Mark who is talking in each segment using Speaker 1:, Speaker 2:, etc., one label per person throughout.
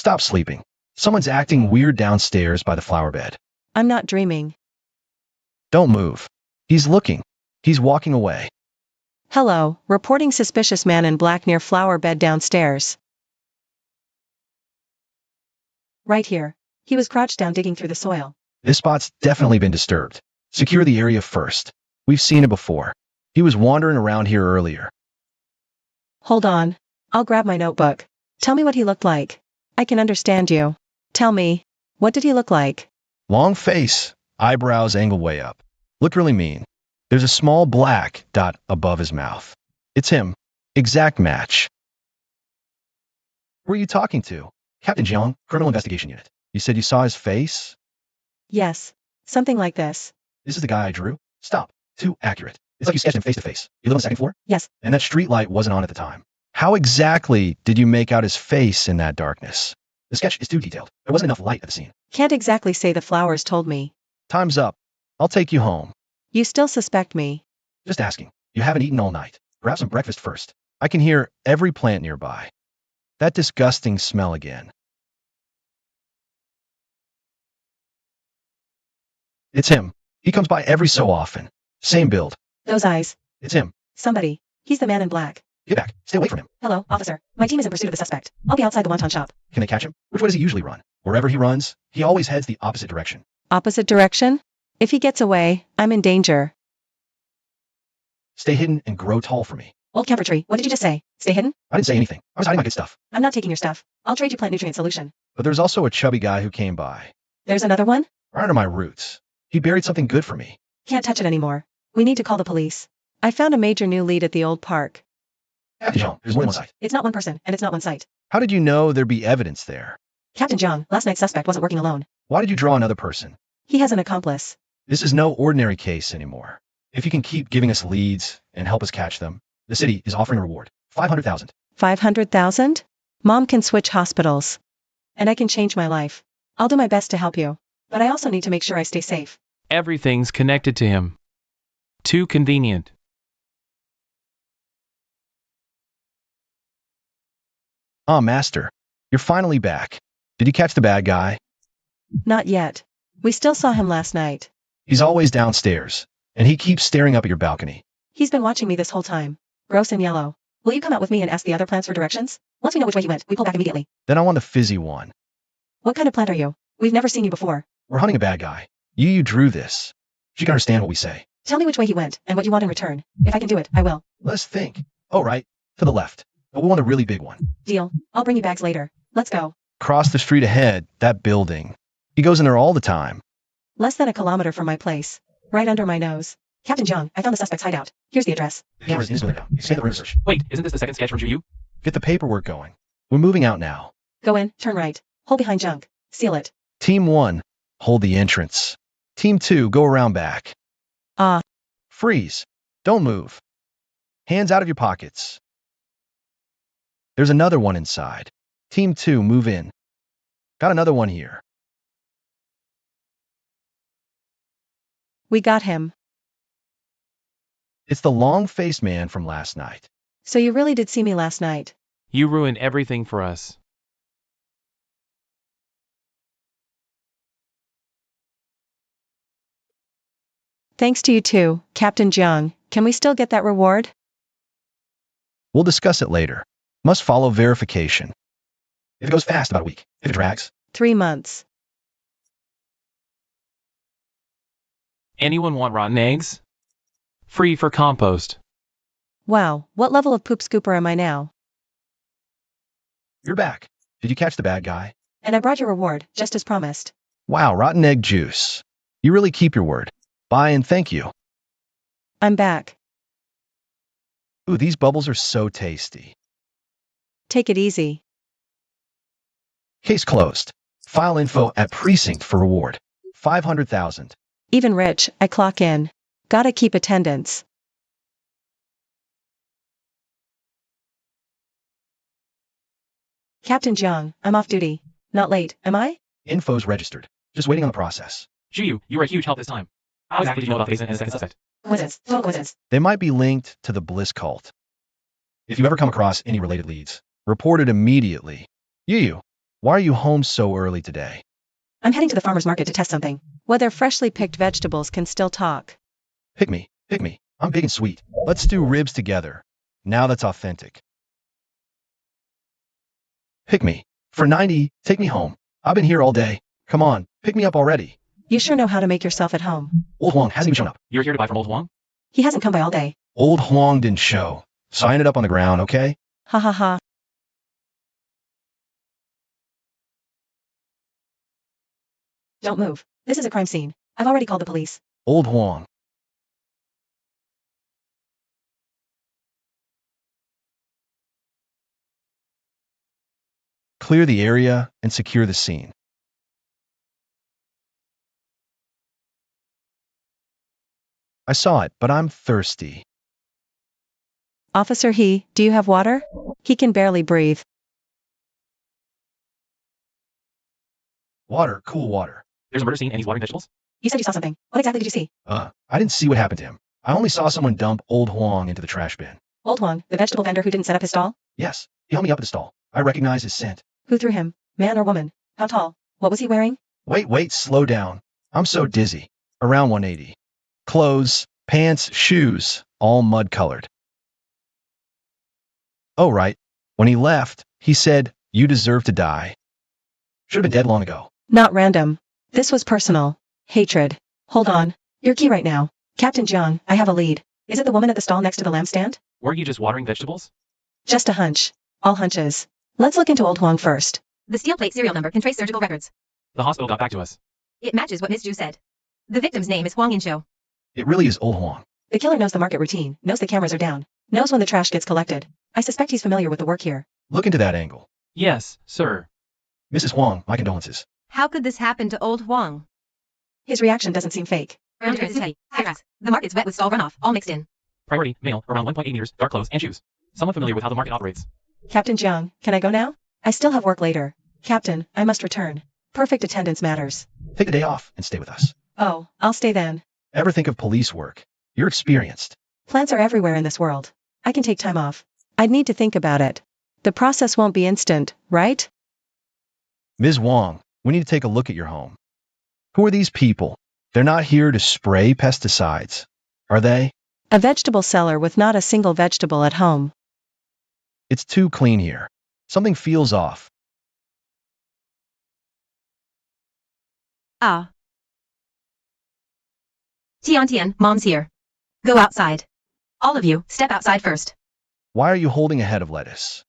Speaker 1: Stop sleeping. Someone's acting weird downstairs by the flower bed.
Speaker 2: I'm not dreaming.
Speaker 1: Don't move. He's looking. He's walking away.
Speaker 2: Hello, reporting suspicious man in black near flower bed downstairs. Right here. He was crouched down digging through the soil.
Speaker 1: This spot's definitely been disturbed. Secure the area first. We've seen it before. He was wandering around here earlier.
Speaker 2: Hold on. I'll grab my notebook. Tell me what he looked like. I can understand you. Tell me, what did he look like?
Speaker 1: Long face, eyebrows angled way up. Look really mean. There's a small black dot above his mouth. It's him. Exact match. Who are you talking to? Captain Jiang, Criminal Investigation Unit. You said you saw his face?
Speaker 2: Yes. Something like this.
Speaker 1: This is the guy I drew? Stop. Too accurate. It's like you sketched him face to face. You live on the second floor?
Speaker 2: Yes.
Speaker 1: And that street light wasn't on at the time. How exactly did you make out his face in that darkness? The sketch is too detailed. There wasn't enough light at the scene.
Speaker 2: Can't exactly say the flowers told me.
Speaker 1: Time's up. I'll take you home.
Speaker 2: You still suspect me.
Speaker 1: Just asking. You haven't eaten all night. Grab some breakfast first. I can hear every plant nearby. That disgusting smell again. It's him. He comes by every so often. Same build.
Speaker 2: Those eyes.
Speaker 1: It's him.
Speaker 2: Somebody. He's the man in black.
Speaker 1: Get back. Stay away from him.
Speaker 2: Hello, officer. My team is in pursuit of the suspect. I'll be outside the wonton shop.
Speaker 1: Can they catch him? Which way does he usually run? Wherever he runs, he always heads the opposite direction.
Speaker 2: Opposite direction? If he gets away, I'm in danger.
Speaker 1: Stay hidden and grow tall for me.
Speaker 2: Old camphor tree, what did you just say? Stay hidden?
Speaker 1: I didn't say anything. I was hiding my good stuff.
Speaker 2: I'm not taking your stuff. I'll trade you plant nutrient solution.
Speaker 1: But there's also a chubby guy who came by.
Speaker 2: There's another one?
Speaker 1: Right under my roots. He buried something good for me.
Speaker 2: Can't touch it anymore. We need to call the police. I found a major new lead at the old park.
Speaker 1: Captain Jiang, there's more than one site.
Speaker 2: It's not one person, and it's not one site.
Speaker 1: How did you know there'd be evidence there?
Speaker 2: Captain Jiang, last night's suspect wasn't working alone.
Speaker 1: Why did you draw another person?
Speaker 2: He has an accomplice.
Speaker 1: This is no ordinary case anymore. If you can keep giving us leads and help us catch them, the city is offering a reward. 500,000.
Speaker 2: 500,000? Mom can switch hospitals. And I can change my life. I'll do my best to help you. But I also need to make sure I stay safe.
Speaker 3: Everything's connected to him. Too convenient.
Speaker 1: Ah, Master. You're finally back. Did you catch the bad guy?
Speaker 2: Not yet. We still saw him last night.
Speaker 1: He's always downstairs, and he keeps staring up at your balcony.
Speaker 2: He's been watching me this whole time. Gross and yellow. Will you come out with me and ask the other plants for directions? Once we know which way he went, we pull back immediately.
Speaker 1: Then I want the fizzy one.
Speaker 2: What kind of plant are you? We've never seen you before.
Speaker 1: We're hunting a bad guy. You drew this. She can understand what we say.
Speaker 2: Tell me which way he went, and what you want in return. If I can do it, I will.
Speaker 1: Let's think. Oh, right. To the left. But we want a really big one.
Speaker 2: Deal. I'll bring you bags later. Let's go.
Speaker 1: Across the street ahead, that building. He goes in there all the time.
Speaker 2: Less than a kilometer from my place. Right under my nose. Captain Jiang, I found the suspect's hideout. Here's the address.
Speaker 1: The camera's in his window. Scan the room search.
Speaker 3: Wait, isn't this the second sketch from Ju?
Speaker 1: Get the paperwork going. We're moving out now.
Speaker 2: Go in, turn right. Hold behind junk. Seal it.
Speaker 1: Team 1, hold the entrance. Team 2, go around back. Freeze. Don't move. Hands out of your pockets. There's another one inside. Team 2, move in. Got another one here.
Speaker 2: We got him.
Speaker 1: It's the long-faced man from last night.
Speaker 2: So you really did see me last night.
Speaker 3: You ruined everything for us.
Speaker 2: Thanks to you too, Captain Jiang. Can we still get that reward?
Speaker 1: We'll discuss it later. Must follow verification. If it goes fast, about a week. If it drags,
Speaker 2: 3 months.
Speaker 3: Anyone want rotten eggs? Free for compost.
Speaker 2: Wow, what level of poop scooper am I now?
Speaker 1: you're back. Did you catch the bad guy?
Speaker 2: And I brought your reward, just as promised.
Speaker 1: Wow, rotten egg juice. You really keep your word. Bye and thank you.
Speaker 2: I'm back.
Speaker 1: Ooh, these bubbles are so tasty.
Speaker 2: Take it easy.
Speaker 1: Case closed. File info at precinct for reward. 500,000.
Speaker 2: Even rich, I clock in. Gotta keep attendance. Captain Jiang, I'm off duty. Not late, am I?
Speaker 1: Info's registered. Just waiting on the process.
Speaker 3: Zhu, you were a huge help this time. How exactly did you know about Faison and his second suspect?
Speaker 2: Coincidence. Total coincidence.
Speaker 1: They might be linked to the Bliss cult. If you ever come across any related leads, report it immediately. You. Why are you home so early today?
Speaker 2: I'm heading to the farmer's market to test something. Whether freshly picked vegetables can still talk.
Speaker 1: Pick me. I'm big and sweet. Let's do ribs together. Now that's authentic. Pick me. For 90, take me home. I've been here all day. Come on, pick me up already.
Speaker 2: You sure know how to make yourself at home.
Speaker 1: Old Huang hasn't even shown up.
Speaker 3: You're here to buy from Old Huang?
Speaker 2: He hasn't come by all day.
Speaker 1: Old Huang didn't show, so I ended up on the ground, okay?
Speaker 2: Ha ha ha. Don't move. This is a crime scene. I've already called the police.
Speaker 1: Old Huang. Clear the area and secure the scene. I saw it, but I'm thirsty.
Speaker 2: Officer He, do you have water? He can barely breathe.
Speaker 1: Water, cool water.
Speaker 3: There's a murder scene and he's watering vegetables?
Speaker 2: You said you saw something. What exactly did you see?
Speaker 1: I didn't see what happened to him. I only saw someone dump Old Huang into the trash bin.
Speaker 2: Old Huang, the vegetable vendor who didn't set up his stall?
Speaker 1: Yes, he held me up at the stall. I recognize his scent.
Speaker 2: Who threw him? Man or woman? How tall? What was he wearing?
Speaker 1: Wait, slow down. I'm so dizzy. Around 180. Clothes, pants, shoes, all mud-colored. Oh, right. When he left, he said, "You deserve to die." Should have been dead long ago.
Speaker 2: Not random. This was personal. Hatred. Hold on. You're key right now. Captain Jiang, I have a lead. Is it the woman at the stall next to the lamb stand?
Speaker 3: Were you just watering vegetables?
Speaker 2: Just a hunch. All hunches. Let's look into Old Huang first.
Speaker 4: The steel plate serial number can trace surgical records.
Speaker 3: The hospital got back to us.
Speaker 4: It matches what Ms. Zhu said. The victim's name is Huang Yinshu.
Speaker 1: It really is Old Huang.
Speaker 2: The killer knows the market routine, knows the cameras are down, knows when the trash gets collected. I suspect he's familiar with the work here.
Speaker 1: Look into that angle.
Speaker 3: Yes, sir.
Speaker 1: Mrs. Huang, my condolences.
Speaker 4: How could this happen to old Huang?
Speaker 2: His reaction doesn't seem fake.
Speaker 4: Ground turns heavy. High grass. The market's wet with stall runoff, all mixed in.
Speaker 3: Priority, male, around 1.8 meters, dark clothes and shoes. Someone familiar with how the market operates.
Speaker 2: Captain Jiang, can I go now? I still have work later. Captain, I must return. Perfect attendance matters.
Speaker 1: Take the day off and stay with us.
Speaker 2: Oh, I'll stay then.
Speaker 1: Ever think of police work? You're experienced.
Speaker 2: Plants are everywhere in this world. I can take time off. I'd need to think about it. The process won't be instant, right?
Speaker 1: Ms. Wang, we need to take a look at your home. Who are these people? They're not here to spray pesticides, are they?
Speaker 2: A vegetable seller with not a single vegetable at home.
Speaker 1: It's too clean here. Something feels off.
Speaker 4: Ah. Tian, Mom's here. Go outside. All of you, step outside first.
Speaker 1: Why are you holding a head of lettuce?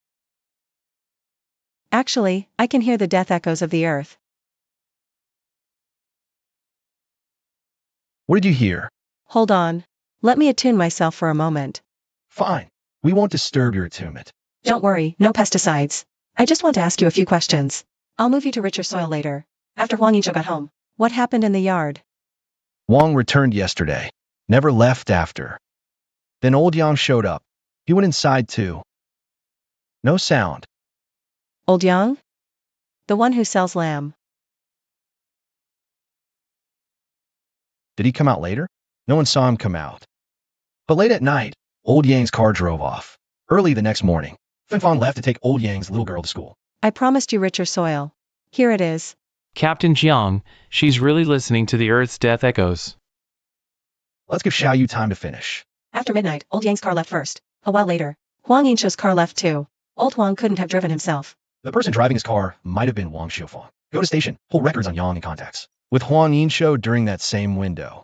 Speaker 2: Actually, I can hear the death echoes of the earth.
Speaker 1: What did you hear?
Speaker 2: Hold on. Let me attune myself for a moment.
Speaker 1: Fine. We won't disturb your attunement.
Speaker 2: Don't worry, no pesticides. I just want to ask you a few questions. I'll move you to richer soil later. After Huang Yinshu got home, what happened in the yard?
Speaker 1: Wang returned yesterday. Never left after. Then Old Yang showed up. He went inside too. No sound.
Speaker 2: Old Yang? The one who sells lamb.
Speaker 1: Did he come out later? No one saw him come out. But late at night, Old Yang's car drove off. Early the next morning, Finfang left to take Old Yang's little girl to school.
Speaker 2: I promised you richer soil. Here it is.
Speaker 3: Captain Jiang, she's really listening to the Earth's death echoes.
Speaker 1: Let's give Xiao Yu time to finish.
Speaker 2: After midnight, Old Yang's car left first. A while later, Huang Yinshu's car left too. Old Huang couldn't have driven himself.
Speaker 1: The person driving his car might have been Wang Xiufang. Go to station, pull records on Yang and contacts. With Huang Yinshu during that same window.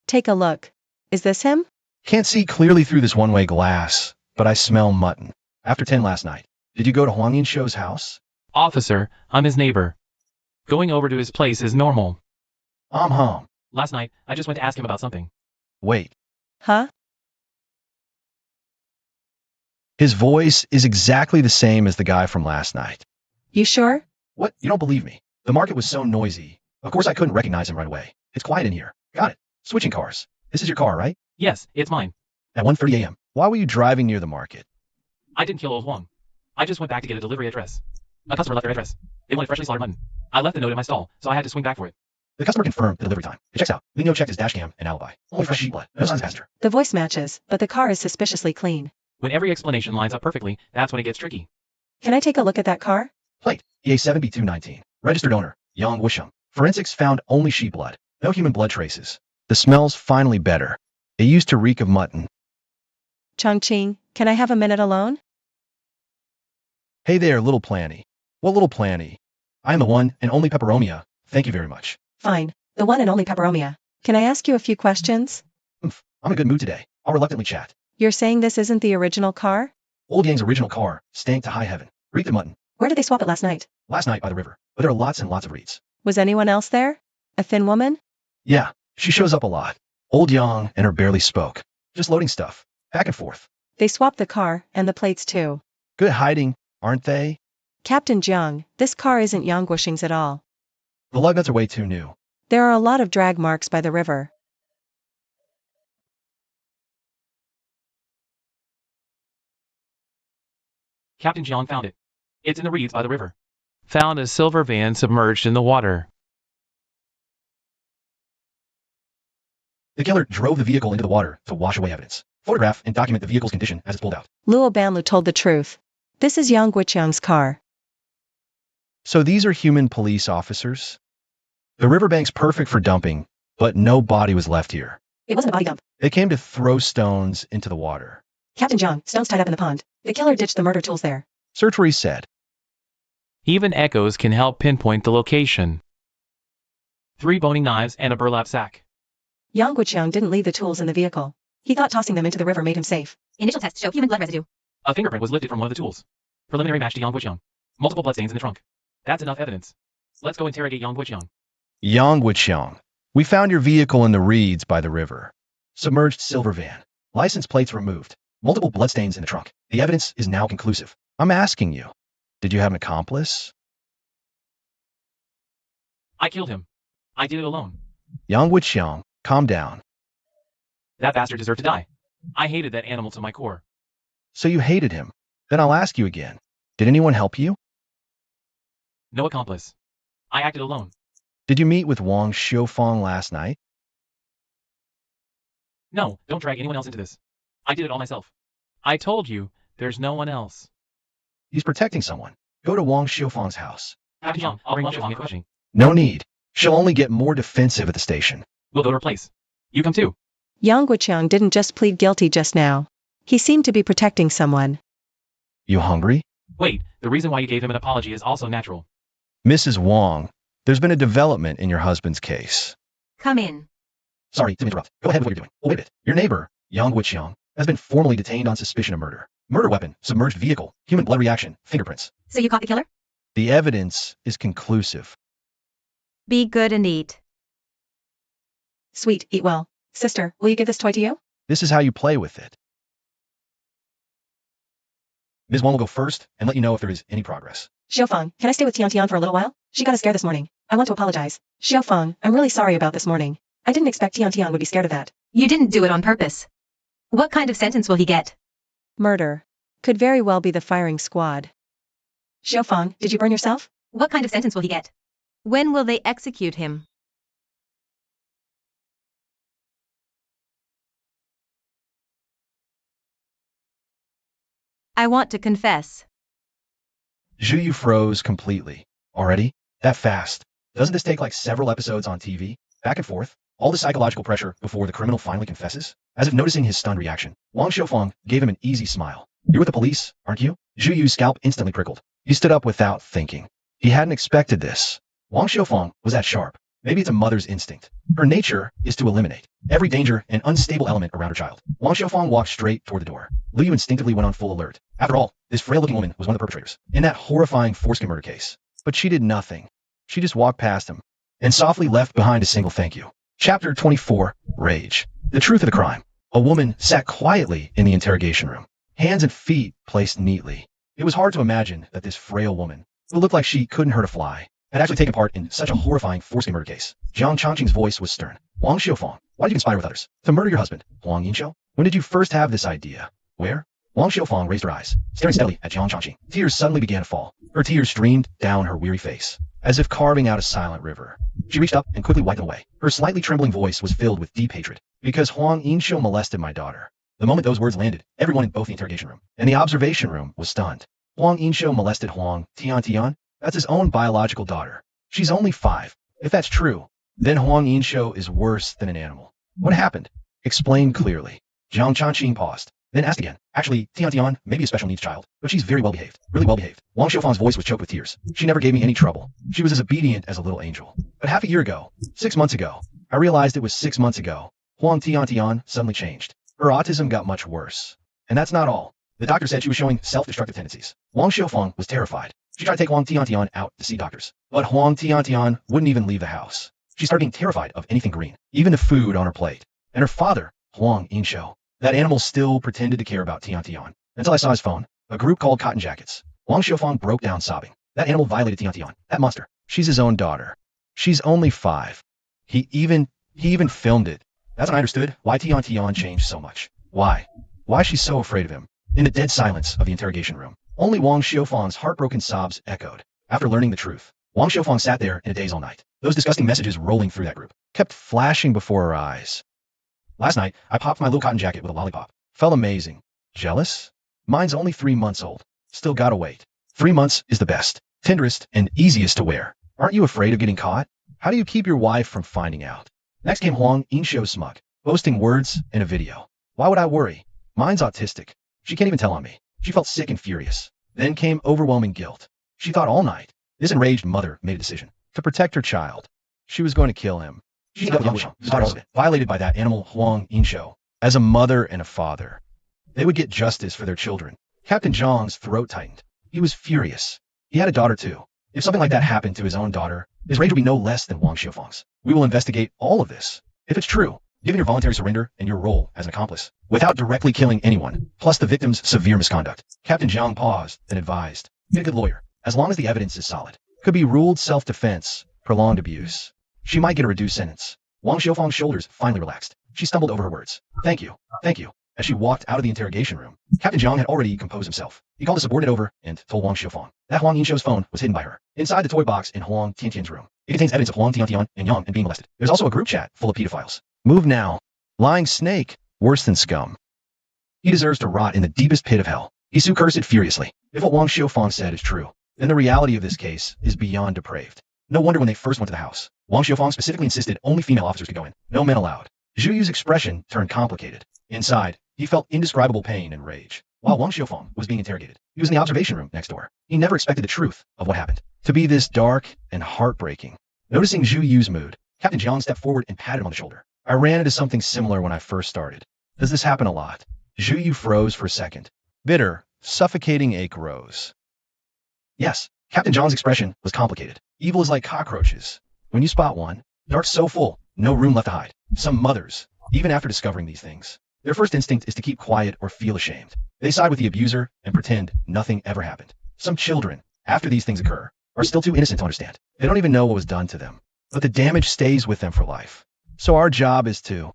Speaker 2: Take a look. Is this him?
Speaker 1: Can't see clearly through this one-way glass, but I smell mutton. After 10 last night. Did you go to Huang Yinshu's house?
Speaker 3: Officer, I'm his neighbor. Going over to his place is normal.
Speaker 1: I'm home.
Speaker 3: Last night, I just went to ask him about something.
Speaker 1: Wait.
Speaker 2: Huh?
Speaker 1: His voice is exactly the same as the guy from last night.
Speaker 2: You sure?
Speaker 1: What? You don't believe me? The market was so noisy. Of course I couldn't recognize him right away. It's quiet in here. Got it. Switching cars. This is your car, right?
Speaker 3: Yes, it's mine.
Speaker 1: At 1:30 a.m. Why were you driving near the market?
Speaker 3: I didn't kill Old Huang. I just went back to get a delivery address. A customer left their address. They wanted freshly slaughtered mutton. I left the note in my stall, so I had to swing back for it.
Speaker 1: The customer confirmed the delivery time. It checks out. Lino checked his dashcam and alibi. Only fresh sheep blood. No signs of passenger.
Speaker 2: The voice matches, but the car is suspiciously clean.
Speaker 3: When every explanation lines up perfectly, that's when it gets tricky.
Speaker 2: Can I take a look at that car?
Speaker 1: Plate, EA7B219. Registered owner, Yang Wusheng. Forensics found only sheep blood. No human blood traces. The smell's finally better. It used to reek of mutton.
Speaker 2: Chongqing, can I have a minute alone?
Speaker 1: Hey there, little planny. What little planny? I am the one and only Pepperomia. Thank you very much.
Speaker 2: Fine, the one and only Pepperomia. Can I ask you a few questions?
Speaker 1: I'm in a good mood today. I'll reluctantly chat.
Speaker 2: You're saying this isn't the original car?
Speaker 1: Old Yang's original car stank to high heaven. Reeked of mutton.
Speaker 2: Where did they swap it last night?
Speaker 1: Last night by the river. But there are lots and lots of reeds.
Speaker 2: Was anyone else there? A thin woman?
Speaker 1: Yeah, she shows up a lot. Old Yang and her barely spoke. Just loading stuff. Back and forth.
Speaker 2: They swapped the car, and the plates too.
Speaker 1: Good at hiding, aren't they?
Speaker 2: Captain Jiang, this car isn't Yang Wusheng's at all.
Speaker 1: The lug nuts are way too new.
Speaker 2: There are a lot of drag marks by the river.
Speaker 3: Captain Jiang found it. It's in the reeds by the river. Found a silver van submerged in the water.
Speaker 1: The killer drove the vehicle into the water to wash away evidence. Photograph and document the vehicle's condition as it's pulled out.
Speaker 2: Luo Banlu told the truth. This is Yang Wucheng's car.
Speaker 1: So these are human police officers? The riverbank's perfect for dumping, but no body was left here.
Speaker 2: It wasn't a body dump.
Speaker 1: They came to throw stones into the water.
Speaker 2: Captain Jiang, stones tied up in the pond. The killer ditched the murder tools there.
Speaker 1: Search where he said.
Speaker 3: Even echoes can help pinpoint the location. 3 boning knives and a burlap sack.
Speaker 2: Yang Wucheng didn't leave the tools in the vehicle. He thought tossing them into the river made him safe.
Speaker 4: Initial tests show human blood residue.
Speaker 3: A fingerprint was lifted from one of the tools. Preliminary match to Yang Wucheng. Multiple bloodstains in the trunk. That's enough evidence. Let's go interrogate Yang Wucheng.
Speaker 1: Yang Wucheng, we found your vehicle in the reeds by the river. Submerged silver van. License plates removed. Multiple bloodstains in the trunk. The evidence is now conclusive. I'm asking you, did you have an accomplice?
Speaker 3: I killed him. I did it alone.
Speaker 1: Yang Wucheng, calm down.
Speaker 3: That bastard deserved to die. I hated that animal to my core.
Speaker 1: So you hated him. Then I'll ask you again. Did anyone help you?
Speaker 3: No accomplice. I acted alone.
Speaker 1: Did you meet with Wang Xiufang last night?
Speaker 3: No, don't drag anyone else into this. I did it all myself. I told you, there's no one else.
Speaker 1: He's protecting someone. Go to Wang Xiufang's house.
Speaker 3: Captain Jiang, I'll bring Wang Xiufang into questioning.
Speaker 1: No need. She'll only get more defensive at the station.
Speaker 3: We'll go to her place. You come too.
Speaker 2: Yang Wucheng didn't just plead guilty just now. He seemed to be protecting someone.
Speaker 1: You hungry?
Speaker 3: Wait, the reason why you gave him an apology is also natural.
Speaker 1: Mrs. Wang, there's been a development in your husband's case.
Speaker 4: Come in.
Speaker 1: Sorry to interrupt. Go ahead with what you're doing. Oh, wait a minute. Your neighbor, Yang Wucheng, has been formally detained on suspicion of murder. Murder weapon, submerged vehicle, human blood reaction, fingerprints.
Speaker 4: So you caught the killer?
Speaker 1: The evidence is conclusive.
Speaker 4: Be good and eat.
Speaker 2: Sweet, eat well. Sister, will you give this toy to you?
Speaker 1: This is how you play with it. Ms. Wang will go first and let you know if there is any progress.
Speaker 2: Xiaofeng, can I stay with Tian Tian for a little while? She got a scare this morning. I want to apologize. Xiaofeng, I'm really sorry about this morning. I didn't expect Tian Tian would be scared of that.
Speaker 4: You didn't do it on purpose. What kind of sentence will he get?
Speaker 2: Murder. Could very well be the firing squad. Xiaofeng, did you burn yourself?
Speaker 4: What kind of sentence will he get? When will they execute him? I want to confess.
Speaker 1: Zhu Yu froze completely. Already? That fast? Doesn't this take like several episodes on TV? Back and forth? All the psychological pressure before the criminal finally confesses? As if noticing his stunned reaction, Wang Xiufang gave him an easy smile. You're with the police, aren't you? Zhu Yu's scalp instantly prickled. He stood up without thinking. He hadn't expected this. Wang Xiufang was that sharp. Maybe it's a mother's instinct. Her nature is to eliminate every danger and unstable element around her child. Wang Xiufang walked straight toward the door. Liu Yu instinctively went on full alert. After all, this frail-looking woman was one of the perpetrators in that horrifying foreskin murder case. But she did nothing. She just walked past him and softly left behind a single thank you. Chapter 24, Rage. The truth of the crime. A woman sat quietly in the interrogation room, hands and feet placed neatly. It was hard to imagine that this frail woman, who looked like she couldn't hurt a fly, had actually taken part in such a horrifying foreskin murder case. Jiang Changqing's voice was stern. Wang Xiufang, why did you conspire with others to murder your husband, Huang Yinqiu? When did you first have this idea? Where? Wang Xiufang raised her eyes, staring steadily at Jiang Changqing. Tears suddenly began to fall. Her tears streamed down her weary face. as if carving out a silent river. She reached up and quickly wiped them away. Her slightly trembling voice was filled with deep hatred. Because Huang Yinsho molested my daughter. The moment those words landed, everyone in both the interrogation room and the observation room was stunned. Huang Yinsho molested Huang Tian? That's his own biological daughter. She's only 5. If that's true, then Huang Yinsho is worse than an animal. What happened? Explain clearly. Zhang Chanqing paused, then asked again. Actually, Tian may be a special needs child, but she's very well behaved, really well behaved. Wang Xiufang's voice was choked with tears. She never gave me any trouble. She was as obedient as a little angel. But half a year ago, 6 months ago, I realized it was 6 months ago, Huang Tian suddenly changed. Her autism got much worse. And that's not all. The doctor said she was showing self-destructive tendencies. Wang Xiufang was terrified. She tried to take Huang Tian out to see doctors. But Huang Tian wouldn't even leave the house. She started being terrified of anything green, even the food on her plate. And her father, Huang Yinsho, that animal still pretended to care about Tian. Until I saw his phone, a group called Cotton Jackets. Wang Xiufang broke down sobbing. That animal violated Tian. That monster. She's his own daughter. She's only 5. He even filmed it. That's when I understood why Tian changed so much. Why? Why she's so afraid of him. In the dead silence of the interrogation room, only Wang Xiufang's heartbroken sobs echoed. After learning the truth, Wang Xiufang sat there in a daze all night. Those disgusting messages rolling through that group kept flashing before her eyes. Last night, I popped my little cotton jacket with a lollipop. Felt amazing. Jealous? Mine's only 3 months old. Still gotta wait. 3 months is the best, tenderest, and easiest to wear. Aren't you afraid of getting caught? How do you keep your wife from finding out? Next came Huang Yinsho's smug, boasting words in a video. Why would I worry? Mine's autistic. She can't even tell on me. She felt sick and furious. Then came overwhelming guilt. She thought all night. This enraged mother made a decision. To protect her child, she was going to kill him. She got violated by that animal Huang Yinsho. As a mother and a father, they would get justice for their children. Captain Zhang's throat tightened. He was furious. He had a daughter too. If something like that happened to his own daughter, his rage would be no less than Wang Xiufang's. We will investigate all of this. If it's true, given your voluntary surrender and your role as an accomplice, without directly killing anyone, plus the victim's severe misconduct, Captain Zhang paused, then advised, get a good lawyer, as long as the evidence is solid. Could be ruled self-defense, prolonged abuse. She might get a reduced sentence. Wang Xiufang's shoulders finally relaxed. She stumbled over her words. Thank you. As she walked out of the interrogation room, Captain Zhang had already composed himself. He called a subordinate over and told Wang Xiufang that Huang Yinsho's phone was hidden by her, inside the toy box in Huang Tian's room. It contains evidence of Huang Tian and Yang and being molested. There's also a group chat full of pedophiles. Move now. Lying snake, worse than scum. He deserves to rot in the deepest pit of hell. Isu cursed furiously. If what Wang Xiufang said is true, then the reality of this case is beyond depraved. No wonder when they first went to the house, Wang Xiufang specifically insisted only female officers could go in, no men allowed. Zhu Yu's expression turned complicated. Inside, he felt indescribable pain and rage. While Wang Xiufang was being interrogated, he was in the observation room next door. He never expected the truth of what happened to be this dark and heartbreaking. Noticing Zhu Yu's mood, Captain Jiang stepped forward and patted him on the shoulder. I ran into something similar when I first started. Does this happen a lot? Zhu Yu froze for a second. Bitter, suffocating ache rose. Yes, Captain Jiang's expression was complicated. Evil is like cockroaches. When you spot one, dark so full, no room left to hide. Some mothers, even after discovering these things, their first instinct is to keep quiet or feel ashamed. They side with the abuser and pretend nothing ever happened. Some children, after these things occur, are still too innocent to understand. They don't even know what was done to them. But the damage stays with them for life. So our job is to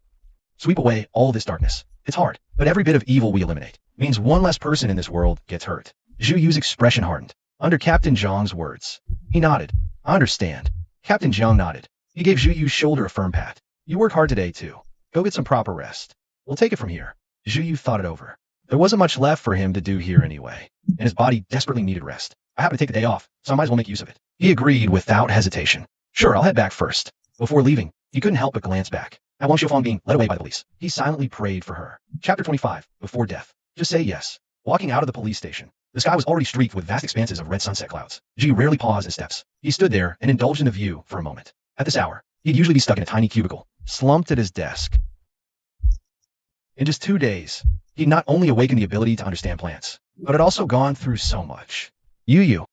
Speaker 1: sweep away all this darkness. It's hard, but every bit of evil we eliminate means one less person in this world gets hurt. Zhu Yu's expression hardened under Captain Zhang's words. He nodded. I understand. Captain Zhang nodded. He gave Zhu Yu's shoulder a firm pat. You worked hard today too. Go get some proper rest. We'll take it from here. Zhu Yu thought it over. There wasn't much left for him to do here anyway, and his body desperately needed rest. I happen to take the day off, so I might as well make use of it. He agreed without hesitation. Sure, I'll head back first. Before leaving, he couldn't help but glance back at Wang Xiufang being led away by the police. He silently prayed for her. Chapter 25, Before Death. Just say yes. Walking out of the police station, the sky was already streaked with vast expanses of red sunset clouds. Ji rarely paused his steps. He stood there and indulged in the view for a moment. At this hour, he'd usually be stuck in a tiny cubicle, slumped at his desk. In just 2 days, he'd not only awakened the ability to understand plants, but had also gone through so much. Yu.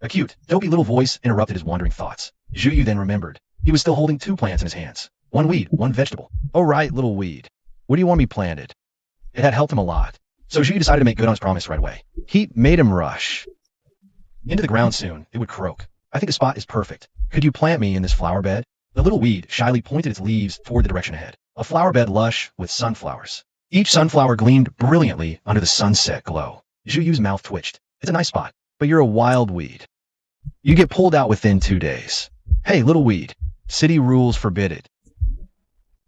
Speaker 1: A cute, dopey little voice interrupted his wandering thoughts. Zhu Yu then remembered. He was still holding 2 plants in his hands. One weed, one vegetable. Oh right, little weed. What do you want me planted? It had helped him a lot. So Zhu Yu decided to make good on his promise right away. Heat made him rush into the ground soon. It would croak. I think the spot is perfect. Could you plant me in this flower bed? The little weed shyly pointed its leaves toward the direction ahead. A flower bed lush with sunflowers. Each sunflower gleamed brilliantly under the sunset glow. Zhu Yu's mouth twitched. It's a nice spot, but you're a wild weed. You get pulled out within 2 days. Hey, little weed. City rules forbid it.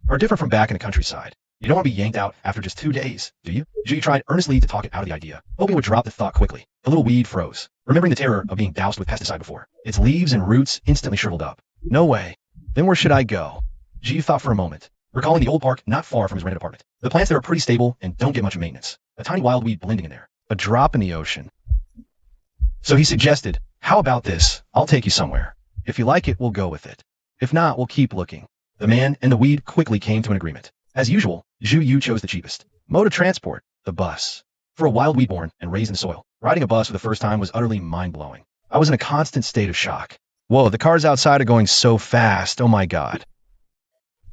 Speaker 1: Are different from back in the countryside. You don't want to be yanked out after just 2 days, do you? Zhu Yu tried earnestly to talk it out of the idea, hoping it would drop the thought quickly. The little weed froze, remembering the terror of being doused with pesticide before. Its leaves and roots instantly shriveled up. No way. Then where should I go? Zhu Yu thought for a moment, recalling the old park not far from his rented apartment. The plants there are pretty stable and don't get much maintenance. A tiny wild weed blending in there. A drop in the ocean. So he suggested, how about this? I'll take you somewhere. If you like it, we'll go with it. If not, we'll keep looking. The man and the weed quickly came to an agreement. As usual, Zhu Yu chose the cheapest mode of transport, the bus. For a wild weed born and raised in the soil, riding a bus for the first time was utterly mind-blowing. I was in a constant state of shock. Whoa, the cars outside are going so fast, oh my god.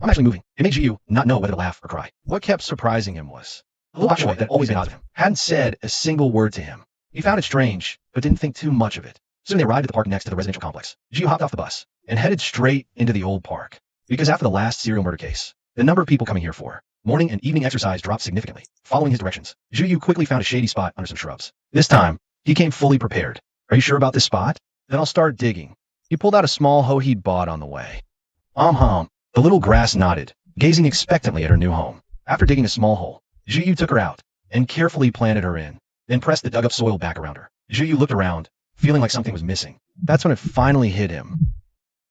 Speaker 1: I'm actually moving. It made Zhu Yu not know whether to laugh or cry. What kept surprising him was the little boy that had always been odds of him hadn't said a single word to him. He found it strange, but didn't think too much of it. Soon they arrived at the park next to the residential complex. Zhu Yu hopped off the bus and headed straight into the old park. Because after the last serial murder case, the number of people coming here for morning and evening exercise dropped significantly. Following his directions, Zhu Yu quickly found a shady spot under some shrubs. This time, he came fully prepared. Are you sure about this spot? Then I'll start digging. He pulled out a small hoe he'd bought on the way. The little grass nodded, gazing expectantly at her new home. After digging a small hole, Zhu Yu took her out and carefully planted her in, then pressed the dug-up soil back around her. Zhu Yu looked around, feeling like something was missing. That's when it finally hit him.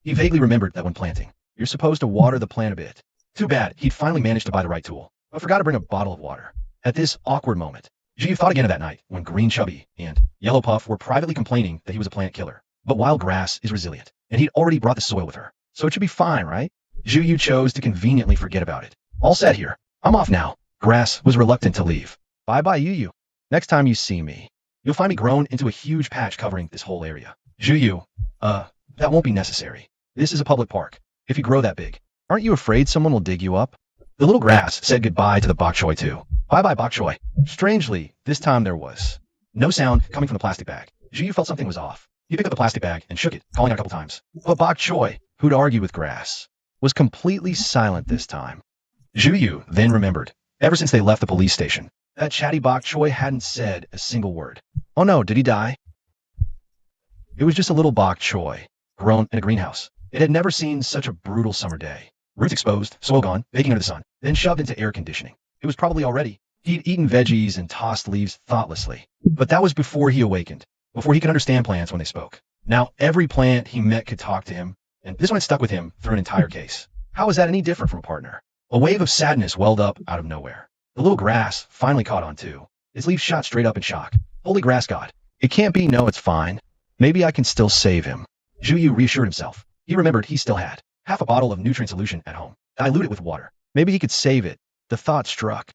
Speaker 1: He vaguely remembered that when planting, you're supposed to water the plant a bit. Too bad, he'd finally managed to buy the right tool, but forgot to bring a bottle of water. At this awkward moment, Zhu Yu thought again of that night when Green Chubby and Yellow Puff were privately complaining that he was a plant killer. But wild grass is resilient, and he'd already brought the soil with her, so it should be fine, right? Zhu Yu chose to conveniently forget about it. All set here. I'm off now. Grass was reluctant to leave. Bye-bye, Yu. Next time you see me, you'll find me grown into a huge patch covering this whole area. Zhu Yu, that won't be necessary. This is a public park. If you grow that big, aren't you afraid someone will dig you up? The little grass said goodbye to the bok choy too. Bye-bye, bok choy. Strangely, this time there was no sound coming from the plastic bag. Zhu Yu felt something was off. He picked up the plastic bag and shook it, calling out a couple times. But bok choy, who'd argue with grass, was completely silent this time. Zhu Yu then remembered, ever since they left the police station, that chatty bok choy hadn't said a single word. Oh no, did he die? It was just a little bok choy, grown in a greenhouse. It had never seen such a brutal summer day. Roots exposed, soil gone, baking under the sun, then shoved into air conditioning. It was probably already. He'd eaten veggies and tossed leaves thoughtlessly. But that was before he awakened, before he could understand plants when they spoke. Now every plant he met could talk to him, and this one had stuck with him through an entire case. How was that any different from a partner? A wave of sadness welled up out of nowhere. The little grass finally caught on too. Its leaves shot straight up in shock. Holy grass god. It can't be, no, it's fine. Maybe I can still save him. Zhu Yu reassured himself. He remembered he still had half a bottle of nutrient solution at home. Dilute it with water. Maybe he could save it. The thought struck.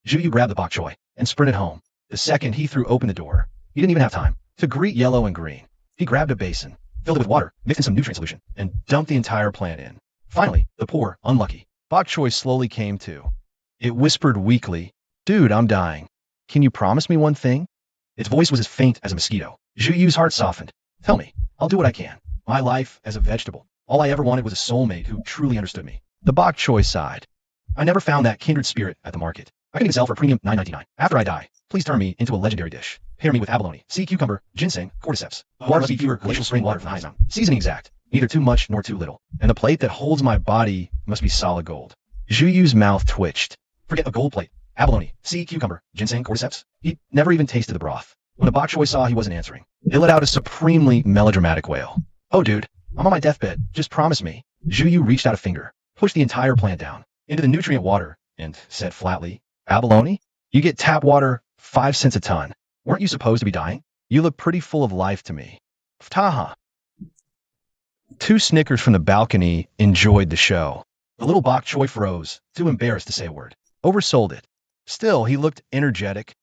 Speaker 1: Zhu Yu grabbed the bok choy and sprinted home. The second he threw open the door, he didn't even have time to greet Yellow and Green. He grabbed a basin, filled it with water, mixed in some nutrient solution, and dumped the entire plant in. Finally, the poor, unlucky bok choy slowly came to. It whispered weakly, "Dude, I'm dying. Can you promise me one thing?" Its voice was as faint as a mosquito. Zhu Yu's heart softened. Tell me, I'll do what I can. My life as a vegetable. All I ever wanted was a soulmate who truly understood me. The bok choy sighed. I never found that kindred spirit at the market. I can even sell for premium $9.99. After I die, please turn me into a legendary dish. Pair me with abalone, sea cucumber, ginseng, cordyceps. Water must be pure glacial spring water from the highest mountain. Seasoning exact. Neither too much nor too little. And the plate that holds my body must be solid gold. Zhu Yu's mouth twitched. Forget a gold plate. Abalone, sea cucumber, ginseng, cordyceps. He never even tasted the broth. When the bok choy saw he wasn't answering, it let out a supremely melodramatic wail. Oh dude, I'm on my deathbed. Just promise me. Zhu Yu reached out a finger, pushed the entire plant down into the nutrient water, and said flatly, Abalone? You get tap water, 5 cents a ton. Weren't you supposed to be dying? You look pretty full of life to me. Ftaha. 2 Snickers from the balcony enjoyed the show. The little bok choy froze, too embarrassed to say a word. Oversold it. Still, he looked energetic.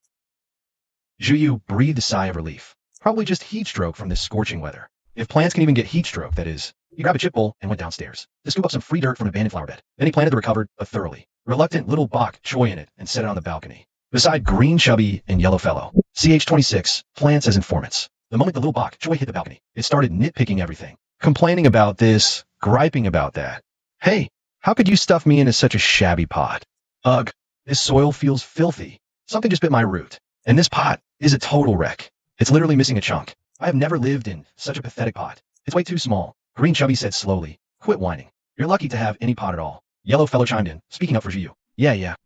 Speaker 1: Zhu Yu breathed a sigh of relief. Probably just heat stroke from this scorching weather. If plants can even get heat stroke, that is. He grabbed a chip bowl and went downstairs to scoop up some free dirt from an abandoned flower bed. Then he planted the recovered, but thoroughly reluctant little bok choy in it and set it on the balcony. Beside Green Chubby and Yellow Fellow, CH26, plants as informants. The moment the little bok choy hit the balcony, it started nitpicking everything. Complaining about this, griping about that. Hey, how could you stuff me into such a shabby pot? Ugh, this soil feels filthy. Something just bit my root. And this pot is a total wreck. It's literally missing a chunk. I have never lived in such a pathetic pot. It's way too small. Green Chubby said slowly. Quit whining. You're lucky to have any pot at all. Yellow Fellow chimed in, speaking up for Yu. Yeah.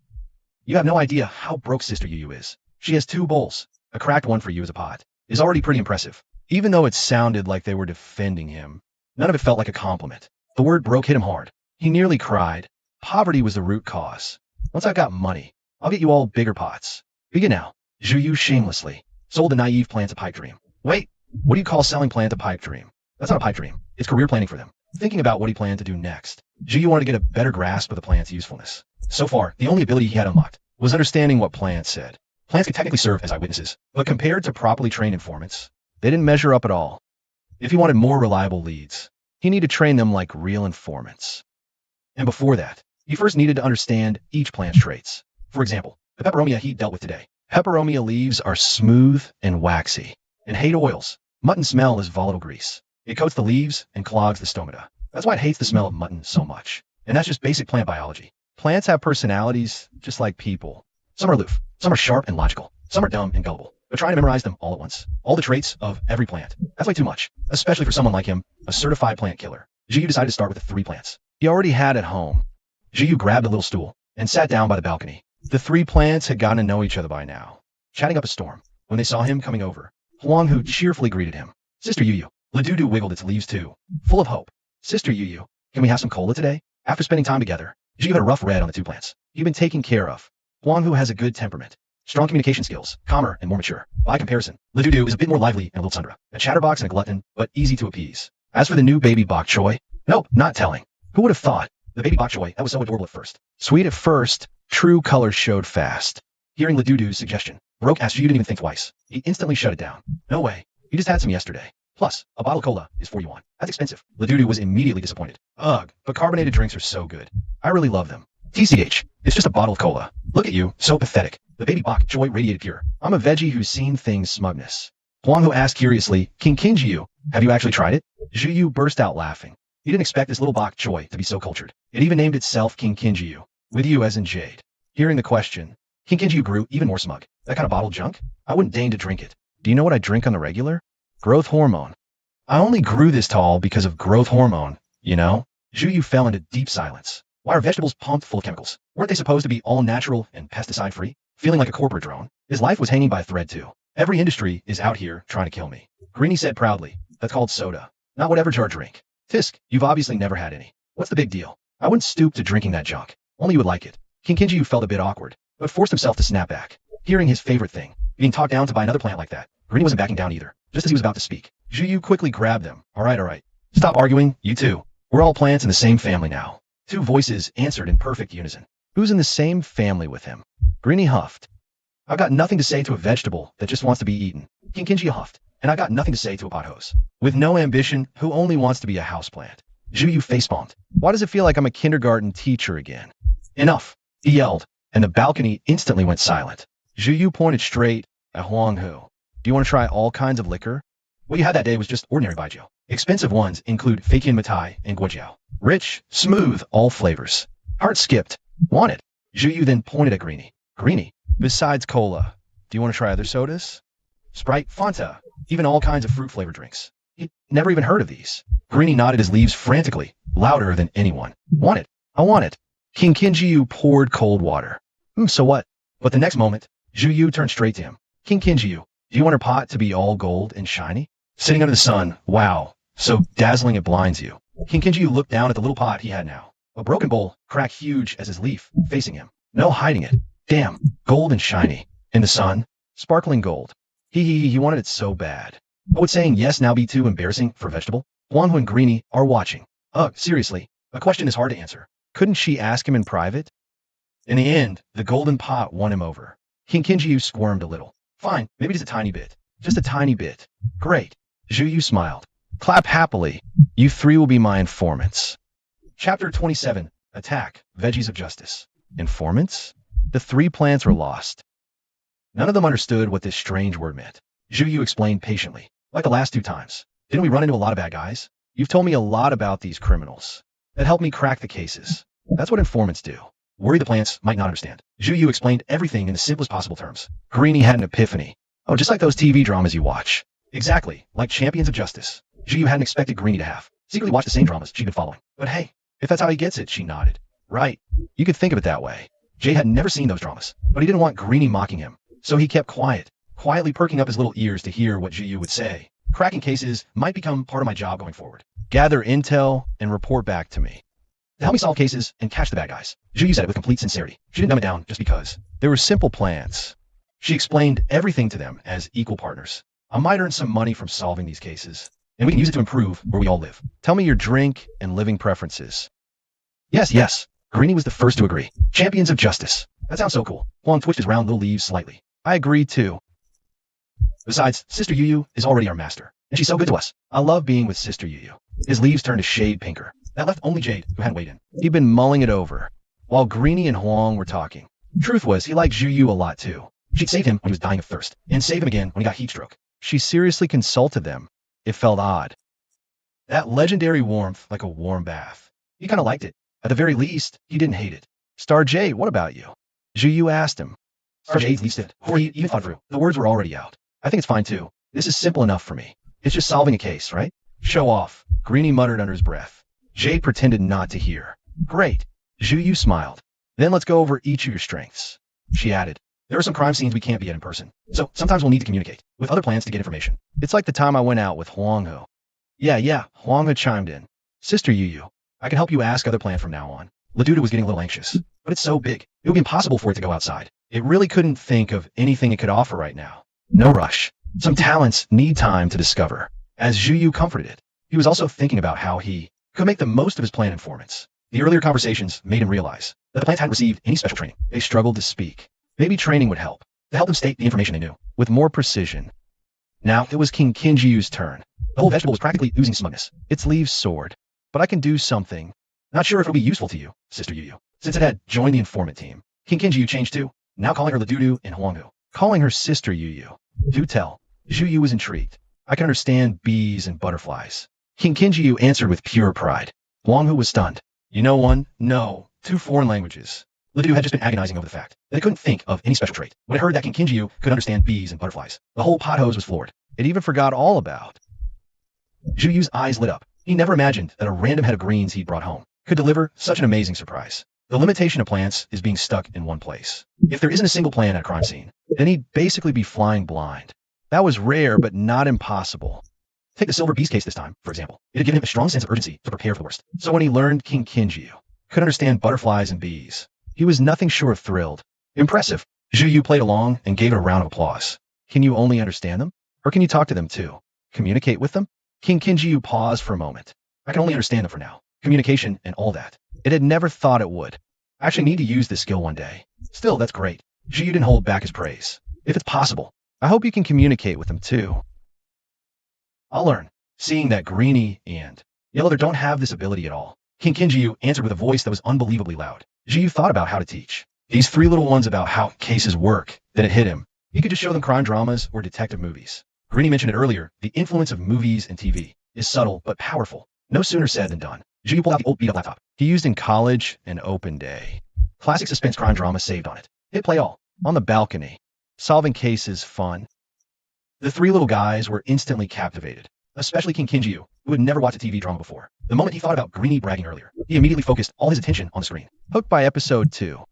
Speaker 1: You have no idea how broke Sister Yu is. She has 2 bowls. A cracked one for you as a pot is already pretty impressive. Even though it sounded like they were defending him, none of it felt like a compliment. The word broke hit him hard. He nearly cried. Poverty was the root cause. Once I've got money, I'll get you all bigger pots. Begin now. Yu shamelessly sold the naive plant a pipe dream. Wait, what do you call selling plant a pipe dream? That's not a pipe dream. It's career planning for them. Thinking about what he planned to do next, Yu wanted to get a better grasp of the plant's usefulness. So far, the only ability he had unlocked was understanding what plants said. Plants could technically serve as eyewitnesses, but compared to properly trained informants, they didn't measure up at all. If he wanted more reliable leads, he needed to train them like real informants. And before that, he first needed to understand each plant's traits. For example, the peperomia he dealt with today. Peperomia leaves are smooth and waxy, and hate oils. Mutton smell is volatile grease. It coats the leaves and clogs the stomata. That's why it hates the smell of mutton so much. And that's just basic plant biology. Plants have personalities just like people. Some are aloof, some are sharp and logical, some are dumb and gullible. But trying to memorize them all at once, all the traits of every plant, that's way too much, especially for someone like him, a certified plant killer. Yu decided to start with the 3 plants he already had at home. Yu grabbed a little stool and sat down by the balcony. The 3 plants had gotten to know each other by now, chatting up a storm. When they saw him coming over, Huang-Hu cheerfully greeted him. Sister Yu. Ladudu wiggled its leaves too, full of hope. Sister Yu, can we have some cola today? After spending time together, Yu had a rough red on the 2 plants he'd been taken care of. Huang-Hu has a good temperament, strong communication skills, calmer and more mature. By comparison, Ladudu is a bit more lively and a little tsundra, a chatterbox and a glutton, but easy to appease. As for the new baby bok choy, nope, not telling. Who would have thought? The baby bok choy, that was so adorable at first. Sweet at first, true color showed fast. Hearing Ladudu's suggestion, Broke asked you didn't even think twice. He instantly shut it down. No way. He just had some yesterday. Plus, a bottle of cola is 4 yuan. That's expensive. Ladudu was immediately disappointed. Ugh, but carbonated drinks are so good. I really love them. TCH, it's just a bottle of cola. Look at you, so pathetic. The baby bok choy radiated pure. I'm a veggie who's seen things smugness. Huang-Hu asked curiously, King Kinjiu, have you actually tried it? Zhuyu burst out laughing. He didn't expect this little bok choy to be so cultured. It even named itself King Kinjiu, with you as in jade. Hearing the question, King Kinjiu grew even more smug. That kind of bottled junk? I wouldn't deign to drink it. Do you know what I drink on the regular? Growth hormone. I only grew this tall because of growth hormone, you know? Zhuyu fell into deep silence. Why are vegetables pumped full of chemicals? Weren't they supposed to be all natural and pesticide-free? Feeling like a corporate drone, his life was hanging by a thread too. Every industry is out here trying to kill me. Greenie said proudly, that's called soda. Not whatever jar drink. Fisk, you've obviously never had any. What's the big deal? I wouldn't stoop to drinking that junk. Only you would like it. King Kinjiu felt a bit awkward, but forced himself to snap back. Hearing his favorite thing, being talked down to buy another plant like that. Greenie wasn't backing down either. Just as he was about to speak, Zhuyu quickly grabbed them. All right. Stop arguing, you two. We're all plants in the same family now. 2 voices answered in perfect unison. Who's in the same family with him? Greenie huffed. I've got nothing to say to a vegetable that just wants to be eaten. King Kinji huffed. And I got nothing to say to a pothose with no ambition who only wants to be a houseplant. Zhuyu facepalmed. Why does it feel like I'm a kindergarten teacher again? Enough, he yelled, and the balcony instantly went silent. Zhuyu pointed straight at Huang-Hu. Do you want to try all kinds of liquor? What you had that day was just ordinary baijiu. Expensive ones include Feiqian Mitai and Guojiao. Rich, smooth, all flavors. Heart skipped. Want it? Zhuyu then pointed at Greenie. Greenie, besides cola, do you want to try other sodas? Sprite, Fanta, even all kinds of fruit-flavored drinks. He'd never even heard of these. Greenie nodded his leaves frantically, louder than anyone. Want it? I want it. King Kinjiu poured cold water. So what? But the next moment, Zhuyu turned straight to him. King Kinjiu, do you want her pot to be all gold and shiny? Sitting under the sun, wow, so dazzling it blinds you. King Kinjiu looked down at the little pot he had now. A broken bowl, crack huge as his leaf, facing him. No hiding it. Damn, gold and shiny. In the sun, sparkling gold. He wanted it so bad. But would saying yes now be too embarrassing for a vegetable? Huang-Hu and Greenie are watching. Ugh, seriously, a question is hard to answer. Couldn't she ask him in private? In the end, the golden pot won him over. King Kinjiu squirmed a little. Fine, maybe just a tiny bit. Just a tiny bit. Great. Zhuyu smiled. Clap happily. You 3 will be my informants. Chapter 27. Attack. Veggies of Justice. Informants? The 3 plants were lost. None of them understood what this strange word meant. Zhuyu explained patiently. Like the last 2 times. Didn't we run into a lot of bad guys? You've told me a lot about these criminals. That helped me crack the cases. That's what informants do. Worry the plants might not understand. Zhuyu explained everything in the simplest possible terms. Greenie had an epiphany. Oh, just like those TV dramas you watch. Exactly, like champions of justice. Zhu hadn't expected Greenie to have secretly watched the same dramas she'd been following. But hey, if that's how he gets it, she nodded. Right. You could think of it that way. Jay had never seen those dramas, but he didn't want Greenie mocking him, so he kept quiet, quietly perking up his little ears to hear what Zhu would say. Cracking cases might become part of my job going forward. Gather intel and report back to me. To help me solve cases and catch the bad guys. Zhu said it with complete sincerity. She didn't dumb it down just because. There were simple plans. She explained everything to them as equal partners. I might earn some money from solving these cases, and we can use it to improve where we all live. Tell me your drink and living preferences. Yes. Greenie was the first to agree. Champions of justice. That sounds so cool. Huang twitched his round little leaves slightly. I agree too. Besides, Sister Yu is already our master, and she's so good to us. I love being with Sister Yu. His leaves turned a shade pinker. That left only Jade, who hadn't weighed in. He'd been mulling it over, while Greenie and Huang were talking. Truth was, he liked Zhu a lot too. She'd saved him when he was dying of thirst, and save him again when he got heat stroke. She seriously consulted them. It felt odd. That legendary warmth, like a warm bath. He kinda liked it. At the very least, he didn't hate it. Star Jade, what about you? Zhu asked him. Star Jade's least it, before he even thought through. The words were already out. I think it's fine too. This is simple enough for me. It's just solving a case, right? Show off. Greenie muttered under his breath. Jade pretended not to hear. Great. Zhu smiled. Then let's go over each of your strengths. She added. There are some crime scenes we can't be at in person, so sometimes we'll need to communicate with other plans to get information. It's like the time I went out with Huanghe. Yeah, Huanghe chimed in. Sister Yu, I can help you ask other plans from now on. Laduda was getting a little anxious, but it's so big, it would be impossible for it to go outside. It really couldn't think of anything it could offer right now. No rush. Some talents need time to discover. As Zhu comforted it, he was also thinking about how he could make the most of his plant informants. The earlier conversations made him realize that the plants hadn't received any special training. They struggled to speak. Maybe training would help, to help them state the information they knew, with more precision. Now it was King Kinjiu's turn. The whole vegetable was practically oozing smugness. Its leaves soared. But I can do something. Not sure if it'll be useful to you, Sister Yu. Since it had joined the informant team, King Kinjiu changed too, now calling her Ladudu and Huanghe, calling her Sister Yu. Do tell. Zhu was intrigued. I can understand bees and butterflies. King Kinjiu answered with pure pride. Huanghe was stunned. You know one? No. 2 foreign languages. Ladudu had just been agonizing over the fact that it couldn't think of any special trait. When it heard that King Kinjiu could understand bees and butterflies, the whole pothose was floored. It even forgot all about. Zhu's eyes lit up. He never imagined that a random head of greens he'd brought home could deliver such an amazing surprise. The limitation of plants is being stuck in one place. If there isn't a single plant at a crime scene, then he'd basically be flying blind. That was rare, but not impossible. Take the silver beast case this time, for example. It had given him a strong sense of urgency to prepare for the worst. So when he learned King Kinjiu could understand butterflies and bees, he was nothing short of thrilled. Impressive. Zhu played along and gave it a round of applause. Can you only understand them? Or can you talk to them too? Communicate with them? King Kinjiu paused for a moment. I can only understand them for now. Communication and all that. It had never thought it would. I actually need to use this skill one day. Still, that's great. Zhu didn't hold back his praise. If it's possible, I hope you can communicate with them too. I'll learn. Seeing that Greenie and Yellow don't have this ability at all, King Kinjiu answered with a voice that was unbelievably loud. Zhu thought about how to teach these 3 little ones about how cases work. Then it hit him. He could just show them crime dramas or detective movies. Greenie mentioned it earlier. The influence of movies and TV is subtle but powerful. No sooner said than done. Zhu pulled out the old beat-up laptop he used in college and open day. Classic suspense crime drama saved on it. Hit play all. On the balcony. Solving cases fun. The 3 little guys were instantly captivated, especially King Kinjiu, who had never watched a TV drama before. The moment he thought about Greenie bragging earlier, he immediately focused all his attention on the screen. Hooked by episode 2.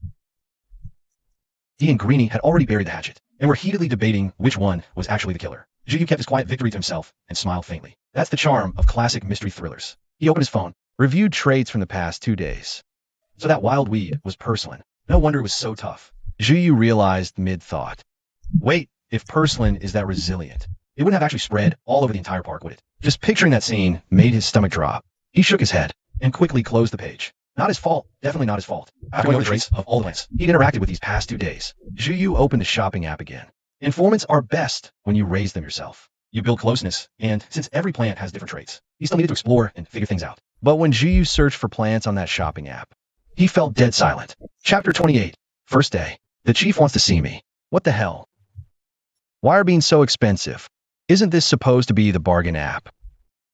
Speaker 1: He and Greenie had already buried the hatchet, and were heatedly debating which one was actually the killer. Zhu kept his quiet victory to himself, and smiled faintly. That's the charm of classic mystery thrillers. He opened his phone, reviewed traits from the past 2 days. So that wild weed was porcelain. No wonder it was so tough. Zhu realized mid-thought. Wait, if porcelain is that resilient, it wouldn't have actually spread all over the entire park, would it? Just picturing that scene made his stomach drop. He shook his head, and quickly closed the page. Not his fault, definitely not his fault. After going over the traits of all the plants he'd interacted with these past 2 days, Zhu opened the shopping app again. Informants are best when you raise them yourself. You build closeness, and since every plant has different traits, he still needed to explore and figure things out. But when Zhu searched for plants on that shopping app, he felt dead silent. Chapter 28. First day. The chief wants to see me. What the hell? Why are beans so expensive? Isn't this supposed to be the bargain app?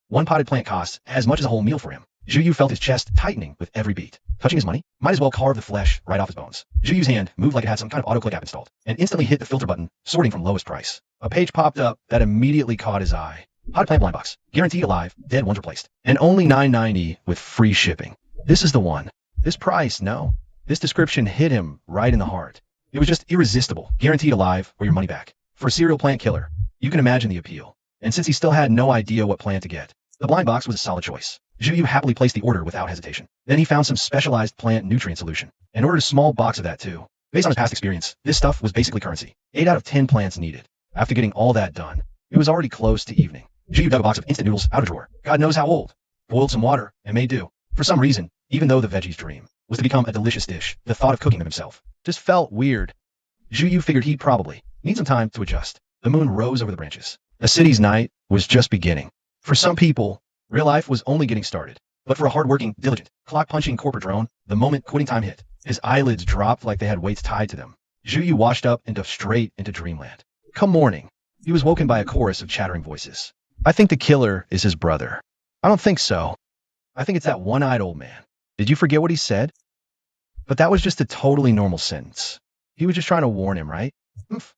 Speaker 1: 1 potted plant costs as much as a whole meal for him. Zhu felt his chest tightening with every beat. Touching his money? Might as well carve the flesh right off his bones. Zhu's hand moved like it had some kind of auto-click app installed, and instantly hit the filter button, sorting from lowest price. A page popped up that immediately caught his eye. How to plant blind box. Guaranteed alive, dead ones replaced. And only $9.90 with free shipping. This is the one. This price, no. This description hit him right in the heart. It was just irresistible. Guaranteed alive or your money back. For a serial plant killer, you can imagine the appeal. And since he still had no idea what plant to get, the blind box was a solid choice. Zhu Yu happily placed the order without hesitation. Then he found some specialized plant nutrient solution and ordered a small box of that too. Based on his past experience, this stuff was basically currency. 8 out of 10 plants needed. After getting all that done, it was already close to evening. Zhu Yu dug a box of instant noodles out of a drawer. God knows how old. Boiled some water and made do. For some reason, even though the veggie's dream was to become a delicious dish, the thought of cooking them himself just felt weird. Zhu Yu figured he'd probably need some time to adjust. The moon rose over the branches. The city's night was just beginning. For some people, real life was only getting started. But for a hardworking, diligent, clock-punching corporate drone, the moment quitting time hit, his eyelids dropped like they had weights tied to them. Zhu Yu washed up and dove straight into dreamland. Come morning, he was woken by a chorus of chattering voices. I think the killer is his brother. I don't think so. I think it's that one-eyed old man. Did you forget what he said? But that was just a totally normal sentence. He was just trying to warn him, right?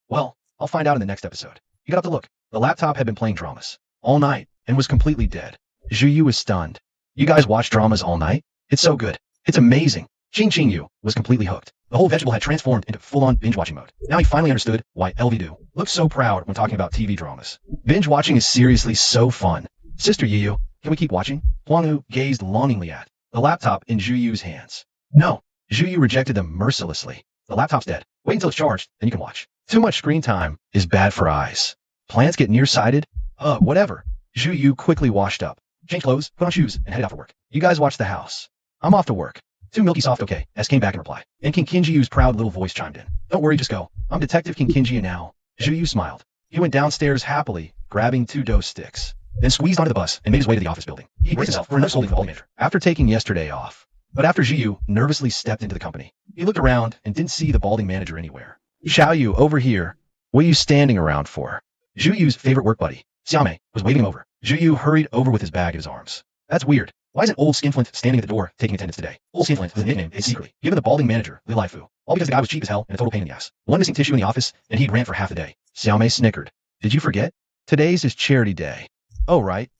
Speaker 1: Well, I'll find out in the next episode. He got up to look. The laptop had been playing dramas all night and was completely dead. Zhu Yu was stunned. You guys watch dramas all night? It's so good. It's amazing. Ching Yu was completely hooked. The whole vegetable had transformed into full-on binge-watching mode. Now he finally understood why LV looked so proud when talking about TV dramas. Binge-watching is seriously so fun. Sister Yu, can we keep watching? Huangyu gazed longingly at the laptop in Zhu Yu's hands. No, Zhu Yu rejected them mercilessly. The laptop's dead. Wait until it's charged, then you can watch. Too much screen time is bad for eyes. Plants get nearsighted? Whatever. Zhu Yu quickly washed up, changed clothes, put on shoes, and headed out for work. You guys watch the house. I'm off to work. 2 milky soft okay, S came back in reply. And King Kinji-Yu's proud little voice chimed in. Don't worry, just go. I'm Detective King Kinji-Yu now. Zhu Yu smiled. He went downstairs happily, grabbing 2 dough sticks, then squeezed onto the bus and made his way to the office building. He braced himself for another scolding from the balding manager after taking yesterday off. But after Zhu Yu nervously stepped into the company, he looked around and didn't see the balding manager anywhere. Xiao Yu, over here. What are you standing around for? Zhu Yu's favorite work buddy, Xiaomei, was waving him over. Zhu Yu hurried over with his bag in his arms. That's weird. Why isn't Old Skinflint standing at the door taking attendance today? Old Skinflint was a nickname secretly given the balding manager, Li Laifu, all because the guy was cheap as hell and a total pain in the ass. One missing tissue in the office, and he'd rant for half the day. Xiaomei snickered. Did you forget? Today's his charity day. Oh, right.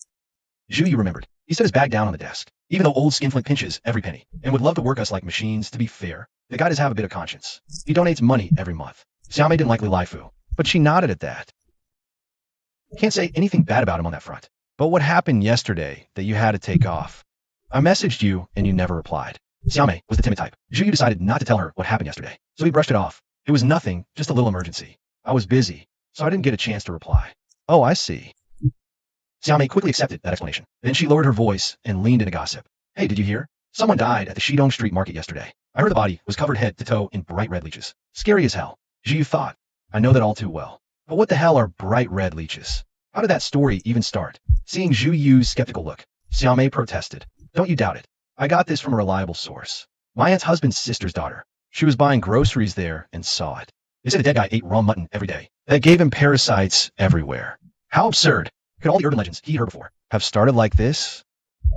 Speaker 1: Zhu Yu remembered. He set his bag down on the desk. Even though Old Skinflint pinches every penny and would love to work us like machines, to be fair, the guy does have a bit of conscience. He donates money every month. Xiaomei didn't like Li Laifu, but she nodded at that. Can't say anything bad about him on that front. But what happened yesterday that you had to take off? I messaged you and you never replied. Xiaomei was the timid type. Zhu Yu decided not to tell her what happened yesterday, so he brushed it off. It was nothing, just a little emergency. I was busy, so I didn't get a chance to reply. Oh, I see. Xiaomei quickly accepted that explanation. Then she lowered her voice and leaned into gossip. Hey, did you hear? Someone died at the Shidong Street Market yesterday. I heard the body was covered head to toe in bright red leeches. Scary as hell. Zhu Yu thought. I know that all too well. But what the hell are bright red leeches? How did that story even start? Seeing Zhu Yu's skeptical look, Xiaomei protested. Don't you doubt it. I got this from a reliable source. My aunt's husband's sister's daughter. She was buying groceries there and saw it. They said the dead guy ate raw mutton every day. That gave him parasites everywhere. How absurd. Could all the urban legends he'd heard before have started like this?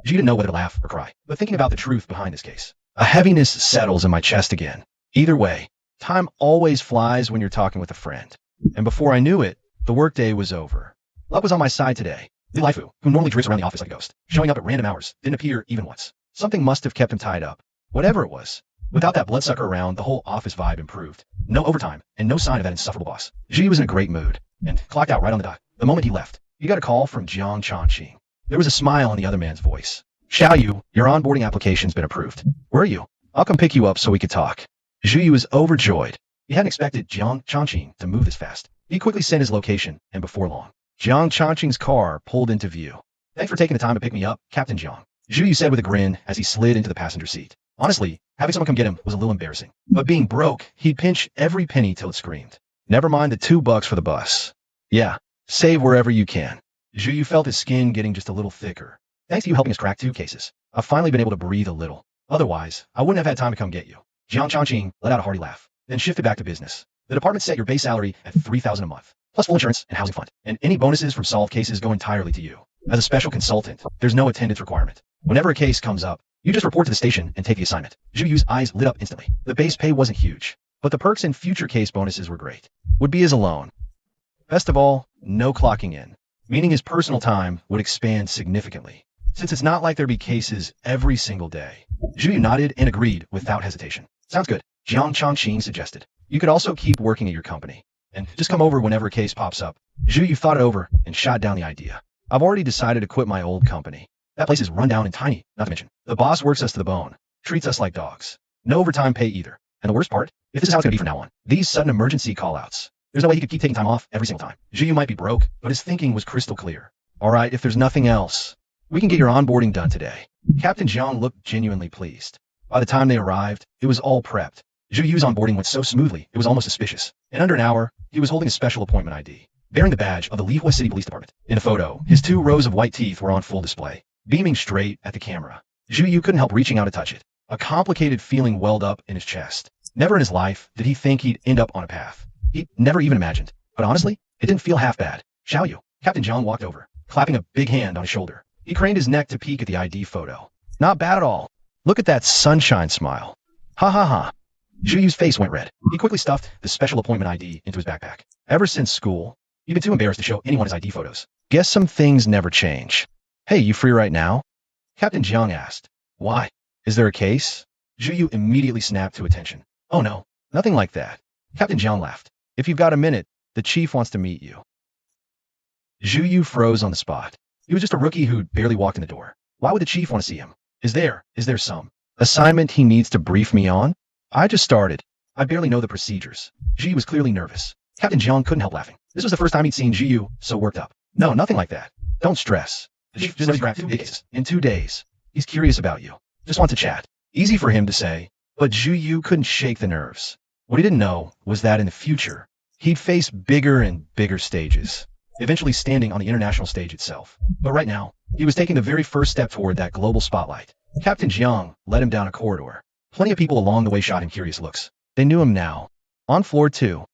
Speaker 1: Zhu didn't know whether to laugh or cry, but thinking about the truth behind this case, a heaviness settles in my chest again. Either way, time always flies when you're talking with a friend. And before I knew it, the workday was over. Luck was on my side today. Li Laifu, who normally drifts around the office like a ghost, showing up at random hours, didn't appear even once. Something must have kept him tied up. Whatever it was. Without that bloodsucker around, the whole office vibe improved. No overtime, and no sign of that insufferable boss. Zhu was in a great mood, and clocked out right on the dot. The moment he left, he got a call from Jiang Changqing. There was a smile on the other man's voice. Xiao Yu, your onboarding application's been approved. Where are you? I'll come pick you up so we could talk. Zhu was overjoyed. He hadn't expected Jiang Changqing to move this fast. He quickly sent his location, and before long, Jiang Changqing's car pulled into view. Thanks for taking the time to pick me up, Captain Jiang. Zhu said with a grin as he slid into the passenger seat. Honestly, having someone come get him was a little embarrassing. But being broke, he'd pinch every penny till it screamed. Never mind the $2 for the bus. Yeah, save wherever you can. Zhu felt his skin getting just a little thicker. Thanks to you helping us crack 2 cases, I've finally been able to breathe a little. Otherwise, I wouldn't have had time to come get you. Jiang Changqing let out a hearty laugh, then shifted back to business. The department set your base salary at $3,000 a month, plus full insurance and housing fund, and any bonuses from solved cases go entirely to you. As a special consultant, there's no attendance requirement. Whenever a case comes up, you just report to the station and take the assignment. Zhu Yu's eyes lit up instantly. The base pay wasn't huge, but the perks and future case bonuses were great. Would be his alone. Best of all, no clocking in, meaning his personal time would expand significantly, since it's not like there'd be cases every single day. Zhu Yu nodded and agreed without hesitation. Sounds good, Jiang Chongqing suggested. You could also keep working at your company, and just come over whenever a case pops up. Zhu Yu thought it over and shot down the idea. I've already decided to quit my old company. That place is run down and tiny, not to mention. The boss works us to the bone, treats us like dogs. No overtime pay either. And the worst part, if this is how it's going to be from now on, these sudden emergency call-outs. There's no way he could keep taking time off every single time. Zhu Yu might be broke, but his thinking was crystal clear. All right, if there's nothing else, we can get your onboarding done today. Captain Jiang looked genuinely pleased. By the time they arrived, it was all prepped. Zhu Yu's onboarding went so smoothly, it was almost suspicious. In under an hour, he was holding a special appointment ID, bearing the badge of the Lihua City Police Department. In the photo, his 2 rows of white teeth were on full display, beaming straight at the camera. Zhu Yu couldn't help reaching out to touch it. A complicated feeling welled up in his chest. Never in his life did he think he'd end up on a path he'd never even imagined. But honestly, it didn't feel half bad. Xiao Yu. Captain Jiang walked over, clapping a big hand on his shoulder. He craned his neck to peek at the ID photo. Not bad at all. Look at that sunshine smile. Ha ha ha. Zhu Yu's face went red. He quickly stuffed the special appointment ID into his backpack. Ever since school, he'd been too embarrassed to show anyone his ID photos. Guess some things never change. Hey, you free right now? Captain Jiang asked. Why? Is there a case? Zhu Yu immediately snapped to attention. Oh no, nothing like that. Captain Jiang laughed. If you've got a minute, the chief wants to meet you. Zhu Yu froze on the spot. He was just a rookie who'd barely walked in the door. Why would the chief want to see him? Is there some assignment he needs to brief me on? I just started. I barely know the procedures. Zhu Yu was clearly nervous. Captain Jiang couldn't help laughing. This was the first time he'd seen Zhu Yu so worked up. No, nothing like that. Don't stress. The chief just grabbed 2 cases in 2 days. He's curious about you. Just wants to chat. Easy for him to say, but Zhu Yu couldn't shake the nerves. What he didn't know was that in the future, he'd face bigger and bigger stages, eventually standing on the international stage itself. But right now, he was taking the very first step toward that global spotlight. Captain Jiang led him down a corridor. Plenty of people along the way shot him curious looks. They knew him now. On floor 2,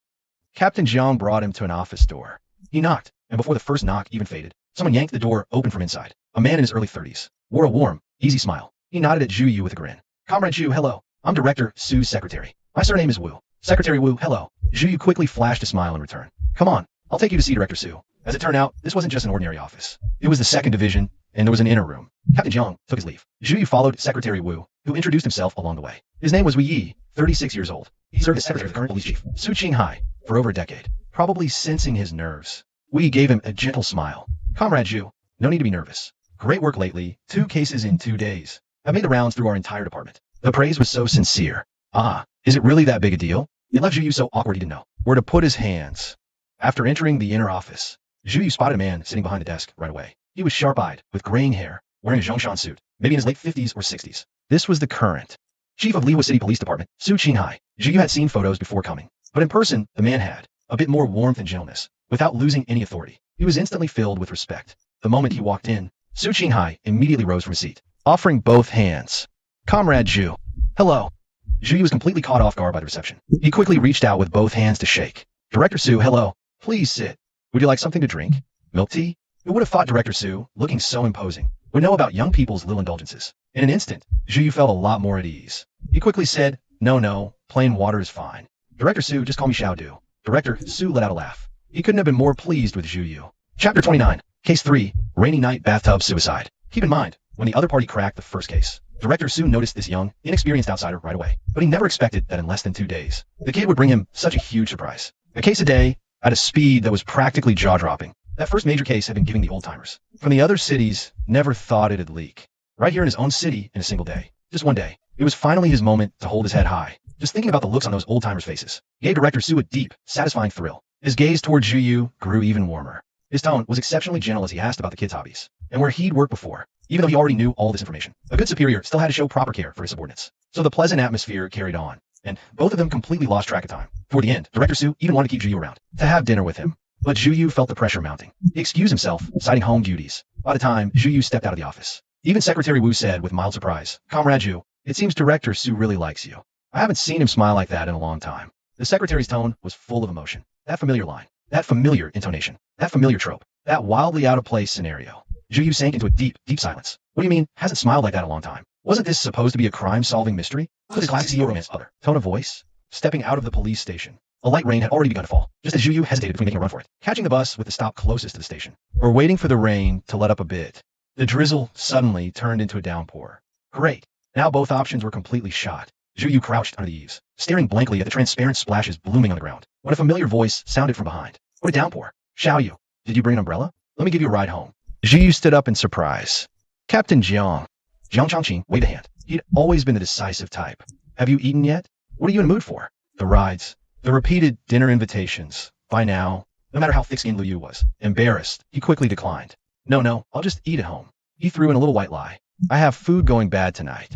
Speaker 1: Captain Jiang brought him to an office door. He knocked, and before the first knock even faded, someone yanked the door open from inside. A man in his early 30s wore a warm, easy smile. He nodded at Zhu Yu with a grin. Comrade Zhu, hello. I'm Director Su's secretary. My surname is Wu. Secretary Wu, hello. Zhu Yu quickly flashed a smile in return. Come on, I'll take you to see Director Su. As it turned out, this wasn't just an ordinary office. It was the 2nd Division, and there was an inner room. Captain Jiang took his leave. Zhu Yu followed Secretary Wu, who introduced himself along the way. His name was Wei Yi, 36 years old. He served as secretary of the current police chief, Su Qinghai, for over a decade. Probably sensing his nerves, Wei gave him a gentle smile. Comrade Zhu, no need to be nervous. Great work lately. 2 cases in 2 days. I've made the rounds through our entire department. The praise was so sincere. Ah, is it really that big a deal? It left Zhu Yu so awkward he didn't know where to put his hands. After entering the inner office, Zhu Yu spotted a man sitting behind the desk right away. He was sharp-eyed, with graying hair, wearing a Zhongshan suit, maybe in his late 50s or 60s. This was the current chief of Lihua City Police Department, Su Qinghai. Zhu Yu had seen photos before coming, but in person, the man had a bit more warmth and gentleness, without losing any authority. He was instantly filled with respect. The moment he walked in, Su Qinghai immediately rose from his seat, offering both hands. Comrade Zhu. Hello. Zhu Yu was completely caught off guard by the reception. He quickly reached out with both hands to shake. Director Su, hello. Please sit. Would you like something to drink? Milk tea? Who would have thought Director Su, looking so imposing, would know about young people's little indulgences? In an instant, Zhu Yu felt a lot more at ease. He quickly said, no, plain water is fine. Director Su, just call me Xiao Du. Director Su let out a laugh. He couldn't have been more pleased with Zhu Yu. Chapter 29, Case 3, Rainy Night Bathtub Suicide. Keep in mind, when the other party cracked the first case, Director Su noticed this young, inexperienced outsider right away, but he never expected that in less than 2 days, the kid would bring him such a huge surprise. A case a day, at a speed that was practically jaw-dropping. That first major case had been giving the old-timers from the other cities never thought it'd leak. Right here in his own city in a single day. Just one day. It was finally his moment to hold his head high. Just thinking about the looks on those old-timers' faces gave Director Su a deep, satisfying thrill. His gaze toward Zhu Yu grew even warmer. His tone was exceptionally gentle as he asked about the kid's hobbies and where he'd worked before. Even though he already knew all this information, a good superior still had to show proper care for his subordinates. So the pleasant atmosphere carried on, and both of them completely lost track of time. Toward the end, Director Su even wanted to keep Zhu Yu around, to have dinner with him. But Zhu Yu felt the pressure mounting. He excused himself, citing home duties. By the time Zhu Yu stepped out of the office, even Secretary Wu said with mild surprise, Comrade Zhu, it seems Director Su really likes you. I haven't seen him smile like that in a long time. The secretary's tone was full of emotion. That familiar line, that familiar intonation, that familiar trope, that wildly out-of-place scenario. Zhu Yu sank into a deep, deep silence. What do you mean, hasn't smiled like that in a long time? Wasn't this supposed to be a crime-solving mystery? Was his classic CEO romance other tone of voice? Stepping out of the police station, A light rain had already begun to fall, just as Zhu hesitated between making a run for it, catching the bus with the stop closest to the station, or waiting for the rain to let up a bit. The drizzle suddenly turned into a downpour. Great. Now both options were completely shot. Zhu crouched under the eaves, staring blankly at the transparent splashes blooming on the ground, when a familiar voice sounded from behind. What a downpour. Xiao Yu, did you bring an umbrella? Let me give you a ride home. Zhu stood up in surprise. Captain Jiang. Jiang Changqing waved a hand. He'd always been the decisive type. Have you eaten yet? What are you in the mood for? The rides. The repeated dinner invitations. By now, no matter how thick-skinned Liu was, embarrassed, he quickly declined. No, I'll just eat at home. He threw in a little white lie. I have food going bad tonight.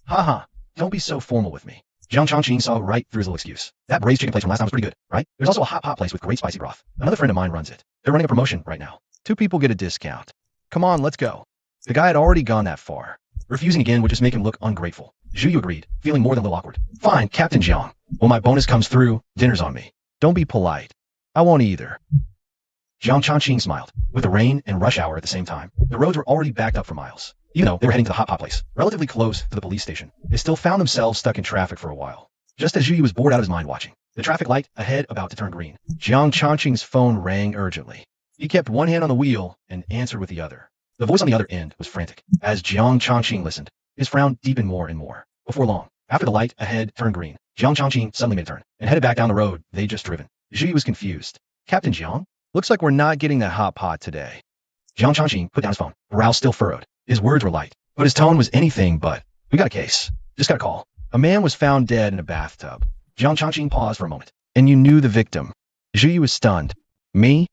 Speaker 1: Haha, don't be so formal with me. Jiang Changqing saw right through his little excuse. That braised chicken place from last time was pretty good, right? There's also a hot pot place with great spicy broth. Another friend of mine runs it. They're running a promotion right now. 2 people get a discount. Come on, let's go. The guy had already gone that far. Refusing again would just make him look ungrateful. Zhu agreed, feeling more than a little awkward. Fine, Captain Jiang. When my bonus comes through, dinner's on me. Don't be polite. I won't either. Jiang Changqing smiled. With the rain and rush hour at the same time, the roads were already backed up for miles. Even though they were heading to the hot pot place, relatively close to the police station, they still found themselves stuck in traffic for a while. Just as Zhu was bored out of his mind watching, the traffic light ahead about to turn green, Jiang Changqing's phone rang urgently. He kept one hand on the wheel and answered with the other. The voice on the other end was frantic. As Jiang Changqing listened, his frown deepened more and more. Before long, after the light ahead turned green, Jiang Changqing suddenly made a turn and headed back down the road they'd just driven. Zhu was confused. Captain Jiang? Looks like we're not getting that hot pot today. Jiang Changqing put down his phone, brow still furrowed. His words were light, but his tone was anything but. We got a case. Just got a call. A man was found dead in a bathtub. Jiang Changqing paused for a moment. And you knew the victim. Zhu was stunned. Me?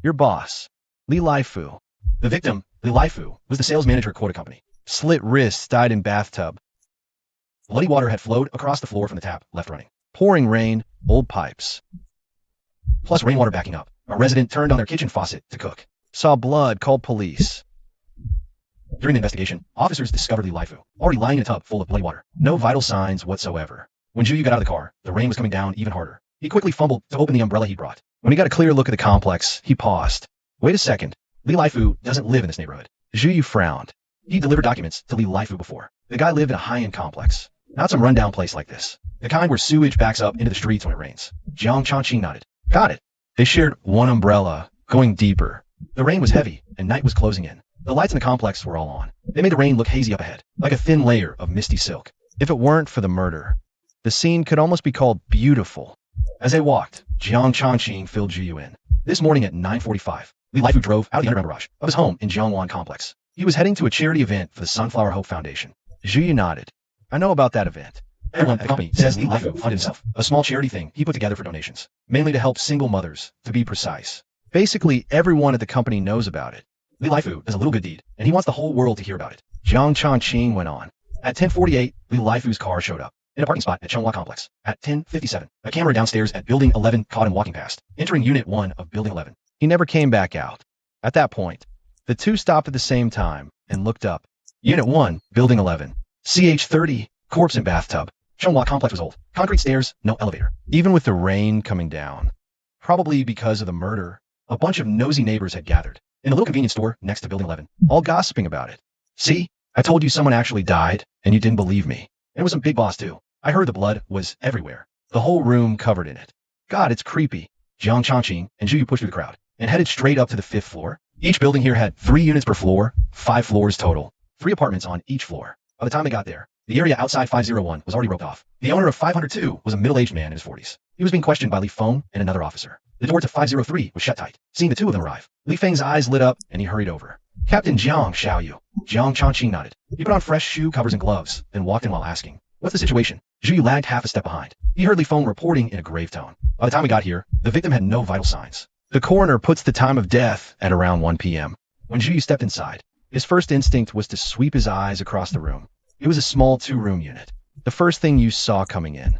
Speaker 1: Your boss. Li Laifu. The victim, Li Laifu, was the sales manager at Quota Company. Slit wrists, died in bathtub. Bloody water had flowed across the floor from the tap, left running. Pouring rain, old pipes. Plus rainwater backing up. A resident turned on their kitchen faucet to cook. Saw blood, called police. During the investigation, officers discovered Li Laifu, already lying in a tub full of bloody water. No vital signs whatsoever. When Zhu got out of the car, the rain was coming down even harder. He quickly fumbled to open the umbrella he brought. When he got a clear look at the complex, he paused. Wait a second. Li Laifu doesn't live in this neighborhood. Zhu frowned. He delivered documents to Li Laifu before. The guy lived in a high-end complex. Not some rundown place like this. The kind where sewage backs up into the streets when it rains. Jiang Changqing nodded. Got it. They shared one umbrella, going deeper. The rain was heavy, and night was closing in. The lights in the complex were all on. They made the rain look hazy up ahead, like a thin layer of misty silk. If it weren't for the murder, the scene could almost be called beautiful. As they walked, Jiang Changqing filled Zhu in. This morning at 9:45, Li Laifu drove out of the underground garage of his home in Jiangwan Complex. He was heading to a charity event for the Sunflower Hope Foundation. Zhu nodded. I know about that event. Everyone at the company says Li Laifu funded himself, a small charity thing he put together for donations, mainly to help single mothers, to be precise. Basically, everyone at the company knows about it. Li Laifu does a little good deed, and he wants the whole world to hear about it. Jiang Changqing went on. At 10:48, Li Laifu's car showed up in a parking spot at Chonghua Complex. At 10:57, a camera downstairs at Building 11 caught him walking past, entering Unit 1 of Building 11. He never came back out. At that point, the two stopped at the same time and looked up. Unit 1, Building 11. CH-30, corpse in bathtub. Chonghua Complex was old. Concrete stairs, no elevator. Even with the rain coming down. Probably because of the murder, a bunch of nosy neighbors had gathered in a little convenience store next to Building 11, all gossiping about it. See? I told you someone actually died, and you didn't believe me. And it was some big boss, too. I heard the blood was everywhere. The whole room covered in it. God, it's creepy. Jiang Changqing and Zhu pushed through the crowd and headed straight up to the 5th floor. Each building here had 3 units per floor, 5 floors total, 3 apartments on each floor. By the time they got there, the area outside 501 was already roped off. The owner of 502 was a middle-aged man in his 40s. He was being questioned by Li Feng and another officer. The door to 503 was shut tight. Seeing the two of them arrive, Li Feng's eyes lit up and he hurried over. Captain Jiang, Xiao Yu. Jiang Changqing nodded. He put on fresh shoe covers and gloves, then walked in while asking, what's the situation? Zhu lagged half a step behind. He heard Li Feng reporting in a grave tone. By the time we got here, the victim had no vital signs. The coroner puts the time of death at around 1 p.m. When Zhu stepped inside, his first instinct was to sweep his eyes across the room. It was a small 2-room unit. The first thing you saw coming in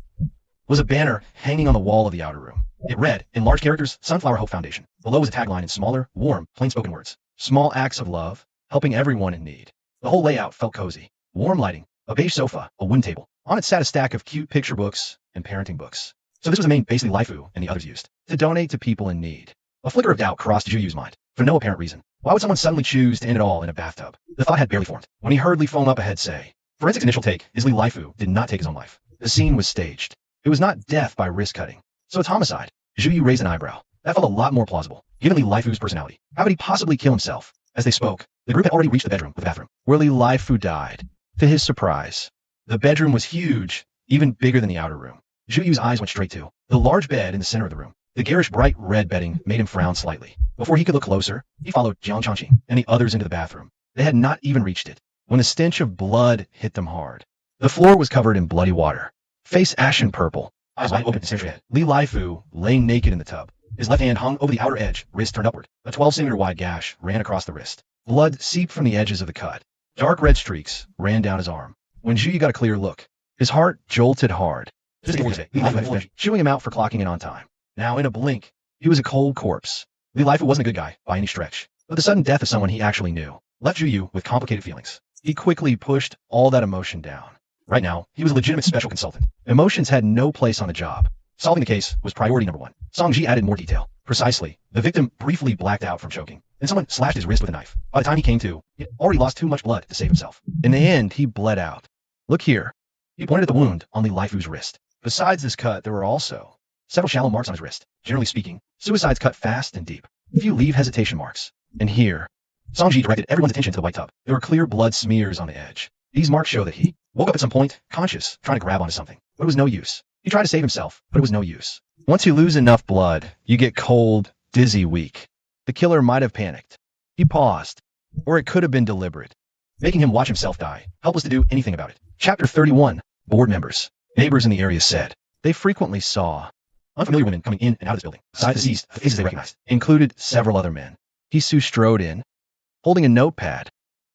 Speaker 1: was a banner hanging on the wall of the outer room. It read, in large characters, Sunflower Hope Foundation. Below was a tagline in smaller, warm, plain-spoken words. Small acts of love, helping everyone in need. The whole layout felt cozy. Warm lighting, a beige sofa, a wooden table. On it sat a stack of cute picture books and parenting books. So this was the main base Li Laifu and the others used to donate to people in need. A flicker of doubt crossed Zhu mind, for no apparent reason. Why would someone suddenly choose to end it all in a bathtub? The thought had barely formed when he heard Li Feng up ahead say, Forensics' initial take is Li Laifu did not take his own life. The scene was staged. It was not death by wrist cutting, so it's homicide. Zhu Yu raised an eyebrow. That felt a lot more plausible, given Li Laifu's personality. How would he possibly kill himself? As they spoke, the group had already reached the bedroom with the bathroom, where Li Laifu died. To his surprise, the bedroom was huge, even bigger than the outer room. Zhu Yu's eyes went straight to the large bed in the center of the room. The garish bright red bedding made him frown slightly. Before he could look closer, he followed Jiang Changqing and the others into the bathroom. They had not even reached it when the stench of blood hit them hard. The floor was covered in bloody water. Face ashen purple, eyes wide open to stare ahead. Li Laifu laying naked in the tub. His left hand hung over the outer edge, wrist turned upward. A 12-centimeter wide gash ran across the wrist. Blood seeped from the edges of the cut. Dark red streaks ran down his arm. When Zhu Yu got a clear look, his heart jolted hard. Chewing him out for clocking in on time. Now, in a blink, he was a cold corpse. Li Laifu wasn't a good guy, by any stretch, but the sudden death of someone he actually knew left Zhu Yu with complicated feelings. He quickly pushed all that emotion down. Right now, he was a legitimate special consultant. Emotions had no place on the job. Solving the case was priority number one. Song Ji added more detail. Precisely, the victim briefly blacked out from choking, and someone slashed his wrist with a knife. By the time he came to, he had already lost too much blood to save himself. In the end, he bled out. Look here. He pointed at the wound on Li Laifu's wrist. Besides this cut, there were also several shallow marks on his wrist. Generally speaking, suicides cut fast and deep. Few leave hesitation marks. And here, Song Ji directed everyone's attention to the white tub. There were clear blood smears on the edge. These marks show that he woke up at some point, conscious, trying to grab onto something. But it was no use. He tried to save himself, but it was no use. Once you lose enough blood, you get cold, dizzy, weak. The killer might have panicked. He paused. Or it could have been deliberate, making him watch himself die, helpless to do anything about it. Chapter 31. Board members. Neighbors in the area said they frequently saw unfamiliar women coming in and out of this building. Besides the deceased, the faces they recognized included several other men. Hisu strode in, holding a notepad.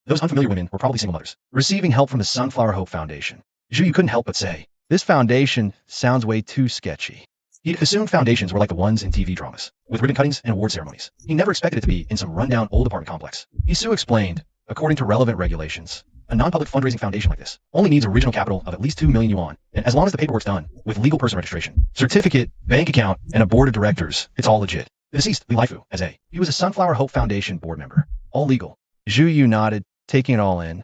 Speaker 1: Those unfamiliar women were probably single mothers, receiving help from the Sunflower Hope Foundation. Zhu Yu couldn't help but say, this foundation sounds way too sketchy. He'd assumed foundations were like the ones in TV dramas, with ribbon cuttings and award ceremonies. He never expected it to be in some rundown old apartment complex. Hisu explained, according to relevant regulations, a non-public fundraising foundation like this only needs original capital of at least 2 million yuan, and as long as the paperwork's done, with legal person registration, certificate, bank account, and a board of directors, it's all legit. The deceased, Li Laifu, as he was a Sunflower Hope Foundation board member. All legal. Zhu Yu nodded, taking it all in.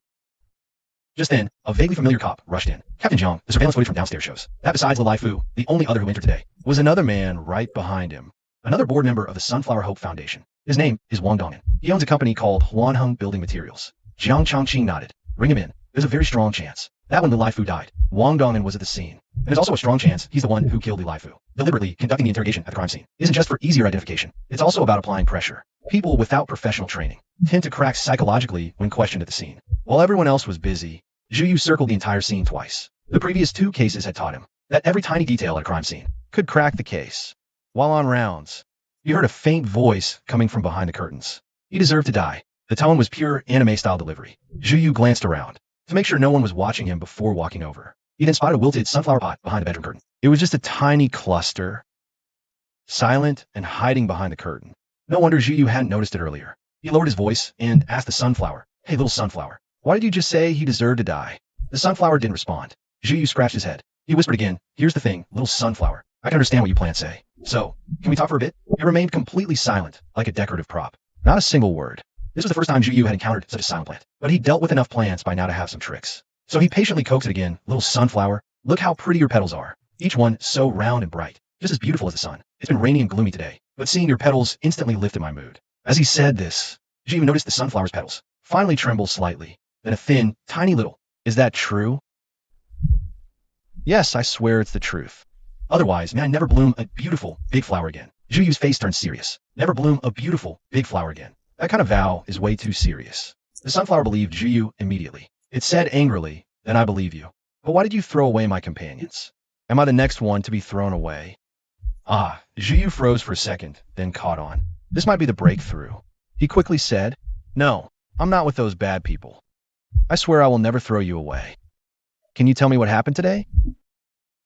Speaker 1: Just then, a vaguely familiar cop rushed in. Captain Jiang, the surveillance footage from downstairs shows that besides Li Laifu, the only other who entered today was another man right behind him. Another board member of the Sunflower Hope Foundation. His name is Wang Dongyan. He owns a company called Huanheng Building Materials. Jiang Changqing nodded. Bring him in. There's a very strong chance that when Li Laifu died, Wang Dongyan was at the scene. And there's also a strong chance he's the one who killed Li Laifu. Deliberately conducting the interrogation at the crime scene isn't just for easier identification. It's also about applying pressure. People without professional training tend to crack psychologically when questioned at the scene. While everyone else was busy, Zhu Yu circled the entire scene twice. The previous 2 cases had taught him that every tiny detail at a crime scene could crack the case. While on rounds, he heard a faint voice coming from behind the curtains. He deserved to die. The tone was pure anime-style delivery. Zhu Yu glanced around to make sure no one was watching him before walking over. He then spotted a wilted sunflower pot behind the bedroom curtain. It was just a tiny cluster, silent and hiding behind the curtain. No wonder Zhu Yu hadn't noticed it earlier. He lowered his voice and asked the sunflower, "Hey, little sunflower, why did you just say he deserved to die?" The sunflower didn't respond. Zhu Yu scratched his head. He whispered again, "Here's the thing, little sunflower. I can understand what you plan to say. So, can we talk for a bit?" He remained completely silent, like a decorative prop. Not a single word. This was the first time Zhu Yu had encountered such a silent plant, but he dealt with enough plants by now to have some tricks. So he patiently coaxed it again. "Little sunflower, look how pretty your petals are. Each one so round and bright, just as beautiful as the sun. It's been rainy and gloomy today, but seeing your petals instantly lifted my mood." As he said this, Zhu Yu noticed the sunflower's petals finally trembled slightly, then a thin, tiny little, "Is that true?" "Yes, I swear it's the truth. Otherwise, may I never bloom a beautiful, big flower again." Zhu Yu's face turned serious. Never bloom a beautiful, big flower again. That kind of vow is way too serious. The sunflower believed Zhu Yu immediately. It said angrily, "Then I believe you. But why did you throw away my companions? Am I the next one to be thrown away?" Zhu Yu froze for a second, then caught on. This might be the breakthrough. He quickly said, "No, I'm not with those bad people. I swear I will never throw you away. Can you tell me what happened today?"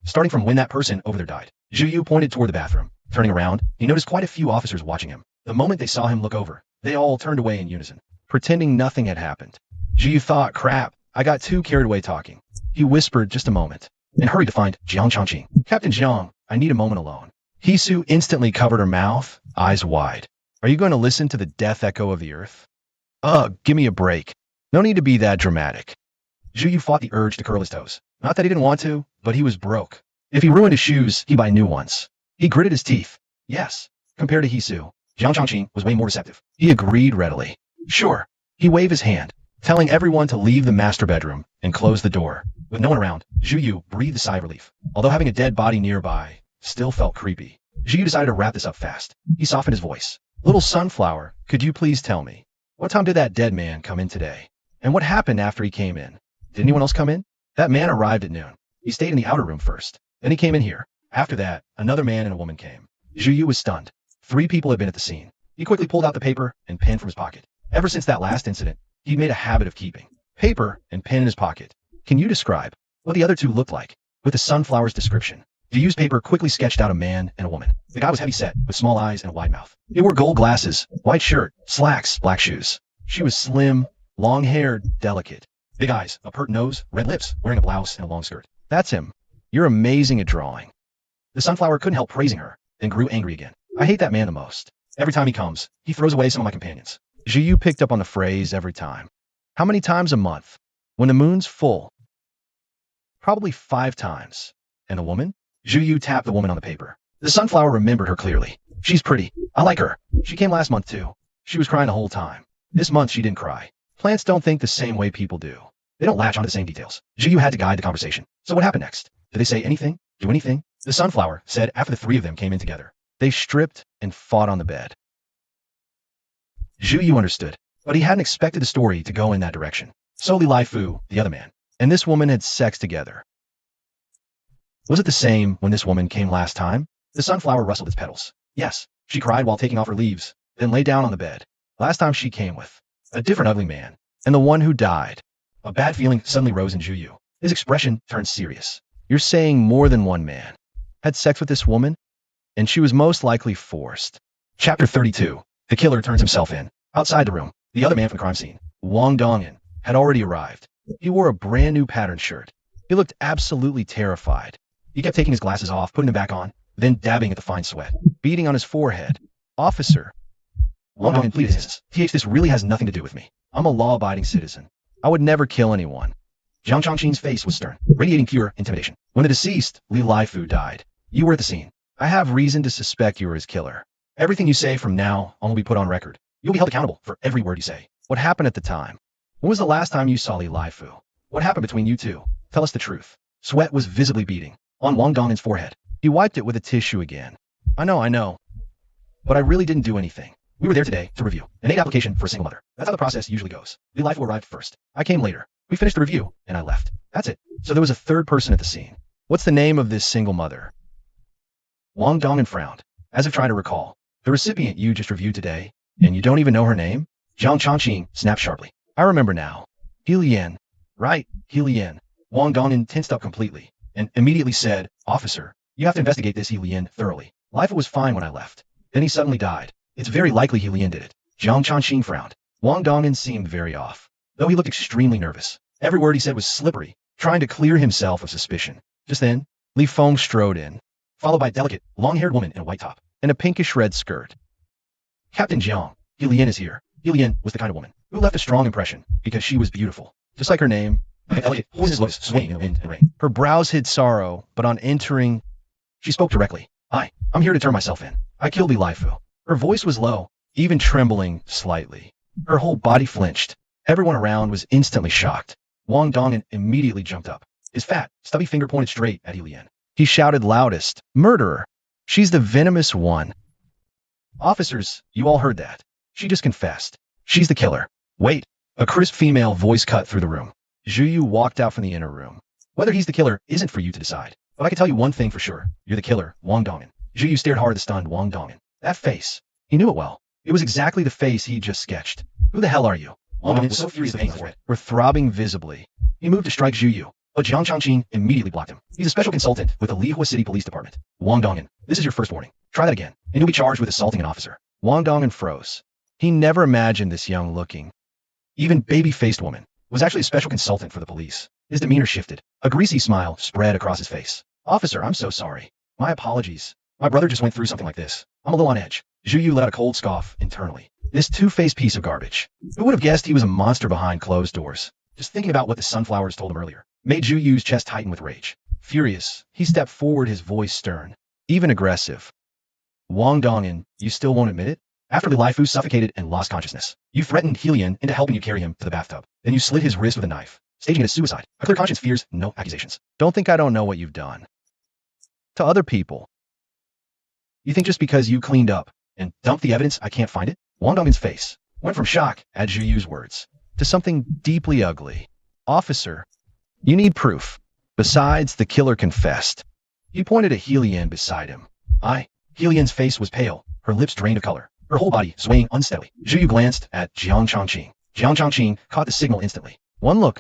Speaker 1: Starting from when that person over there died, Zhu Yu pointed toward the bathroom. Turning around, he noticed quite a few officers watching him. The moment they saw him look over, they all turned away in unison, pretending nothing had happened. Zhu Yu thought, "Crap, I got too carried away talking." He whispered just a moment, and hurried to find Jiang Changqing. "Captain Jiang, I need a moment alone." Hisu instantly covered her mouth, eyes wide. "Are you going to listen to the death echo of the earth?" "Ugh, give me a break. No need to be that dramatic." Zhu Yu fought the urge to curl his toes. Not that he didn't want to, but he was broke. If he ruined his shoes, he'd buy new ones. He gritted his teeth. Yes. Compared to Hisu, Jiang Chongqing was way more receptive. He agreed readily. Sure. He waved his hand, telling everyone to leave the master bedroom and close the door. With no one around, Zhu Yu breathed a sigh of relief. Although having a dead body nearby still felt creepy, Zhu Yu decided to wrap this up fast. He softened his voice. Little Sunflower, could you please tell me, what time did that dead man come in today? And what happened after he came in? Did anyone else come in? That man arrived at noon. He stayed in the outer room first. Then he came in here. After that, another man and a woman came. Zhu Yu was stunned. 3 people had been at the scene. He quickly pulled out the paper and pen from his pocket. Ever since that last incident, he'd made a habit of keeping paper and pen in his pocket. Can you describe what the other 2 looked like? With the Sunflower's description, the used paper quickly sketched out a man and a woman. The guy was heavy-set, with small eyes and a wide mouth. He wore gold glasses, white shirt, slacks, black shoes. She was slim, long-haired, delicate. Big eyes, a pert nose, red lips, wearing a blouse and a long skirt. That's him. You're amazing at drawing. The Sunflower couldn't help praising her, then grew angry again. I hate that man the most. Every time he comes, he throws away some of my companions. Zhu Yu picked up on the phrase every time. How many times a month? When the moon's full? Probably 5 times. And the woman? Zhu Yu tapped the woman on the paper. The Sunflower remembered her clearly. She's pretty. I like her. She came last month too. She was crying the whole time. This month she didn't cry. Plants don't think the same way people do. They don't latch onto the same details. Zhu Yu had to guide the conversation. So what happened next? Did they say anything? Do anything? The Sunflower said after the 3 of them came in together. They stripped and fought on the bed. Zhu Yu understood, but he hadn't expected the story to go in that direction. So Li Fu, the other man, and this woman had sex together. Was it the same when this woman came last time? The Sunflower rustled its petals. Yes, she cried while taking off her leaves, then lay down on the bed. Last time she came with a different ugly man, and the one who died. A bad feeling suddenly rose in Zhu Yu. His expression turned serious. You're saying more than one man had sex with this woman? And she was most likely forced. Chapter 32. The killer turns himself in. Outside the room, the other man from the crime scene, Wang Dongin, had already arrived. He wore a brand new patterned shirt. He looked absolutely terrified. He kept taking his glasses off, putting them back on, then dabbing at the fine sweat, beating on his forehead. Officer. Wang Dongin pleaded his. This really has nothing to do with me. I'm a law-abiding citizen. I would never kill anyone. Jiang Chongqing's face was stern, radiating pure intimidation. When the deceased, Li Fu, died, you were at the scene. I have reason to suspect you were his killer. Everything you say from now on will be put on record. You'll be held accountable for every word you say. What happened at the time? When was the last time you saw Li Fu? What happened between you 2? Tell us the truth. Sweat was visibly beading on Wang Dongin's forehead. He wiped it with a tissue again. I know. But I really didn't do anything. We were there today to review an aid application for a single mother. That's how the process usually goes. Li Fu arrived first. I came later. We finished the review, and I left. That's it. So there was a 3rd person at the scene. What's the name of this single mother? Wang Dongin frowned, as if trying to recall. The recipient you just reviewed today, and you don't even know her name? Jiang Chongqing snapped sharply. I remember now. He Lian. Right, He Lian. Wang Dongin tensed up completely, and immediately said, Officer, you have to investigate this He Lian thoroughly. Li Fu was fine when I left. Then he suddenly died. It's very likely He Lian did it. Jiang Chongqing frowned. Wang Dongin seemed very off, though he looked extremely nervous. Every word he said was slippery, trying to clear himself of suspicion. Just then, Li Feng strode in, followed by a delicate, long-haired woman in a white top and a pinkish-red skirt. Captain Jiang, He Lian is here. He Lian was the kind of woman who left a strong impression because she was beautiful, just like her name. Elegant horses was swaying in the wind and rain. Her brows hid sorrow, but on entering, she spoke directly. I'm here to turn myself in. I killed Li Fu. Her voice was low, even trembling slightly. Her whole body flinched. Everyone around was instantly shocked. Wang Dongin immediately jumped up. His fat, stubby finger pointed straight at He Lian. He shouted loudest, Murderer! She's the venomous one. Officers, you all heard that. She just confessed. She's the killer. Wait. A crisp female voice cut through the room. Zhu Yu walked out from the inner room. Whether he's the killer isn't for you to decide. But I can tell you one thing for sure. You're the killer, Wang Dongin. Zhu Yu stared hard at the stunned Wang Dongin. That face. He knew it well. It was exactly the face he just sketched. Who the hell are you? Wang Dongin was so furious the pain for it were throbbing visibly. He moved to strike Zhu Yu, but Jiang Chongqing immediately blocked him. He's a special consultant with the Lihua City Police Department. Wang Dongin, this is your first warning. Try that again, and you'll be charged with assaulting an officer. Wang Dongin froze. He never imagined this young-looking, even baby-faced woman was actually a special consultant for the police. His demeanor shifted. A greasy smile spread across his face. Officer, I'm so sorry. My apologies. My brother just went through something like this. I'm a little on edge. Zhu Yu let out a cold scoff internally. This two-faced piece of garbage. Who would have guessed he was a monster behind closed doors? Just thinking about what the Sunflowers told him earlier. made Zhu Yu's chest tighten with rage. Furious, he stepped forward, his voice stern, even aggressive. Wang Dongin, you still won't admit it? After Li Laifu suffocated and lost consciousness, you threatened Helian into helping you carry him to the bathtub. Then you slit his wrist with a knife, staging it as suicide. A clear conscience fears no accusations. Don't think I don't know what you've done to other people. You think just because you cleaned up and dumped the evidence I can't find it? Wang Dongin's face went from shock at Zhu Yu's words to something deeply ugly. Officer, you need proof. Besides, the killer confessed. He pointed at Helian beside him. Helian's face was pale, her lips drained of color, her whole body swaying unsteadily. Zhu Yu glanced at Jiang Chongqing. Jiang Chongqing caught the signal instantly. One look,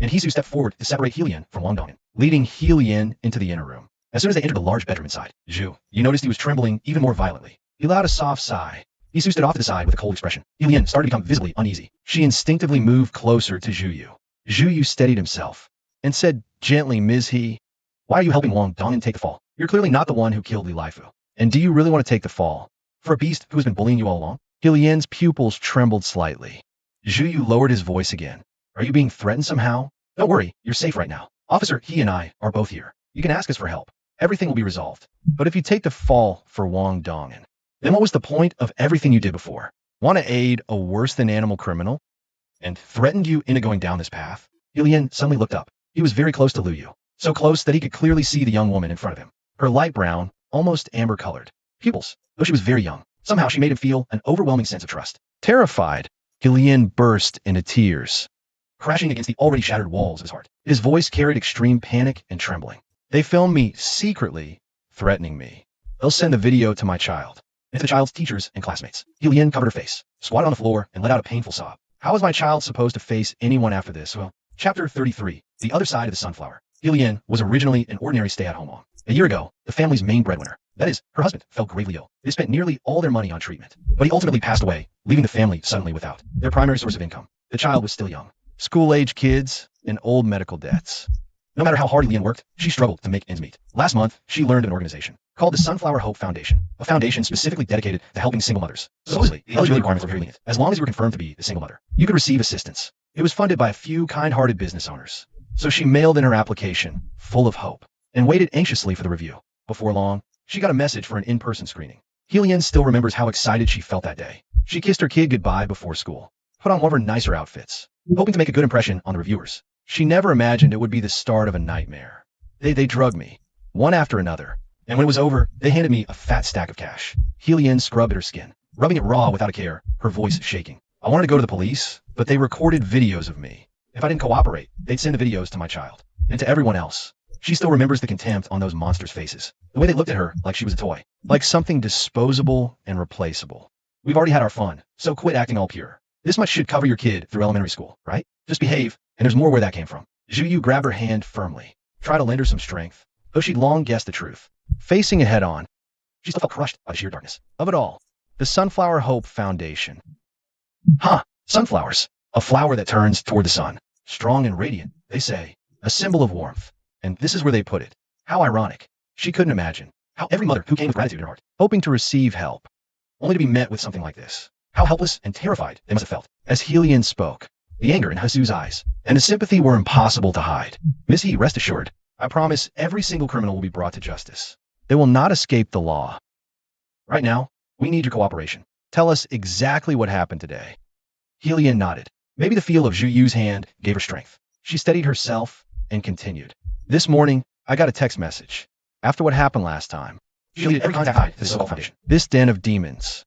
Speaker 1: and Hisu stepped forward to separate Helian from Wang Dongin, leading Helian into the inner room. As soon as they entered the large bedroom inside, Zhu, you noticed he was trembling even more violently. He allowed a soft sigh. Hisu stood off to the side with a cold expression. Helian started to become visibly uneasy. She instinctively moved closer to Zhu Yu. Zhu Yu steadied himself and said gently, Ms. He, why are you helping Wang Dongin take the fall? You're clearly not the one who killed Li Laifu. And do you really want to take the fall for a beast who has been bullying you all along? Helian's pupils trembled slightly. Zhu Yu lowered his voice again. Are you being threatened somehow? Don't worry, you're safe right now. Officer, he and I are both here. You can ask us for help. Everything will be resolved. But if you take the fall for Wang Dongin, then what was the point of everything you did before? Want to aid a worse-than-animal criminal? And threatened you into going down this path? Helian suddenly looked up. He was very close to Lu Yu. So close that he could clearly see the young woman in front of him. Her light brown, almost amber-colored pupils. Though she was very young, somehow she made him feel an overwhelming sense of trust. Terrified, Helian burst into tears, crashing against the already shattered walls of his heart. His voice carried extreme panic and trembling. They filmed me secretly, threatening me. They'll send the video to my child, and to the child's teachers and classmates. Helian covered her face, squatted on the floor, and let out a painful sob. How is my child supposed to face anyone after this? Well, Chapter 33, The Other Side of the Sunflower. Helian was originally an ordinary stay-at-home mom. A year ago, the family's main breadwinner, that is, her husband, fell gravely ill. They spent nearly all their money on treatment, but he ultimately passed away, leaving the family suddenly without their primary source of income. The child was still young. School-age kids and old medical debts. No matter how hard Helian worked, she struggled to make ends meet. Last month, she learned of an organization called the Sunflower Hope Foundation, a foundation specifically dedicated to helping single mothers. Supposedly, the eligibility requirements were very lenient. As long as you were confirmed to be a single mother, you could receive assistance. It was funded by a few kind-hearted business owners. So she mailed in her application, full of hope, and waited anxiously for the review. Before long, she got a message for an in-person screening. Helian still remembers how excited she felt that day. She kissed her kid goodbye before school, put on one of her nicer outfits, hoping to make a good impression on the reviewers. She never imagined it would be the start of a nightmare. They drugged me, one after another, and when it was over, they handed me a fat stack of cash. Helian scrubbed at her skin, rubbing it raw without a care, her voice shaking. I wanted to go to the police, but they recorded videos of me. If I didn't cooperate, they'd send the videos to my child, and to everyone else. She still remembers the contempt on those monsters' faces, the way they looked at her like she was a toy, like something disposable and replaceable. We've already had our fun, so quit acting all pure. This much should cover your kid through elementary school, right? Just behave, and there's more where that came from. Zhu Yu grabbed her hand firmly, tried to lend her some strength, though she'd long guessed the truth. Facing it head-on, she still felt crushed by the sheer darkness of it all. The Sunflower Hope Foundation. Sunflowers. A flower that turns toward the sun. Strong and radiant, they say. A symbol of warmth. And this is where they put it. How ironic. She couldn't imagine how every mother who came with gratitude in her heart, hoping to receive help, only to be met with something like this. How helpless and terrified they must have felt. As Helian spoke, the anger in Hasu's eyes and the sympathy were impossible to hide. Miss He, rest assured, I promise every single criminal will be brought to justice. They will not escape the law. Right now, we need your cooperation. Tell us exactly what happened today. Helian nodded. Maybe the feel of Zhu Yu's hand gave her strength. She steadied herself and continued. This morning, I got a text message. After what happened last time, she deleted every contact tied to the so-called foundation. This den of demons.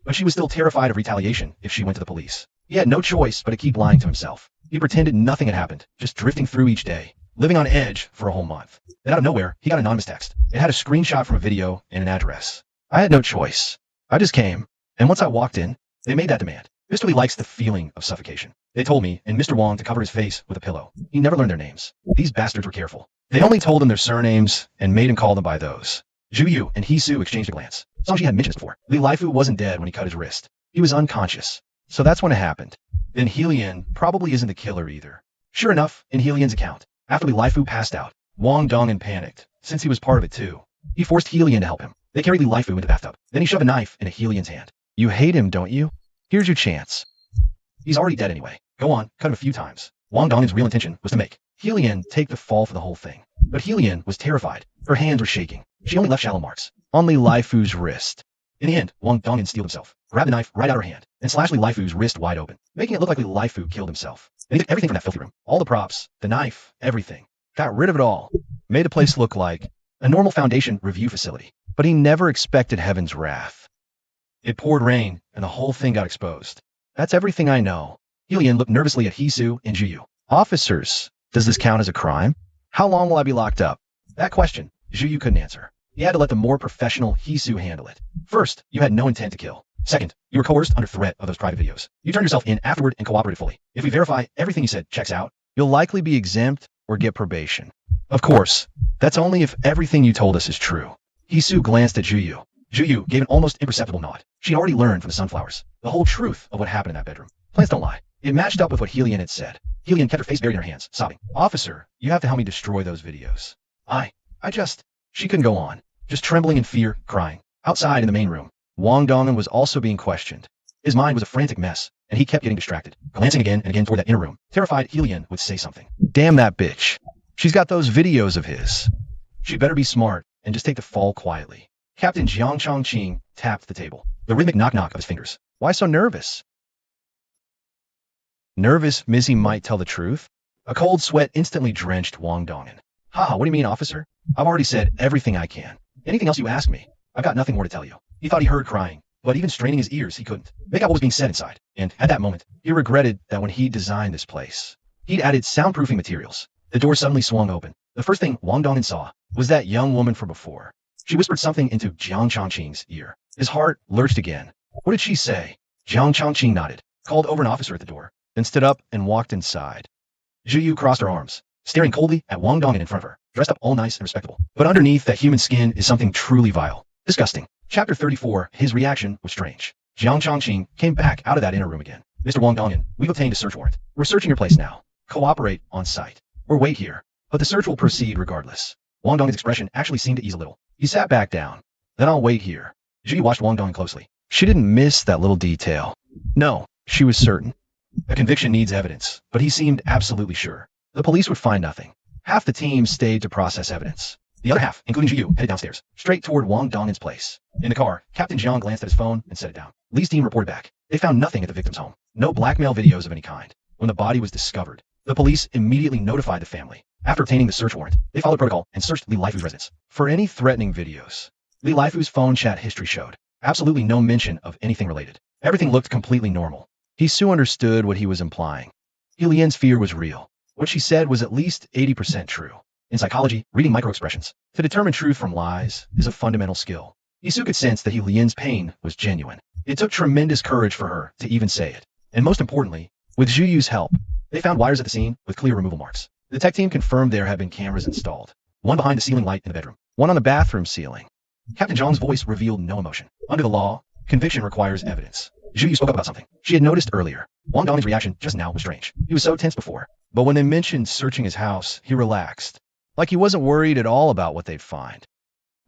Speaker 1: But she was still terrified of retaliation if she went to the police. He had no choice but to keep lying to himself. He pretended nothing had happened, just drifting through each day, living on edge for a whole month. Then out of nowhere, he got an anonymous text. It had a screenshot from a video and an address. I had no choice. I just came, and once I walked in, they made that demand. Mr. Lee likes the feeling of suffocation. They told me and Mr. Wong to cover his face with a pillow. He never learned their names. These bastards were careful. They only told him their surnames and made him call them by those. Zhu Yu and Hisu exchanged a glance. Songji had mentioned this before. Li Laifu wasn't dead when he cut his wrist. He was unconscious. So that's when it happened. Then Helian probably isn't the killer either. Sure enough, in Helian's account, after Li Laifu passed out, Wang Dongin panicked, since he was part of it too. He forced Helian to help him. They carried Li Laifu into the bathtub. Then he shoved a knife into Helian's hand. You hate him, don't you? Here's your chance. He's already dead anyway. Go on, cut him a few times. Wang Dongin's real intention was to make Helian take the fall for the whole thing. But Helian was terrified. Her hands were shaking. She only left shallow marks on Li Laifu's wrist. In the end, Wang Dongyan steeled himself, grabbed the knife right out of her hand, and slashed Li Laifu's wrist wide open, making it look like Li Laifu killed himself. And he took everything from that filthy room. All the props, the knife, everything. Got rid of it all. Made the place look like a normal Foundation review facility. But he never expected heaven's wrath. It poured rain, and the whole thing got exposed. That's everything I know. Helian looked nervously at Hisu and Juyu. Officers, does this count as a crime? How long will I be locked up? That question, Juyu couldn't answer. He had to let the more professional Hisu handle it. First, you had no intent to kill. Second, you were coerced under threat of those private videos. You turned yourself in afterward and cooperated fully. If we verify everything you said checks out, you'll likely be exempt or get probation. Of course, that's only if everything you told us is true. Hisu glanced at Juyu. Juyu gave an almost imperceptible nod. She'd already learned from the sunflowers the whole truth of what happened in that bedroom. Plants don't lie. It matched up with what Helian had said. Helian kept her face buried in her hands, sobbing. Officer, you have to help me destroy those videos. She couldn't go on. Just trembling in fear, crying. Outside in the main room, Wang Dongyan was also being questioned. His mind was a frantic mess, and he kept getting distracted, glancing again and again toward that inner room, terrified Helian would say something. Damn that bitch. She's got those videos of his. She'd better be smart and just take the fall quietly. Captain Jiang Chongqing tapped the table, the rhythmic knock-knock of his fingers. Why so nervous? Nervous Missy might tell the truth? A cold sweat instantly drenched Wang Dongyan. Ha, what do you mean, officer? I've already said everything I can. Anything else you ask me? I've got nothing more to tell you. He thought he heard crying, but even straining his ears, he couldn't make out what was being said inside. And at that moment, he regretted that when he designed this place, he'd added soundproofing materials. The door suddenly swung open. The first thing Wang Dongyan saw was that young woman from before. She whispered something into Jiang Chongqing's ear. His heart lurched again. What did she say? Jiang Chongqing nodded, called over an officer at the door, then stood up and walked inside. Juyu crossed her arms, staring coldly at Wang Dongyan in front of her, dressed up all nice and respectable. But underneath that human skin is something truly vile. Disgusting. Chapter 34, his reaction was strange. Jiang Chongqing came back out of that inner room again. Mr. Wang Dongyan, we've obtained a search warrant. We're searching your place now. Cooperate on site. Or wait here. But the search will proceed regardless. Wang Dongyan's expression actually seemed to ease a little. He sat back down. Then I'll wait here. Juyu watched Wang Dongyan closely. She didn't miss that little detail. No, she was certain. A conviction needs evidence, but he seemed absolutely sure. The police would find nothing. Half the team stayed to process evidence. The other half, including Juyu, headed downstairs, straight toward Wang Dongyan's place. In the car, Captain Jiang glanced at his phone and set it down. Lee's team reported back. They found nothing at the victim's home. No blackmail videos of any kind. When the body was discovered, the police immediately notified the family. After obtaining the search warrant, they followed protocol and searched Li Laifu's residence for any threatening videos. Li Laifu's phone chat history showed absolutely no mention of anything related. Everything looked completely normal. Hisu understood what he was implying. Helian's fear was real. What she said was at least 80% true. In psychology, reading microexpressions to determine truth from lies is a fundamental skill. Hisu could sense that Helian's pain was genuine. It took tremendous courage for her to even say it. And most importantly, with Juyu's help, they found wires at the scene with clear removal marks. The tech team confirmed there had been cameras installed. One behind the ceiling light in the bedroom, one on the bathroom ceiling. Captain Zhang's voice revealed no emotion. Under the law, conviction requires evidence. Juyu spoke up about something she had noticed earlier. Wang Dongyan's reaction just now was strange. He was so tense before. But when they mentioned searching his house, he relaxed. Like he wasn't worried at all about what they'd find.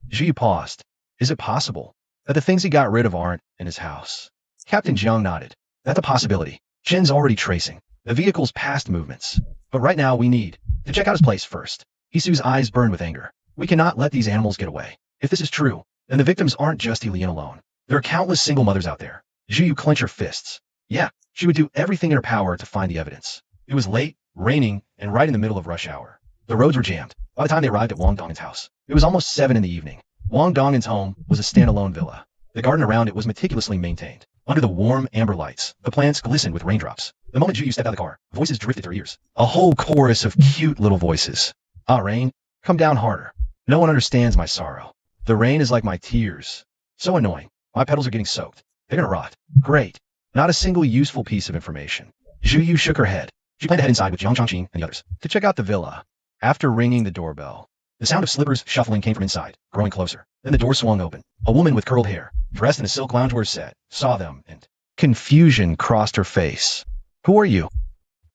Speaker 1: Juyu paused. Is it possible that the things he got rid of aren't in his house? Captain Jiang nodded. That's a possibility. Jin's already tracing the vehicle's past movements. But right now we need to check out his place first. Hisu's eyes burned with anger. We cannot let these animals get away. If this is true, then the victims aren't just Helian alone. There are countless single mothers out there. Juyu clenched her fists. Yeah, she would do everything in her power to find the evidence. It was late, raining, and right in the middle of rush hour. The roads were jammed. By the time they arrived at Wang Dongyan's house, it was almost 7 in the evening. Wang Dongyan's home was a standalone villa. The garden around it was meticulously maintained. Under the warm amber lights, the plants glistened with raindrops. The moment Juyu stepped out of the car, voices drifted to her ears. A whole chorus of cute little voices. Ah, rain, come down harder. No one understands my sorrow. The rain is like my tears. So annoying. My petals are getting soaked. They're gonna rot. Great. Not a single useful piece of information. Juyu shook her head. She planned to head inside with Jiang Chongqing and the others to check out the villa. After ringing the doorbell, the sound of slippers shuffling came from inside, growing closer. Then the door swung open. A woman with curled hair, dressed in a silk loungewear set, saw them, and confusion crossed her face. Who are you?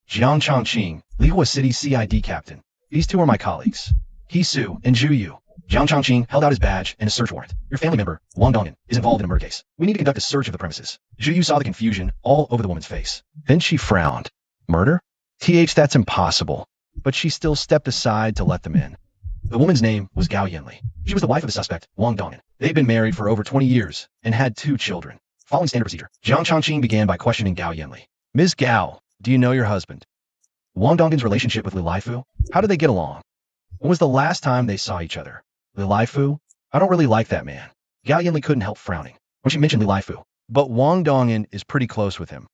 Speaker 1: Jiang Chongqing, Lihua City CID captain. These two are my colleagues, Hisu and Juyu. Jiang Chongqing held out his badge and a search warrant. Your family member, Wang Dongyan, is involved in a murder case. We need to conduct a search of the premises. Juyu saw the confusion all over the woman's face. Then she frowned. Murder? That's impossible. but she still stepped aside to let them in. The woman's name was Gao Yanli. She was the wife of the suspect, Wang Dongyan. They'd been married for over 20 years and had 2 children. Following standard procedure, Jiang Chongqing began by questioning Gao Yanli. Ms. Gao, do you know your husband? Wang Dongyan's relationship with Li Laifu? How did they get along? When was the last time they saw each other? Li Laifu? I don't really like that man. Gao Yanli couldn't help frowning when she mentioned Li Laifu. But Wang Dongyan is pretty close with him.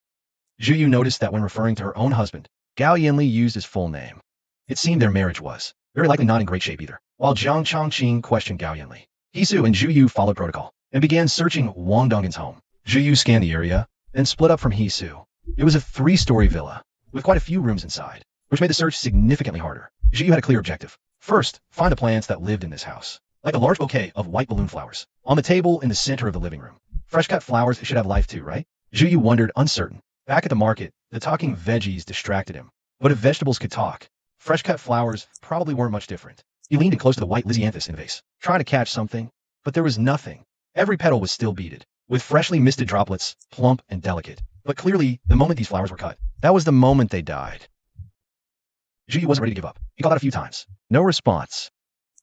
Speaker 1: Zhu Yu noticed that when referring to her own husband, Gao Yanli used his full name. It seemed their marriage was very likely not in great shape either. While Jiang Chongqing questioned Gao Yanli, Hisu and Zhu Yu followed protocol and began searching Wang Dongyan's home. Zhu Yu scanned the area, then split up from Hisu. It was a 3-story villa with quite a few rooms inside, which made the search significantly harder. Zhu Yu had a clear objective. First, find the plants that lived in this house, like a large bouquet of white balloon flowers on the table in the center of the living room. Fresh-cut flowers should have life too, right? Zhu Yu wondered, uncertain. Back at the market, the talking veggies distracted him. But if vegetables could talk, fresh-cut flowers probably weren't much different. He leaned in close to the white lisianthus in a vase, trying to catch something, but there was nothing. Every petal was still beaded, with freshly misted droplets, plump and delicate. But clearly, the moment these flowers were cut, that was the moment they died. Zhu Yu wasn't ready to give up. He called out a few times. No response.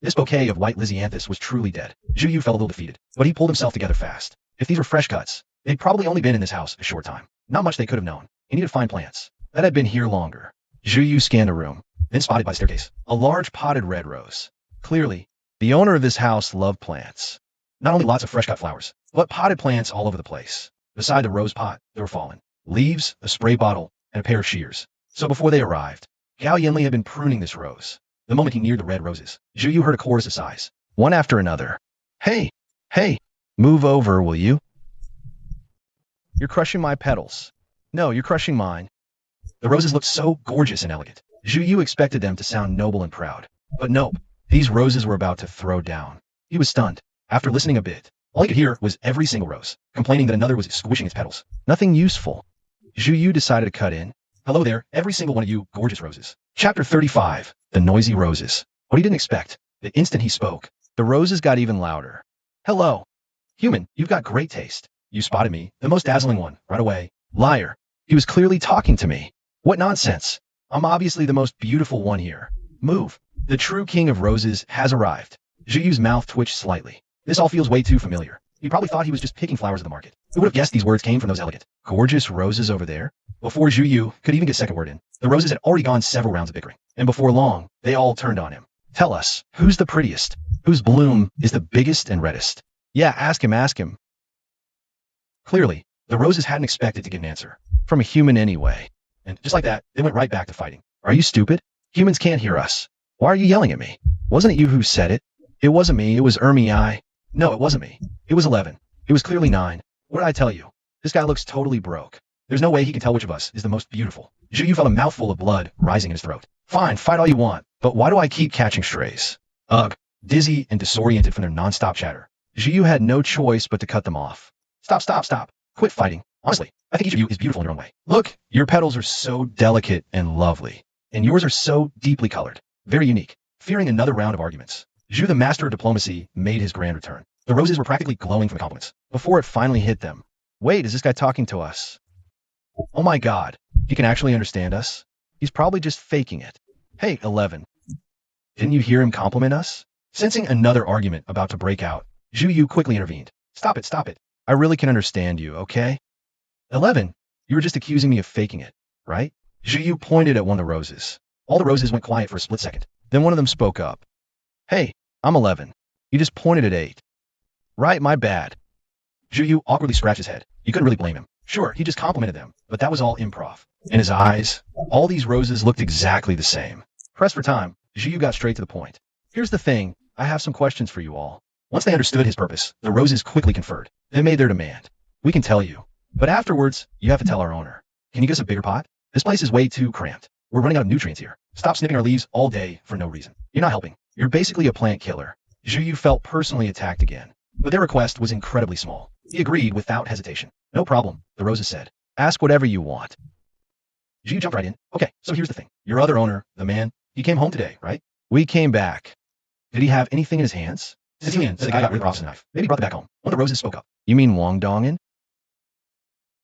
Speaker 1: This bouquet of white lisianthus was truly dead. Zhu Yu felt a little defeated, but he pulled himself together fast. If these were fresh cuts, they'd probably only been in this house a short time. Not much they could have known. He needed to find plants that had been here longer. Zhu Yu scanned a room, then spotted by the staircase a large potted red rose. Clearly, the owner of this house loved plants. Not only lots of fresh cut flowers, but potted plants all over the place. Beside the rose pot, there were fallen leaves, a spray bottle, and a pair of shears. So before they arrived, Gao Yanli had been pruning this rose. The moment he neared the red roses, Zhu Yu heard a chorus of sighs, one after another. Hey, hey, move over, will you? You're crushing my petals. No, you're crushing mine. The roses looked so gorgeous and elegant. Zhu Yu expected them to sound noble and proud. But nope, these roses were about to throw down. He was stunned. After listening a bit, all he could hear was every single rose, complaining that another was squishing its petals. Nothing useful. Zhu Yu decided to cut in. Hello there, every single one of you gorgeous roses. Chapter 35, The Noisy Roses. What he didn't expect, the instant he spoke, the roses got even louder. Hello. Human, you've got great taste. You spotted me, the most dazzling one, right away. Liar. He was clearly talking to me. What nonsense. I'm obviously the most beautiful one here. Move. The true king of roses has arrived. Zhu Yu's mouth twitched slightly. This all feels way too familiar. He probably thought he was just picking flowers at the market. Who would have guessed these words came from those elegant, gorgeous roses over there? Before Zhu Yu could even get a second word in, the roses had already gone several rounds of bickering. And before long, they all turned on him. Tell us, who's the prettiest? Whose bloom is the biggest and reddest? Yeah, ask him, ask him. Clearly, the roses hadn't expected to get an answer. From a human anyway. And just like that, they went right back to fighting. Are you stupid? Humans can't hear us. Why are you yelling at me? Wasn't it you who said it? It wasn't me, it was Ermi. No, it wasn't me. It was 11. It was clearly 9. What did I tell you? This guy looks totally broke. There's no way he can tell which of us is the most beautiful. Zhu Yu felt a mouthful of blood rising in his throat. Fine, fight all you want, but why do I keep catching strays? Ugh. Dizzy and disoriented from their non-stop chatter, Zhu Yu had no choice but to cut them off. Stop. Quit fighting. Honestly, I think each of you is beautiful in your own way. Look, your petals are so delicate and lovely, and yours are so deeply colored. Very unique. Fearing another round of arguments, Zhu, the master of diplomacy, made his grand return. The roses were practically glowing from the compliments before it finally hit them. Wait, is this guy talking to us? Oh my god, he can actually understand us? He's probably just faking it. Hey, 11. Didn't you hear him compliment us? Sensing another argument about to break out, Zhu Yu quickly intervened. Stop it. I really can understand you, okay? 11, you were just accusing me of faking it, right? Zhu Yu pointed at one of the roses. All the roses went quiet for a split second. Then one of them spoke up. Hey, I'm 11. You just pointed at 8. Right, my bad. Zhu Yu awkwardly scratched his head. You couldn't really blame him. Sure, he just complimented them, but that was all improv. In his eyes, all these roses looked exactly the same. Pressed for time, Zhu Yu got straight to the point. Here's the thing, I have some questions for you all. Once they understood his purpose, the roses quickly conferred. They made their demand. We can tell you, but afterwards, you have to tell our owner. Can you get us a bigger pot? This place is way too cramped. We're running out of nutrients here. Stop snipping our leaves all day for no reason. You're not helping. You're basically a plant killer. Zhu Yu felt personally attacked again. But their request was incredibly small. He agreed without hesitation. No problem, the roses said. Ask whatever you want. Zhu Yu jumped right in. Okay, so here's the thing. Your other owner, the man, he came home today, right? We came back. Did he have anything in his hands? Sicilian said the guy got rid of the Robinson knife. Maybe he brought it back home. One of the roses spoke up. You mean Wang Dongyan?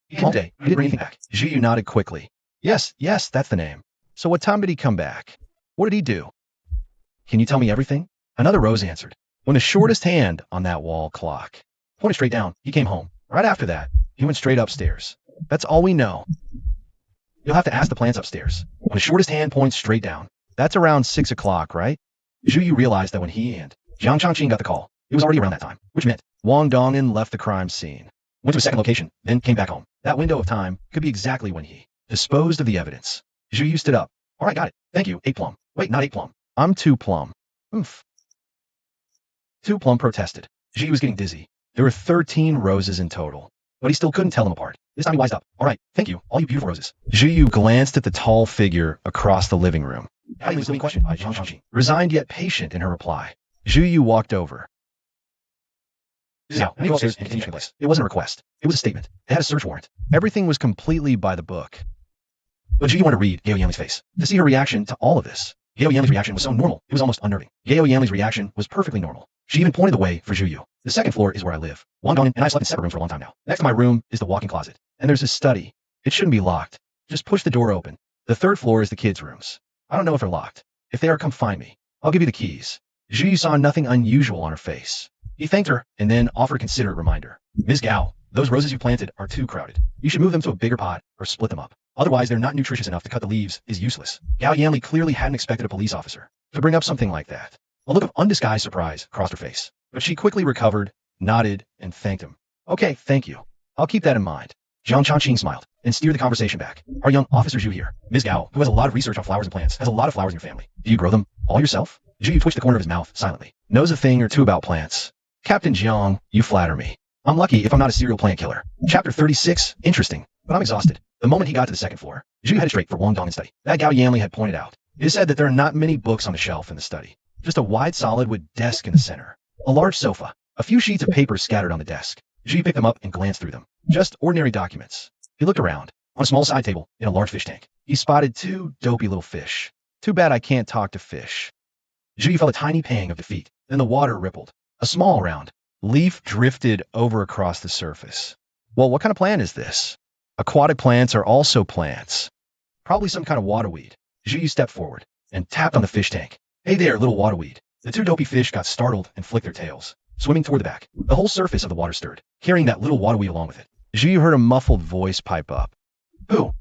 Speaker 1: He came home today. He didn't bring anything back. Zhu Yu nodded quickly. Yes, that's the name. So what time did he come back? What did he do? Can you tell me everything? Another rose answered. When the shortest hand on that wall clock pointed straight down, he came home. Right after that, he went straight upstairs. That's all we know. You'll have to ask the plants upstairs. When the shortest hand points straight down, that's around 6 o'clock, right? Zhu Yu realized that when he and Jiang Changqing got the call, it was already around that time, which meant Wang Dong'an left the crime scene, went to a second location, then came back home. That window of time could be exactly when he disposed of the evidence. Zhu Yu stood up. All right, got it. Thank you, 8 Plum. Wait, not 8 Plum. I'm 2 Plum. Oof. 2 Plum protested. Zhu Yu was getting dizzy. There were 13 roses in total, but he still couldn't tell them apart. This time he wised up. All right, thank you, all you beautiful roses. Zhu Yu glanced at the tall figure across the living room. How do you leave question? Jiang Changqing, resigned yet patient in her reply. Zhu Yu walked over. Now, go upstairs and continue checking place. It wasn't a request. It was a statement. It had a search warrant. Everything was completely by the book. But Zhu Yu wanted to read Yao Yanli's face, to see her reaction to all of this. Yao Yanli's reaction was so normal, it was almost unnerving. Yao Yanli's reaction was perfectly normal. She even pointed the way for Zhu Yu. The second floor is where I live. Wang Dong'an and I slept in separate rooms for a long time now. Next to my room is the walk-in closet. And there's a study. It shouldn't be locked. Just push the door open. The third floor is the kids' rooms. I don't know if they're locked. If they are, come find me. I'll give you the keys. Zhu Yu saw nothing unusual on her face. He thanked her and then offered a considerate reminder. Ms. Gao, those roses you planted are too crowded. You should move them to a bigger pot or split them up. Otherwise, they're not nutritious enough to cut the leaves is useless. Gao Yanli clearly hadn't expected a police officer to bring up something like that. A look of undisguised surprise crossed her face, but she quickly recovered, nodded, and thanked him. Okay, thank you. I'll keep that in mind. Jiang Changqing smiled and steered the conversation back. Our young officer Zhu here, Ms. Gao, who has a lot of research on flowers and plants, has a lot of flowers in your family. Do you grow them all yourself? Zhu Yu twitched the corner of his mouth silently. Knows a thing or two about plants. Captain Jiang, you flatter me. I'm lucky if I'm not a serial plant killer. Chapter 36, interesting, but I'm exhausted. The moment he got to the second floor, Zhu Yu headed straight for Wang Dong'an's study. That Gao Yanli had pointed out. It is said that there are not many books on the shelf in the study. Just a wide solid wood desk in the center. A large sofa. A few sheets of paper scattered on the desk. Zhu Yu picked them up and glanced through them. Just ordinary documents. He looked around. On a small side table, in a large fish tank, he spotted 2 dopey little fish. Too bad I can't talk to fish. Zhu Yu felt a tiny pang of defeat. Then the water rippled. A small round leaf drifted over across the surface. Well, what kind of plant is this? Aquatic plants are also plants. Probably some kind of waterweed. Zhu Yu stepped forward and tapped on the fish tank. Hey there, little waterweed. The 2 dopey fish got startled and flicked their tails, swimming toward the back. The whole surface of the water stirred, carrying that little waterweed along with it. Zhu Yu heard a muffled voice pipe up.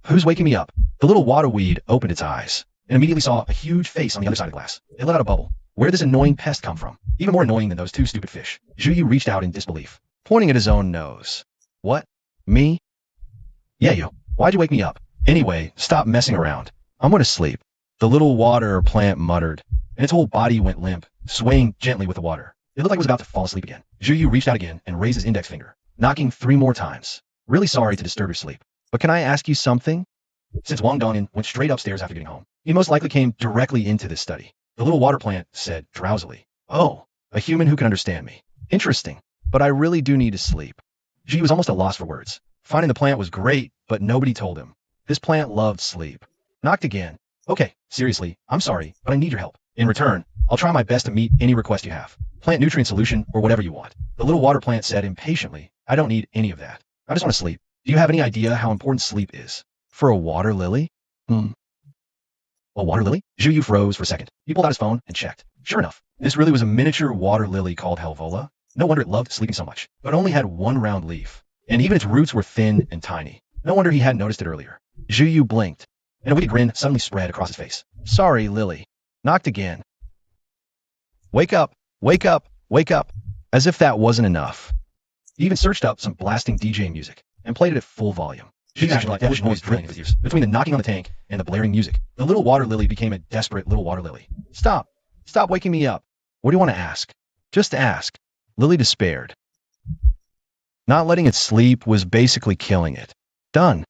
Speaker 1: Who's waking me up? The little waterweed opened its eyes and immediately saw a huge face on the other side of the glass. It let out a bubble. Where did this annoying pest come from? Even more annoying than those 2 stupid fish. Zhu Yu reached out in disbelief, pointing at his own nose. What? Me? Yeah, you. Why'd you wake me up? Anyway, stop messing around. I'm going to sleep. The little water plant muttered, and its whole body went limp, swaying gently with the water. It looked like it was about to fall asleep again. Zhu Yu reached out again and raised his index finger, knocking 3 more times. Really sorry to disturb your sleep, but can I ask you something? Since Wang Dong'an went straight upstairs after getting home, he most likely came directly into this study. The little water plant said drowsily, Oh, a human who can understand me. Interesting, but I really do need to sleep. Zhu Yu was almost at a loss for words. Finding the plant was great, but nobody told him. This plant loved sleep. Knocked again. Okay, seriously, I'm sorry, but I need your help. In return, I'll try my best to meet any request you have. Plant nutrient solution or whatever you want. The little water plant said impatiently, I don't need any of that. I just want to sleep. Do you have any idea how important sleep is? For a water lily? A water lily? Zhu Yu froze for a second. He pulled out his phone and checked. Sure enough, this really was a miniature water lily called Helvola. No wonder it loved sleeping so much, but only had 1 round leaf. And even its roots were thin and tiny. No wonder he hadn't noticed it earlier. Zhu Yu blinked, and a wicked grin suddenly spread across his face. Sorry, Lily. Knocked again. Wake up, wake up, wake up. As if that wasn't enough. He even searched up some blasting DJ music and played it at full volume. Zhu Yu's like devilish noise drilling in his ears. Between the knocking on the tank and the blaring music, the little water lily became a desperate little water lily. Stop. Stop waking me up. What do you want to ask? Just ask. Lily despaired. Not letting it sleep was basically killing it. Done.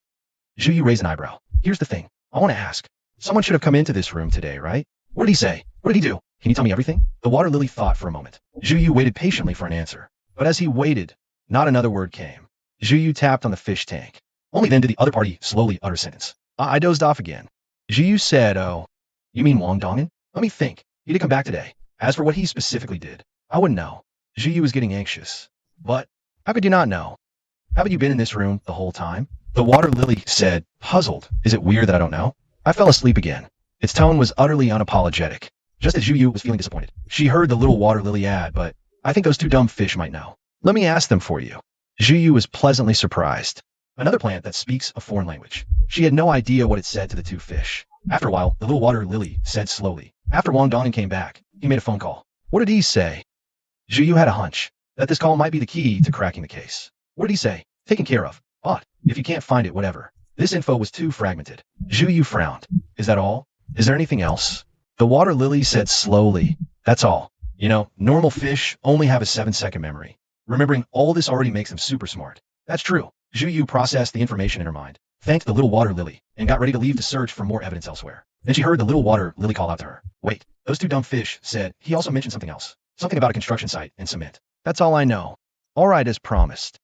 Speaker 1: Zhu Yu raised an eyebrow. Here's the thing. I want to ask. Someone should have come into this room today, right? What did he say? What did he do? Can you tell me everything? The water lily thought for a moment. Zhu Yu waited patiently for an answer. But as he waited, not another word came. Zhu Yu tapped on the fish tank. Only then did the other party slowly utter a sentence. I dozed off again. Zhu Yu said, Oh, you mean Wang Dong'an? Let me think. He did come back today. As for what he specifically did, I wouldn't know. Zhu Yu was getting anxious. But how could you not know? Haven't you been in this room the whole time? The water lily said, puzzled. Is it weird that I don't know? I fell asleep again. Its tone was utterly unapologetic, just as Zhuyu was feeling disappointed. She heard the little water lily ad, but I think those two dumb fish might know. Let me ask them for you. Zhuyu was pleasantly surprised. Another plant that speaks a foreign language. She had no idea what it said to the two fish. After a while, the little water lily said slowly. After Wang Dongin came back, he made a phone call. What did he say? Zhuyu had a hunch that this call might be the key to cracking the case. What did he say? Taken care of. But if you can't find it, whatever. This info was too fragmented. Zhuyu frowned. Is that all? Is there anything else? The water lily said slowly. That's all. You know, normal fish only have a 7-second memory. Remembering all this already makes them super smart. That's true. Zhuyu processed the information in her mind, thanked the little water lily, and got ready to leave to search for more evidence elsewhere. Then she heard the little water lily call out to her. Wait, those two dumb fish said he also mentioned something else. Something about a construction site and cement. That's all I know. All right, as promised.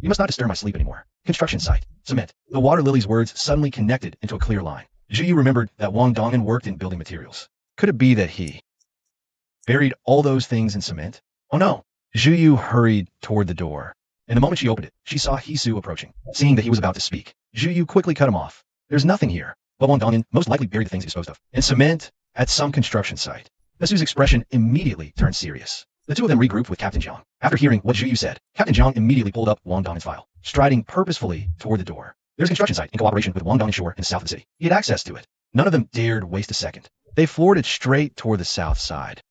Speaker 1: You must not disturb my sleep anymore. Construction site, cement. The water lily's words suddenly connected into a clear line. Zhuyu remembered that Wang Dongin worked in building materials. Could it be that he buried all those things in cement? Oh no! Zhuyu hurried toward the door. And the moment she opened it, she saw Hisu approaching. Seeing that he was about to speak, Zhuyu quickly cut him off. There's nothing here. But Wang Dongin most likely buried the things he disposed of in cement at some construction site. Hisu's expression immediately turned serious. The two of them regrouped with Captain Jiang. After hearing what Zhuyu said, Captain Jiang immediately pulled up Wang Dongin's file, striding purposefully toward the door. There's a construction site in cooperation with Wang Dongin Shore in the south of the city. He had access to it. None of them dared waste a second. They floored it straight toward the south side.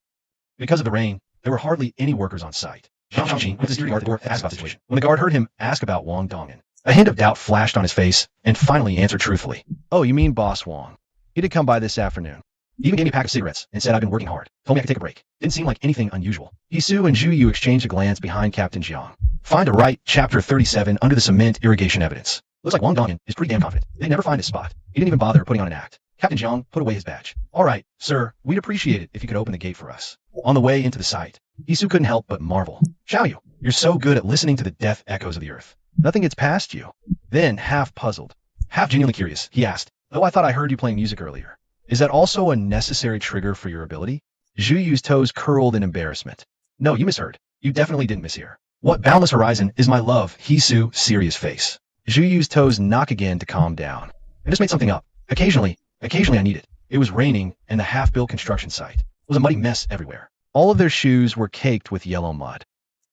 Speaker 1: Because of the rain, there were hardly any workers on site. Zhang Xiangqin went to the security guard at the door and asked about the situation. When the guard heard him ask about Wang Dongin, a hint of doubt flashed on his face, and finally answered truthfully. Oh, you mean Boss Wang. He did come by this afternoon. He even gave me a pack of cigarettes and said I've been working hard. Told me I could take a break. Didn't seem like anything unusual. Hisu and Zhuyu exchanged a glance behind Captain Jiang. Find a right, chapter 37 under the cement irrigation evidence. Looks like Wang Dongin is pretty damn confident. They'd never find his spot. He didn't even bother putting on an act. Captain Jiang put away his badge. All right, sir, we'd appreciate it if you could open the gate for us. On the way into the site, Hisu couldn't help but marvel. Xiaoyu, you're so good at listening to the death echoes of the earth. Nothing gets past you. Then, half puzzled, half genuinely curious, he asked, though I thought I heard you playing music earlier. Is that also a necessary trigger for your ability? Zhuyu's toes curled in embarrassment. No, you misheard. You definitely didn't mishear. What boundless horizon is my love? Hisu, serious face. Zhuyu's toes knock again to calm down. I just made something up. Occasionally I need it. It was raining, and the half-built construction site was a muddy mess everywhere. All of their shoes were caked with yellow mud.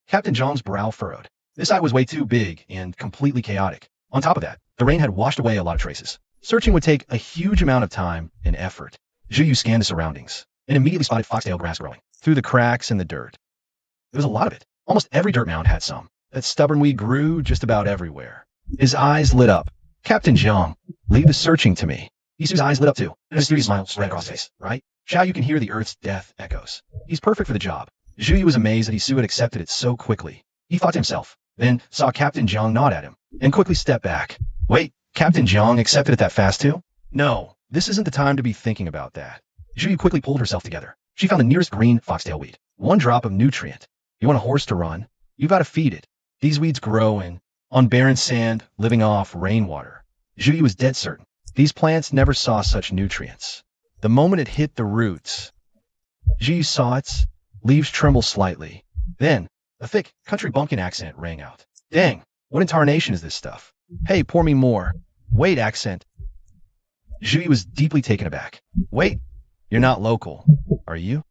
Speaker 1: Captain Jiang's brow furrowed. This site was way too big and completely chaotic. On top of that, the rain had washed away a lot of traces. Searching would take a huge amount of time and effort. Zhuyu scanned the surroundings and immediately spotted foxtail grass growing through the cracks in the dirt. There was a lot of it. Almost every dirt mound had some. That stubborn weed grew just about everywhere. His eyes lit up. Captain Jiang, leave the searching to me. Hisu's eyes lit up too, and a mysterious smile spread across his face, right? Xiaoyu can hear the earth's death echoes. He's perfect for the job. Zhuyu was amazed that Hisu had accepted it so quickly. He thought to himself, then saw Captain Jiang nod at him, and quickly stepped back. Wait, Captain Jiang accepted it that fast too? No, this isn't the time to be thinking about that. Zhuyu quickly pulled herself together. She found the nearest green foxtail weed. One drop of nutrient. You want a horse to run? You've got to feed it. These weeds grow on barren sand, living off rainwater. Zhuyu was dead certain. These plants never saw such nutrients. The moment it hit the roots, Zhuyu saw its leaves tremble slightly. Then, a thick, country bumpkin accent rang out. Dang, what in tarnation is this stuff? Hey, pour me more. Wait, accent. Zhuyu was deeply taken aback. Wait, you're not local, are you?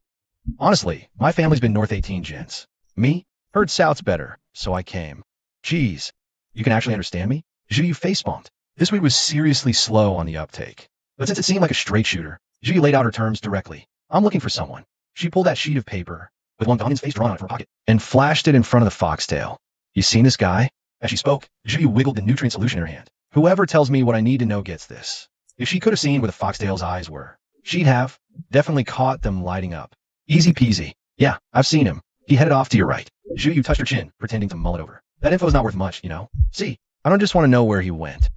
Speaker 1: Honestly, my family's been North 18 gens. Me? Heard South's better, so I came. Geez, you can actually understand me? Zhuyu facepalmed. This weed was seriously slow on the uptake. But since it seemed like a straight shooter, Zhuyu laid out her terms directly. I'm looking for someone. She pulled that sheet of paper, with Wang Dongin's face drawn on it from her pocket, and flashed it in front of the foxtail. You seen this guy? As she spoke, Zhuyu wiggled the nutrient solution in her hand. Whoever tells me what I need to know gets this. If she could have seen where the foxtail's eyes were, she'd have definitely caught them lighting up. Easy peasy. Yeah, I've seen him. He headed off to your right. Zhuyu touched her chin, pretending to mull it over. That info's not worth much, you know. See, I don't just want to know where he went.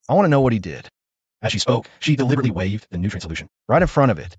Speaker 1: I want to know what he did. As she spoke, she deliberately waved the nutrient solution right in front of it.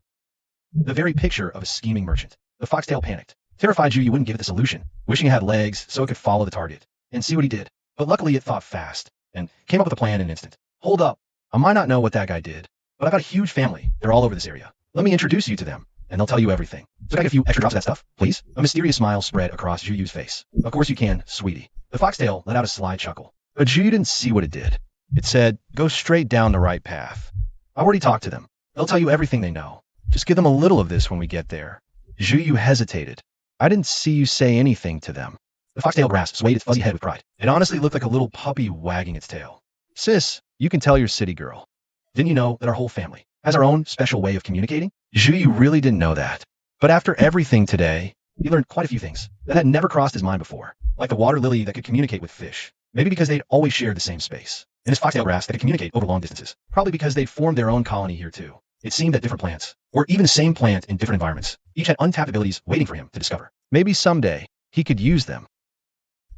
Speaker 1: The very picture of a scheming merchant. The foxtail panicked. Terrified Zhuyu wouldn't give it the solution, wishing it had legs so it could follow the target and see what he did. But luckily it thought fast and came up with a plan in an instant. Hold up. I might not know what that guy did, but I've got a huge family. They're all over this area. Let me introduce you to them, and they'll tell you everything. So can I get a few extra drops of that stuff, please? A mysterious smile spread across Zhuyu's face. Of course you can, sweetie. The foxtail let out a sly chuckle. But Zhuyu didn't see what it did. It said, go straight down the right path. I already talked to them. They'll tell you everything they know. Just give them a little of this when we get there. Zhu Yu hesitated. I didn't see you say anything to them. The foxtail grass swayed its fuzzy head with pride. It honestly looked like a little puppy wagging its tail. Sis, you can tell your city girl. Didn't you know that our whole family has our own special way of communicating? Zhu Yu really didn't know that. But after everything today, he learned quite a few things that had never crossed his mind before. Like the water lily that could communicate with fish. Maybe because they'd always shared the same space. And his foxtail grass that could communicate over long distances. Probably because they'd formed their own colony here too. It seemed that different plants, or even the same plant in different environments, each had untapped abilities waiting for him to discover. Maybe someday, he could use them.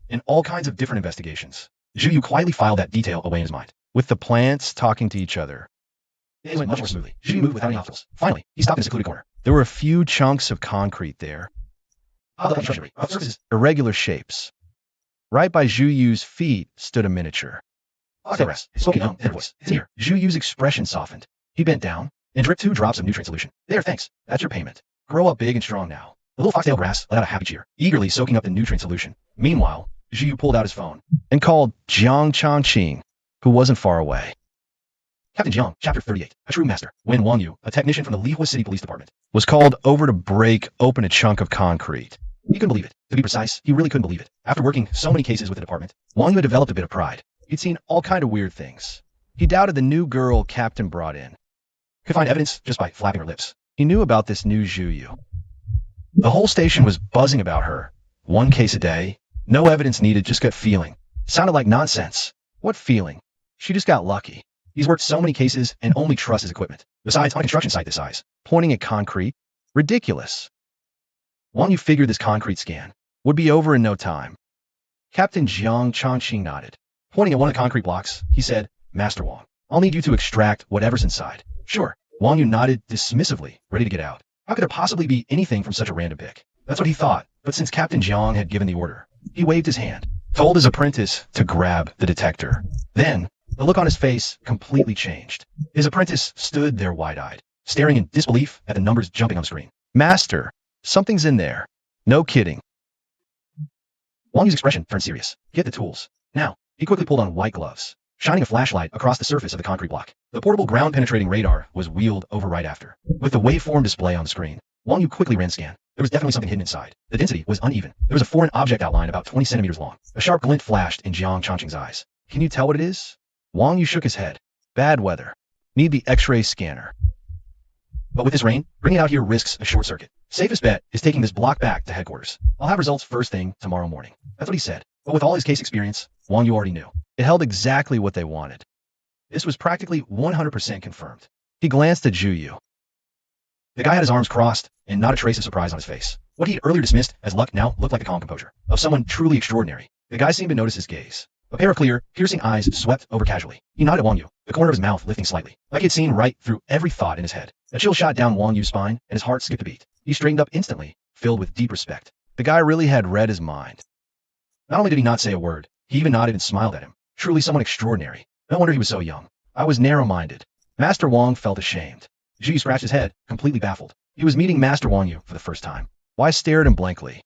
Speaker 1: In all kinds of different investigations, Zhu Yu quietly filed that detail away in his mind. With the plants talking to each other. It went much more smoothly. Zhu Yu moved without any obstacles. Finally, he stopped in a secluded corner. There were a few chunks of concrete there. Irregular shapes. Right by Zhu Yu's feet stood a miniature. Spoken young, tender voice. His ear. Zhu Yu's expression softened. He bent down and dripped 2 drops of nutrient solution. There, thanks. That's your payment. Grow up big and strong now. The little foxtail grass let out a happy cheer, eagerly soaking up the nutrient solution. Meanwhile, Zhu Yu pulled out his phone and called Jiang Changqing, who wasn't far away. Captain Jiang, Chapter 38, a true master. When Wang Yu, a technician from the Lihua City Police Department, was called over to break open a chunk of concrete. He couldn't believe it. To be precise, he really couldn't believe it. After working so many cases with the department, Wang Yu had developed a bit of pride. He'd seen all kind of weird things. He doubted the new girl Captain brought in. Could find evidence just by flapping her lips. He knew about this new Zhu Yu. The whole station was buzzing about her. 1 case a day. No evidence needed, just gut feeling. Sounded like nonsense. What feeling? She just got lucky. He's worked so many cases and only trusts his equipment. Besides, on a construction site this size, pointing at concrete? Ridiculous. Wang Yu figured this concrete scan would be over in no time. Captain Jiang Changqing nodded. Pointing at one of the concrete blocks, he said, Master Wang, I'll need you to extract whatever's inside. Sure. Wang Yu nodded dismissively, ready to get out. How could there possibly be anything from such a random pick? That's what he thought, but since Captain Jiang had given the order, he waved his hand, told his apprentice to grab the detector. Then, the look on his face completely changed. His apprentice stood there wide-eyed, staring in disbelief at the numbers jumping on the screen. Master, something's in there. No kidding. Wang Yu's expression turned serious. Get the tools. Now, he quickly pulled on white gloves, shining a flashlight across the surface of the concrete block. The portable ground-penetrating radar was wheeled over right after. With the waveform display on the screen, Wang Yu quickly ran scan. There was definitely something hidden inside. The density was uneven. There was a foreign object outline about 20 centimeters long. A sharp glint flashed in Jiang Changqing's eyes. Can you tell what it is? Wang Yu shook his head. Bad weather. Need the X-ray scanner. But with this rain, bringing it out here risks a short circuit. Safest bet is taking this block back to headquarters. I'll have results first thing tomorrow morning. That's what he said. But with all his case experience, Wang Yu already knew. It held exactly what they wanted. This was practically 100% confirmed. He glanced at Zhu Yu. The guy had his arms crossed, and not a trace of surprise on his face. What he'd earlier dismissed as luck now looked like the calm composure of someone truly extraordinary. The guy seemed to notice his gaze. A pair of clear, piercing eyes swept over casually. He nodded at Wang Yu, the corner of his mouth lifting slightly, like he'd seen right through every thought in his head. A chill shot down Wang Yu's spine, and his heart skipped a beat. He straightened up instantly, filled with deep respect. The guy really had read his mind. Not only did he not say a word, he even nodded and smiled at him. Truly someone extraordinary. No wonder he was so young. I was narrow-minded. Master Wang felt ashamed. Zhu Yu scratched his head, completely baffled. He was meeting Master Wang Yu for the first time. Why stare at him blankly?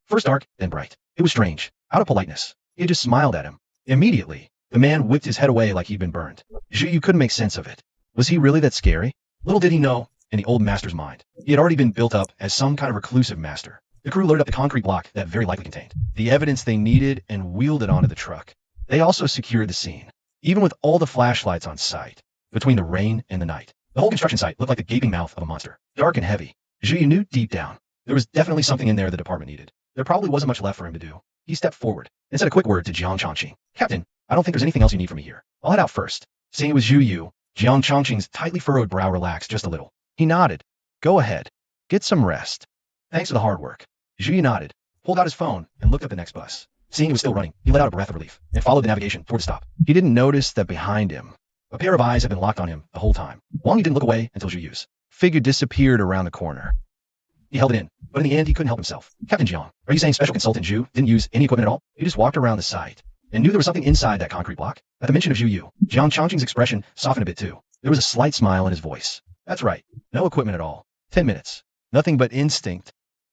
Speaker 1: First dark, then bright. It was strange. Out of politeness, he had just smiled at him. Immediately, the man whipped his head away like he'd been burned. Zhu Yu couldn't make sense of it. Was he really that scary? Little did he know, in the old master's mind, he had already been built up as some kind of reclusive master. The crew loaded up the concrete block that very likely contained the evidence they needed and wheeled it onto the truck. They also secured the scene, even with all the flashlights on site, between the rain and the night. The whole construction site looked like the gaping mouth of a monster, dark and heavy. Zhu Yu knew deep down, there was definitely something in there the department needed. There probably wasn't much left for him to do. He stepped forward and said a quick word to Jiang Changqing. Captain, I don't think there's anything else you need from me here. I'll head out first. Seeing it was Zhu Yu, Jiang Changqing's tightly furrowed brow relaxed just a little. He nodded. Go ahead. Get some rest. Thanks for the hard work. Zhu Yu nodded, pulled out his phone, and looked up the next bus. Seeing it was still running, he let out a breath of relief and followed the navigation toward the stop. He didn't notice that behind him, a pair of eyes had been locked on him the whole time. Wang Yu didn't look away until Zhu Yu's figure disappeared around the corner. He held it in, but in the end he couldn't help himself. Captain Jiang, are you saying Special Consultant Zhu didn't use any equipment at all? He just walked around the site and knew there was something inside that concrete block? At the mention of Zhu Yu, Jiang Changqing's expression softened a bit too. There was a slight smile in his voice. That's right. No equipment at all. 10 minutes. Nothing but instinct.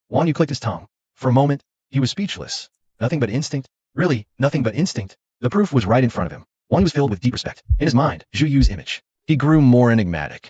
Speaker 1: Wang Yu clicked his tongue. For a moment, he was speechless. Nothing but instinct? Really, nothing but instinct? The proof was right in front of him. Wang Yu was filled with deep respect. In his mind, Zhu Yu's image He grew more enigmatic.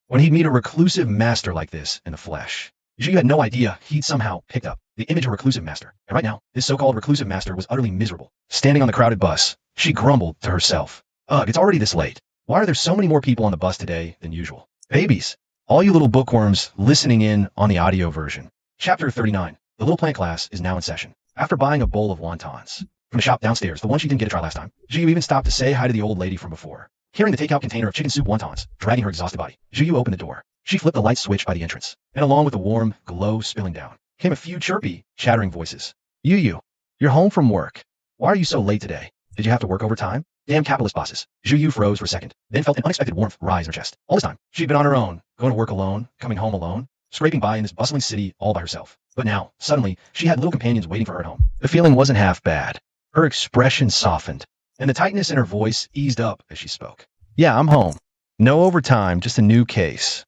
Speaker 1: When he'd meet a reclusive master like this in the flesh, Zhu Yu had no idea he'd somehow picked up the image of a reclusive master. And right now, this so-called reclusive master was utterly miserable. Standing on the crowded bus, she grumbled to herself, "Ugh, it's already this late. Why are there so many more people on the bus today than usual? Babies, all you little bookworms listening in on the audio version." Chapter 39. The little plant class is now in session. After buying a bowl of wontons from the shop downstairs, the one she didn't get to try last time, Zhu Yu even stopped to say hi to the old lady from before. Carrying the takeout container of chicken soup wontons, dragging her exhausted body, Zhu Yu opened the door. She flipped the light switch by the entrance, and along with the warm glow spilling down, came a few chirpy, chattering voices. Yu, you're home from work. Why are you so late today? Did you have to work overtime? Damn capitalist bosses. Zhu Yu froze for a second, then felt an unexpected warmth rise in her chest. All this time, she'd been on her own, going to work alone, coming home alone, scraping by in this bustling city all by herself. But now, suddenly, she had little companions waiting for her at home. The feeling wasn't half bad. Her expression softened, and the tightness in her voice eased up as she spoke. Yeah, I'm home. No overtime, just a new case.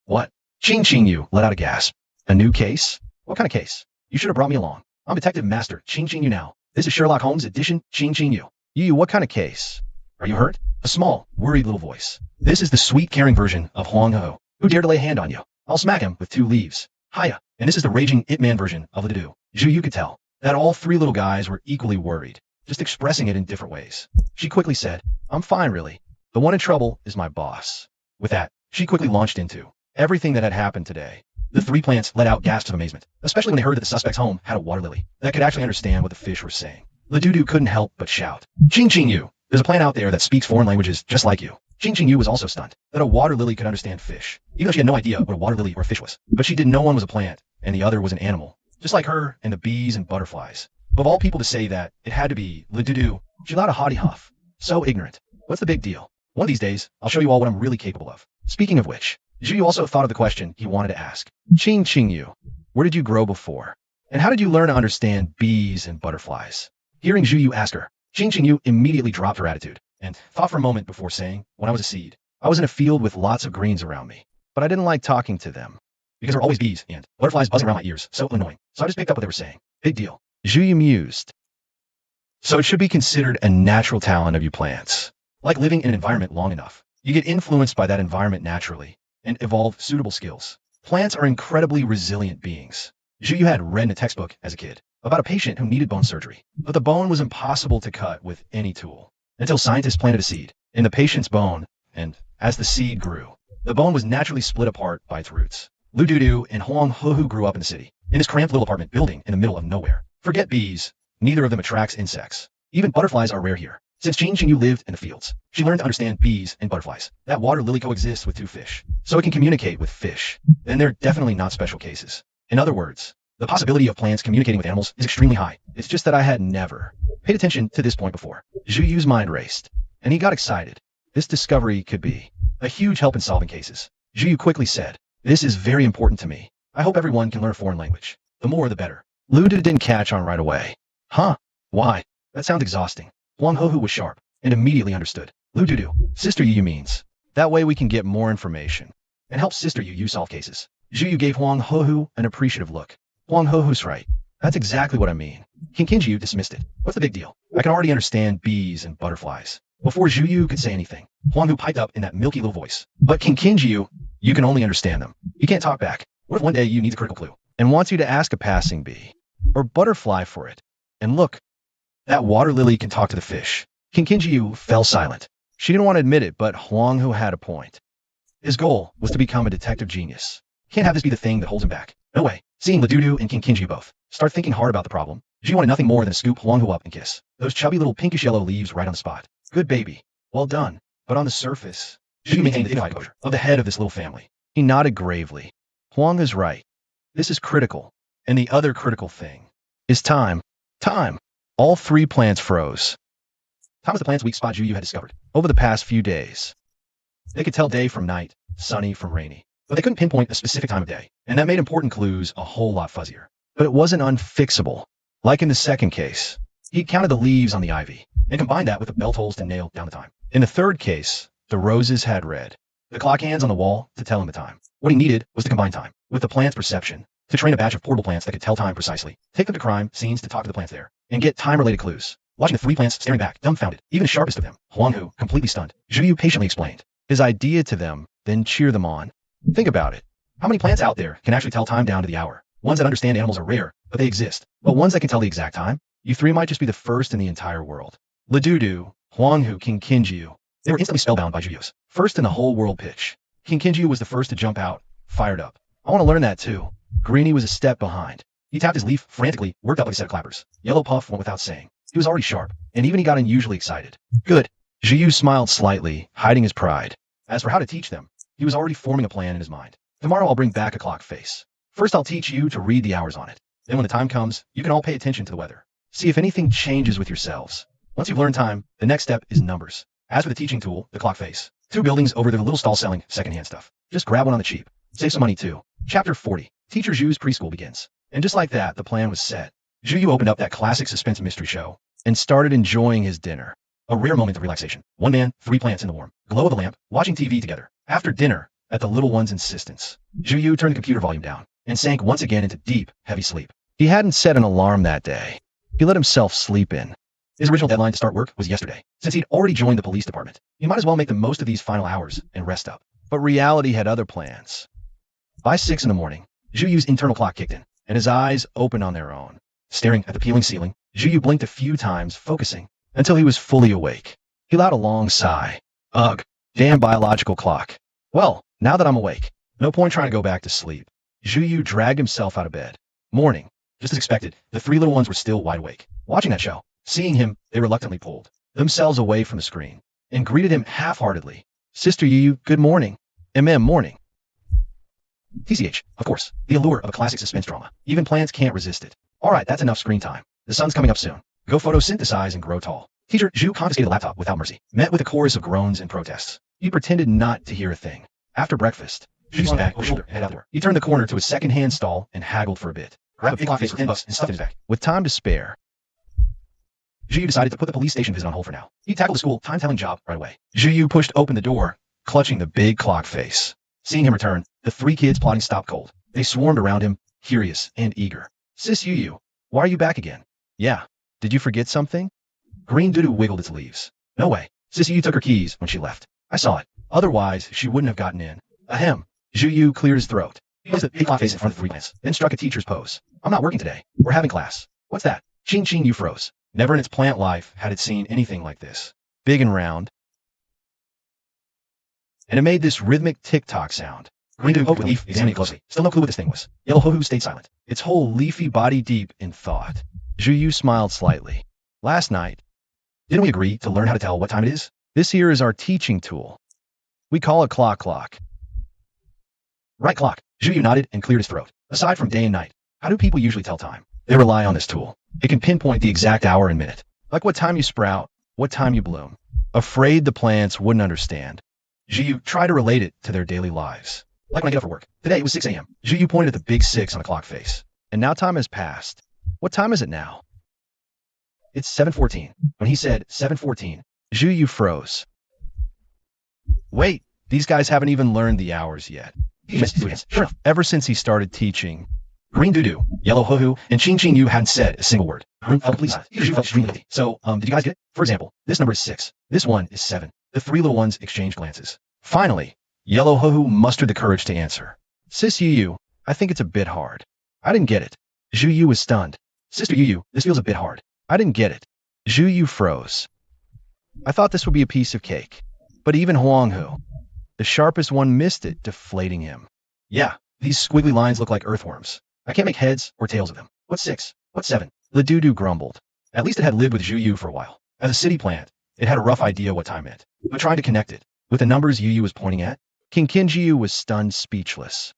Speaker 1: What? Ching Yu let out a gasp. A new case? What kind of case? You should have brought me along. I'm Detective Master Ching Yu now. This is Sherlock Holmes edition Ching Yu. Yu, what kind of case? Are you hurt? A small, worried little voice. This is the sweet, caring version of Huang Ho. Who dared to lay a hand on you? I'll smack him with 2 leaves. Hiya. And this is the raging Ip Man version of Lidu. Zhu Yu could tell that all 3 little guys were equally worried, just expressing it in different ways. She quickly said, I'm fine, really. The one in trouble is my boss. With that, she quickly launched into everything that had happened today. The 3 plants let out gasps of amazement, especially when they heard that the suspect's home had a water lily that could actually understand what the fish were saying. Lidu couldn't help but shout, Ching Yu, there's a plant out there that speaks foreign languages just like you. Ching Yu was also stunned that a water lily could understand fish, even though she had no idea what a water lily or a fish was. But she didn't know one was a plant and the other was an animal, just like her and the bees and butterflies. Of all people to say that, it had to be Lidu. She let out a haughty huff. So ignorant. What's the big deal? One of these days, I'll show you all what I'm really capable of. Speaking of which, Zhu Yu also thought of the question he wanted to ask. Ching Yu, where did you grow before? And how did you learn to understand bees and butterflies? Hearing Zhu Yu ask her, Ching Yu immediately dropped her attitude and thought for a moment before saying, when I was a seed, I was in a field with lots of greens around me, but I didn't like talking to them because there were always bees and butterflies buzzing around my ears, so annoying. So I just picked up what they were saying. Big deal. Zhu Yu mused. So it should be considered a natural talent of you plants. Like living in an environment long enough, you get influenced by that environment naturally and evolve suitable skills. Plants are incredibly resilient beings. Zhu Yu had read in a textbook as a kid about a patient who needed bone surgery, but the bone was impossible to cut with any tool until scientists planted a seed in the patient's bone, and as the seed grew, the bone was naturally split apart by its roots. Lu Dudu and Huang He grew up in the city, in this cramped little apartment building in the middle of nowhere. Forget bees, neither of them attracts insects. Even butterflies are rare here. Since Ching Yu lived in the fields, she learned to understand bees and butterflies. That water lily coexists with 2 fish, so it can communicate with fish. Then they're definitely not special cases. In other words, the possibility of plants communicating with animals is extremely high. It's just that I had never paid attention to this point before. Zhu Yu's mind raced, and he got excited. This discovery could be a huge help in solving cases. Zhu Yu quickly said, this is very important to me. I hope everyone can learn a foreign language. The more the better. Lu didn't catch on right away. Huh? Why? That sounds exhausting. Huang He was sharp and immediately understood. Lu Dudu, Sister Yu means. That way we can get more information and help Sister Yu solve cases. Zhu Yu gave Huang He an appreciative look. Huang He's right. That's exactly what I mean. King Yu dismissed it. What's the big deal? I can already understand bees and butterflies. Before Zhu Yu could say anything, Huang He piped up in that milky little voice. But King Yu, you can only understand them. You can't talk back. What if one day you need a critical clue and wants you to ask a passing bee or butterfly for it? And look, that water lily can talk to the fish. King Yu fell silent. She didn't want to admit it, but Huang He had a point. His goal was to become a detective genius. Can't have this be the thing that holds him back. No way. Seeing Lidu and King Yu both start thinking hard about the problem, Zhu wanted nothing more than to scoop Huang He up and kiss those chubby little pinkish yellow leaves right on the spot. Good baby. Well done. But on the surface, Zhu maintained the dignified composure of the head of this little family. He nodded gravely. Huang is right. This is critical. And the other critical thing is time. Time. All 3 plants froze. Time was the plant's weak spot Zhu Yu had discovered over the past few days. They could tell day from night, sunny from rainy, but they couldn't pinpoint a specific time of day, and that made important clues a whole lot fuzzier. But it wasn't unfixable. Like in the second case, he counted the leaves on the ivy and combined that with the bell tolls to nail down the time. In the third case, the roses had red the clock hands on the wall to tell him the time. What he needed was to combine time with the plant's perception, to train a batch of portable plants that could tell time precisely, take them to crime scenes to talk to the plants there, and get time-related clues. watching the three plants staring back, dumbfounded, even the sharpest of them, Huang Hu, completely stunned. Zhu Yu patiently explained his idea to them, then cheer them on. Think about it. How many plants out there can actually tell time down to the hour? Ones that understand animals are rare, but they exist. But ones that can tell the exact time? You three might just be the first in the entire world. Ledudu, Huang Hu, King Qinjiu. They were instantly spellbound by Zhu Yu's first in the whole world pitch. King Qinjiu was the first to jump out, fired up. I want to learn that too. Greenie was a step behind. He tapped his leaf frantically, worked up like a set of clappers. Yellow Puff went without saying. He was already sharp, and even he got unusually excited. Good. Zhu Yu smiled slightly, hiding his pride. As for how to teach them, he was already forming a plan in his mind. Tomorrow I'll bring back a clock face. First I'll teach you to read the hours on it. Then when the time comes, you can all pay attention to the weather. See if anything changes with yourselves. Once you've learned time, the next step is numbers. As for the teaching tool, the clock face, 2 buildings over there, the little stall selling secondhand stuff. Just grab one on the cheap. Save some money too. Chapter 40. Teacher Zhu's preschool begins. And just like that, the plan was set. Zhu Yu opened up that classic suspense mystery show and started enjoying his dinner. A rare moment of relaxation. 1 man, 3 plants in the warm glow of a lamp, watching TV together. After dinner, at the little one's insistence, Zhu Yu turned the computer volume down and sank once again into deep, heavy sleep. He hadn't set an alarm that day. He let himself sleep in. His original deadline to start work was yesterday. Since he'd already joined the police department, he might as well make the most of these final hours and rest up. But reality had other plans. By 6 in the morning, Zhu Yu's internal clock kicked in, and his eyes opened on their own. Staring at the peeling ceiling, Zhu Yu blinked a few times, focusing, until he was fully awake. He let out a long sigh. Ugh, damn biological clock. Well, now that I'm awake, no point trying to go back to sleep. Zhu Yu dragged himself out of bed. Morning. Just as expected, the 3 little ones were still wide awake, watching that show. Seeing him, they reluctantly pulled themselves away from the screen and greeted him half-heartedly. Sister Yu, good morning. Morning. TCH, of course, the allure of a classic suspense drama. Even plants can't resist it. Alright, that's enough screen time. The sun's coming up soon. Go photosynthesize and grow tall. Teacher Zhu confiscated the laptop without mercy, met with a chorus of groans and protests. He pretended not to hear a thing. After breakfast, Zhu's back over shoulder, head out the door. He turned the corner to a second-hand stall and haggled for a bit. Grabbed a big clock face for $10 and stuffed it in his back. With time to spare, Zhu Yu decided to put the police station visit on hold for now. He tackled the school time-telling job right away. Zhu Yu pushed open the door, clutching the big clock face. Seeing him return, the 3 kids plotting stopped cold. They swarmed around him, curious and eager. Sis Yu, why are you back again? Yeah. Did you forget something? Green Doodoo wiggled its leaves. No way. Sis Yu took her keys when she left. I saw it. Otherwise, she wouldn't have gotten in. Ahem. Zhu Yu cleared his throat. He placed the big clock face in front of the 3 plants, then struck a teacher's pose. I'm not working today. We're having class. What's that? Ching Ching Yu froze. Never in its plant life had it seen anything like this. Big and round. And it made this rhythmic tick-tock sound. Green Doodoo poked the leaf, examining it closely. Still no clue what this thing was. Yellow Ho-Hu stayed silent, its whole leafy body deep in thought. Zhu Yu smiled slightly. Last night, didn't we agree to learn how to tell what time it is? This here is our teaching tool. We call it clock. Right, clock. Zhu Yu nodded and cleared his throat. Aside from day and night, how do people usually tell time? They rely on this tool. It can pinpoint the exact hour and minute. Like what time you sprout, what time you bloom. Afraid the plants wouldn't understand, Zhu Yu tried to relate it to their daily lives. Like when I get up for work. Today it was 6 a.m. Zhu Yu pointed at the big 6 on the clock face. And now time has passed. What time is it now? It's 7:14. When he said 7:14, Zhu Yu froze. Wait, these guys haven't even learned the hours yet. Sure enough, ever since he started teaching, Green Doodoo, Yellow Ho-Hu, and Ching Ching Yu hadn't said a single word. Zhu felt extremely guilty. So, did you guys get it? For example, this number is 6. This one is 7. The 3 little ones exchanged glances. Finally, Yellow Ho-Hu mustered the courage to answer. Sis Yu, I think it's a bit hard. I didn't get it. Zhu Yu was stunned. Sister Yu, this feels a bit hard. I didn't get it. Zhu Yu froze. I thought this would be a piece of cake. But even Huang Hu, the sharpest one, missed it, deflating him. Yeah, these squiggly lines look like earthworms. I can't make heads or tails of them. What's 6? What's 7? Ledudu grumbled. At least it had lived with Zhu Yu for a while. As a city plant, it had a rough idea what time meant. But trying to connect it with the numbers Yu was pointing at, King Qinjiu was stunned speechless.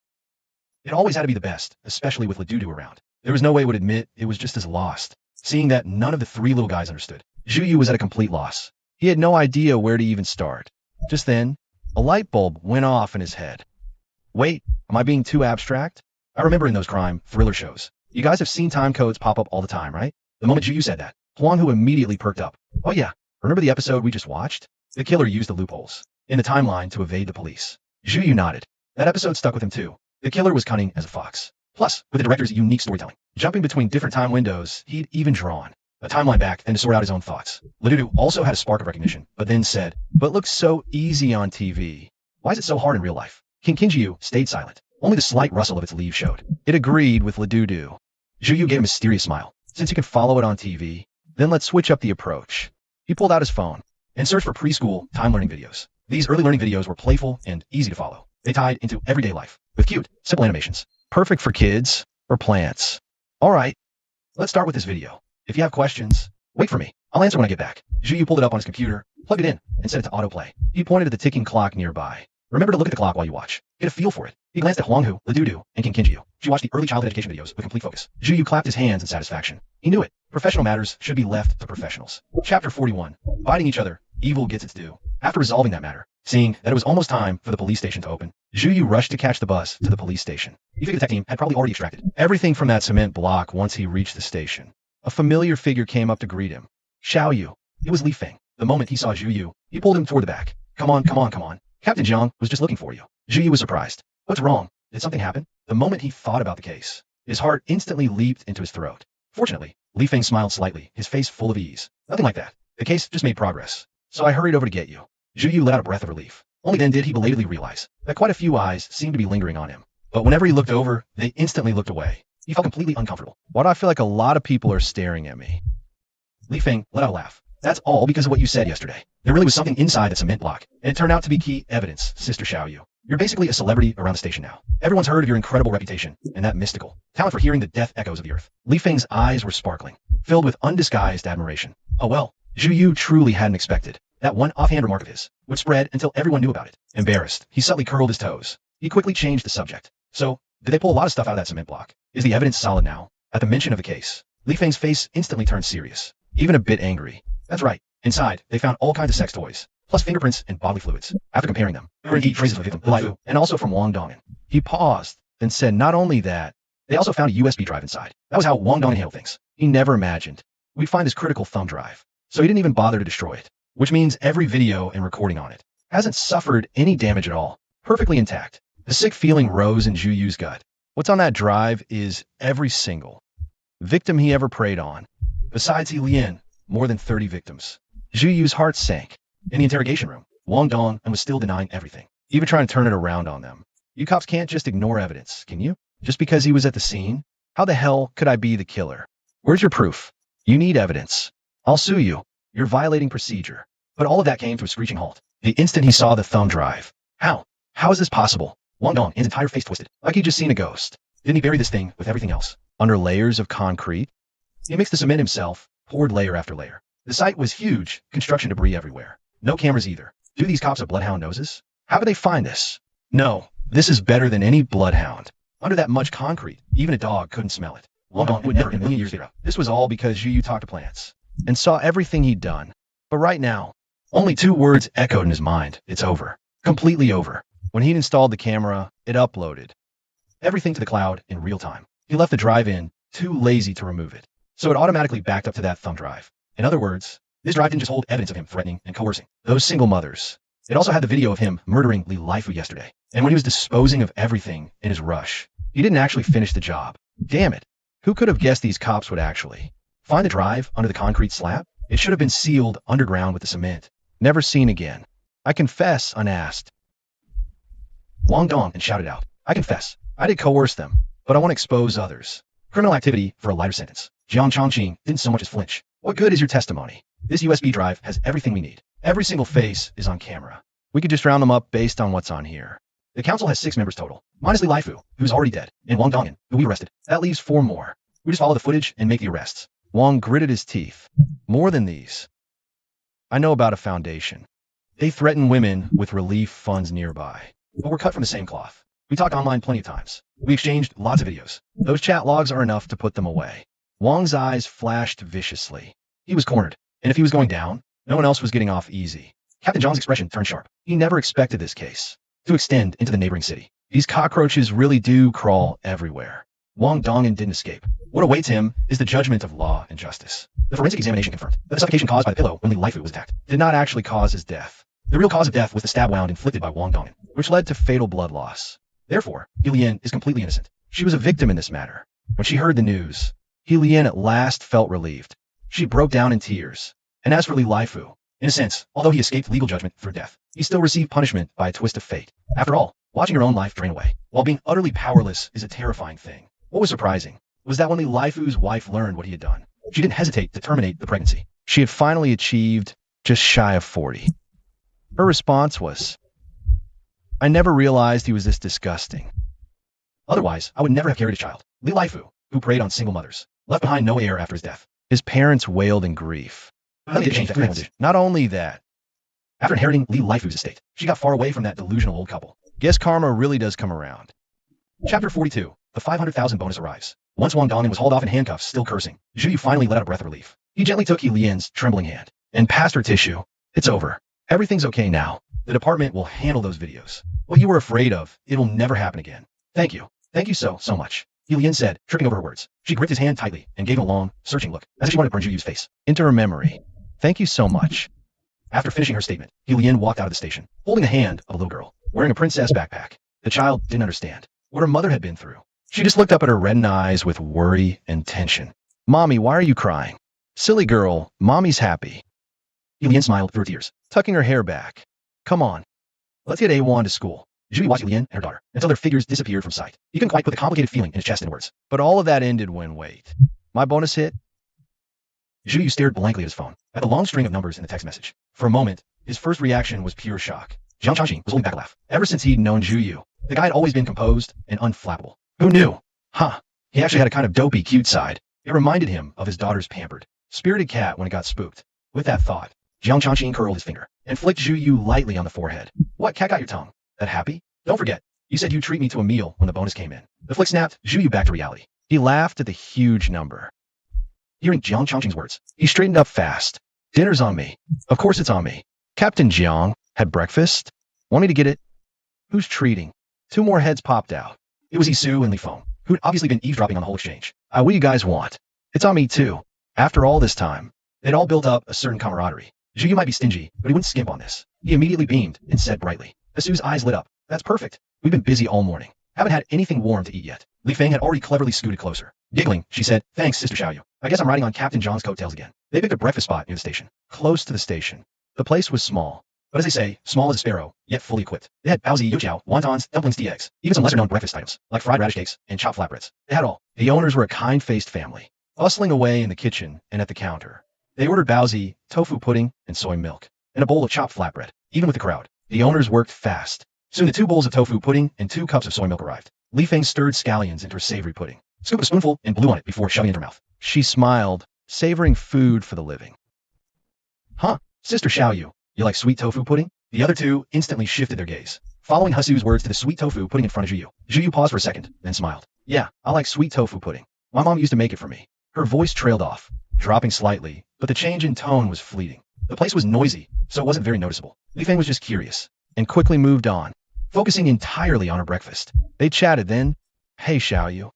Speaker 1: It always had to be the best, especially with Ledudu around. There was no way it would admit it was just as lost. Seeing that none of the 3 little guys understood, Zhu Yu was at a complete loss. He had no idea where to even start. Just then, a light bulb went off in his head. Wait, am I being too abstract? I remember in those crime thriller shows, you guys have seen time codes pop up all the time, right? The moment Zhu Yu said that, Huang Hu immediately perked up. Oh yeah, remember the episode we just watched? The killer used the loopholes in the timeline to evade the police. Zhu Yu nodded. That episode stuck with him too. The killer was cunning as a fox. Plus, with the director's unique storytelling, jumping between different time windows, he'd even drawn a timeline back, and to sort out his own thoughts. Ladudu also had a spark of recognition, but then said, "But looks so easy on TV. Why is it so hard in real life?" King Kinjiu stayed silent. Only the slight rustle of its leaves showed. It agreed with Ladudu. Zhuyu gave a mysterious smile. "Since you can follow it on TV, then let's switch up the approach." He pulled out his phone and searched for preschool time learning videos. These early learning videos were playful and easy to follow. They tied into everyday life with cute, simple animations. Perfect for kids or plants. All right, let's start with this video. If you have questions, wait for me. I'll answer when I get back. Zhuyu pulled it up on his computer, plugged it in, and set it to autoplay. He pointed at the ticking clock nearby. Remember to look at the clock while you watch. Get a feel for it. He glanced at Huanghu, Ladudu, and King Kinjiu. She watched the early childhood education videos with complete focus. Zhuyu clapped his hands in satisfaction. He knew it. Professional matters should be left to professionals. Chapter 41. Fighting each other, evil gets its due. After resolving that matter, seeing that it was almost time for the police station to open, Zhuyu rushed to catch the bus to the police station. He figured the tech team had probably already extracted everything from that cement block once he reached the station. A familiar figure came up to greet him. Xiaoyu. It was Li Feng. The moment he saw Zhuyu, he pulled him toward the back. Come on. Captain Jiang was just looking for you. Zhuyu was surprised. What's wrong? Did something happen? The moment he thought about the case, his heart instantly leaped into his throat. Fortunately, Li Feng smiled slightly, his face full of ease. Nothing like that. The case just made progress. So I hurried over to get you. Zhuyu let out a breath of relief. Only then did he belatedly realize that quite a few eyes seemed to be lingering on him. But whenever he looked over, they instantly looked away. He felt completely uncomfortable. Why do I feel like a lot of people are staring at me? Li Feng let out a laugh. That's all because of what you said yesterday. There really was something inside that cement block, and it turned out to be key evidence, Sister Xiaoyu. You're basically a celebrity around the station now. Everyone's heard of your incredible reputation and that mystical talent for hearing the death echoes of the earth. Li Feng's eyes were sparkling, filled with undisguised admiration. Oh well, Zhuyu truly hadn't expected that one offhand remark of his would spread until everyone knew about it. Embarrassed, he subtly curled his toes. He quickly changed the subject. So, did they pull a lot of stuff out of that cement block? Is the evidence solid now? At the mention of the case, Li Feng's face instantly turned serious, even a bit angry. That's right. Inside, they found all kinds of sex toys, plus fingerprints and bodily fluids. After comparing them, there were indeed traces of the victim, Lifu, and also from Wang Dong'an. He paused, then said not only that, they also found a USB drive inside. That was how Wang Dong'an handled things. He never imagined we'd find this critical thumb drive. So he didn't even bother to destroy it, which means every video and recording on it hasn't suffered any damage at all. Perfectly intact. The sick feeling rose in Zhuyu's gut. What's on that drive is every single victim he ever preyed on. Besides He Lian, more than 30 victims. Zhuyu's heart sank. In the interrogation room, Wang Dong'an was still denying everything, even trying to turn it around on them. You cops can't just ignore evidence, can you? Just because he was at the scene? How the hell could I be the killer? Where's your proof? You need evidence. I'll sue you. You're violating procedure. But all of that came to a screeching halt the instant he saw the thumb drive. How? How is this possible? Wang Dong'an, his entire face twisted, like he'd just seen a ghost. Didn't he bury this thing with everything else? Under layers of concrete? He mixed the cement himself, poured layer after layer. The site was huge, construction debris everywhere. No cameras either. Do these cops have bloodhound noses? How could they find this? No, this is better than any bloodhound. Under that much concrete, even a dog couldn't smell it. Wang Dong'an would never in a million years get up. This was all because Zhuyu talked to plants and saw everything he'd done. But right now, only 2 words echoed in his mind. It's over. Completely over. When he'd installed the camera, it uploaded everything to the cloud in real time. He left the drive in, too lazy to remove it. So it automatically backed up to that thumb drive. In other words, this drive didn't just hold evidence of him threatening and coercing those single mothers. It also had the video of him murdering Li Lifu yesterday. And when he was disposing of everything in his rush, he didn't actually finish the job. Damn it. Who could have guessed these cops would actually find the drive under the concrete slab? It should have been sealed underground with the cement. Never seen again. I confess unasked. Wang Dong'an shouted out. I confess. I did coerce them, but I want to expose others. Criminal activity for a lighter sentence. Jiang Chongqing didn't so much as flinch. What good is your testimony? This USB drive has everything we need. Every single face is on camera. We could just round them up based on what's on here. The council has 6 members total, minus Li Lifu, who's already dead, and Wang Dong'an, who we arrested. That leaves 4 more. We just follow the footage and make the arrests. Wang gritted his teeth. More than these. I know about a foundation. They threaten women with relief funds nearby. But we're cut from the same cloth. We talked online plenty of times. We exchanged lots of videos. Those chat logs are enough to put them away. Wang's eyes flashed viciously. He was cornered, and if he was going down, no one else was getting off easy. Captain Zhang's expression turned sharp. He never expected this case to extend into the neighboring city. These cockroaches really do crawl everywhere. Wang Dong'an didn't escape. What awaits him is the judgment of law and justice. The forensic examination confirmed that the suffocation caused by the pillow when Li Lifu was attacked did not actually cause his death. The real cause of death was the stab wound inflicted by Wang Dong'an, which led to fatal blood loss. Therefore, He Lian is completely innocent. She was a victim in this matter. When she heard the news, He Lian at last felt relieved. She broke down in tears. And as for Li Laifu, in a sense, although he escaped legal judgment for death, he still received punishment by a twist of fate. After all, watching your own life drain away, while being utterly powerless is a terrifying thing. What was surprising was that when Li Laifu's wife learned what he had done, she didn't hesitate to terminate the pregnancy. She had finally achieved just shy of 40. Her response was, "I never realized he was this disgusting. Otherwise, I would never have carried a child." Li Laifu, who preyed on single mothers, left behind no heir after his death. His parents wailed in grief. Not only that, after inheriting Li Laifu's estate, she got far away from that delusional old couple. Guess karma really does come around. Chapter 42. The 500,000 bonus arrives. Once Wang Dongin was hauled off in handcuffs, still cursing, Zhu Yu finally let out a breath of relief. He gently took He Lian's trembling hand and passed her tissue. "It's over. Everything's okay now. The department will handle those videos. What you were afraid of, it'll never happen again. Thank you. Thank you so much," He Lian said, tripping over her words. She gripped his hand tightly and gave him a long, searching look, as if she wanted to burn Zhu Yu's face into her memory. "Thank you so much." After finishing her statement, He Lian walked out of the station, holding the hand of a little girl, wearing a princess backpack. The child didn't understand what her mother had been through. She just looked up at her reddened eyes with worry and tension. "Mommy, why are you crying?" "Silly girl, Mommy's happy." He Lian smiled through her tears, tucking her hair back. "Come on. Let's get A1 to school." Zhu Yu watched He Lian and her daughter until their figures disappeared from sight. He couldn't quite put the complicated feeling in his chest into words. But all of that ended when, wait, my bonus hit? Zhu Yu stared blankly at his phone, at the long string of numbers in the text message. For a moment, his first reaction was pure shock. Jiang Changxing was holding back a laugh. Ever since he'd known Zhu Yu, the guy had always been composed and unflappable. Who knew? He actually had a kind of dopey, cute side. It reminded him of his daughter's pampered, spirited cat when it got spooked. With that thought, Jiang Changxing curled his finger and flicked Zhu Yu lightly on the forehead. "What cat got your tongue? That happy? Don't forget, you said you'd treat me to a meal when the bonus came in." The flick snapped Zhu Yu back to reality. He laughed at the huge number. Hearing Jiang Changxing's words, he straightened up fast. "Dinner's on me. Of course it's on me. Captain Jiang, had breakfast? Want me to get it?" "Who's treating?" Two more heads popped out. It was Isu and Li Feng, who'd obviously been eavesdropping on the whole exchange. What do you guys want?" "It's on me too." After all this time, they'd all built up a certain camaraderie. Zhu Yu might be stingy, but he wouldn't skimp on this. He immediately beamed and said brightly. Isu's eyes lit up. "That's perfect. We've been busy all morning. Haven't had anything warm to eat yet." Li Feng had already cleverly scooted closer. Giggling, she said, "Thanks, Sister Xiaoyu. I guess I'm riding on Captain Zhang's coattails again." They picked a breakfast spot near the station, close to the station. The place was small, but as they say, small as a sparrow, yet fully equipped. They had baozi, youqiao, wontons, dumplings, tea eggs, even some lesser-known breakfast items, like fried radish cakes and chopped flatbreads. They had all. The owners were a kind-faced family, bustling away in the kitchen and at the counter. They ordered baozi, tofu pudding, and soy milk, and a bowl of chopped flatbread. Even with the crowd, the owners worked fast. Soon the 2 bowls of tofu pudding and 2 cups of soy milk arrived. Li Feng stirred scallions into her savory pudding, scooped a spoonful and blew on it before shoving it into her mouth. She smiled, savoring food for the living. Sister Xiaoyu, you like sweet tofu pudding?" The other two instantly shifted their gaze, following Hasu's words to the sweet tofu pudding in front of Zhu Yu. Zhu Yu paused for a second, then smiled. "Yeah, I like sweet tofu pudding. My mom used to make it for me." Her voice trailed off, dropping slightly, but the change in tone was fleeting. The place was noisy, so it wasn't very noticeable. Li Feng was just curious, and quickly moved on, focusing entirely on her breakfast. They chatted then. "Hey Xiaoyu,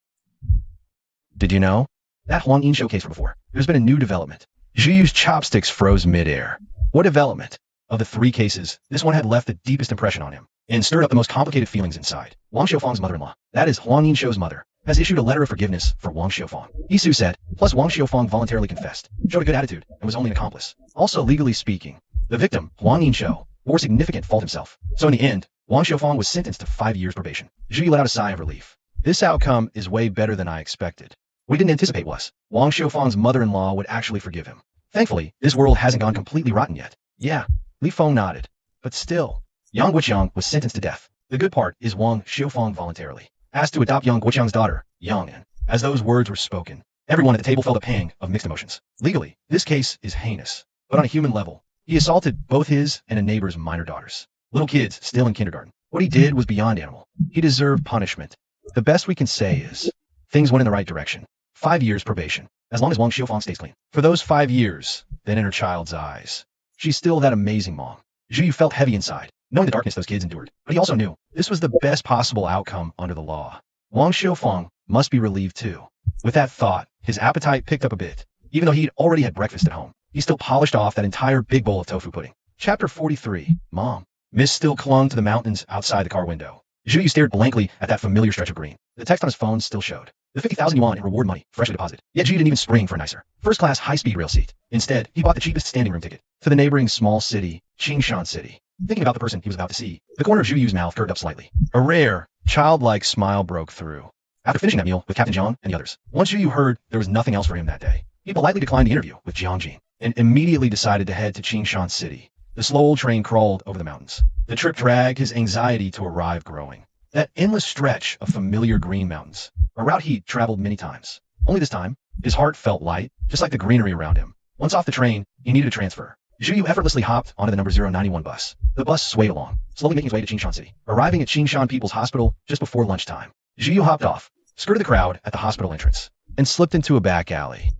Speaker 1: did you know? That Huang Yin showcase from before. There's been a new development." Zhu Yu's chopsticks froze midair. What development? Of the 3 cases, this one had left the deepest impression on him, and stirred up the most complicated feelings inside. Wang Xiufang's mother-in-law, that is Huang Yinshou's mother, has issued a letter of forgiveness for Wang Xiufang. Isu said, plus Wang Xiufang voluntarily confessed, showed a good attitude, and was only an accomplice. Also, legally speaking, the victim, Huang Yinshou, bore significant fault himself. So in the end, Wang Xiufang was sentenced to 5 years probation. Zhu Yu let out a sigh of relief. This outcome is way better than I expected. We didn't anticipate was Wang Xiufang's mother-in-law would actually forgive him. Thankfully, this world hasn't gone completely rotten yet. Yeah, Li Feng nodded. But still, Yang Guoqiang was sentenced to death. The good part is Wang Xiufang voluntarily asked to adopt Yang Guoqiang's daughter, Yang, and as those words were spoken, everyone at the table felt a pang of mixed emotions. Legally, this case is heinous, but on a human level, he assaulted both his and a neighbor's minor daughters. Little kids still in kindergarten. What he did was beyond animal. He deserved punishment. The best we can say is, things went in the right direction. 5 years probation, as long as Wang Xiufang stays clean. For those 5 years, then in her child's eyes, she's still that amazing mom. Zhu Yu felt heavy inside, knowing the darkness those kids endured, but he also knew this was the best possible outcome under the law. Wang Xiufang must be relieved too. With that thought, his appetite picked up a bit. Even though he'd already had breakfast at home, he still polished off that entire big bowl of tofu pudding. Chapter 43. Mom. Mist still clung to the mountains outside the car window. Zhu Yu stared blankly at that familiar stretch of green. The text on his phone still showed. The 50,000 yuan in reward money, freshly deposited. Yet Zhu didn't even spring for a nicer, first-class high-speed rail seat. Instead, he bought the cheapest standing room ticket to the neighboring small city, Qingshan City. Thinking about the person he was about to see, the corner of Zhu Yu's mouth curved up slightly. A rare, childlike smile broke through. After finishing that meal with Captain Jiang and the others, once Zhu Yu heard there was nothing else for him that day, he politely declined the interview with Jiang Jin and immediately decided to head to Qingshan City. The slow old train crawled over the mountains. The trip dragged his anxiety to arrive growing. That endless stretch of familiar green mountains, a route he'd traveled many times. Only this time, his heart felt light, just like the greenery around him. Once off the train, he needed a transfer. Zhu Yu effortlessly hopped onto the number 091 bus. The bus swayed along, slowly making its way to Qingshan City, arriving at Qingshan People's Hospital just before lunchtime. Zhu Yu hopped off, skirted the crowd at the hospital entrance, and slipped into a back alley.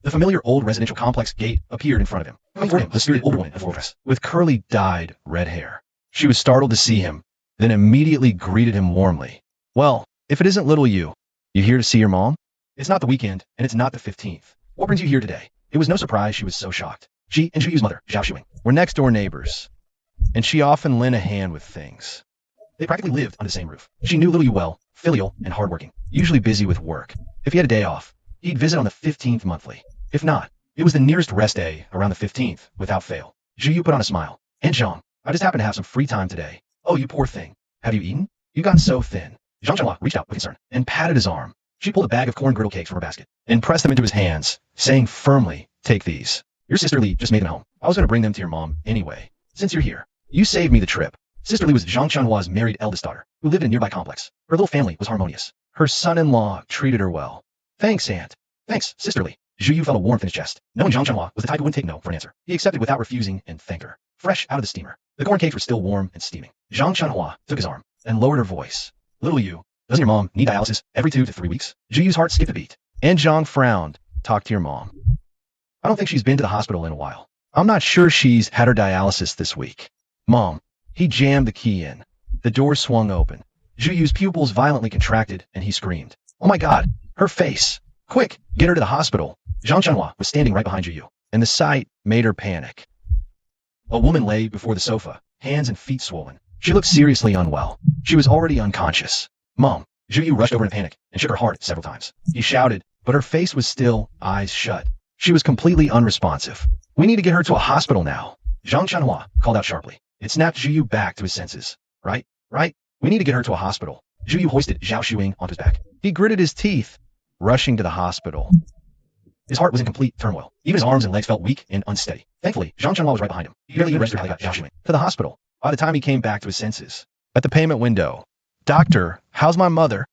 Speaker 1: The familiar old residential complex gate appeared in front of him. Coming toward him, the spirited older woman in full dress, with curly, dyed red hair. She was startled to see him, then immediately greeted him warmly. Well, if it isn't little you here to see your mom? It's not the weekend, and it's not the 15th. What brings you here today? It was no surprise she was so shocked. She and Zhu Yu's mother, Zhao Xuing, were next-door neighbors, and she often lent a hand with things. They practically lived under the same roof. She knew little Yu well, filial and hardworking, usually busy with work. If he had a day off, he'd visit on the 15th monthly. If not, it was the nearest rest day around the 15th, without fail. Zhu Yu put on a smile. Aunt Zhang, I just happen to have some free time today. Oh, you poor thing. Have you eaten? You've gotten so thin. Zhang Chanhua reached out with concern and patted his arm. She pulled a bag of corn griddle cakes from her basket and pressed them into his hands, saying firmly, take these. Your sister Li just made them home. I was going to bring them to your mom anyway. Since you're here, you saved me the trip. Sister Li was Zhang Chanhua's married eldest daughter, who lived in a nearby complex. Her little family was harmonious. Her son-in-law treated her well. Thanks, Aunt. Thanks, Sister Li. Zhu Yu felt a warmth in his chest. Knowing Zhang Chanhua was the type who wouldn't take no for an answer, he accepted without refusing and thanked her. Fresh out of the steamer, the corn cakes were still warm and steaming. Zhang Chanhua took his arm and lowered her voice. Little Yu, doesn't your mom need dialysis every 2 to 3 weeks? Zhu Yu's heart skipped a beat. And Zhang frowned. Talk to your mom. I don't think she's been to the hospital in a while. I'm not sure she's had her dialysis this week. Mom. He jammed the key in. The door swung open. Zhu Yu's pupils violently contracted and he screamed. Oh my God, her face. Quick, get her to the hospital. Zhang Chanhua was standing right behind Zhu Yu, and the sight made her panic. A woman lay before the sofa, hands and feet swollen. She looked seriously unwell. She was already unconscious. Mom. Zhu Yu rushed over in a panic and shook her hard several times. He shouted, but her face was still, eyes shut. She was completely unresponsive. We need to get her to a hospital now. Zhang Chanhua called out sharply. It snapped Zhu Yu back to his senses. Right? We need to get her to a hospital. Zhu Yu hoisted Zhao Xuing onto his back. He gritted his teeth, rushing to the hospital. His heart was in complete turmoil. Even his arms and legs felt weak and unsteady. Thankfully, Zhang Chanhua was right behind him. He barely even registered how he got Zhao Xuing to the hospital. By the time he came back to his senses, at the payment window, Doctor, how's my mother?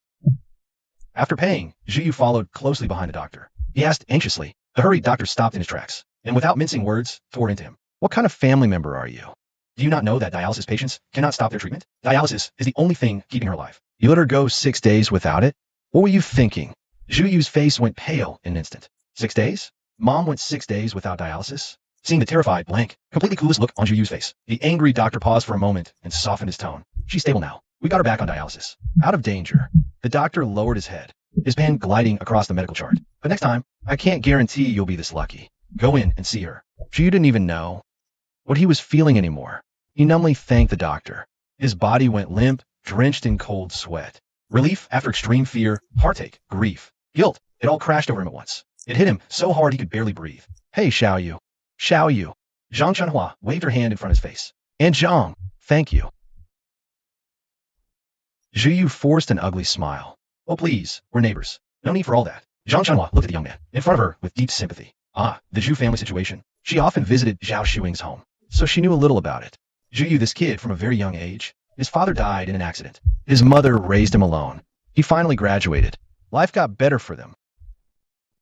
Speaker 1: After paying, Zhu Yu followed closely behind the doctor. He asked anxiously. The hurried doctor stopped in his tracks, and without mincing words, tore into him. What kind of family member are you? Do you not know that dialysis patients cannot stop their treatment? Dialysis is the only thing keeping her alive. You let her go 6 days without it? What were you thinking? Zhu Yu's face went pale in an instant. 6 days? Mom went 6 days without dialysis? Seeing the terrified, blank, completely clueless look on Zhu Yu's face, the angry doctor paused for a moment and softened his tone. She's stable now. We got her back on dialysis. Out of danger. The doctor lowered his head, his pen gliding across the medical chart. But next time, I can't guarantee you'll be this lucky. Go in and see her. Zhu Yu didn't even know what he was feeling anymore. He numbly thanked the doctor. His body went limp, drenched in cold sweat. Relief after extreme fear, heartache, grief, guilt, it all crashed over him at once. It hit him so hard he could barely breathe. Hey, Xiao Yu. Xiao Yu. Zhang Chanhua waved her hand in front of his face. And Zhang, thank you. Zhu Yu forced an ugly smile. Oh please, we're neighbors. No need for all that. Zhang Chanhua looked at the young man in front of her with deep sympathy. Ah, the Zhu family situation. She often visited Zhao Xuing's home, so she knew a little about it. Zhu Yu, this kid from a very young age. His father died in an accident. His mother raised him alone. He finally graduated. Life got better for them.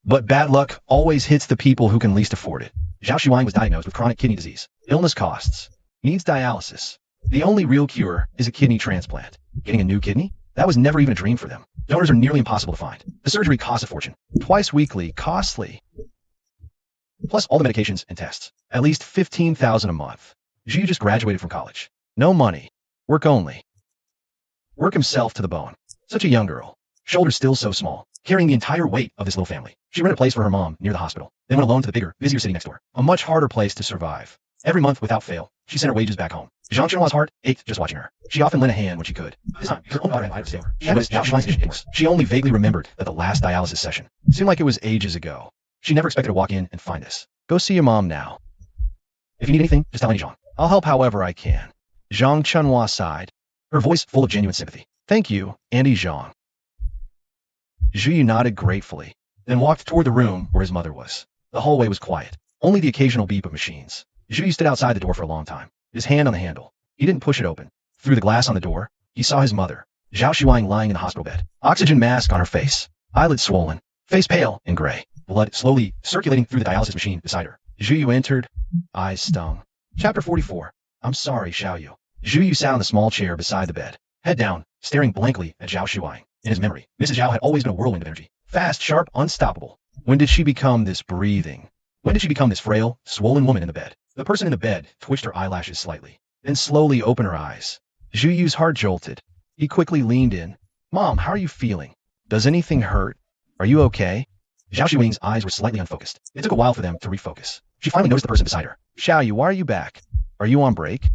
Speaker 1: But bad luck always hits the people who can least afford it. Zhao Xuing was diagnosed with chronic kidney disease. Illness costs. Needs dialysis. The only real cure is a kidney transplant. Getting a new kidney? That was never even a dream for them. Donors are nearly impossible to find. The surgery costs a fortune. Twice weekly, costly. Plus all the medications and tests. At least 15,000 a month. Zhu Yu just graduated from college. No money. Work only. Work himself to the bone. Such a young girl. Shoulders still so small. Carrying the entire weight of this little family. She rented a place for her mom near the hospital. Then went alone to the bigger, busier city next door. A much harder place to survive. Every month without fail, she sent her wages back home. Zhang Chunhua's heart ached just watching her. She often lent a hand when she could. This time, her own daughter invited her to stay over. She noticed Zhao Shuai's vision. She only vaguely remembered that the last dialysis session seemed like it was ages ago. She never expected to walk in and find this. Go see your mom now. If you need anything, just tell Annie Zhang. I'll help however I can. Zhang Chunhua sighed, her voice full of genuine sympathy. Thank you, Andy Zhang. Zhu Yu nodded gratefully, then walked toward the room where his mother was. The hallway was quiet, only the occasional beep of machines. Zhu Yu stood outside the door for a long time, his hand on the handle. He didn't push it open. Through the glass on the door, he saw his mother, Zhao Shuang, lying in the hospital bed, oxygen mask on her face, eyelids swollen, face pale and gray, blood slowly circulating through the dialysis machine beside her. Zhu Yu entered, eyes stung. Chapter 44. I'm sorry, Xiao Yu. Zhu Yu sat on the small chair beside the bed, head down, staring blankly at Zhao Shuang. In his memory, Mrs. Zhao had always been a whirlwind of energy, fast, sharp, unstoppable. When did she become this breathing? When did she become this frail, swollen woman in the bed? The person in the bed twitched her eyelashes slightly, then slowly opened her eyes. Zhu Yu's heart jolted. He quickly leaned in. Mom, how are you feeling? Does anything hurt? Are you okay? Zhao Shuang's eyes were slightly unfocused. It took a while for them to refocus. She finally noticed the person beside her. Xiao Yu, why are you back? Are you on break?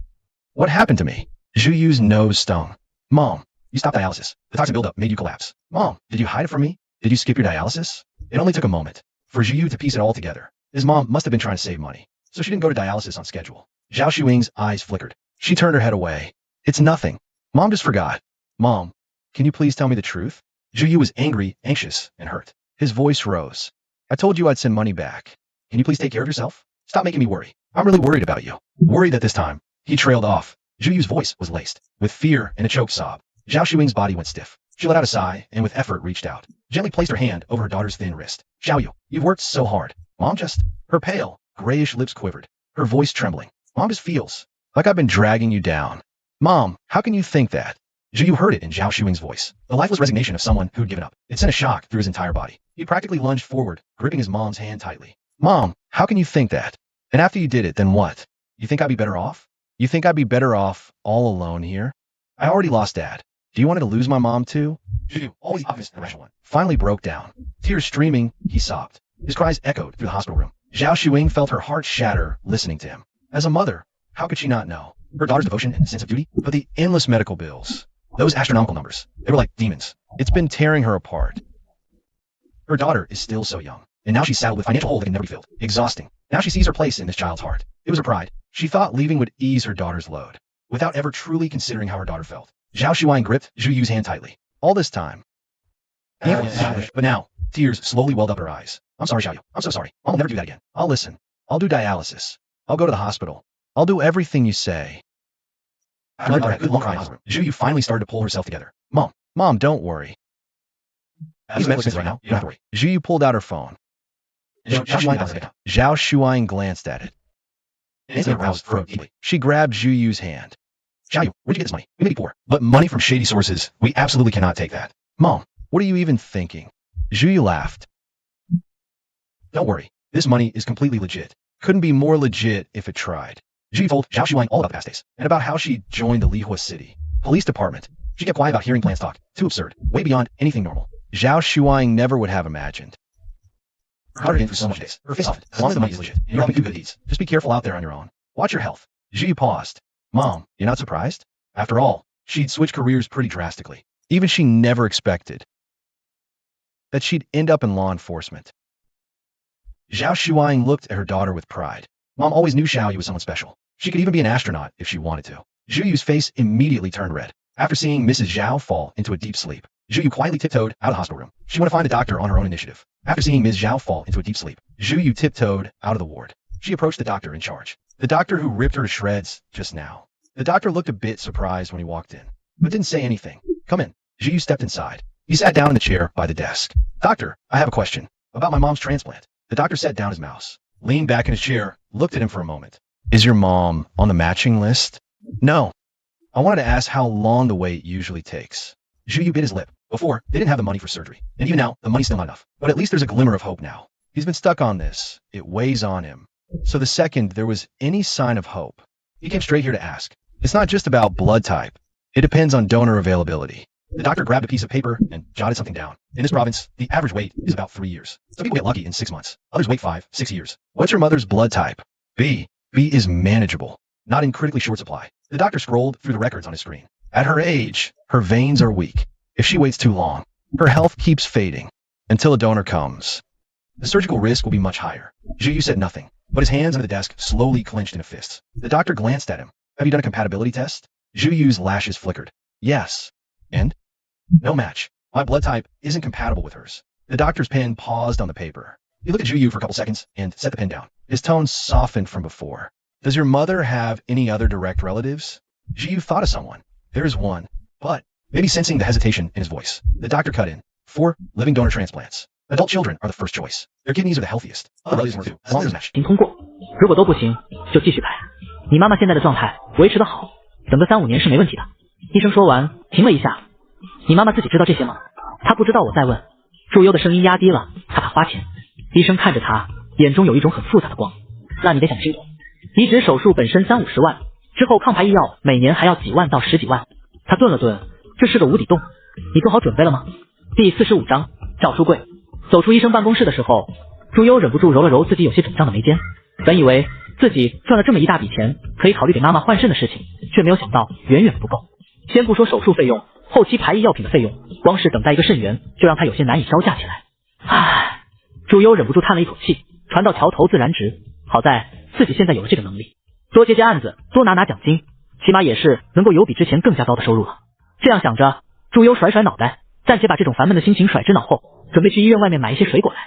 Speaker 1: What happened to me? Zhu Yu's nose stung. Mom, you stopped dialysis. The toxin buildup made you collapse. Mom, did you hide it from me? Did you skip your dialysis? It only took a moment for Zhu Yu to piece it all together. His mom must have been trying to save money, so she didn't go to dialysis on schedule. Zhao Shuang's eyes flickered. She turned her head away. It's nothing. Mom just forgot. Mom, can you please tell me the truth? Zhu Yu was angry, anxious, and hurt. His voice rose. I told you I'd send money back. Can you please take care of yourself? Stop making me worry. I'm really worried about you. Worried that this time. He trailed off. Zhu Yu's voice was laced with fear and a choked sob. Zhao Shuang's body went stiff. She let out a sigh and with effort reached out, gently placed her hand over her daughter's thin wrist. Xiao Yu, you've worked so hard. Mom just... Her pale, grayish lips quivered, her voice trembling. Mom just feels like I've been dragging you down. Mom, how can you think that? Zhu Yu heard it in Zhao Shuang's voice, the lifeless resignation of someone who'd given up. It sent a shock through his entire body. He practically lunged forward, gripping his mom's hand tightly. Mom, how can you think that? And after you did it, then what? You think I'd be better off? You think I'd be better off all alone here? I already lost Dad. Do you want to lose my mom too? Zhu Yu, always obvious and rational one, finally broke down. Tears streaming, he sobbed. His cries echoed through the hospital room. Zhao Shuang felt her heart shatter listening to him. As a mother, how could she not know? Her daughter's devotion and sense of duty, but the endless medical bills. Those astronomical numbers, they were like demons. It's been tearing her apart. Her daughter is still so young, and now she's saddled with financial hole that can never be filled. Exhausting. Now she sees her place in this child's heart. It was her pride. She thought leaving would ease her daughter's load, without ever truly considering how her daughter felt. Zhao Shuang gripped Zhu Yu's hand tightly. All this time. But now, tears slowly welled up her eyes. I'm sorry, Xiao Yu. I'm so sorry. I'll never do that again. I'll listen. I'll do dialysis. I'll go to the hospital. I'll do everything you say. After a good long cry in the hospital, Zhu Yu finally started to pull herself together. Mom, don't worry. He's medicine right now. You don't have to worry. Zhu Yu pulled out her phone. Zhao Shuang glanced at it. Instantly aroused for deeply. She grabbed Zhu Yu's hand. Xiao Yu, where'd you get this money? We may be poor, but money from shady sources, we absolutely cannot take that. Mom, what are you even thinking? Zhu Yu laughed. Don't worry, this money is completely legit. Couldn't be more legit if it tried. Zhu Yu told Zhao Shuang all about the past days, and about how she joined the Lihua City police department. She kept quiet about hearing plans talk. Too absurd, way beyond anything normal. Zhao Shuang never would have imagined. Her daughter been through so much days. Her face softened. As long as the money is legit, and you're helping do good deeds, just be careful out there on your own. Watch your health. Zhu Yu paused. Mom, you're not surprised? After all, she'd switched careers pretty drastically. Even she never expected that she'd end up in law enforcement. Zhao Shuang looked at her daughter with pride. Mom always knew Xiao Yu was someone special. She could even be an astronaut if she wanted to. Zhu Yu's face immediately turned red. After seeing Mrs. Zhao fall into a deep sleep, Zhu Yu quietly tiptoed out of the hospital room. She went to find a doctor on her own initiative. After seeing Ms. Zhao fall into a deep sleep, Zhu Yu tiptoed out of the ward. She approached the doctor in charge. The doctor who ripped her to shreds just now. The doctor looked a bit surprised when he walked in, but didn't say anything. Come in. Zhu Yu stepped inside. He sat down in the chair by the desk. Doctor, I have a question about my mom's transplant. The doctor set down his mouse, leaned back in his chair, looked at him for a moment. Is your mom on the matching list? No. I wanted to ask how long the wait usually takes. Zhu Yu bit his lip. Before, they didn't have the money for surgery, and even now, the money's still not enough. But at least there's a glimmer of hope now. He's been stuck on this. It weighs on him. So the second there was any sign of hope, he came straight here to ask. It's not just about blood type. It depends on donor availability. The doctor grabbed a piece of paper and jotted something down. In this province, the average wait is about 3 years. Some people get lucky in 6 months. Others wait 5, 6 years. What's your mother's blood type? B. B is manageable. Not in critically short supply. The doctor scrolled through the records on his screen. At her age, her veins are weak. If she waits too long, her health keeps fading until a donor comes. The surgical risk will be much higher. Zhu said nothing, but his hands on the desk slowly clenched into fists. The doctor glanced at him. Have you done a compatibility test? Zhu lashes flickered. Yes. And? No match. My blood type isn't compatible with hers. The doctor's pen paused on the paper. He looked at Zhu for a couple seconds and set the pen down. His tone softened from before. Does your mother have any other direct relatives? Zhu thought of someone. There's one, but maybe sensing the hesitation in his voice, the doctor cut in. 4 living donor transplants. Adult children are the first choice. Their kidneys are the healthiest. Other relatives were too, as long as match.
Speaker 5: 通过，如果都不行，就继续排。你妈妈现在的状态维持得好，等个3、5年是没问题的。医生说完，停了一下。你妈妈自己知道这些吗？她不知道我在问。祝优的声音压低了，她怕花钱。医生看着他，眼中有一种很复杂的光。那你得想清楚，移植手术本身30、50万，之后抗排异药每年还要几万到10几万。他顿了顿，这是个无底洞。你做好准备了吗？第45章，赵书贵。走出医生办公室的时候，祝优忍不住揉了揉自己有些肿胀的眉间。本以为自己赚了这么一大笔钱，可以考虑给妈妈换肾的事情，却没有想到远远不够。先不说手术费用，后期排异药品的费用，光是等待一个肾源，就让他有些难以招架起来。唉，祝优忍不住叹了一口气，船到桥头自然直。好在自己现在有了这个能力，多接接案子，多拿奖金，起码也是能够有比之前更加高的收入了。这样想着，祝优甩甩脑袋，暂且把这种烦闷的心情甩之脑后，准备去医院外面买一些水果来。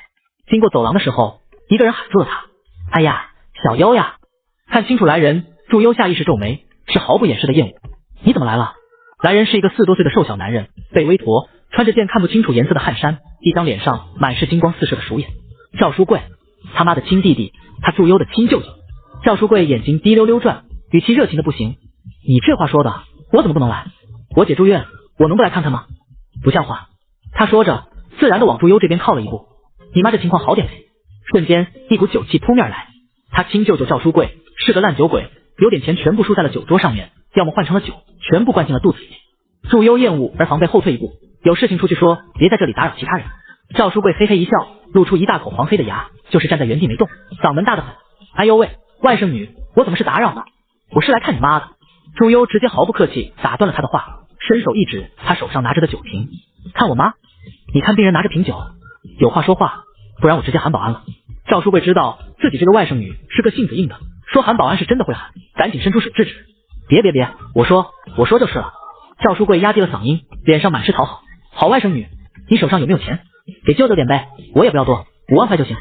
Speaker 5: 经过走廊的时候，一个人喊住了他：“哎呀，小优呀！”看清楚来人，祝优下意识皱眉，是毫不掩饰的厌恶：“你怎么来了？”来人是一个40多岁的瘦小男人，背微驼，穿着件看不清楚颜色的汗衫，一张脸上满是金光四射的熟眼。赵书贵，他妈的亲弟弟，他祝优的亲舅舅。赵书贵眼睛滴溜溜转，语气热情的不行：“你这话说的，我怎么不能来？我姐住院，我能不来看看吗？不像话！”他说着，自然的往祝优这边靠了一步：“你妈这情况好点没？”瞬间一股酒气扑面而来。他亲舅舅赵书贵是个烂酒鬼，有点钱全部输在了酒桌上面，要么换成了酒，全部灌进了肚子里面。祝优厌恶而防备后退一步，有事情出去说，别在这里打扰其他人。赵书贵嘿嘿一笑，露出一大口黄黑的牙，就是站在原地没动，嗓门大得很：“哎呦喂，外甥女，我怎么是打扰呢？我是来看你妈的。”祝优直接毫不客气打断了他的话，伸手一指他手上拿着的酒瓶：“看我妈？你看病人拿着瓶酒，有话说话，不然我直接喊保安了。”赵书贵知道自己这个外甥女是个性子硬的，说喊保安是真的会喊，赶紧伸出手制止：“别，我说就是了。”赵书贵压低了嗓音，脸上满是讨好：“好外甥女，你手上有没有钱？给舅舅点呗，我也不要多，5万块就行。”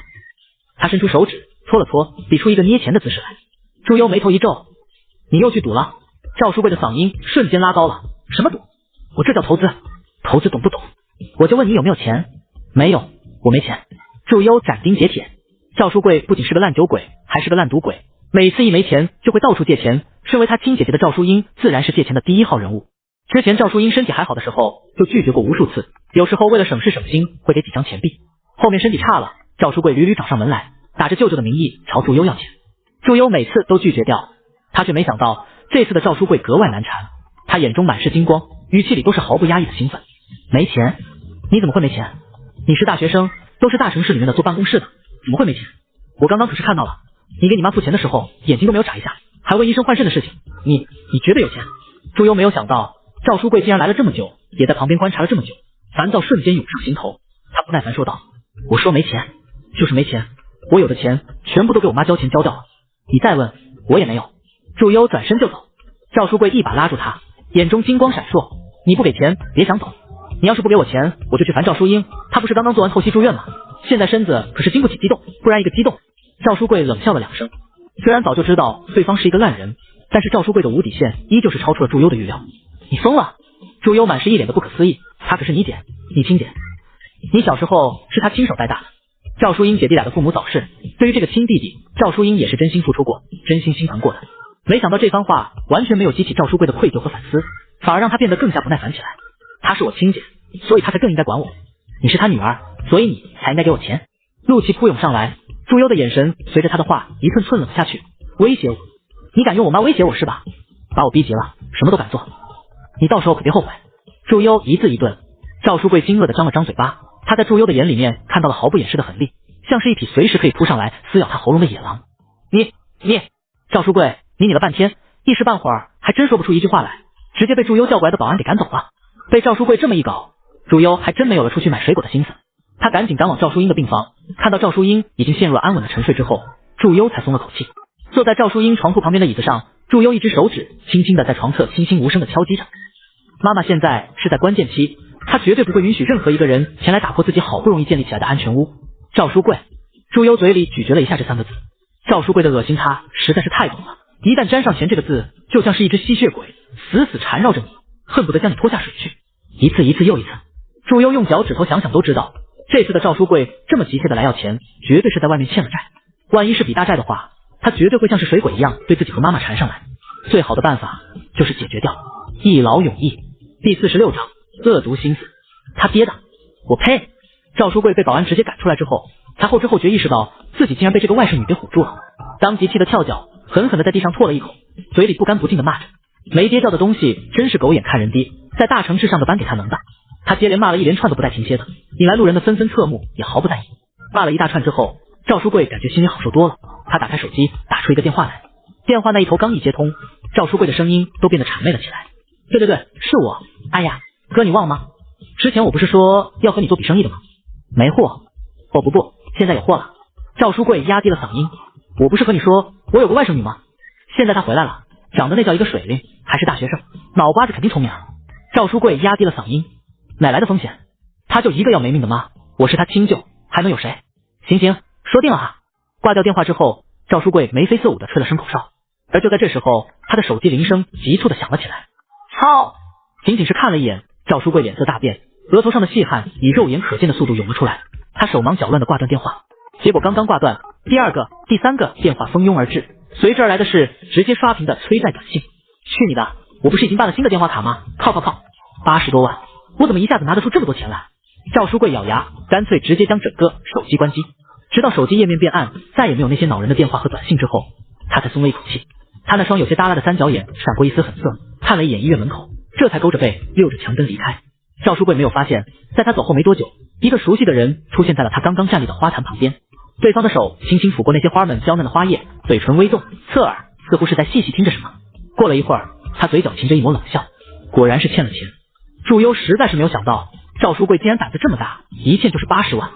Speaker 5: 他伸出手指搓了搓，比出一个捏钱的姿势来。祝优眉头一皱：“你又去赌了？”赵书贵的嗓音瞬间拉高了：“什么赌？我这叫投资，投资懂不懂？我就问你有没有钱？没有，我没钱。”祝优斩钉截铁。赵书贵不仅是个烂酒鬼，还是个烂赌鬼，每次一没钱就会到处借钱。身为他亲姐姐的赵淑英自然是借钱的第一号人物。之前赵淑英身体还好的时候就拒绝过无数次，有时候为了省事省心会给几张钱币。后面身体差了，赵书贵屡屡找上门来，打着舅舅的名义朝祝优要钱。祝优每次都拒绝掉，他却没想到这次的赵书贵格外难缠。他眼中满是金光，语气里都是毫不压抑的兴奋：“没钱？你怎么会没钱？你是大学生，都是大城市里面的坐办公室的，怎么会没钱？我刚刚可是看到了，你给你妈付钱的时候眼睛都没有眨一下，还问医生换肾的事情，你绝对有钱。”祝优没有想到赵书贵竟然来了这么久，也在旁边观察了这么久，烦躁瞬间涌上心头。他不耐烦说道：“我说没钱就是没钱，我有的钱全部都给我妈交钱交掉了，你再问我也没有。”祝优转身就走，赵书贵一把拉住他，眼中金光闪烁：“你不给钱别想走，你要是不给我钱，我就去烦赵淑英，她不是刚刚做完透析住院吗？现在身子可是经不起激动，不然一个激动。”赵书贵冷笑了2声，虽然早就知道对方是一个烂人，但是赵书贵的无底线依旧是超出了祝优的预料。“你疯了！”祝优满是一脸的不可思议，他可是你姐，你亲姐，你小时候是他亲手带大的。赵淑英姐弟俩的父母早逝，对于这个亲弟弟，赵淑英也是真心付出过，真心心疼过的。没想到这番话完全没有激起赵书贵的愧疚和反思，反而让他变得更加不耐烦起来。他是我亲姐，所以他才更应该管我。你是他女儿，所以你才应该给我钱。怒气扑涌上来，祝优的眼神随着他的话一寸寸冷下去。威胁我？你敢用我妈威胁我是吧？把我逼急了，什么都敢做。你到时候可别后悔。祝优一字一顿。赵书贵惊愕地张了张嘴巴，他在祝优的眼里面看到了毫不掩饰的狠戾，像是一匹随时可以扑上来撕咬他喉咙的野狼。你，赵书贵，你了半天，一时半会儿还真说不出一句话来，直接被祝优叫过来的保安给赶走了。被赵书贵这么一搞，祝优还真没有了出去买水果的心思。他赶紧赶往赵淑英的病房，看到赵淑英已经陷入了安稳的沉睡之后，祝优才松了口气。坐在赵淑英床铺旁边的椅子上，祝优一只手指轻轻地在床侧轻轻无声地敲击着。妈妈现在是在关键期，她绝对不会允许任何一个人前来打破自己好不容易建立起来的安全屋。赵书贵，祝优嘴里咀嚼了一下这3个字。赵书贵的恶心他实在是太懂了，一旦沾上钱这个字，就像是一只吸血鬼，死死缠绕着你，恨不得将你拖下水去。一次一次又一次，祝优用脚趾头想想都知道，这次的赵书贵这么急切的来要钱，绝对是在外面欠了债。万一是笔大债的话，他绝对会像是水鬼一样对自己和妈妈缠上来。最好的办法就是解决掉，一劳永逸。第46章恶毒心思。他爹的，我呸！赵书贵被保安直接赶出来之后，才后知后觉意识到自己竟然被这个外甥女给唬住了，当即气得跳脚，狠狠地在地上唾了一口，嘴里不干不净地骂着：没爹叫的东西真是狗眼看人低，在大城市上的班给他能的。他接连骂了一连串的不带停歇的，引来路人的纷纷侧目，也毫不在意。骂了一大串之后，赵书贵感觉心里好受多了。他打开手机，打出一个电话来。电话那一头刚一接通，赵书贵的声音都变得谄媚了起来。对，是我。哎呀，哥你忘了吗？之前我不是说要和你做笔生意的吗？没货。哦不，现在有货了。赵书贵压低了嗓音。我不是和你说我有个外甥女吗？现在她回来了，长得那叫一个水灵，还是大学生，脑瓜子肯定聪明啊。赵书贵压低了嗓音。哪来的风险？她就一个要没命的妈，我是她亲舅，还能有谁？行，说定了哈。挂掉电话之后，赵书贵眉飞色舞地吹了声口哨。而就在这时候，他的手机铃声急促地响了起来。操！仅仅是看了一眼，赵书贵脸色大变，额头上的细汗以肉眼可见的速度涌了出来。他手忙脚乱地挂断电话，结果刚刚挂断，第2个、第3个电话蜂拥而至，随之而来的是直接刷屏的催债短信。去你的！我不是已经办了新的电话卡吗？靠，80多万，我怎么一下子拿得出这么多钱来？赵书贵咬牙，干脆直接将整个手机关机，直到手机页面变暗，再也没有那些恼人的电话和短信之后，他才松了一口气。他那双有些耷拉的3角眼闪过一丝狠色，看了一眼医院门口，这才勾着背溜着墙根离开。赵书贵没有发现，在他走后没多久，一个熟悉的人出现在了他刚刚站立的花坛旁边。对方的手轻轻抚过那些花们娇嫩的花叶，嘴唇微动，侧耳似乎是在细细听着什么。过了一会儿，他嘴角噙着一抹冷笑，果然是欠了钱。祝优实在是没有想到，赵书贵竟然胆子这么大，一欠就是80万。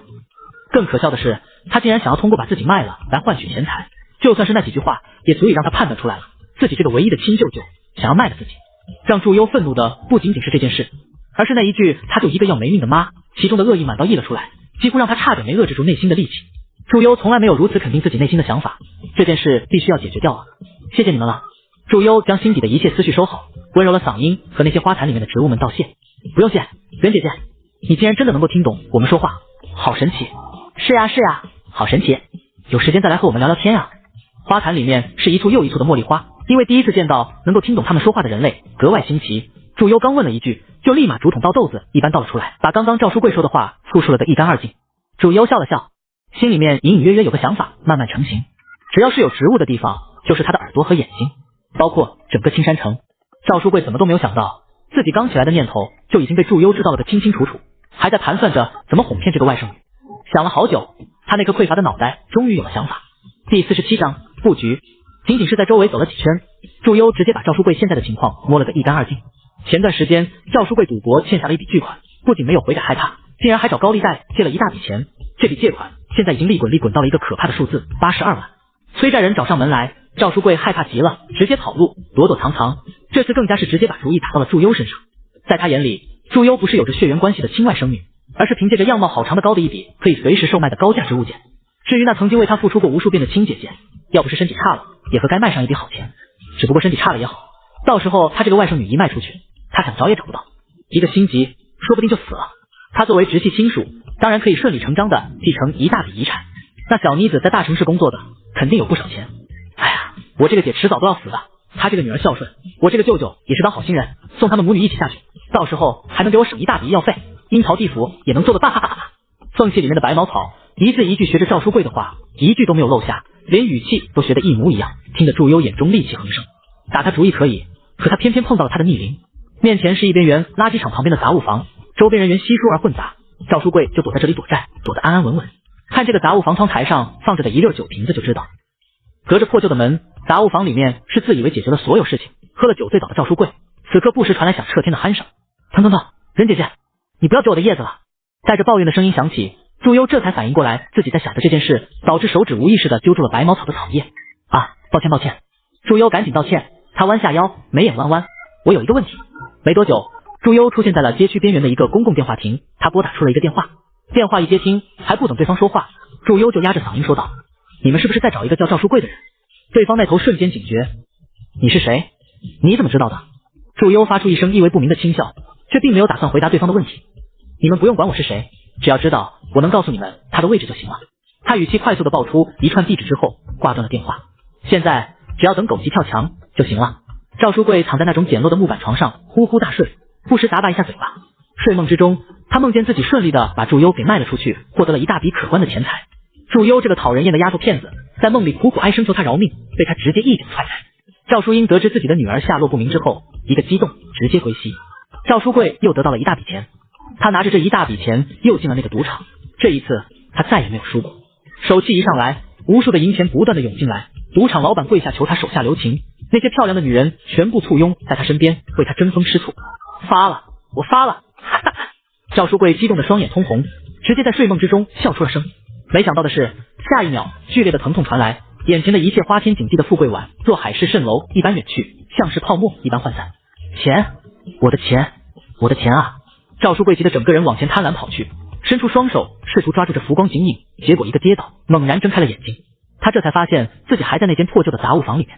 Speaker 5: 更可笑的是，他竟然想要通过把自己卖了来换取钱财，就算是那几句话，也足以让他判断出来了，自己这个唯一的亲舅舅想要卖了自己。让祝优愤怒的不仅仅是这件事，而是那一句他就一个要没命的妈，其中的恶意满到溢了出来，几乎让他差点没遏制住内心的戾气。祝优从来没有如此肯定自己内心的想法，这件事必须要解决掉啊！谢谢你们了。祝优将心底的一切思绪收好，温柔的嗓音和那些花坛里面的植物们道谢。不用谢，袁姐姐，你竟然真的能够听懂我们说话，好神奇。是呀，好神奇，有时间再来和我们聊聊天啊。花坛里面是一簇又一簇的茉莉花，因为第一次见到能够听懂他们说话的人类，格外新奇。祝优刚问了一句，就立马竹筒倒豆子一般倒了出来，把刚刚赵书贵说的话复述了个一干二净。祝优笑了笑，心里面隐隐约约有个想法慢慢成型，只要是有植物的地方，就是他的耳朵和眼睛，包括整个青山城。赵书贵怎么都没有想到，自己刚起来的念头就已经被祝优知道了个清清楚楚，还在盘算着怎么哄骗这个外甥女。想了好久，他那颗匮乏的脑袋终于有了想法。第47章布局。仅仅是在周围走了几圈，祝优直接把赵书贵现在的情况摸了个一干二净。前段时间赵书贵赌博欠下了一笔巨款，不仅没有悔改害怕，竟然还找高利贷借了一大笔钱。这笔借款现在已经利滚到了一个可怕的数字82万。催债人找上门来，赵书贵害怕极了，直接跑路，躲躲藏。这次更加是直接把主意打到了祝优身上。在他眼里，祝优不是有着血缘关系的亲外甥女，而是凭借着样貌好长的高的一笔可以随时售卖的高价值物件。至于那曾经为他付出过无数遍的亲姐姐，要不是身体差了，也和该卖上一笔好钱。只不过身体差了也好，到时候他这个外甥女一卖出去，他想找也找不到，一个心急，说不定就死了。他作为直系亲属，当然可以顺理成章的继承一大笔遗产。那小妮子在大城市工作的，肯定有不少钱。哎呀，我这个姐迟早都要死的，她这个女儿孝顺，我这个舅舅也是当好心人，送他们母女一起下去，到时候还能给我省一大笔医药费，阴曹地府也能做得大。缝隙里面的白毛草一字一句学着赵书贵的话，一句都没有漏下，连语气都学得一模一样，听得祝优眼中戾气横生。打他主意可以，可他偏偏碰到了他的逆鳞。面前是一边缘垃圾场旁边的杂物房，周边人员稀疏而混杂，赵书贵就躲在这里躲债，躲得安安稳稳。看这个杂物房窗台上放着的一溜酒瓶子就知道，隔着破旧的门，杂物房里面是自以为解决了所有事情，喝了酒醉倒的赵书贵，此刻不时传来响彻天的鼾声。腾腾腾，任姐姐，你不要揪我的叶子了。带着抱怨的声音响起，祝优这才反应过来自己在想的这件事，导致手指无意识地揪住了白茅草的草叶。啊，抱歉抱歉。祝优赶紧道歉，他弯下腰，眉眼弯弯。我有一个问题。没多久，祝优出现在了街区边缘的一个公共电话亭，他拨打出了一个电话。电话一接听，还不等对方说话，祝优就压着嗓音说道：你们是不是在找一个叫赵书贵的人？对方那头瞬间警觉，你是谁？你怎么知道的？祝优发出一声意味不明的轻笑，却并没有打算回答对方的问题。你们不用管我是谁，只要知道我能告诉你们他的位置就行了。他语气快速地报出一串地址之后，挂断了电话。现在只要等狗急跳墙就行了。赵书贵躺在那种简陋的木板床上呼呼大睡，不时咂巴一下嘴巴。睡梦之中，他梦见自己顺利地把祝优给卖了出去，获得了一大笔可观的钱财。祝优这个讨人厌的丫头片子，在梦里苦苦哀声求他饶命，被他直接一脚踹开。赵淑英得知自己的女儿下落不明之后，一个激动，直接归西。赵书贵又得到了一大笔钱，他拿着这一大笔钱又进了那个赌场，这一次他再也没有输过。手气一上来，无数的银钱不断的涌进来，赌场老板跪下求他手下留情，那些漂亮的女人全部簇拥在他身边，为他争风吃醋。发了，我发了！赵书贵激动的双眼通红，直接在睡梦之中笑出了声。没想到的是，下一秒剧烈的疼痛传来，眼前的一切花天锦地的富贵碗若海市蜃楼一般远去，像是泡沫一般涣散。钱，我的钱，我的钱啊！赵书贵急得整个人往前贪婪跑去，伸出双手试图抓住这浮光景影，结果一个跌倒，猛然睁开了眼睛。他这才发现自己还在那间破旧的杂物房里面。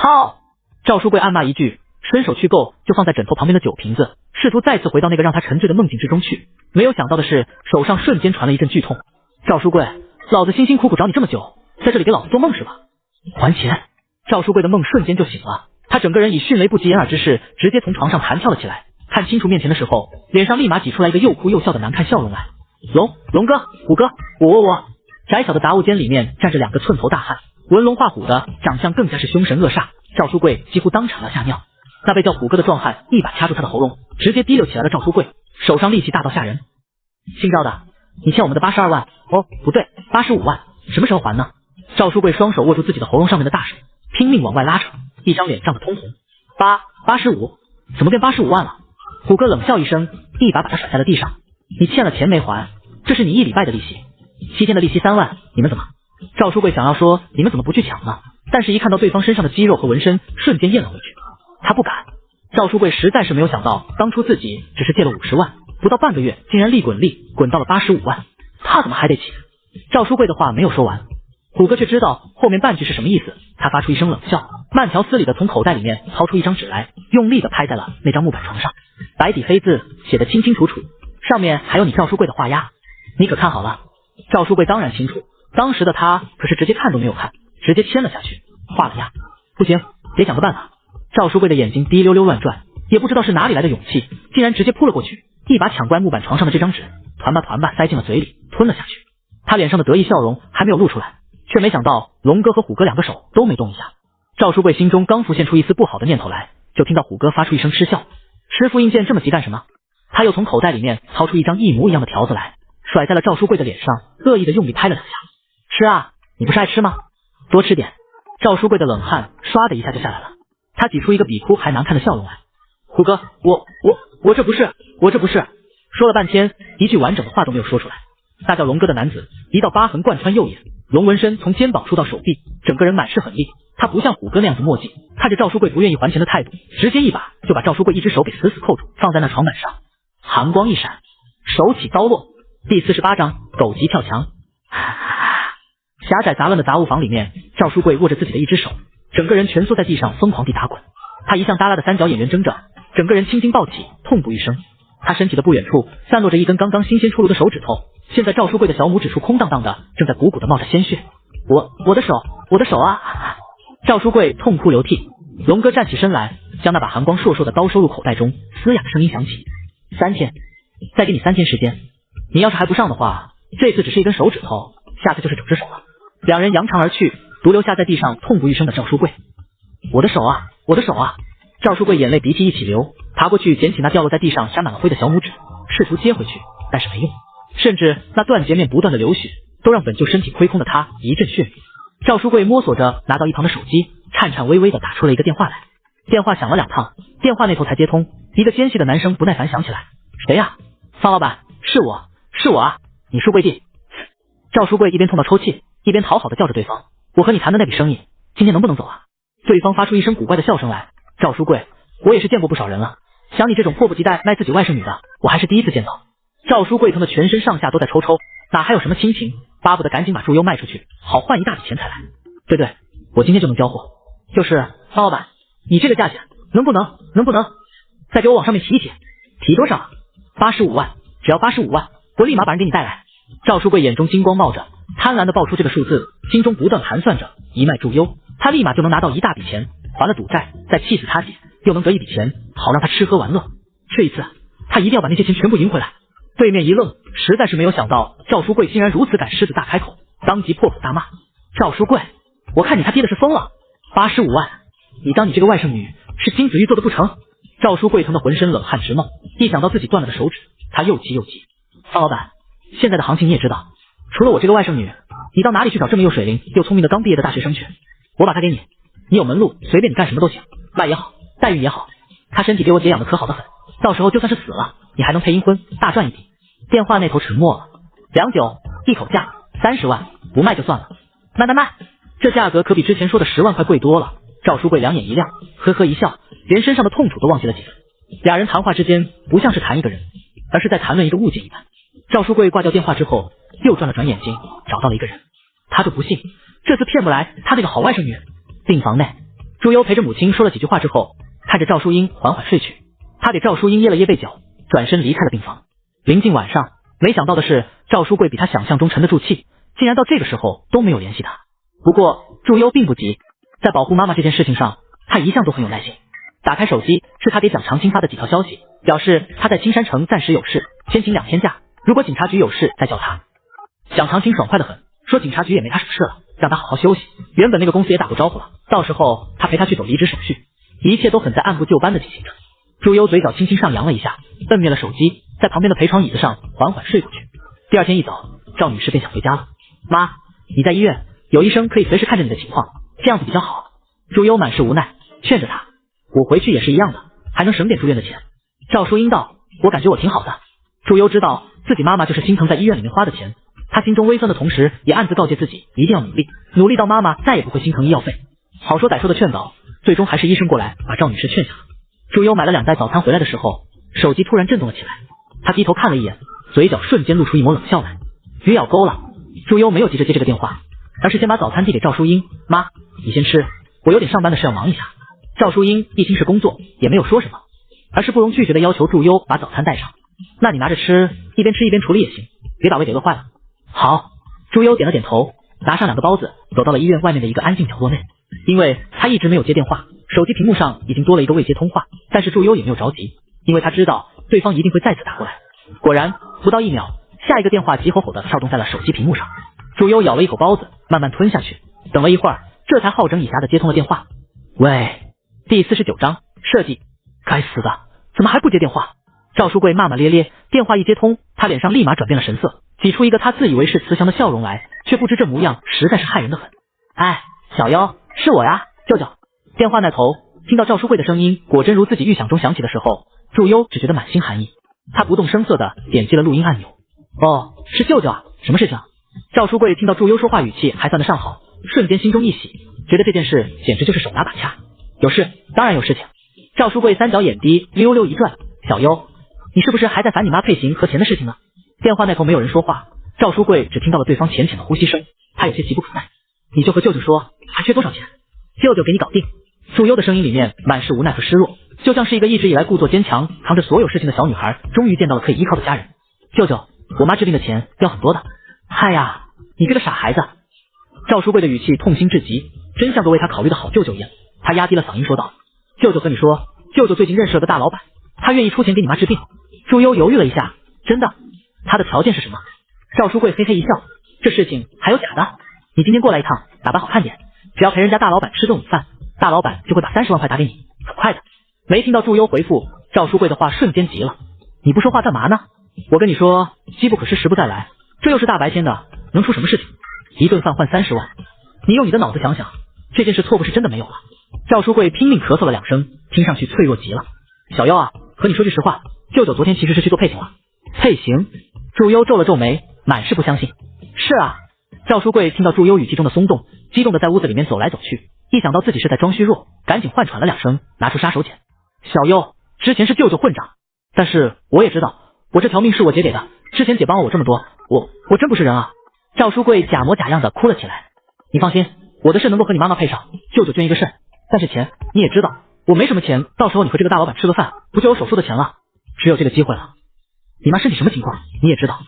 Speaker 5: 操！赵书贵暗骂一句，伸手去够就放在枕头旁边的酒瓶子，试图再次回到那个让他沉醉的梦境之中去。没有想到的是，手上瞬间传了一阵剧痛。赵书贵，老子辛辛苦苦找你这么久，在这里给老子做梦是吧？还钱！赵书贵的梦瞬间就醒了，他整个人以迅雷不及掩耳之势直接从床上弹跳了起来，看清楚面前的时候，脸上立马挤出来一个又哭又笑的难看笑容来。龙哥，虎哥，我。窄小的杂物间里面站着两个寸头大汉，纹龙画虎的，长相更加是凶神恶煞。赵书贵几乎当场要吓尿。那被叫虎哥的壮汉一把掐住他的喉咙，直接提溜起来了赵书贵，手上力气大到吓人。姓赵的，你欠我们的82万，哦，不对，85万，什么时候还呢？赵书贵双手握住自己的喉咙上面的大手，拼命往外拉扯，一张脸涨得通红。85，怎么变85万了？虎哥冷笑一声，一把把他甩在了地上。你欠了钱没还，这是你1礼拜的利息，7天的利息3万，你们怎么？赵书贵想要说你们怎么不去抢呢？但是一看到对方身上的肌肉和纹身，瞬间咽了回去。他不敢。赵书贵实在是没有想到，当初自己只是借了50万，不到半个月竟然利滚利滚到了85万，他怎么还得起？赵书贵的话没有说完，虎哥却知道后面半句是什么意思，他发出一声冷笑，慢条斯理的从口袋里面掏出一张纸来，用力的拍在了那张木板床上，白底黑字写得清清楚楚，上面还有你赵书贵的画押，你可看好了？赵书贵当然清楚，当时的他可是直接看都没有看，直接签了下去，画了押。不行，得想个办法。赵书贵的眼睛滴溜溜乱转，也不知道是哪里来的勇气，竟然直接扑了过去，一把抢过来木板床上的这张纸，团吧塞进了嘴里，吞了下去。他脸上的得意笑容还没有露出来，却没想到龙哥和虎哥两个手都没动一下。赵书贵心中刚浮现出一丝不好的念头来，就听到虎哥发出一声嗤笑。师傅印鉴这么急干什么？他又从口袋里面掏出一张一模一样的条子来，甩在了赵书贵的脸上，恶意的用力拍了两下。吃啊，你不是爱吃吗？多吃点。赵书贵的冷汗唰的一下就下来了，他挤出一个比哭还难看的笑容来。虎哥，我这不是。说了半天，一句完整的话都没有说出来。大叫龙哥的男子，一道疤痕贯穿右眼，龙纹身从肩膀梳到手臂，整个人满是狠厉。他不像虎哥那样子墨迹，看着赵书贵不愿意还钱的态度，直接一把就把赵书贵一只手给死死扣住，放在那床板上。寒光一闪，手起刀落。第48章狗急跳墙。狭窄杂乱的杂物房里面，赵书贵握着自己的一只手，整个人蜷缩在地上疯狂地打滚。他一向耷拉的三角眼圆睁着，整个人青筋暴起，痛不欲生。他身体的不远处散落着一根刚刚新鲜出炉的手指头，现在赵书贵的小拇指处空荡荡的，正在鼓鼓的冒着鲜血。我的手啊！赵书贵痛哭流涕。龙哥站起身来，将那把寒光烁烁的刀收入口袋中，嘶哑的声音响起：3天，再给你3天时间，你要是还不上的话，这次只是一根手指头，下次就是整只手了。两人扬长而去，独留下在地上痛不欲生的赵书贵。我的手啊！赵书贵眼泪鼻涕一起流，爬过去捡起那掉落在地上沾满了灰的小拇指，试图接回去，但是没用，甚至那断截面不断的流血，都让本就身体亏空的他一阵眩晕。赵书贵摸索着拿到一旁的手机，颤颤巍巍地打出了一个电话来。电话响了2趟，电话那头才接通，一个尖细的男声不耐烦响起来：“谁呀？”“方老板，是我啊，你书柜弟。”赵书柜一边痛到抽泣，一边讨好地叫着对方：“我和你谈的那笔生意，今天能不能走啊？”对方发出一声古怪的笑声来：“赵书柜，我也是见过不少人了，像你这种迫不及待卖自己外甥女的，我还是第一次见到。”赵书柜疼得全身上下都在抽抽，哪还有什么亲情，巴不得赶紧把祝优卖出去，好换一大笔钱财来。对，我今天就能交货。就是方老板，你这个价钱能不能再给我往上面提一提？提多少啊？85万，只要85万，我立马把人给你带来。赵书柜眼中金光冒着，贪婪地报出这个数字，心中不断盘算着，一卖祝优，他立马就能拿到一大笔钱，还了赌债，再气死他姐，又能得一笔钱，好让他吃喝玩乐。这一次，他一定要把那些钱全部赢回来。对面一愣，实在是没有想到赵书柜竟然如此敢狮子大开口，当即破口大骂：“赵书柜，我看你他爹的是疯了！85万，你当你这个外甥女是金子玉做的不成？”赵书柜疼得浑身冷汗直冒，一想到自己断了的手指，他又急又急。方老板，现在的行情你也知道，除了我这个外甥女，你到哪里去找这么又水灵又聪明的刚毕业的大学生去？我把她给你，你有门路，随便你干什么都行，卖也好，待遇也好。她身体给我姐养的可好的很，到时候就算是死了，你还能配阴婚，大赚一笔。电话那头沉默了，良久，一口价30万，不卖就算了。卖，这价格可比之前说的10万块贵多了。赵书柜两眼一亮，呵呵一笑，连身上的痛楚都忘记了几分。俩人谈话之间不像是谈一个人，而是在谈论一个物件一般。赵书柜挂掉电话之后，又转了转眼睛，找到了一个人。他就不信这次骗不来他那个好外甥女。病房内，朱优陪着母亲说了几句话之后，看着赵淑英缓缓睡去。他给赵淑英掖了掖被角，转身离开了病房。临近晚上，没想到的是，赵书柜比他想象中沉得住气，竟然到这个时候都没有联系他。不过祝优并不急，在保护妈妈这件事情上，他一向都很有耐心。打开手机，是他给蒋长青发的几条消息，表示他在青山城暂时有事，先请2天假，如果警察局有事再叫他。蒋长青爽快得很，说警察局也没他什么事了，让他好好休息。原本那个公司也打过招呼了，到时候他陪他去走离职手续，一切都很在按部就班的进行着。祝优嘴角轻轻上扬了一下，摁灭了手机，在旁边的陪床椅子上缓缓睡过去。第二天一早，赵女士便想回家了。妈，你在医院，有医生可以随时看着你的情况，这样子比较好。祝优满是无奈，劝着他，我回去也是一样的，还能省点住院的钱。赵淑英道，我感觉我挺好的。祝优知道自己妈妈就是心疼在医院里面花的钱，他心中微酸的同时，也暗自告诫自己一定要努力，努力到妈妈再也不会心疼医药费。好说歹说的劝导，最终还是医生过来把赵女士劝下了。祝优买了2袋早餐回来的时候，手机突然震动了起来，他低头看了一眼，嘴角瞬间露出一抹冷笑来。鱼咬钩了。祝优没有急着接这个电话，而是先把早餐递给赵淑英，妈，你先吃，我有点上班的事要忙一下。赵淑英一听是工作，也没有说什么，而是不容拒绝的要求祝优把早餐带上。那你拿着吃，一边吃一边处理也行，别把胃给饿坏了。好。祝优点了点头，拿上2个包子，走到了医院外面的一个安静角落内。因为他一直没有接电话，手机屏幕上已经多了一个未接通话，但是祝优也没有着急，因为他知道对方一定会再次打过来。果然，不到1秒，下一个电话急吼吼的跳动在了手机屏幕上。祝优咬了一口包子，慢慢吞下去，等了一会儿，这才好整以暇的接通了电话。喂，第49章设计。该死的，怎么还不接电话？赵书柜骂骂咧咧，电话一接通，他脸上立马转变了神色，挤出一个他自以为是慈祥的笑容来，却不知这模样实在是害人的很。哎，小优，是我呀，舅舅。电话那头听到赵书柜的声音，果真如自己预想中响起的时候，祝优只觉得满心寒意。他不动声色的点击了录音按钮。哦，是舅舅啊，什么事情啊？赵书柜听到祝优说话语气还算得上好，瞬间心中一喜，觉得这件事简直就是手拿把掐。有事，当然有事情。赵书柜3角眼滴溜溜一转，小优，你是不是还在烦你妈配型和钱的事情呢？电话那头没有人说话，赵书柜只听到了对方浅浅的呼吸声，他有些急不可耐。你就和舅舅说，还缺多少钱？舅舅给你搞定。祝优的声音里面满是无奈和失落，就像是一个一直以来故作坚强，扛着所有事情的小女孩，终于见到了可以依靠的家人。舅舅，我妈治病的钱要很多的。嗨呀，你这个傻孩子！赵书柜的语气痛心至极，真像个为他考虑的好舅舅一样。他压低了嗓音说道：舅舅和你说，舅舅最近认识了个大老板，他愿意出钱给你妈治病。祝优犹豫了一下，真的？他的条件是什么？赵书柜嘿嘿一笑，这事情还有假的？你今天过来一趟，打扮好看点，只要陪人家大老板吃顿午饭，大老板就会把30万块打给你，很快的。没听到祝优回复，赵书柜的话瞬间急了，你不说话干嘛呢？我跟你说，机不可失，时不再来，这又是大白天的，能出什么事情？一顿饭换30万，你用你的脑子想想，这件事错不是真的没有了。赵书贵拼命咳嗽了2声，听上去脆弱极了。小优啊，和你说句实话，舅舅昨天其实是去做配型了。配型？祝优皱了皱眉，满是不相信。是啊。赵书贵听到祝优语气中的松动，激动的在屋子里面走来走去，一想到自己是在装虚弱，赶紧换喘了2声，拿出杀手锏。小优，之前是舅舅混账，但是我也知道，我这条命是我姐给的，之前姐帮了我这么多，我真不是人啊。赵书贵假模假样的哭了起来。你放心，我的肾能够和你妈妈配上，舅舅捐一个肾，但是钱你也知道，我没什么钱，到时候你和这个大老板吃个饭，不就有手术的钱了？只有这个机会了。你妈身体什么情况你也知道。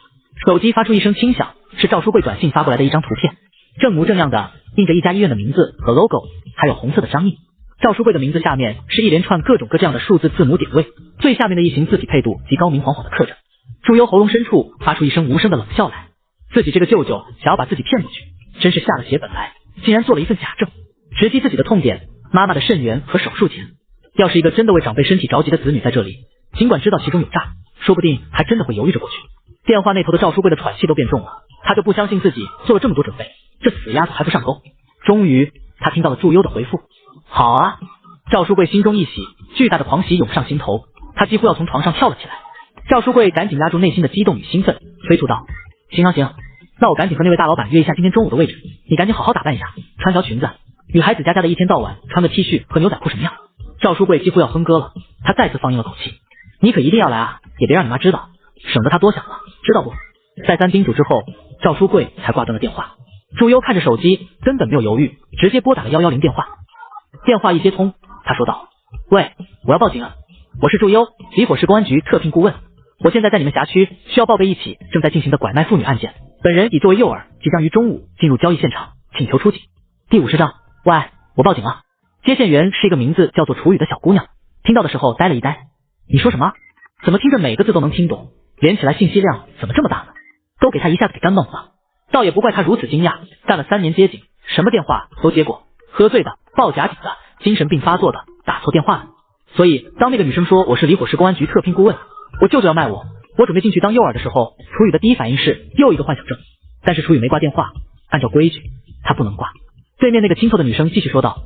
Speaker 5: 手机发出一声轻响，是赵书贵短信发过来的一张图片，正模正样的印着一家医院的名字和 logo， 还有红色的章印。赵书贵的名字下面是一连串各种各这样的数字字母点位，最下面的一行字体配度极高明晃晃的刻着。祝优喉咙深处发出一声无声的冷笑来，自己这个舅舅想要把自己骗过去，真是下了血本来，竟然做了一份假证，直击自己的痛点，妈妈的肾源和手术钱。要是一个真的为长辈身体着急的子女在这里，尽管知道其中有诈，说不定还真的会犹豫着过去。电话那头的赵书贵的喘气都变重了，他就不相信自己做了这么多准备，这死丫头还不上钩。终于他听到了祝优的回复。好啊。赵书贵心中一喜，巨大的狂喜涌上心头，他几乎要从床上跳了起来。赵书贵赶紧压住内心的激动与兴奋，催促道，行，那我赶紧和那位大老板约一下今天中午的位置，你赶紧好好打扮一下，穿条裙子，女孩子家的一天到晚穿个 T 恤和牛仔裤什么样？赵书贵几乎要哼歌了，他再次放硬了口气，你可一定要来啊，也别让你妈知道，省得她多想了，知道不？再三叮嘱之后，赵书贵才挂断了电话。祝优看着手机，根本没有犹豫，直接拨打了110电话。电话一接通，他说道，喂，我要报警啊，我是祝优，离火市公安局特聘顾问，我现在在你们辖区，需要报备一起正在进行的拐卖妇女案件，本人已作为诱饵，即将于中午进入交易现场，请求出警。第50章，喂，我报警了。接线员是一个名字叫做楚雨的小姑娘，听到的时候呆了一呆。你说什么？怎么听着每个字都能听懂，连起来信息量怎么这么大呢？都给他一下子给干懵了。倒也不怪他如此惊讶，干了3年接警，什么电话都接过，喝醉的、报假警的、精神病发作的、打错电话的。所以当那个女生说我是离火市公安局特聘顾问，我舅舅要卖我准备进去当诱饵的时候，楚雨的第一反应是又一个幻想症。但是楚雨没挂电话，按照规矩他不能挂。对面那个清透的女生继续说道，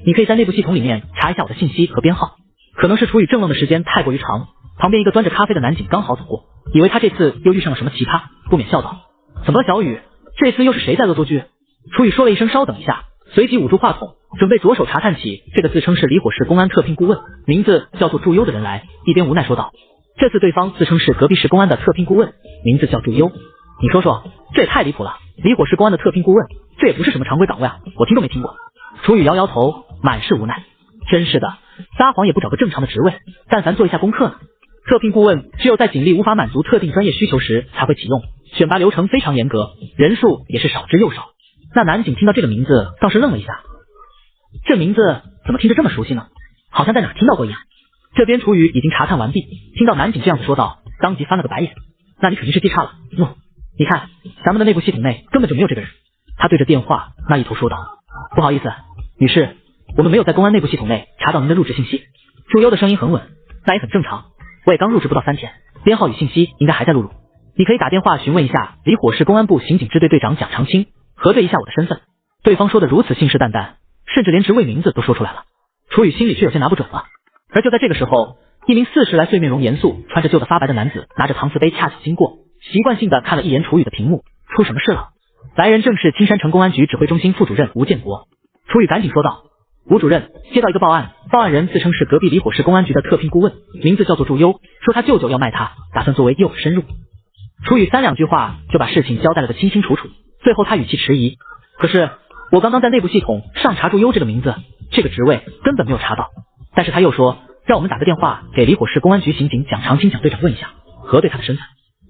Speaker 5: 你可以在内部系统里面查一下我的信息和编号。可能是楚雨怔愣的时间太过于长，旁边一个端着咖啡的男警刚好走过，以为他这次又遇上了什么奇葩，不免笑道，怎么了小雨，这次又是谁在恶作剧？楚雨说了一声稍等一下，随即捂住话筒，准备着手查探起这个自称是离火市公安特聘顾问，名字叫做祝优的人来，一边无奈说道，这次对方自称是隔壁市公安的特聘顾问，名字叫祝优。你说说，这也太离谱了，离火市公安的特聘顾问，这也不是什么常规岗位啊，我听都没听过。楚雨摇摇头，满是无奈，真是的，撒谎也不找个正常的职位，但凡做一下功课呢。特聘顾问只有在警力无法满足特定专业需求时才会启用，选拔流程非常严格，人数也是少之又少。那男警听到这个名字倒是愣了一下，这名字怎么听着这么熟悉呢？好像在哪儿听到过一样。这边楚雨已经查探完毕，听到男警这样子说道，当即翻了个白眼，那你肯定是记差了，你看咱们的内部系统内根本就没有这个人。他对着电话那一头说道，不好意思女士，我们没有在公安内部系统内查到您的入职信息。祝优的声音很稳，那也很正常，我也刚入职不到3天，编号与信息应该还在录入。你可以打电话询问一下离火市公安部刑警支队队长蒋长青，核对一下我的身份。对方说的如此信誓旦旦，甚至连职位名字都说出来了。楚雨心里却有些拿不准了。而就在这个时候，一名40来岁面容严肃、穿着旧的发白的男子拿着搪瓷杯恰巧经过，习惯性的看了一眼楚雨的屏幕，出什么事了？来人正是青山城公安局指挥中心副主任吴建国。楚雨赶紧说道，吴主任，接到一个报案，报案人自称是隔壁离火市公安局的特聘顾问，名字叫做祝优，说他舅舅要卖他，打算作为诱饵深入。楚雨3、2句话就把事情交代了个清清楚楚，最后他语气迟疑，可是我刚刚在内部系统上查祝优这个名字，这个职位根本没有查到。但是他又说让我们打个电话给离火市公安局刑警蒋长青蒋队长问一下，核对他的身份。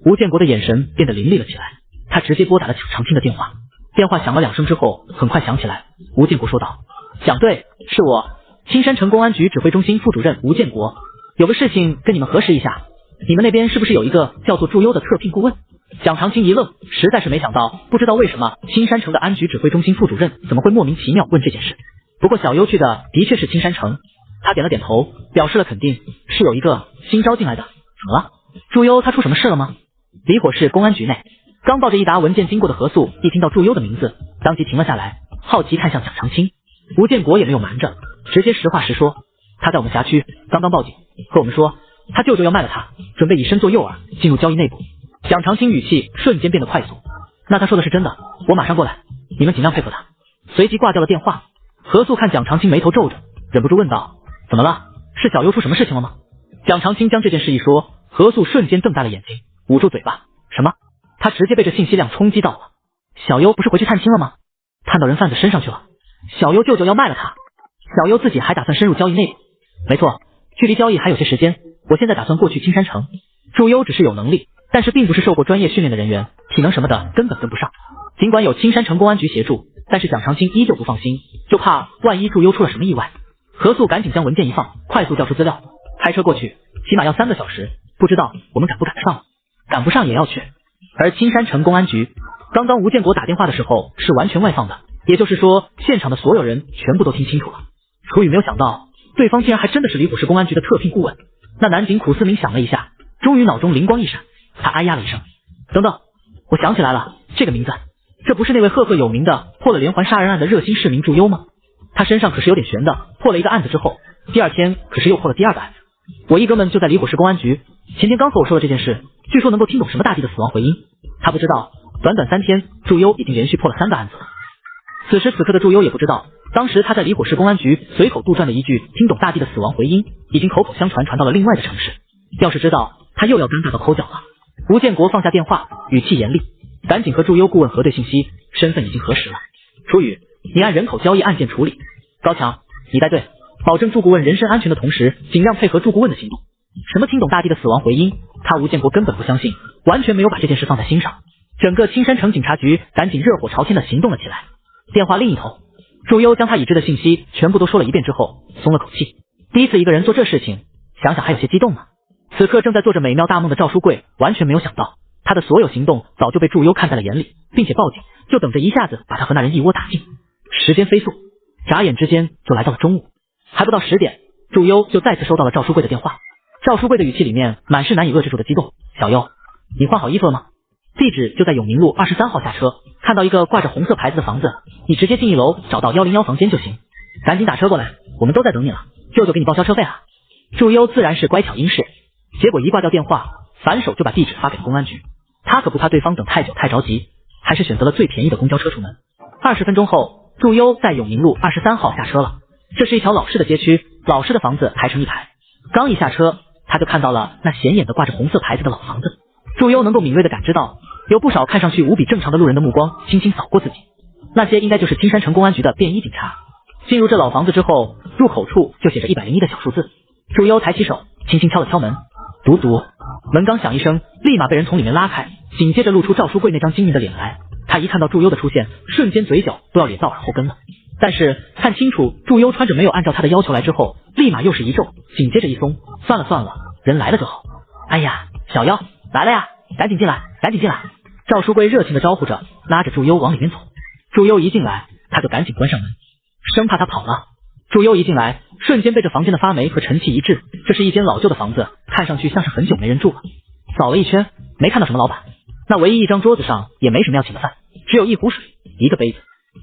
Speaker 5: 吴建国的眼神变得凌厉了起来，他直接拨打了蒋长青的电话。电话响了2声之后很快响起来，吴建国说道，蒋队，是我青山城公安局指挥中心副主任吴建国，有个事情跟你们核实一下，你们那边是不是有一个叫做祝优的特聘顾问？蒋长青一愣，实在是没想到，不知道为什么青山城的安局指挥中心副主任怎么会莫名其妙问这件事。不过小优去的确是青山城，他点了点头，表示了肯定，是有一个新招进来的。怎么了？祝优他出什么事了吗？离火市公安局内，刚抱着一沓文件经过的何素一听到祝优的名字，当即停了下来，好奇看向蒋长青。吴建国也没有瞒着，直接实话实说，他在我们辖区刚刚报警，和我们说他舅舅要卖了他，准备以身作诱饵进入交易内部。蒋长青语气瞬间变得快速，那他说的是真的，我马上过来，你们尽量配合他。随即挂掉了电话。何素看蒋长青眉头皱着，忍不住问道，怎么了？是小优出什么事情了吗？蒋长青将这件事一说，何素瞬间瞪大了眼睛，捂住嘴巴，什么？他直接被这信息量冲击到了。小优不是回去探亲了吗？探到人贩子身上去了。小优舅舅要卖了他，小优自己还打算深入交易内部。没错，距离交易还有些时间，我现在打算过去青山城。祝优只是有能力，但是并不是受过专业训练的人员，体能什么的根本跟不上。尽管有青山城公安局协助，但是蒋长青依旧不放心，就怕万一祝优出了什么意外。何素赶紧将文件一放，快速调出资料，开车过去，起码要3个小时，不知道我们赶不赶得上。赶不上也要去。而青山城公安局，刚刚吴建国打电话的时候是完全外放的，也就是说现场的所有人全部都听清楚了。楚宇没有想到对方竟然还真的是离虎市公安局的特聘顾问。那男警苦思冥想了一下，终于脑中灵光一闪，他哎呀了一声，等等，我想起来了，这个名字，这不是那位赫赫有名的破了连环杀人案的热心市民祝优吗？他身上可是有点悬的，破了一个案子之后，第2天可是又破了第2个案子。我一哥们就在离虎市公安局，前天刚和我说了这件事，据说能够听懂什么大地的死亡回音。他不知道，短短3天，祝优已经连续破了3个案子了。此时此刻的祝优也不知道，当时他在离虎市公安局随口杜撰的一句听懂大地的死亡回音，已经口口相传传到了另外的城市。要是知道，他又要尴尬到抠脚了。吴建国放下电话，语气严厉，赶紧和祝优顾问核对信息，身份已经核实了。楚宇，你按人口交易案件处理。高强，你带队，保证祝顾问人身安全的同时，尽量配合祝顾问的行动。什么听懂大地的死亡回音，他吴建国根本不相信，完全没有把这件事放在心上。整个青山城警察局赶紧热火朝天的行动了起来。电话另一头，祝优将他已知的信息全部都说了一遍之后，松了口气。第一次一个人做这事情，想想还有些激动呢。此刻正在做着美妙大梦的赵书贵完全没有想到，他的所有行动早就被祝优看在了眼里，并且报警，就等着一下子把他和那人一窝打尽。时间飞速，眨眼之间就来到了中午，还不到10点，祝优就再次收到了赵书贵的电话。赵书贵的语气里面满是难以遏制住的激动，小优，你换好衣服了吗？地址就在永明路23号下车，看到一个挂着红色牌子的房子，你直接进1楼找到101房间就行，赶紧打车过来，我们都在等你了，舅舅给你报销车费了。祝优自然是乖巧应是，结果一挂掉电话，反手就把地址发给了公安局。他可不怕对方等太久太着急，还是选择了最便宜的公交车出门。20分钟后，祝优在永明路23号下车了。这是一条老式的街区，老式的房子排成一排。刚一下车，他就看到了那显眼的挂着红色牌子的老房子。祝优能够敏锐地感知到，有不少看上去无比正常的路人的目光轻轻扫过自己，那些应该就是青山城公安局的便衣警察。进入这老房子之后，入口处就写着101的小数字。祝优抬起手，轻轻敲了敲门，嘟嘟，门刚响一声，立马被人从里面拉开，紧接着露出赵书贵那张精明的脸来。他一看到祝优的出现，瞬间嘴角都要咧到耳后根了。但是看清楚祝优穿着没有按照他的要求来之后，立马又是一皱，紧接着一松，算了算了，人来了就好。哎呀，小妖来了呀，赶紧进来，赶紧进来！赵书贵热情的招呼着，拉着祝优往里面走。祝优一进来，他就赶紧关上门，生怕他跑了。祝优一进来，瞬间被这房间的发霉和尘气一致。这是一间老旧的房子，看上去像是很久没人住了。扫了一圈，没看到什么老板。那唯一一张桌子上也没什么要请的饭，只有一壶水，一个杯子，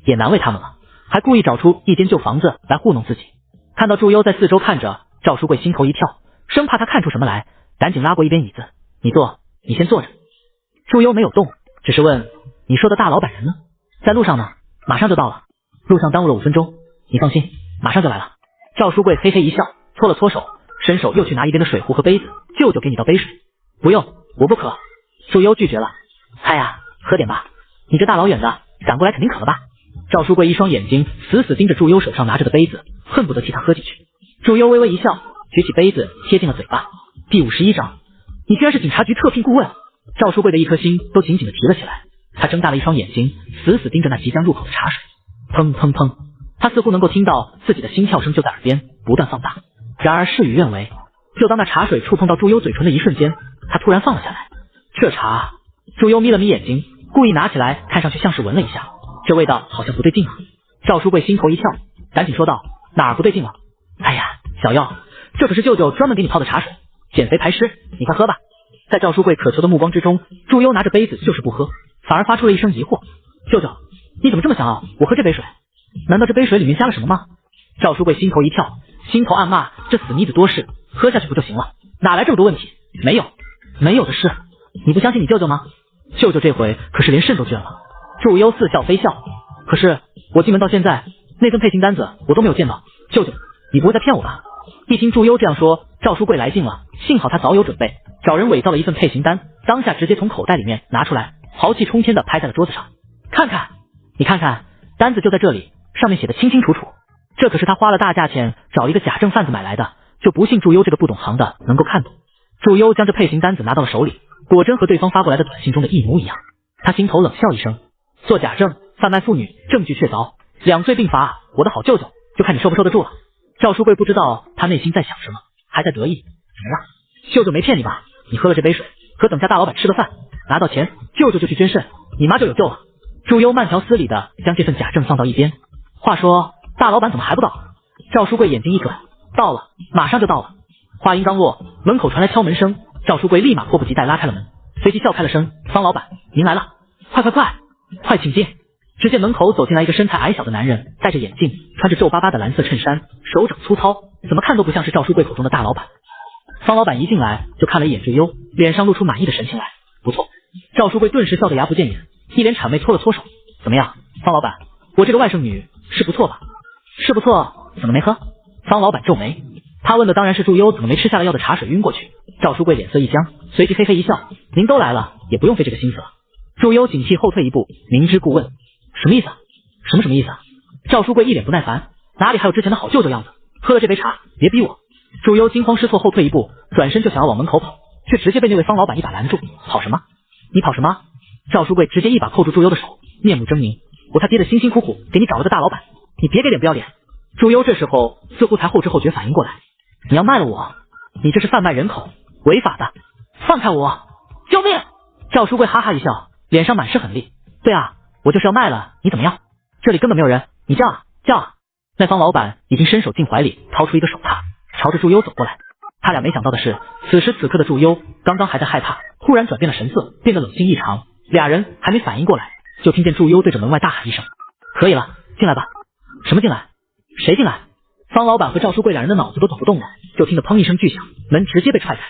Speaker 5: 也难为他们了，还故意找出一间旧房子来糊弄自己。看到祝优在四周看着，赵书贵心头一跳，生怕他看出什么来，赶紧拉过一边椅子，你坐，你先坐着。祝优没有动，只是问，你说的大老板人呢？在路上呢，马上就到了，路上耽误了5分钟，你放心，马上就来了。赵书贵嘿嘿一笑，搓了搓手，伸手又去拿一边的水壶和杯子，舅舅给你倒杯水。不用，我不渴。祝优拒绝了。哎呀，喝点吧，你这大老远的赶过来肯定渴了吧？赵书贵一双眼睛死死盯着祝优手上拿着的杯子，恨不得替他喝进去。祝优微微一笑，举起杯子贴近了嘴巴。第51章，你居然是警察局特聘顾问！赵书贵的一颗心都紧紧的提了起来，他睁大了一双眼睛，死死盯着那即将入口的茶水。砰砰砰，他似乎能够听到自己的心跳声就在耳边不断放大。然而事与愿违，就当那茶水触碰到祝优嘴唇的一瞬间，他突然放了下来。这茶，祝优眯了眯眼睛，故意拿起来，看上去像是闻了一下，这味道好像不对劲啊。赵书贵心头一跳，赶紧说道，哪儿不对劲了？哎呀，小妖，这可是舅舅专门给你泡的茶水，减肥排湿，你快喝吧。在赵书贵渴求的目光之中，祝优拿着杯子就是不喝，反而发出了一声疑惑，舅舅，你怎么这么想要我喝这杯水？难道这杯水里面加了什么吗？赵书贵心头一跳，心头暗骂这死妮子多事，喝下去不就行了？哪来这么多问题？没有，没有的事。你不相信你舅舅吗？舅舅这回可是连肾都捐了。祝优似笑非笑，可是我进门到现在，那份配型单子我都没有见到。舅舅，你不会在骗我吧？一听祝优这样说，赵书贵来劲了，幸好他早有准备，找人伪造了一份配型单，当下直接从口袋里面拿出来，豪气冲天的拍在了桌子上。看看，你看看，单子就在这里，上面写的清清楚楚，这可是他花了大价钱找一个假证贩子买来的，就不信祝优这个不懂行的能够看懂。祝优将这配型单子拿到了手里，果真和对方发过来的短信中的一模一样。他心头冷笑一声，做假证、贩卖妇女，证据确凿，两罪并罚，我的好舅舅，就看你受不受得住了。赵书贵不知道他内心在想什么，还在得意。怎么样，舅舅没骗你吧？你喝了这杯水，可等下大老板吃了饭，拿到钱，舅舅就去捐肾，你妈就有救了。祝优慢条斯理的将这份假证放到一边。话说，大老板怎么还不到？赵书贵眼睛一转，到了，马上就到了。话音刚落，门口传来敲门声，赵书贵立马迫不及待拉开了门，随即笑开了声：“方老板，您来了，快请进。”只见门口走进来一个身材矮小的男人，戴着眼镜，穿着皱巴巴的蓝色衬衫，手掌粗糙，怎么看都不像是赵书贵口中的大老板。方老板一进来就看了一眼祝优，脸上露出满意的神情来。不错。赵书贵顿时笑得牙不见眼，一脸谄媚搓了搓手。怎么样，方老板，我这个外甥女是不错吧？是不错，怎么没喝？方老板皱眉，他问的当然是祝优怎么没吃下了药的茶水晕过去。赵书贵脸色一僵，随即嘿嘿一笑，您都来了，也不用费这个心思了。祝优警惕后退一步，明知故问。什么意思啊？什么意思啊？赵书贵一脸不耐烦，哪里还有之前的好舅舅样子？喝了这杯茶，别逼我。祝优惊慌失措后退一步，转身就想要往门口跑，却直接被那位方老板一把拦住。跑什么？你跑什么？赵书贵直接一把扣住祝优的手，面目狰狞。我他爹的辛辛苦苦给你找了个大老板，你别给脸不要脸。祝优这时候似乎才后知后觉反应过来，你要卖了我，你这是贩卖人口，违法的，放开我！救命！赵书贵哈哈一笑，脸上满是狠厉。对啊，我就是要卖了，你怎么样？这里根本没有人，你叫啊叫啊！那方老板已经伸手进怀里掏出一个手帕，朝着祝优走过来。他俩没想到的是，此时此刻的祝优刚刚还在害怕，忽然转变了神色，变得冷静异常。俩人还没反应过来，就听见祝优对着门外大喊一声：“可以了，进来吧！”什么进来？谁进来？方老板和赵书贵两人的脑子都走不动了，就听得砰一声巨响，门直接被踹开。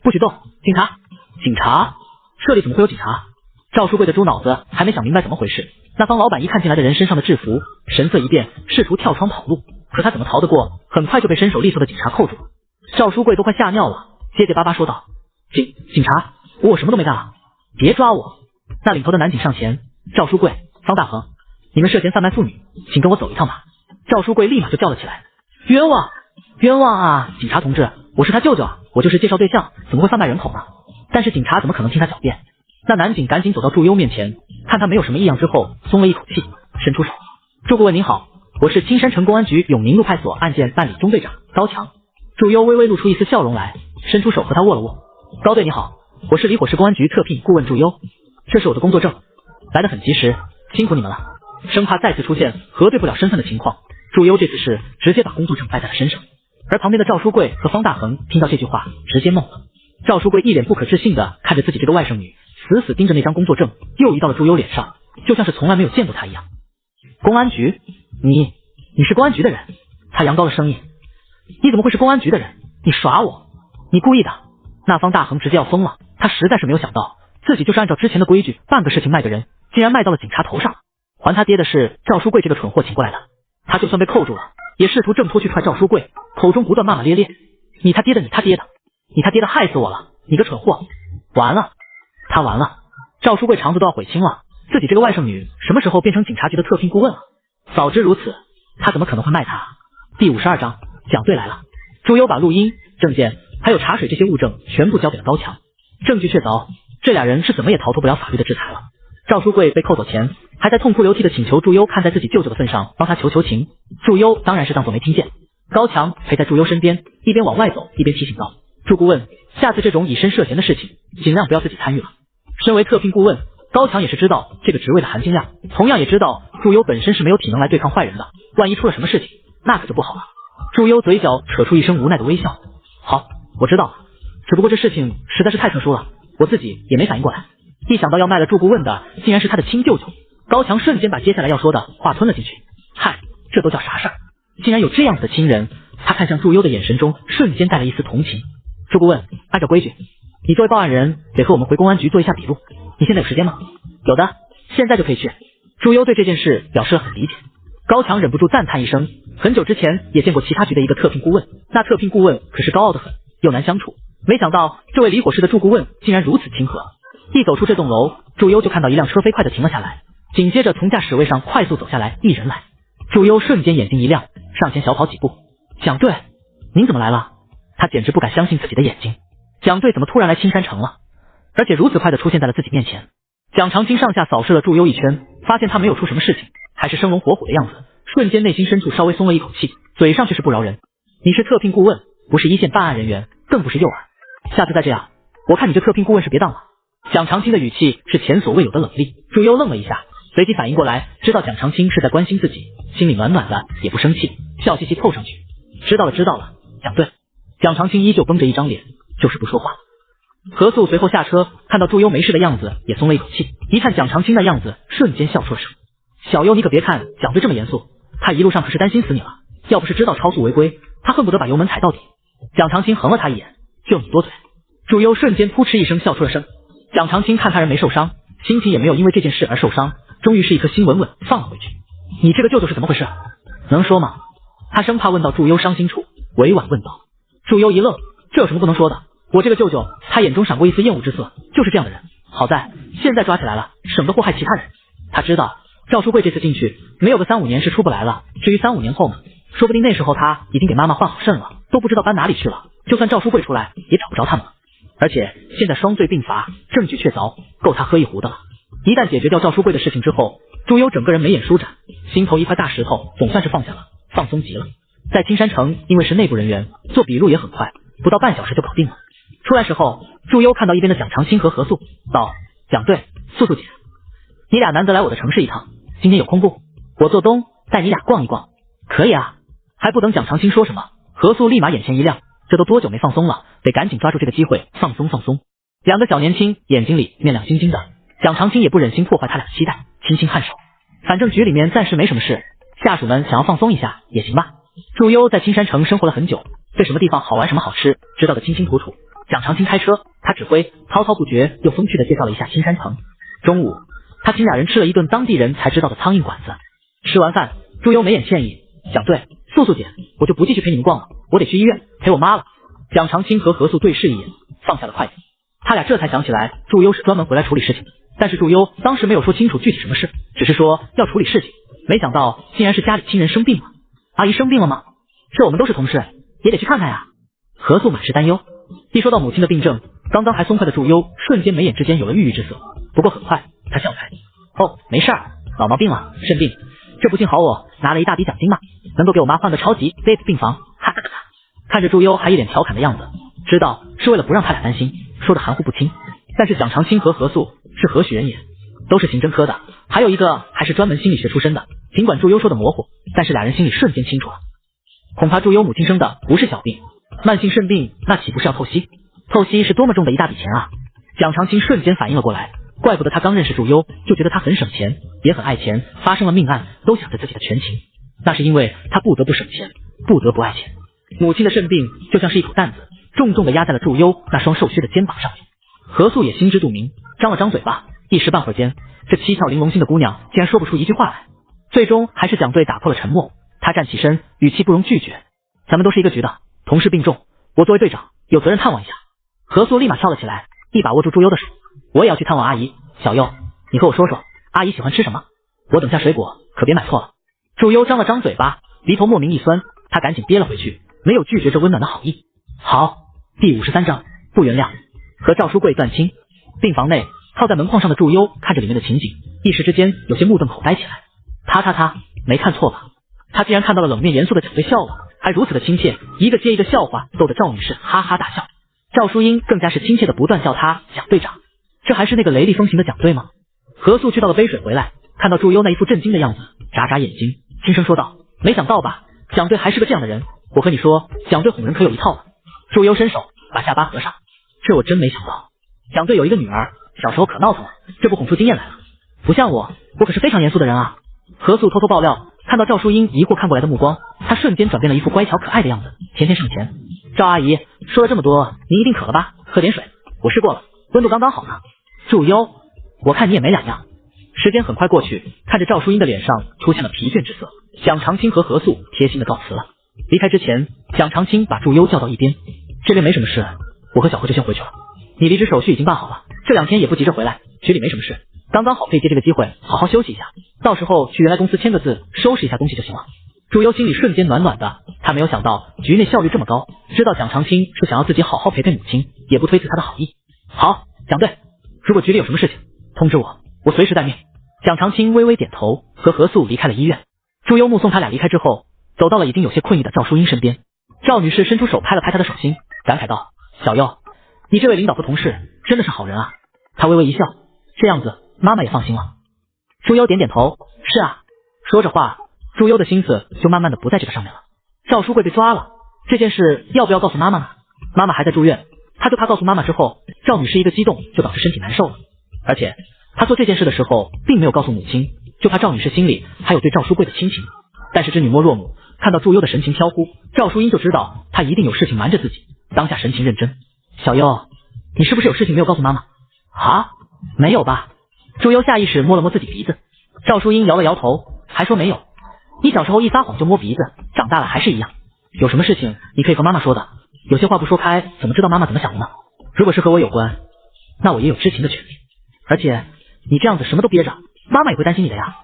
Speaker 5: 不许动！警察！警察！这里怎么会有警察？赵书贵的猪脑子还没想明白怎么回事，那方老板一看进来的人身上的制服，神色一变，试图跳窗跑路，可他怎么逃得过？很快就被身手利索的警察扣住了。赵书贵都快吓尿了，结结巴巴说道：“警察，我什么都没干啊，别抓我！”那领头的男警上前：“赵书贵、方大恒，你们涉嫌贩卖妇女，请跟我走一趟吧。”赵书贵立马就叫了起来：“冤枉，冤枉啊！警察同志，我是他舅舅啊，我就是介绍对象，怎么会贩卖人口呢？”但是警察怎么可能听他狡辩？那男警赶紧走到祝优面前，看他没有什么异样之后，松了一口气，伸出手：“祝顾问您好，我是青山城公安局永宁路派出所案件办理中队长高强。”祝优微微露出一丝笑容来，伸出手和他握了握：“高队你好，我是离火市公安局特聘顾问祝优，这是我的工作证，来得很及时，辛苦你们了。”生怕再次出现核对不了身份的情况，祝优这次是直接把工作证带在了身上。而旁边的赵书贵和方大恒听到这句话，直接懵了。赵书贵一脸不可置信的看着自己这个外甥女，死死盯着那张工作证，又移到了祝优脸上，就像是从来没有见过他一样。公安局？你是公安局的人？他扬高了声音：“你怎么会是公安局的人？你耍我？你故意的！”那方大恒直接要疯了，他实在是没有想到，自己就是按照之前的规矩办个事情卖个人，竟然卖到了警察头上。还他爹的是赵书贵这个蠢货请过来的，他就算被扣住了，也试图挣脱去踹赵书贵，口中不断骂骂咧咧：“你他爹的，你他爹的，你他爹的，害死我了！你个蠢货！”完了，他完了！赵书贵肠子都要悔青了，自己这个外甥女什么时候变成警察局的特聘顾问了？早知如此，他怎么可能会卖她？第52章，蒋队来了。祝优把录音、证件还有茶水这些物证全部交给了高强，证据确凿，这俩人是怎么也逃脱不了法律的制裁了。赵书贵被扣走前，还在痛哭流涕的请求祝优看在自己舅舅的份上帮他求情，祝优当然是当作没听见。高强陪在祝优身边，一边往外走一边提醒道：“祝顾问，下次这种以身涉嫌的事情尽量不要自己参与了。”身为特聘顾问，高强也是知道这个职位的含金量，同样也知道祝优本身是没有体能来对抗坏人的，万一出了什么事情，那可就不好了。祝优嘴角扯出一声无奈的微笑：“好，我知道了，只不过这事情实在是太特殊了，我自己也没反应过来。”一想到要卖了祝顾问的竟然是他的亲舅舅，高强瞬间把接下来要说的话吞了进去。嗨，这都叫啥事儿？竟然有这样子的亲人。他看向祝优的眼神中瞬间带了一丝同情。朱顾问，按照规矩，你作为报案人得和我们回公安局做一下笔录，你现在有时间吗？有的，现在就可以去。祝优对这件事表示了很理解。高强忍不住赞叹一声，很久之前也见过其他局的一个特聘顾问，那特聘顾问可是高傲得很，又难相处。没想到这位离火市的祝顾问竟然如此亲和。一走出这栋楼，祝优就看到一辆车飞快地停了下来，紧接着从驾驶位上快速走下来一人来。祝优瞬间眼睛一亮，上前小跑几步。蒋队，您怎么来了？他简直不敢相信自己的眼睛，蒋队怎么突然来青山城了，而且如此快地出现在了自己面前。蒋长青上下扫视了祝优一圈，发现他没有出什么事情，还是生龙活虎的样子，瞬间内心深处稍微松了一口气，嘴上却是不饶人。你是特聘顾问，不是一线办案人员，更不是诱饵，下次再这样，我看你这特聘顾问是别当了。蒋长青的语气是前所未有的冷厉。祝优愣了一下，随即反应过来，知道蒋长青是在关心自己，心里暖暖的，也不生气，笑嘻嘻凑上去。知道了知道了，蒋队。蒋长青依旧绷着一张脸，就是不说话。何素随后下车，看到祝优没事的样子，也松了一口气。一看蒋长青那样子，瞬间笑出了声。小优，你可别看蒋队这么严肃，他一路上可是担心死你了。要不是知道超速违规，他恨不得把油门踩到底。蒋长青横了他一眼，就你多嘴。祝优瞬间扑哧一声笑出了声。蒋长青看他人没受伤，心情也没有因为这件事而受伤，终于是一颗心稳稳放了回去。你这个舅舅是怎么回事？能说吗？他生怕问到祝优伤心处，委婉问道。祝优一愣，这有什么不能说的？我这个舅舅，他眼中闪过一丝厌恶之色，就是这样的人。好在现在抓起来了，省得祸害其他人。他知道赵书贵这次进去没有个3-5年是出不来了，至于3-5年后呢，说不定那时候他已经给妈妈换好肾了，都不知道搬哪里去了。就算赵书贵出来也找不着他们了。而且现在双罪并罚，证据确凿，够他喝一壶的了。一旦解决掉赵书贵的事情之后，祝优整个人眉眼舒展，心头一块大石头总算是放下了，放松极了。在青山城，因为是内部人员，做笔录也很快，不到半小时就搞定了。出来时候，祝优看到一边的蒋长青和何素，道：蒋队，素素姐，你俩难得来我的城市一趟，今天有空不？我做东带你俩逛一逛。可以啊。还不等蒋长青说什么，何素立马眼前一亮，这都多久没放松了，得赶紧抓住这个机会放松放松。两个小年轻眼睛里面亮晶晶的，蒋长青也不忍心破坏他俩的期待，轻轻颔首。反正局里面暂时没什么事，下属们想要放松一下也行吧。祝优在青山城生活了很久，对什么地方好玩什么好吃知道的清清楚楚。蒋长青开车，他指挥，滔滔不绝又风趣的介绍了一下青山城。中午，他请俩人吃了一顿当地人才知道的苍蝇馆子。吃完饭，祝优眉眼歉意：蒋队，素素姐，我就不继续陪你们逛了，我得去医院陪我妈了。蒋长青和何素对视一眼，放下了筷子。他俩这才想起来，祝优是专门回来处理事情的，但是祝优当时没有说清楚具体什么事，只是说要处理事情，没想到竟然是家里亲人生病了。阿姨生病了吗？这我们都是同事，也得去看看呀。何素满是担忧。一说到母亲的病症，刚刚还松快的祝优瞬间眉眼之间有了郁郁之色。不过很快他笑开：哦，没事儿，老毛病了，肾病。这不幸好我拿了一大笔奖金嘛，能够给我妈换个超级 VIP 病房。哈哈哈。看着祝优还一脸调侃的样子，知道是为了不让他俩担心，说的含糊不清。但是蒋长青和何素是何许人也，都是刑侦科的，还有一个还是专门心理学出身的。尽管祝优说的模糊，但是俩人心里瞬间清楚了。恐怕祝优母亲生的不是小病，慢性肾病，那岂不是要透析？透析是多么重的一大笔钱啊！蒋长青瞬间反应了过来，怪不得他刚认识祝优就觉得他很省钱，也很爱钱，发生了命案都想着自己的全情，那是因为他不得不省钱，不得不爱钱。母亲的肾病就像是一口担子，重重的压在了祝优那双瘦削的肩膀上面。何素也心知肚明，张了张嘴巴，一时半会儿间，这七窍玲珑心的姑娘竟然说不出一句话来。最终还是蒋队打破了沉默，他站起身，语气不容拒绝：咱们都是一个局的，同事病重，我作为队长有责任探望一下。何素立马跳了起来，一把握住祝优的手：我也要去探望阿姨。小优，你和我说说阿姨喜欢吃什么，我等下水果可别买错了。祝优张了张嘴巴，鼻头莫名一酸，他赶紧憋了回去，没有拒绝这温暖的好意。好。第53章不原谅。和赵书贵断亲。病房内靠在门框上的祝优看着里面的情景，一时之间有些目瞪口呆起来。他没看错吧？他竟然看到了冷面严肃的蒋队笑了，还如此的亲切，一个接一个笑话逗得赵女士哈哈大笑。赵淑英更加是亲切的不断叫他蒋队长。这还是那个雷厉风行的蒋队吗？何素去倒了杯水回来，看到祝优那一副震惊的样子，眨眨眼睛，轻声说道：没想到吧，蒋队还是个这样的人。我和你说，蒋队哄人可有一套了。祝优伸手把下巴合上，这我真没想到。蒋队有一个女儿，小时候可闹腾了，这不哄出经验来了。不像我可是非常严肃的人啊。何素偷偷爆料，看看到赵淑英疑惑看过来的目光，她瞬间转变了一副乖巧可爱的样子，甜甜上前。赵阿姨，说了这么多，您一定渴了吧？喝点水，我试过了，温度刚刚好呢。祝优，我看你也没两样。时间很快过去，看着赵淑英的脸上出现了疲倦之色，蒋长青和何素贴心的告辞了。离开之前，蒋长青把祝优叫到一边，这边没什么事，我和小何就先回去了。你离职手续已经办好了，这2天也不急着回来，局里没什么事，刚刚好可以借这个机会好好休息一下，到时候去原来公司签个字，收拾一下东西就行了。祝优心里瞬间暖暖的，他没有想到局内效率这么高，知道蒋长青是想要自己好好陪陪母亲，也不推辞他的好意。好，蒋队，如果局里有什么事情，通知我，我随时待命。蒋长青微微点头，和何素离开了医院。祝优目送他俩离开之后，走到了已经有些困意的赵淑英身边。赵女士伸出手拍了拍她的手心，感慨道：小优，你这位领导和同事真的是好人啊。她微微一笑，这样子妈妈也放心了。祝优点点头，是啊。说着话，祝优的心思就慢慢的不在这个上面了。赵书贵被抓了，这件事要不要告诉妈妈呢？妈妈还在住院，她就怕告诉妈妈之后，赵女士一个激动就导致身体难受了。而且她做这件事的时候并没有告诉母亲，就怕赵女士心里还有对赵书贵的亲情。但是知女莫若母，看到祝优的神情飘忽，赵淑英就知道她一定有事情瞒着自己，当下神情认真。小优，你是不是有事情没有告诉妈妈？啊，没有吧？祝优下意识摸了摸自己鼻子。赵淑英摇了摇头，还说没有。你小时候一撒谎就摸鼻子，长大了还是一样。有什么事情你可以和妈妈说的，有些话不说开，怎么知道妈妈怎么想的呢？如果是和我有关，那我也有知情的权利。而且你这样子什么都憋着，妈妈也会担心你的呀。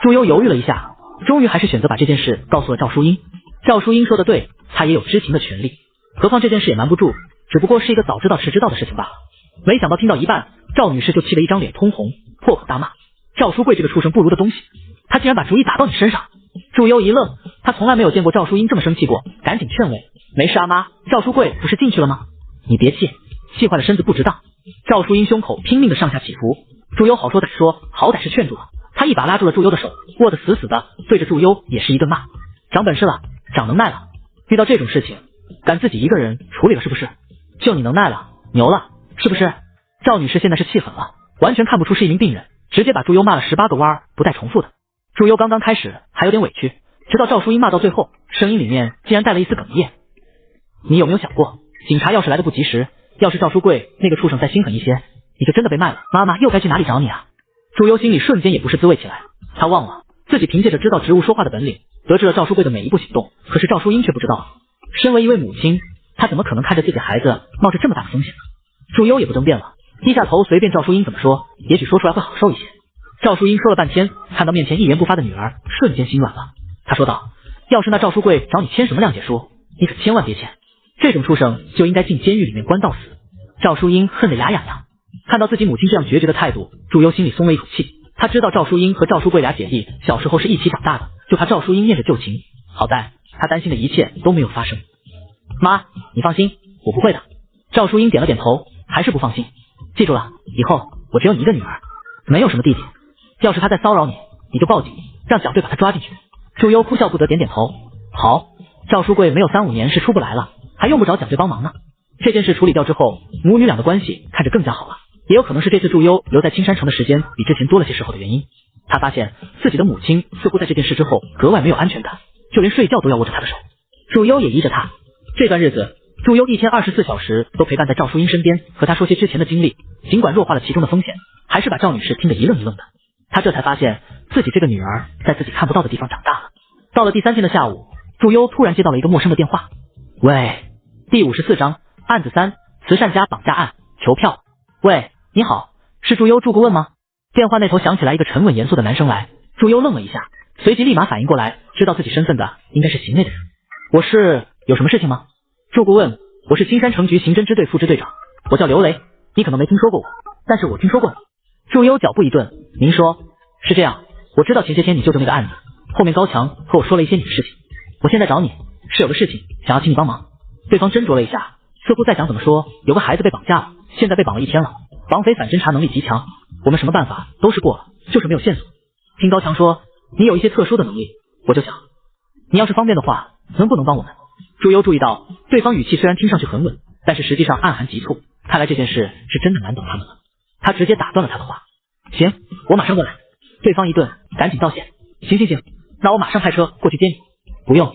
Speaker 5: 祝优犹豫了一下，终于还是选择把这件事告诉了赵淑英。赵淑英说的对，她也有知情的权利，何况这件事也瞒不住，只不过是一个早知道迟知道的事情罢了。没想到听到一半，赵女士就气得一张脸通红，破口大骂：赵书贵这个畜生不如的东西，他竟然把主意打到你身上！祝优一愣，他从来没有见过赵淑英这么生气过，赶紧劝慰：没事啊妈，赵书贵不是进去了吗？你别气，气坏了身子不值当。赵淑英胸口拼命的上下起伏，祝优好说歹说，好歹是劝住了，他一把拉住了祝优的手，握得死死的，对着祝优也是一顿骂：长本事了，长能耐了，遇到这种事情敢自己一个人处理了是不是？就你能耐了，牛了是不是？赵女士现在是气狠了，完全看不出是一名病人，直接把祝优骂了18个弯，不带重复的。祝优刚刚开始还有点委屈，直到赵淑英骂到最后，声音里面竟然带了一丝哽咽。你有没有想过，警察要是来得不及时，要是赵书贵那个畜生再心狠一些，你就真的被卖了，妈妈又该去哪里找你啊？祝优心里瞬间也不是滋味起来，他忘了自己凭借着知道植物说话的本领，得知了赵书贵的每一步行动，可是赵淑英却不知道。身为一位母亲，她怎么可能看着自己孩子冒着这么大的风险呢？祝优也不争辩了，低下头随便赵淑英怎么说，也许说出来会好受一些。赵淑英说了半天，看到面前一言不发的女儿，瞬间心软了。她说道：要是那赵书贵找你签什么谅解书，你可千万别签，这种畜生就应该进监狱里面关到死。赵淑英恨得牙痒痒，看到自己母亲这样决绝的态度，祝优心里松了一口气。他知道赵淑英和赵书贵俩姐弟小时候是一起长大的，就怕赵淑英念着旧情，好在他担心的一切都没有发生。妈，你放心，我不会的。赵淑英点了点头，还是不放心。记住了，以后我只有你一个女儿，没有什么弟弟，要是他再骚扰你，你就报警，让蒋队把他抓进去。祝优哭笑不得点点头。好，赵书贵没有3-5年是出不来了，还用不着蒋队帮忙呢。这件事处理掉之后，母女俩的关系看着更加好了，也有可能是这次祝优留在青山城的时间比之前多了些时候的原因。他发现自己的母亲似乎在这件事之后格外没有安全感，就连睡觉都要握着他的手。祝优也依着他。这段日子，祝优一天24小时都陪伴在赵淑英身边，和她说些之前的经历，尽管弱化了其中的风险，还是把赵女士听得一愣一愣的。他这才发现自己这个女儿在自己看不到的地方长大了。到了第3天的下午，祝优突然接到了一个陌生的电话。喂，第54章案子3，慈善家绑架案，求票。喂，你好，是祝优祝顾问吗？电话那头响起来一个沉稳严肃的男生来。祝优愣了一下，随即立马反应过来，知道自己身份的应该是行内的人。我是，有什么事情吗？祝顾问，我是青山城局刑侦支队副支队长，我叫刘雷，你可能没听说过我，但是我听说过你。祝优脚步一顿，您说。是这样，我知道前些天你救的那个案子，后面高强和我说了一些你的事情，我现在找你是有个事情想要请你帮忙。对方斟酌了一下，似乎在想怎么说，有个孩子被绑架了，现在被绑了1天了，绑匪反侦查能力极强，我们什么办法都试过了，就是没有线索。听高强说你有一些特殊的能力，我就想你要是方便的话，能不能帮我们？祝优注意到对方语气虽然听上去很稳，但是实际上暗含急促，看来这件事是真的难倒他们了。他直接打断了他的话：行，我马上过来。对方一顿，赶紧道谢。行，那我马上派车过去接你。不用，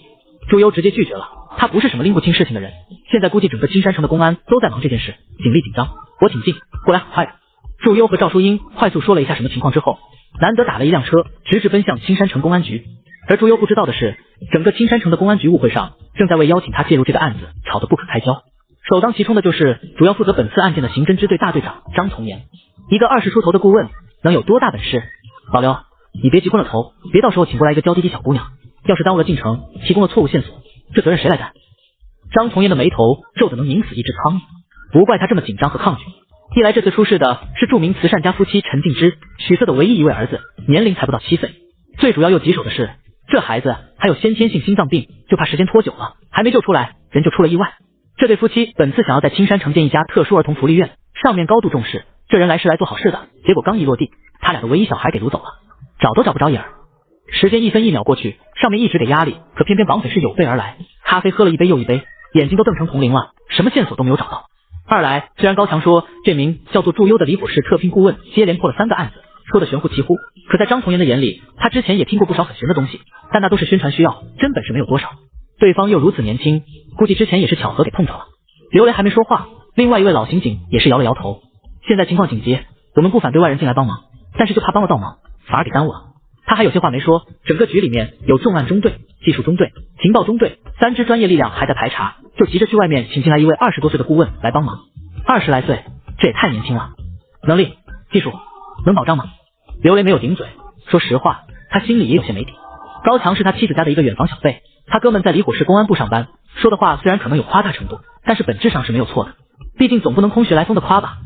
Speaker 5: 祝优直接拒绝了，他不是什么拎不清事情的人。现在估计整个青山城的公安都在忙这件事，警力紧张。我挺近，过来很快的。祝优和赵淑英快速说了一下什么情况之后，难得打了一辆车，直直奔向青山城公安局。而祝优不知道的是，整个青山城的公安局误会上正在为邀请他介入这个案子吵得不可开交。首当其冲的就是主要负责本次案件的刑侦支队大队长张从严。一个20出头的顾问能有多大本事？老刘，你别急昏了头，别到时候请过来一个娇滴滴小姑娘，要是耽误了进程，提供了错误线索，这责任谁来担？张从严的眉头皱得能拧死一只苍蝇，不怪他这么紧张和抗拒。一来这次出事的是著名慈善家夫妻陈静之许色的唯一一位儿子，年龄才不到7岁。最主要又棘手的是，这孩子还有先天性心脏病，就怕时间拖久了，还没救出来，人就出了意外。这对夫妻本次想要在青山城建一家特殊儿童福利院，上面高度重视，这人来是来做好事的，结果刚一落地，他俩的唯一小孩给掳走了，找都找不着影儿。时间1分1秒过去，上面一直给压力，可偏偏绑匪是有备而来，咖啡喝了一杯又一杯，眼睛都瞪成铜铃了，什么线索都没有找到。二来，虽然高强说这名叫做祝优的离谱市特聘顾问接连破了3个案子，说的玄乎其乎，可在张从严的眼里，他之前也听过不少很玄的东西，但那都是宣传需要，真本事没有多少。对方又如此年轻，估计之前也是巧合给碰着了。刘雷还没说话，另外一位老刑警也是摇了摇头。现在情况紧急，我们不反对外人进来帮忙，但是就怕帮了倒忙，反而给耽误了。他还有些话没说，整个局里面有重案中队、技术中队、情报中队3支专业力量还在排查，就急着去外面请进来一位20多岁的顾问来帮忙。20来岁，这也太年轻了。能力、技术能保障吗？刘雷没有顶嘴，说实话，他心里也有些没底。高强是他妻子家的一个远房小辈，他哥们在离火市公安部上班，说的话虽然可能有夸大程度，但是本质上是没有错的，毕竟总不能空穴来风的夸吧。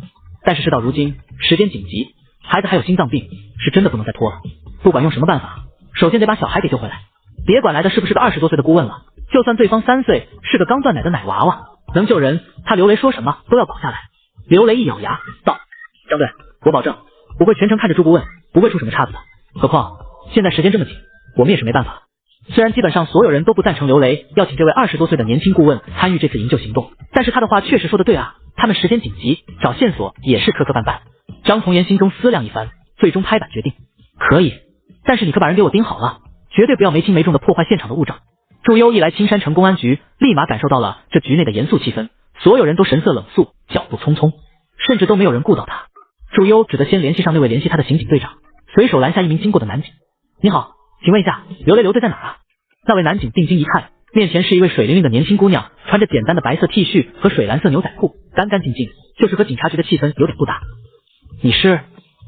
Speaker 5: 但是事到如今，时间紧急，孩子还有心脏病，是真的不能再拖了。不管用什么办法，首先得把小孩给救回来。别管来的是不是个20多岁的顾问了，就算对方3岁，是个刚断奶的奶娃娃，能救人，他刘雷说什么都要保下来。刘雷一咬牙道：张队，我保证我会全程看着朱顾问，不会出什么岔子的。何况现在时间这么紧，我们也是没办法。虽然基本上所有人都不赞成刘雷要请这位20多岁的年轻顾问参与这次营救行动，但是他的话确实说的对啊，他们时间紧急，找线索也是磕磕绊绊。张从严心中思量一番，最终拍板决定，可以，但是你可把人给我盯好了，绝对不要没轻没重的破坏现场的物证。祝优一来青山城公安局，立马感受到了这局内的严肃气氛，所有人都神色冷肃，脚步匆匆，甚至都没有人顾到他。祝优只得先联系上那位联系他的刑警队长，随手拦下一名经过的男警。你好，请问一下，刘雷刘队在哪儿啊？那位男警定睛一看，面前是一位水灵灵的年轻姑娘，穿着简单的白色 T 恤和水蓝色牛仔裤，干干净净，就是和警察局的气氛有点不搭。你是？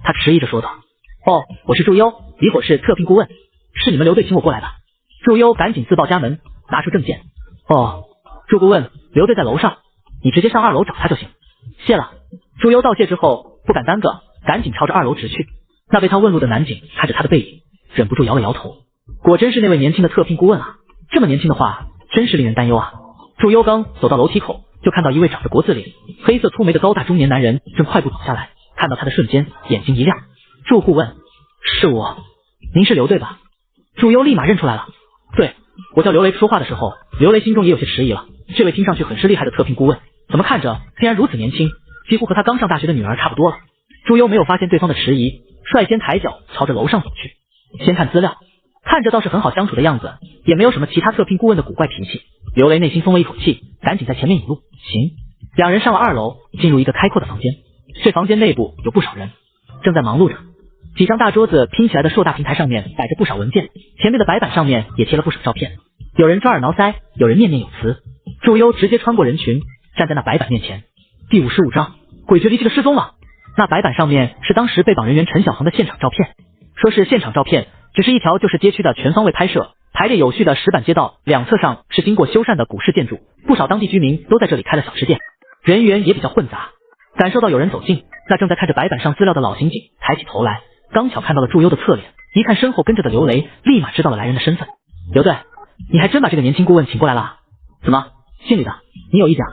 Speaker 5: 他迟疑着说道。哦，我是祝优，离火市特聘顾问，是你们刘队请我过来的。祝优赶紧自报家门，拿出证件。哦，祝顾问，刘队在楼上，你直接上2楼找他就行。谢了。祝优道谢之后不敢耽搁，赶紧朝着2楼直去。那被他问路的男警看着他的背影，忍不住摇了摇头。果真是那位年轻的特聘顾问啊，这么年轻的话，真是令人担忧啊。祝优刚走到楼梯口，就看到一位长着国字脸、黑色粗眉的高大中年男人正快步走下来，看到他的瞬间，眼睛一亮。祝顾问，是我，您是刘队吧？祝优立马认出来了。对，我叫刘雷。说话的时候，刘雷心中也有些迟疑了，这位听上去很是厉害的特聘顾问，怎么看着竟然如此年轻，几乎和他刚上大学的女儿差不多了。祝优没有发现对方的迟疑，率先抬脚朝着楼上走去。先看资料，看着倒是很好相处的样子，也没有什么其他特聘顾问的古怪脾气。刘雷内心松了一口气，赶紧在前面引路。行，两人上了2楼，进入一个开阔的房间。这房间内部有不少人正在忙碌着，几张大桌子拼起来的硕大平台上面摆着不少文件，前面的白板上面也贴了不少照片。有人抓耳挠腮，有人念念有词。祝优直接穿过人群，站在那白板面前。第55章，诡谲离奇的失踪了。那白板上面是当时被绑人员陈小恒的现场照片，说是现场照片，只是一条就是街区的全方位拍摄，排列有序的石板街道，两侧上是经过修缮的古式建筑，不少当地居民都在这里开了小吃店，人员也比较混杂。感受到有人走近，那正在看着白板上资料的老刑警抬起头来，刚巧看到了祝优的侧脸，一看身后跟着的刘雷，立马知道了来人的身份。刘队，你还真把这个年轻顾问请过来了？怎么，姓李的，你有意见？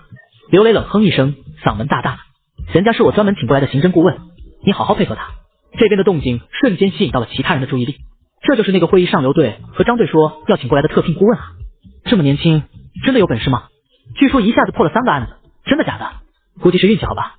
Speaker 5: 刘雷冷哼一声，嗓门大大的，人家是我专门请过来的刑侦顾问，你好好配合他。这边的动静瞬间吸引到了其他人的注意力，这就是那个会议上刘队和张队说要请过来的特聘顾问啊。这么年轻，真的有本事吗？据说一下子破了3个案子，真的假的？估计是运气好吧。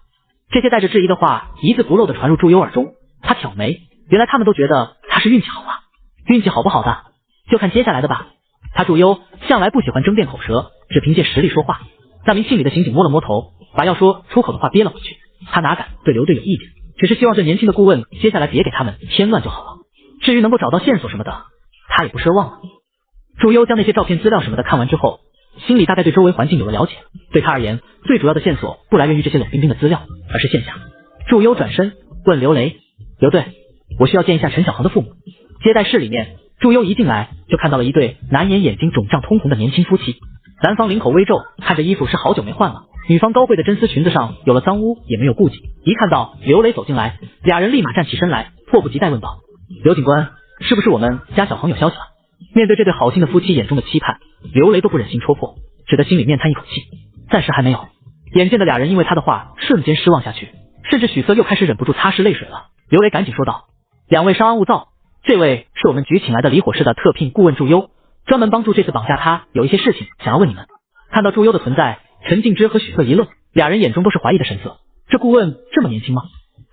Speaker 5: 这些带着质疑的话一字不漏地传入祝优耳中，他挑眉，原来他们都觉得他是运气好啊。运气好不好的，就看接下来的吧。他祝优向来不喜欢争辩口舌，只凭借实力说话。那名姓李的刑警摸了摸头，把要说出口的话憋了回去。他哪敢对刘队有意见，只是希望这年轻的顾问接下来别给他们添乱就好了。至于能够找到线索什么的，他也不奢望了。祝优将那些照片资料什么的看完之后，心里大概对周围环境有了了解。对他而言，最主要的线索不来源于这些冷冰冰的资料，而是现象。祝优转身问刘雷：“刘队，我需要见一下陈小恒的父母。”接待室里面，祝优一进来就看到了一对难掩眼睛肿胀通红的年轻夫妻。男方领口微皱，看着衣服是好久没换了，女方高贵的真丝裙子上有了脏污，也没有顾忌。一看到刘雷走进来，俩人立马站起身来，迫不及待问道：“刘警官，是不是我们家小恒有消息了？”面对这对好心的夫妻眼中的期盼，刘雷都不忍心戳破，只得心里面叹一口气，暂时还没有。眼见的俩人因为他的话瞬间失望下去，甚至许瑟又开始忍不住擦拭泪水了。刘雷赶紧说道：“两位稍安勿躁，这位是我们局请来的离火室的特聘顾问祝优，专门帮助这次绑架他，有一些事情想要问你们。”看到祝优的存在，陈静之和许瑟一愣，俩人眼中都是怀疑的神色。这顾问这么年轻吗？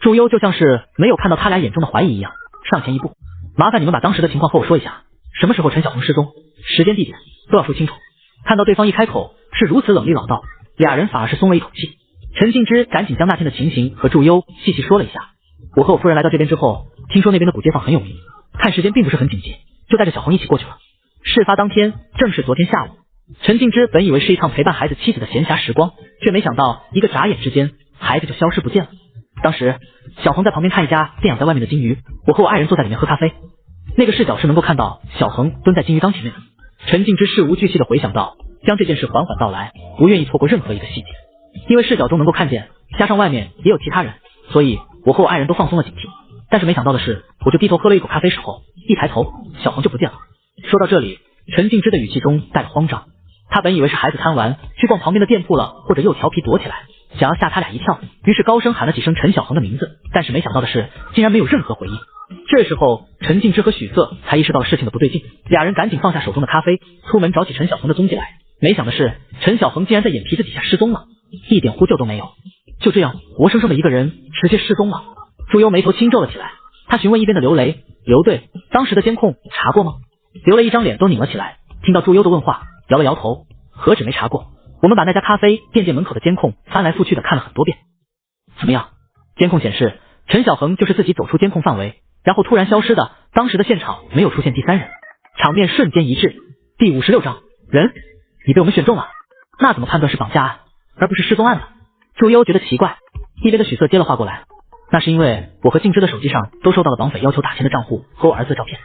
Speaker 5: 祝优就像是没有看到他俩眼中的怀疑一样，上前一步：“麻烦你们把当时的情况和我说一下，什么时候陈小恒失踪，时间地点都要说清楚。”看到对方一开口是如此冷厉老道，俩人反而是松了一口气。陈静之赶紧将那天的情形和祝优细细说了一下。我和我夫人来到这边之后，听说那边的古街坊很有名，看时间并不是很紧急，就带着小恒一起过去了。事发当天正是昨天下午。陈静之本以为是一趟陪伴孩子妻子的闲暇时光，却没想到一个眨眼之间，孩子就消失不见了。当时小恒在旁边看一家店养在外面的金鱼，我和我爱人坐在里面喝咖啡，那个视角是能够看到小恒蹲在金鱼缸前面的。陈静之事无巨细的回想到，将这件事缓缓道来，不愿意错过任何一个细节。因为视角中能够看见，加上外面也有其他人，所以我和我爱人都放松了警惕。但是没想到的是，我就低头喝了一口咖啡时候，一抬头，小恒就不见了。说到这里，陈静之的语气中带了慌张。他本以为是孩子贪玩去逛旁边的店铺了，或者又调皮躲起来，想要吓他俩一跳，于是高声喊了几声陈小恒的名字，但是没想到的是，竟然没有任何回应。这时候，陈静之和许瑟才意识到了事情的不对劲，俩人赶紧放下手中的咖啡，出门找起陈小恒的踪迹来。没想的是，陈小恒竟然在眼皮子底下失踪了，一点呼救都没有，就这样活生生的一个人直接失踪了。祝优眉头轻皱了起来，他询问一边的刘雷：“刘队，当时的监控查过吗？”刘雷一张脸都拧了起来，听到祝优的问话，摇了摇头：“何止没查过，我们把那家咖啡店门口的监控翻来覆去的看了很多遍。”“怎么样？”监控显示，陈小恒就是自己走出监控范围，然后突然消失的，当时的现场没有出现第三人，场面瞬间一致。第56章，人，你被我们选中了，那怎么判断是绑架案，而不是失踪案呢？祝优觉得奇怪。一边的许瑟接了话过来：“那是因为我和静之的手机上都收到了绑匪要求打钱的账户和我儿子的照片，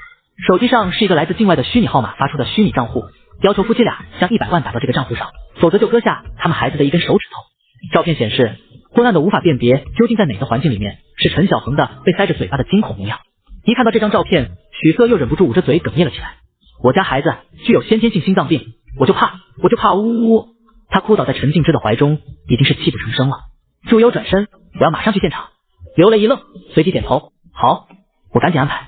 Speaker 5: 手机上是一个来自境外的虚拟号码发出的虚拟账户，要求夫妻俩将100万打到这个账户上，否则就割下他们孩子的一根手指头。照片显示，昏暗的无法辨别究竟在哪个环境里面是陈小恒的被塞着嘴巴的惊恐模样。”一看到这张照片，许瑟又忍不住捂着嘴哽咽了起来。我家孩子具有先天性心脏病，我就怕呜呜呜。他哭倒在陈静之的怀中，已经是泣不成声了。祝优转身：“我要马上去现场。”刘雷一愣，随即点头：“好，我赶紧安排。”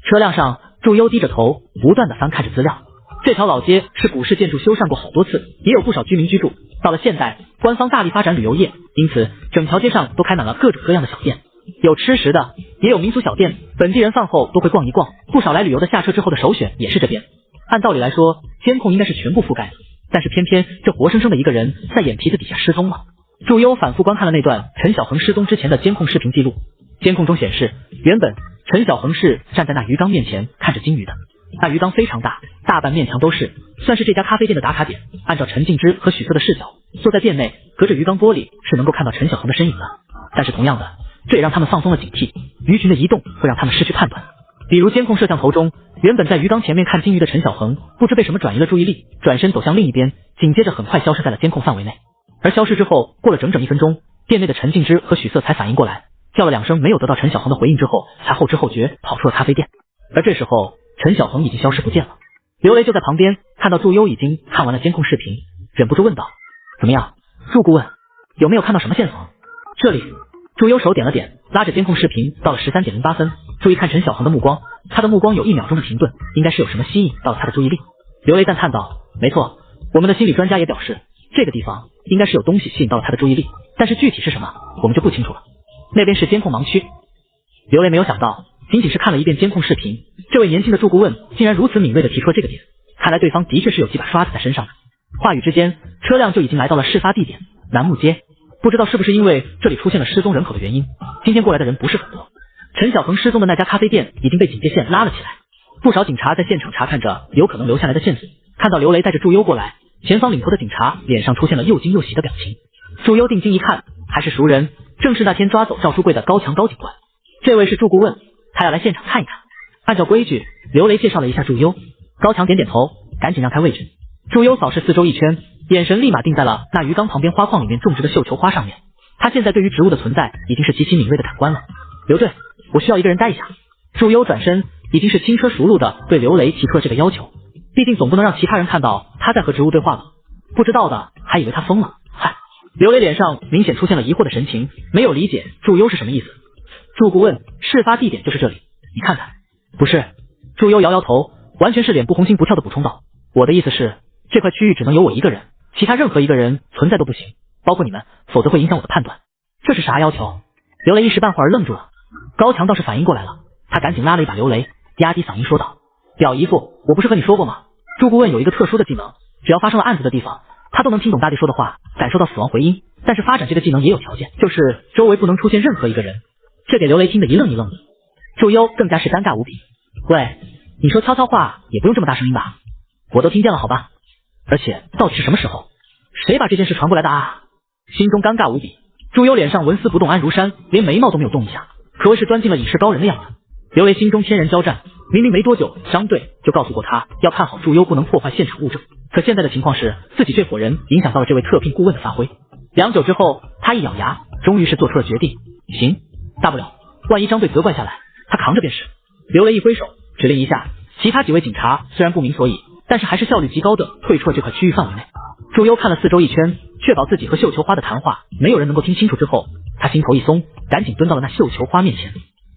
Speaker 5: 车辆上，祝优低着头，不断的翻看着资料。这条老街是古式建筑修缮过好多次，也有不少居民居住。到了现代，官方大力发展旅游业，因此整条街上都开满了各种各样的小店，有吃食的，也有民俗小店，本地人饭后都会逛一逛。不少来旅游的下车之后的首选也是这边。按道理来说，监控应该是全部覆盖的，但是偏偏这活生生的一个人在眼皮子底下失踪了。祝优反复观看了那段陈小恒失踪之前的监控视频记录，监控中显示，原本陈小恒是站在那鱼缸面前看着金鱼的，那鱼缸非常大，大半面墙都是，算是这家咖啡店的打卡点。按照陈静之和许瑟的视角，坐在店内隔着鱼缸玻璃是能够看到陈小恒的身影的。但是同样的，这也让他们放松了警惕，鱼群的移动会让他们失去判断。比如监控摄像头中，原本在鱼缸前面看金鱼的陈小恒，不知被什么转移了注意力，转身走向另一边，紧接着很快消失在了监控范围内。而消失之后，过了整整1分钟，店内的陈静之和许瑟才反应过来，叫了2声没有得到陈小恒的回应之后，才后知后觉跑出了咖啡店。而这时候，陈小恒已经消失不见了。刘雷就在旁边看到祝优已经看完了监控视频，忍不住问道：“怎么样，祝顾问，有没有看到什么线索？”这里，祝优手点了点，拉着监控视频到了13点08分，注意看陈小恒的目光，他的目光有1秒钟的停顿，应该是有什么吸引到了他的注意力。刘雷赞叹道：“没错，我们的心理专家也表示，这个地方应该是有东西吸引到了他的注意力，但是具体是什么，我们就不清楚了。那边是监控盲区。”刘雷没有想到，仅仅是看了一遍监控视频，这位年轻的助顾问竟然如此敏锐地提出了这个点，看来对方的确是有几把刷子在身上的。话语之间，车辆就已经来到了事发地点楠木街。不知道是不是因为这里出现了失踪人口的原因，今天过来的人不是很多。陈小鹏失踪的那家咖啡店已经被警戒线拉了起来，不少警察在现场查看着有可能留下来的线索。看到刘雷带着祝优过来，前方领头的警察脸上出现了又惊又喜的表情。祝优定睛一看，还是熟人，正是那天抓走赵书贵的高强高警官。这位是祝顾问，他要来现场看一看。按照规矩，刘雷介绍了一下祝优，高强点点头，赶紧让开位置。祝优扫视四周一圈，眼神立马定在了那鱼缸旁边花框里面种植的绣球花上面。他现在对于植物的存在已经是极其敏锐的感官了。刘队，我需要一个人待一下。祝优转身，已经是轻车熟路的对刘雷提出了这个要求。毕竟总不能让其他人看到他在和植物对话吧，不知道的还以为他疯了。嗨，刘雷脸上明显出现了疑惑的神情，没有理解祝优是什么意思。祝顾问，事发地点就是这里，你看看。不是，祝优摇摇头，完全是脸不红心不跳的补充道，我的意思是，这块区域只能有我一个人，其他任何一个人存在都不行，包括你们，否则会影响我的判断。这是啥要求？刘雷一时半会儿愣住了。高强倒是反应过来了，他赶紧拉了一把刘雷，压低嗓音说道，表姨夫，我不是和你说过吗？祝顾问有一个特殊的技能，只要发生了案子的地方，他都能听懂大地说的话，感受到死亡回音。但是发展这个技能也有条件，就是周围不能出现任何一个人。这给刘雷听得一愣一愣的。祝优更加是尴尬无比。喂，你说悄悄话也不用这么大声音吧？我都听见了好吧？而且到底是什么时候？谁把这件事传过来的啊？心中尴尬无比。祝优脸上纹丝不动安如山，连眉毛都没有动一下，可谓是钻进了隐士高人的样子。刘雷心中天人交战，明明没多久张队就告诉过他要看好祝优不能破坏现场物证，可现在的情况是自己这伙人影响到了这位特聘顾问的发挥。良久之后，他一咬牙，终于是做出了决定。行，大不了万一张队责怪下来，他扛着便是。刘雷一挥手指令一下，其他几位警察虽然不明所以，但是还是效率极高的退出了这块区域范围内。祝优看了四周一圈，确保自己和绣球花的谈话没有人能够听清楚之后，他心头一松，赶紧蹲到了那绣球花面前。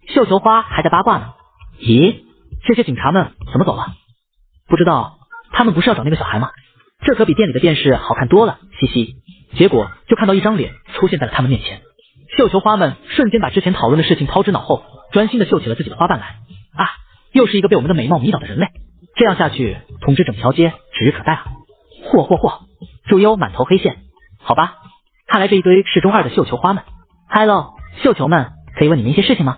Speaker 5: 绣球花还在八卦呢。咦，这些警察们怎么走了？不知道，他们不是要找那个小孩吗？这可比店里的电视好看多了，嘻嘻。结果就看到一张脸出现在了他们面前。绣球花们瞬间把之前讨论的事情抛之脑后，专心的绣起了自己的花瓣来。啊，又是一个被我们的美貌迷倒的人类，这样下去，统治整条街指日可待啊！嚯！祝优满头黑线。好吧，看来这一堆是中二的绣球花们。嗨喽，绣球们，可以问你们一些事情吗？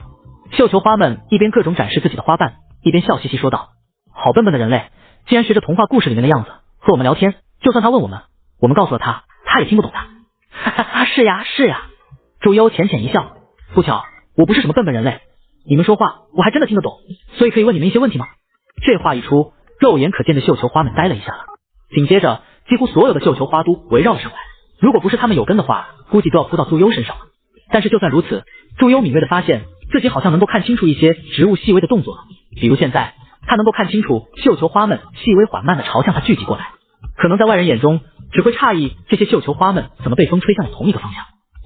Speaker 5: 绣球花们一边各种展示自己的花瓣，一边笑嘻嘻说道：好笨笨的人类，竟然学着童话故事里面的样子和我们聊天，就算他问我们，我们告诉了他，他也听不懂的。哈哈，是呀。祝优浅浅一笑，不巧，我不是什么笨笨人类，你们说话我还真的听得懂，所以可以问你们一些问题吗？这话一出，肉眼可见的绣球花们呆了一下了，紧接着几乎所有的绣球花都围绕了上来，如果不是他们有根的话，估计都要扑到祝优身上了。但是就算如此，祝优敏锐的发现自己好像能够看清楚一些植物细微的动作了，比如现在他能够看清楚绣球花们细微缓慢的朝向他聚集过来，可能在外人眼中只会诧异这些绣球花们怎么被风吹向了同一个方向。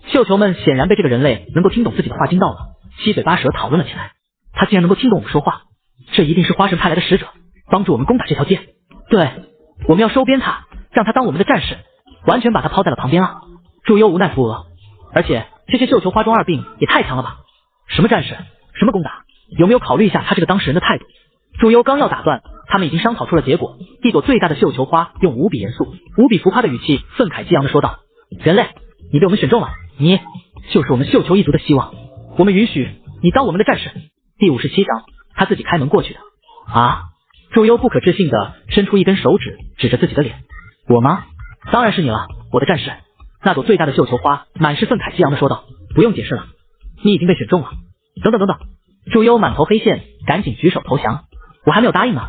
Speaker 5: 绣球们显然被这个人类能够听懂自己的话惊到了，七嘴八舌讨论了起来。他竟然能够听懂我们说话，这一定是花神派来的使者，帮助我们攻打这条街。对，我们要收编他，让他当我们的战士，完全把他抛在了旁边啊！祝优无奈扶额，而且这些绣球花中二病也太强了吧？什么战士，什么攻打，有没有考虑一下他这个当事人的态度？祝优刚要打断，他们已经商讨出了结果。一朵最大的绣球花用无比严肃、无比浮夸的语气愤慨激昂地说道：人类，你被我们选中了，你就是我们绣球一族的希望，我们允许你当我们的战士。第57章，他自己开门过去的。啊！祝优不可置信地伸出一根手指，指着自己的脸。我吗？当然是你了，我的战士。那朵最大的绣球花满是愤慨激昂地说道：不用解释了，你已经被选中了。等等，祝优满头黑线，赶紧举手投降。我还没有答应呢，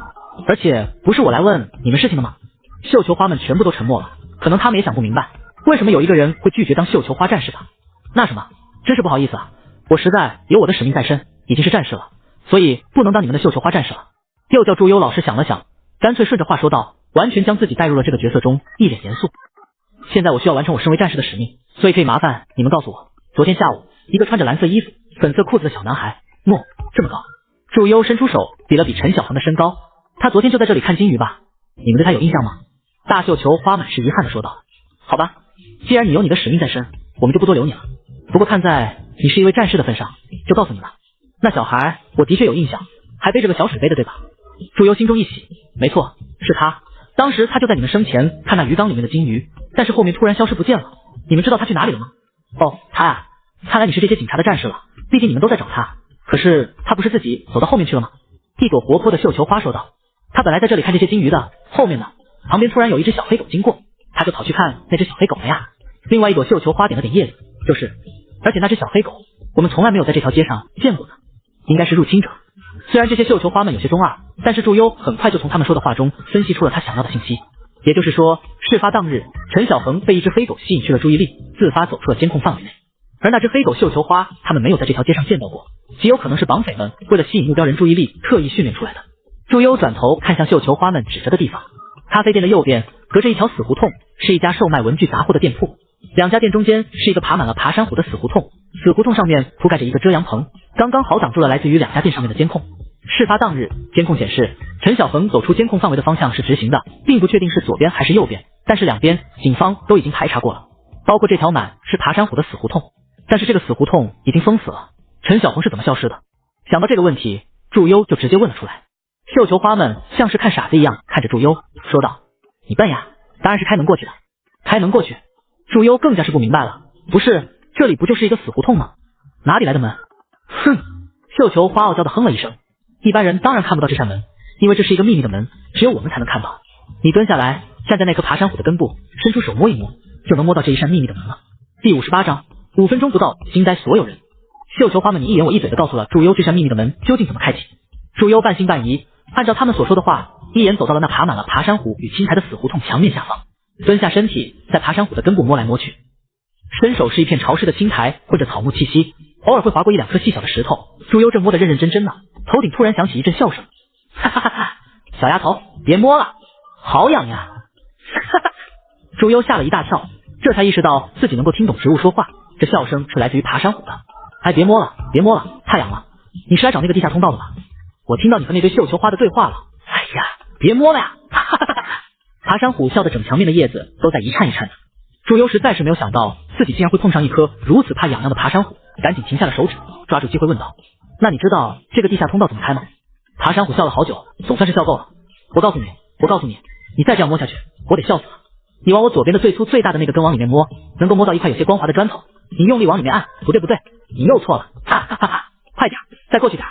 Speaker 5: 而且不是我来问你们事情的吗？绣球花们全部都沉默了，可能他们也想不明白，为什么有一个人会拒绝当绣球花战士吧？那什么，真是不好意思啊，我实在有我的使命在身，已经是战士了，所以不能当你们的绣球花战士了。又叫祝优老师想了想，干脆顺着话说道，完全将自己带入了这个角色中，一脸严肃。现在我需要完成我身为战士的使命，所以可以麻烦你们告诉我，昨天下午一个穿着蓝色衣服、粉色裤子的小男孩，这么高。祝优伸出手比了比陈小鹏的身高，他昨天就在这里看金鱼吧？你们对他有印象吗？大绣球花满是遗憾地说道。好吧，既然你有你的使命在身，我们就不多留你了。不过看在你是一位战士的份上，就告诉你了。那小孩我的确有印象，还背着个小水杯的对吧？祝优心中一喜，没错，是他。当时他就在你们生前看那鱼缸里面的金鱼，但是后面突然消失不见了。你们知道他去哪里了吗？哦，他啊，看来你是这些警察的战士了，毕竟你们都在找他。可是他不是自己走到后面去了吗？一朵活泼的绣球花说道。他本来在这里看这些金鱼的，后面呢，旁边突然有一只小黑狗经过，他就跑去看那只小黑狗了呀。另外一朵绣球花点了点叶子，就是，而且那只小黑狗，我们从来没有在这条街上见过呢，应该是入侵者。虽然这些绣球花们有些中二，但是祝优很快就从他们说的话中分析出了他想要的信息，也就是说，事发当日，陈小恒被一只黑狗吸引去了注意力，自发走出了监控范围内。而那只黑狗绣球花，他们没有在这条街上见到过，极有可能是绑匪们为了吸引目标人注意力特意训练出来的。祝优转头看向绣球花们指着的地方，咖啡店的右边隔着一条死胡同，是一家售卖文具杂货的店铺。两家店中间是一个爬满了爬山虎的死胡同，死胡同上面铺盖着一个遮阳棚，刚刚好挡住了来自于两家店上面的监控。事发当日，监控显示陈小恒走出监控范围的方向是直行的，并不确定是左边还是右边，但是两边警方都已经排查过了，包括这条满是爬山虎的死胡同。但是这个死胡同已经封死了，陈小恒是怎么消失的？想到这个问题，祝优就直接问了出来。绣球花们像是看傻子一样看着祝优，说道：“你笨呀，当然是开门过去的。”开门过去？祝优更加是不明白了，不是，这里不就是一个死胡同吗？哪里来的门？哼！绣球花傲娇的哼了一声，一般人当然看不到这扇门，因为这是一个秘密的门，只有我们才能看到。你蹲下来，站在那棵爬山虎的根部，伸出手摸一摸，就能摸到这一扇秘密的门了。第58章，5分钟不到，惊呆所有人。绣球花们你一言我一嘴的告诉了祝优这扇秘密的门究竟怎么开启。祝优半信半疑，按照他们所说的话，一眼走到了那爬满了爬山虎与青苔的死胡同墙面下方，蹲下身体，在爬山虎的根部摸来摸去。伸手是一片潮湿的青苔或者草木气息，偶尔会划过一两颗细小的石头。祝优正摸得认认真真呢，头顶突然响起一阵笑声，哈哈哈哈！小丫头，别摸了，好痒呀！哈哈！祝优吓了一大跳，这才意识到自己能够听懂植物说话，这笑声是来自于爬山虎的。哎，别摸了，别摸了，太痒了！你是来找那个地下通道的吧？我听到你和那堆绣球花的对话了。哎呀，别摸了呀！哈哈哈哈！爬山虎笑得整墙面的叶子都在一颤一颤的。祝优实在是没有想到自己竟然会碰上一颗如此怕痒痒的爬山虎，赶紧停下了手指，抓住机会问道：“那你知道这个地下通道怎么开吗？”爬山虎笑了好久，总算是笑够了。我告诉你，你再这样摸下去，我得笑死了。你往我左边的最粗最大的那个根往里面摸，能够摸到一块有些光滑的砖头。你用力往里面按，不对，你又错了，哈哈哈哈！快点，再过去点。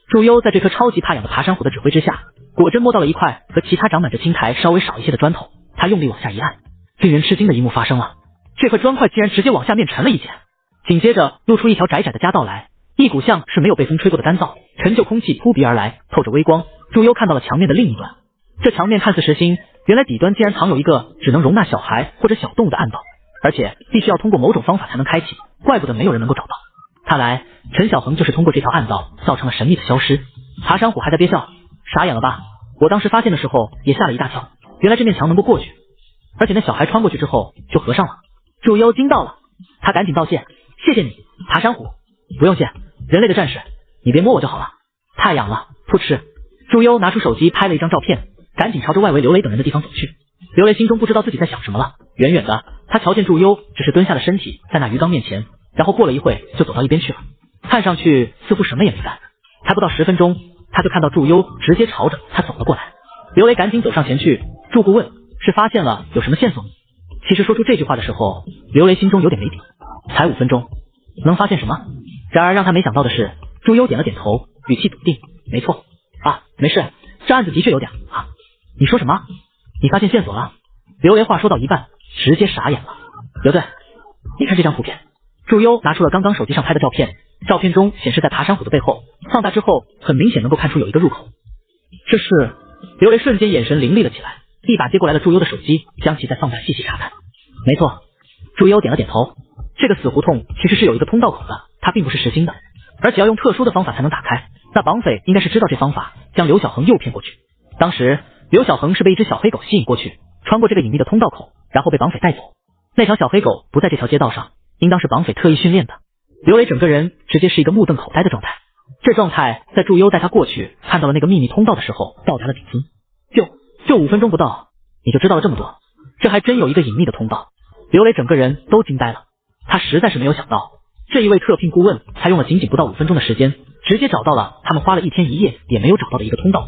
Speaker 5: 祝优在这颗超级怕痒的爬山虎的指挥之下，果真摸到了一块和其他长满着青苔稍微少一些的砖头。他用力往下一按，令人吃惊的一幕发生了，这块砖块竟然直接往下面沉了一截，紧接着露出一条窄窄的夹道来，一股像是没有被风吹过的干燥陈旧空气扑鼻而来，透着微光。祝优看到了墙面的另一端，这墙面看似实心，原来底端竟然藏有一个只能容纳小孩或者小动物的暗道，而且必须要通过某种方法才能开启，怪不得没有人能够找到。看来陈小恒就是通过这条暗道造成了神秘的消失。爬山虎还在憋笑，傻眼了吧？我当时发现的时候也吓了一大跳，原来这面墙能够过去，而且那小孩穿过去之后就合上了。祝优惊到了，他赶紧道谢：“谢谢你，爬山虎。”“不用谢，人类的战士，你别摸我就好了。”“太痒了，噗嗤。”祝优拿出手机拍了一张照片，赶紧朝着外围刘雷等人的地方走去。刘雷心中不知道自己在想什么了，远远的他瞧见祝优只是蹲下了身体在那鱼缸面前，然后过了一会就走到一边去了，看上去似乎什么也没干。才不到10分钟，他就看到祝优直接朝着他走了过来。刘雷赶紧走上前去，祝顾问是发现了有什么线索吗？其实说出这句话的时候，刘雷心中有点没底，才5分钟，能发现什么？然而让他没想到的是，祝优点了点头，语气笃定：“没错啊，没事，这案子的确有点啊。”“你说什么？你发现线索了？”刘雷话说到一半，直接傻眼了。刘队，你看这张图片。祝优拿出了刚刚手机上拍的照片，照片中显示在爬山虎的背后，放大之后很明显能够看出有一个入口。这是……刘雷瞬间眼神凌厉了起来，一把接过来了祝优的手机，将其再放大细细查看。没错，祝优点了点头。这个死胡同其实是有一个通道口的，它并不是实心的，而且要用特殊的方法才能打开。那绑匪应该是知道这方法，将刘小恒诱骗过去。当时刘小恒是被一只小黑狗吸引过去，穿过这个隐秘的通道口，然后被绑匪带走。那条小黑狗不在这条街道上，应当是绑匪特意训练的。刘雷整个人直接是一个目瞪口呆的状态，这状态在祝优带他过去看到了那个秘密通道的时候到达了顶峰。就5分钟不到，你就知道了这么多，这还真有一个隐秘的通道。刘雷整个人都惊呆了，他实在是没有想到，这一位特聘顾问才用了仅仅不到5分钟的时间，直接找到了他们花了1天1夜也没有找到的一个通道。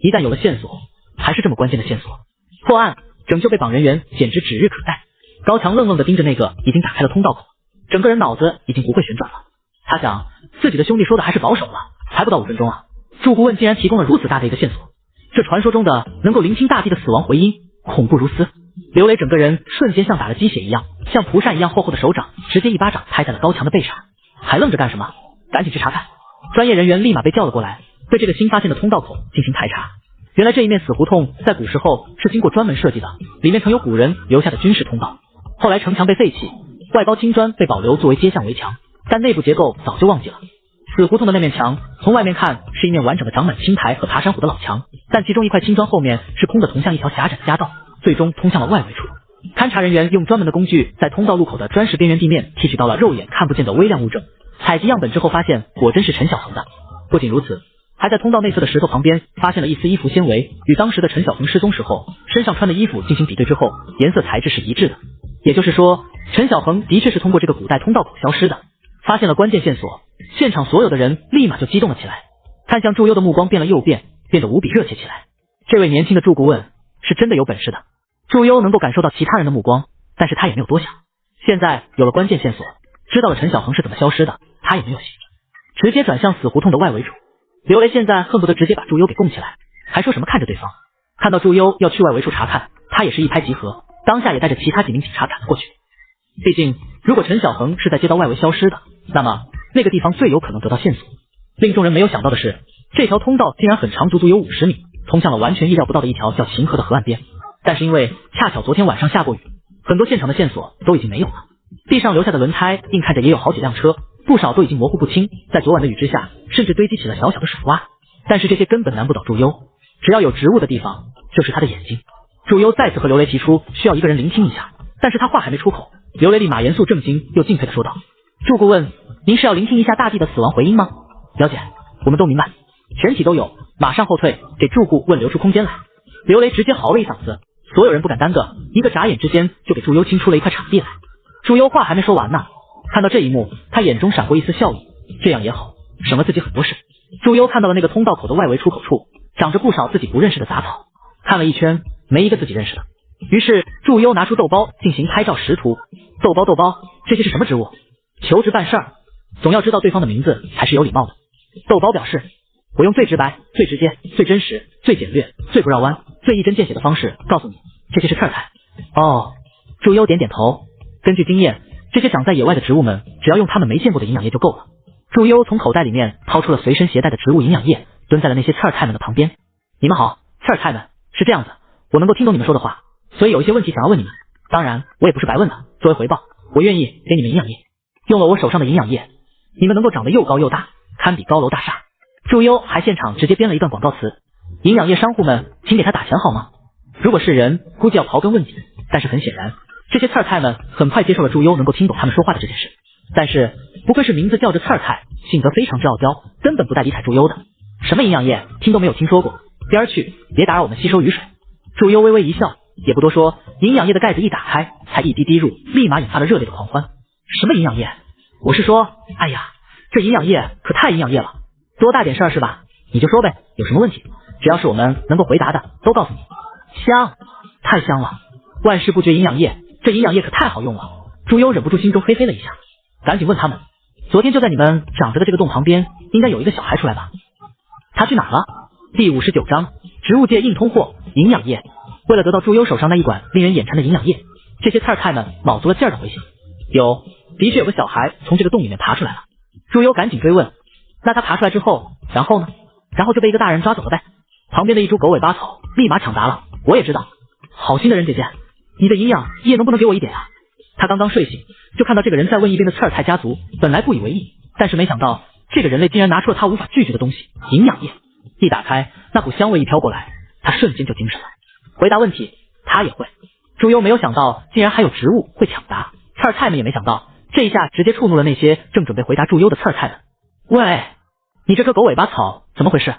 Speaker 5: 一旦有了线索，还是这么关键的线索，破案拯救被绑人员简直指日可待。高强愣愣地盯着那个已经打开了通道口，整个人脑子已经不会旋转了。他想，自己的兄弟说的还是保守了，才不到5分钟啊！祝顾问竟然提供了如此大的一个线索，这传说中的能够聆听大地的死亡回音，恐怖如斯。刘雷整个人瞬间像打了鸡血一样，像蒲扇一样厚厚的手掌直接一巴掌拍在了高强的背上。还愣着干什么？赶紧去查看！专业人员立马被叫了过来，对这个新发现的通道口进行排查。原来这一面死胡同在古时候是经过专门设计的，里面曾有古人留下的军事通道。后来城墙被废弃，外包青砖被保留作为街巷围墙，但内部结构早就忘记了。死胡同的那面墙从外面看是一面完整的长满青苔和爬山虎的老墙，但其中一块青砖后面是空的，通向一条狭窄的夹道，最终通向了外围处。勘察人员用专门的工具在通道路口的砖石边缘地面提取到了肉眼看不见的微量物证，采集样本之后发现果真是陈小恒的。不仅如此，还在通道内侧的石头旁边发现了一丝衣服纤维，与当时的陈小恒失踪时候身上穿的衣服进行比对之后，颜色材质是一致的。也就是说，陈小恒的确是通过这个古代通道口消失的。发现了关键线索，现场所有的人立马就激动了起来，看向祝优的目光变了又变，变得无比热切起来。这位年轻的祝顾问是真的有本事的。祝优能够感受到其他人的目光，但是他也没有多想。现在有了关键线索，知道了陈小恒是怎么消失的，他也没有闲着，直接转向死胡同的外围处。刘雷现在恨不得直接把祝优给供起来，还说什么看着对方。看到祝优要去外围处查看，他也是一拍即合，当下也带着其他几名警察赶了过去。毕竟如果陈小恒是在街道外围消失的，那么那个地方最有可能得到线索。令众人没有想到的是，这条通道竟然很长，足足有50米，通向了完全意料不到的一条叫秦河的河岸边。但是因为恰巧昨天晚上下过雨，很多现场的线索都已经没有了。地上留下的轮胎硬看着也有好几辆车，不少都已经模糊不清，在昨晚的雨之下甚至堆积起了小小的水洼。但是这些根本难不倒祝优，只要有植物的地方就是他的眼睛。祝优再次和刘雷提出需要一个人聆听一下，但是他话还没出口，刘雷立马严肃正经又敬佩地说道：祝顾问，您是要聆听一下大地的死亡回音吗？了解，我们都明白，全体都有，马上后退，给祝顾问留出空间来。刘雷直接嚎了一嗓子，所有人不敢耽搁，一个眨眼之间就给祝优清出了一块场地来。祝优话还没说完呢，看到这一幕，他眼中闪过一丝笑意，这样也好，省了自己很多事。祝优看到了那个通道口的外围出口处，长着不少自己不认识的杂草，看了一圈，没一个自己认识的。于是祝优拿出豆包进行拍照识图。豆包，这些是什么植物？求职办事儿，总要知道对方的名字才是有礼貌的。豆包表示，我用最直白、最直接、最真实、最简略、最不绕弯、最一针见血的方式告诉你，这些是刺儿菜。哦，祝优点点头。根据经验，这些长在野外的植物们，只要用他们没见过的营养液就够了。祝优从口袋里面掏出了随身携带的植物营养液，蹲在了那些刺儿菜们的旁边。你们好，刺儿菜们，是这样子，我能够听懂你们说的话，所以有一些问题想要问你们。当然，我也不是白问的，作为回报，我愿意给你们营养液。用了我手上的营养液，你们能够长得又高又大，堪比高楼大厦。祝优还现场直接编了一段广告词，营养液商户们，请给他打钱好吗？如果是人，估计要刨根问底，但是很显然，这些刺儿菜们很快接受了祝优能够听懂他们说话的这件事。但是不愧是名字叫着刺儿菜，性格非常之傲娇，根本不带理睬祝优的。什么营养液，听都没有听说过，边儿去，别打扰我们吸收雨水。祝优微微一笑，也不多说，营养液的盖子一打开，才一滴滴入，立马引发了热烈的狂欢。什么营养液？我是说，哎呀，这营养液可太营养液了，多大点事儿是吧？你就说呗，有什么问题？只要是我们能够回答的，都告诉你。香，太香了，万事不绝营养液，这营养液可太好用了。祝优忍不住心中嘿嘿了一下，赶紧问他们，昨天就在你们长着的这个洞旁边，应该有一个小孩出来吧？他去哪了？第59章，植物界硬通货，营养液。为了得到祝优手上那一管令人眼馋的营养液，这些刺儿菜们卯足了劲儿的回想。的确有个小孩从这个洞里面爬出来了。祝优赶紧追问，那他爬出来之后，然后呢？然后就被一个大人抓走了呗。旁边的一株狗尾巴草立马抢答了，我也知道。好心的人姐姐，你的营养液能不能给我一点啊？他刚刚睡醒，就看到这个人在问一边的刺儿菜家族，本来不以为意，但是没想到这个人类竟然拿出了他无法拒绝的东西——营养液。一打开，那股香味一飘过来，他瞬间就精神了。回答问题，他也会。祝优没有想到，竟然还有植物会抢答，刺儿菜们也没想到，这一下直接触怒了那些正准备回答祝优的刺儿菜们。喂，你这棵狗尾巴草怎么回事？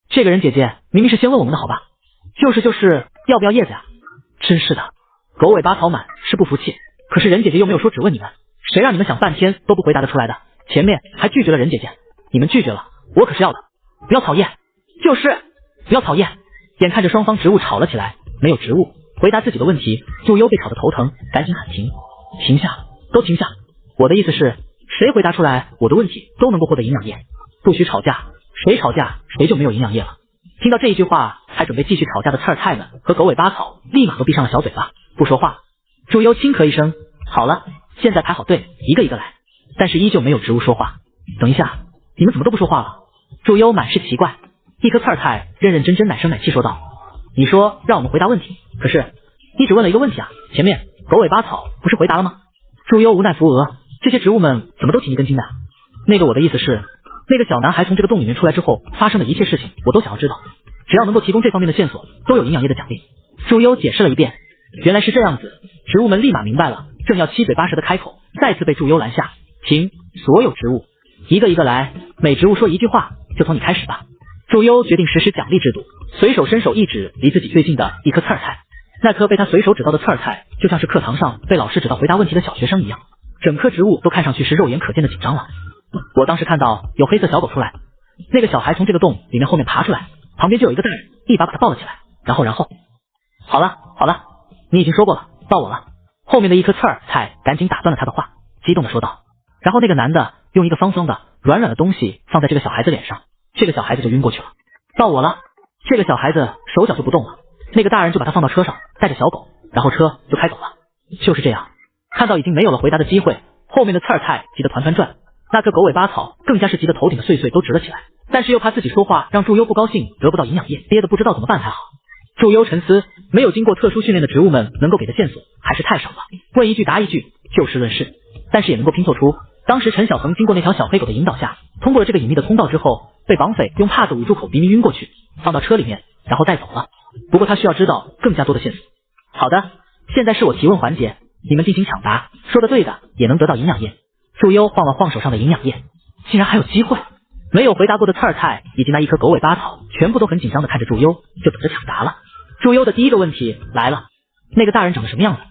Speaker 5: 这个人姐姐明明是先问我们的好吧？就是，要不要叶子呀？真是的，狗尾巴草满是不服气，可是人姐姐又没有说只问你们，谁让你们想半天都不回答得出来的？前面还拒绝了人姐姐，你们拒绝了，我可是要的，不要讨厌，就是不要讨厌。眼看着双方植物吵了起来，没有植物回答自己的问题，祝优被吵得头疼，赶紧喊停，停下，都停下。我的意思是，谁回答出来我的问题都能够获得营养液，不许吵架，谁吵架谁就没有营养液了。听到这一句话，还准备继续吵架的刺儿菜们和狗尾巴草立马都闭上了小嘴巴，不说话。祝优轻咳一声，好了，现在排好队，一个一个来。但是依旧没有植物说话。等一下，你们怎么都不说话了？祝优满是奇怪。一颗刺儿菜认认真真奶声奶气说道，你说让我们回答问题，可是你只问了一个问题啊，前面狗尾巴草不是回答了吗？祝优无奈扶额，这些植物们怎么都提一根筋的？那个我的意思是，那个小男孩从这个洞里面出来之后发生的一切事情我都想要知道，只要能够提供这方面的线索，都有营养液的奖励。祝优解释了一遍，原来是这样子。植物们立马明白了，正要七嘴八舌的开口，再次被祝优拦下。停，所有植物一个一个来，每植物说一句话，就从你开始吧。祝优决定实施奖励制度，随手伸手一指离自己最近的一颗刺儿菜。那颗被他随手指到的刺儿菜，就像是课堂上被老师指到回答问题的小学生一样，整棵植物都看上去是肉眼可见的紧张了。我当时看到有黑色小狗出来，那个小孩从这个洞里面后面爬出来，旁边就有一个大人一把把他抱了起来，然后好了，你已经说过了，到我了。后面的一颗刺儿菜赶紧打断了他的话，激动的说道。然后那个男的用一个方方的软软的东西放在这个小孩子脸上，这个小孩子就晕过去了。到我了，这个小孩子手脚就不动了，那个大人就把他放到车上，带着小狗，然后车就开走了。就是这样，看到已经没有了回答的机会，后面的刺儿菜急得团团转，那颗狗尾巴草更加是急得头顶的碎碎都直了起来，但是又怕自己说话让祝优不高兴，得不到营养液，憋得不知道怎么办才好。祝优沉思，没有经过特殊训练的植物们能够给的线索还是太少了，问一句答一句，就事论事，但是也能够拼凑出当时陈小恒经过那条小黑狗的引导下，通过了这个隐秘的通道之后，被绑匪用帕子捂住口鼻迷晕过去，放到车里面，然后带走了。不过他需要知道更加多的线索。好的，现在是我提问环节，你们进行抢答，说的对的也能得到营养液。祝优晃了晃手上的营养液，竟然还有机会。没有回答过的刺儿菜以及那一颗狗尾巴草全部都很紧张的看着祝优，就等着抢答了。祝优的第一个问题来了，那个大人长得什么样子？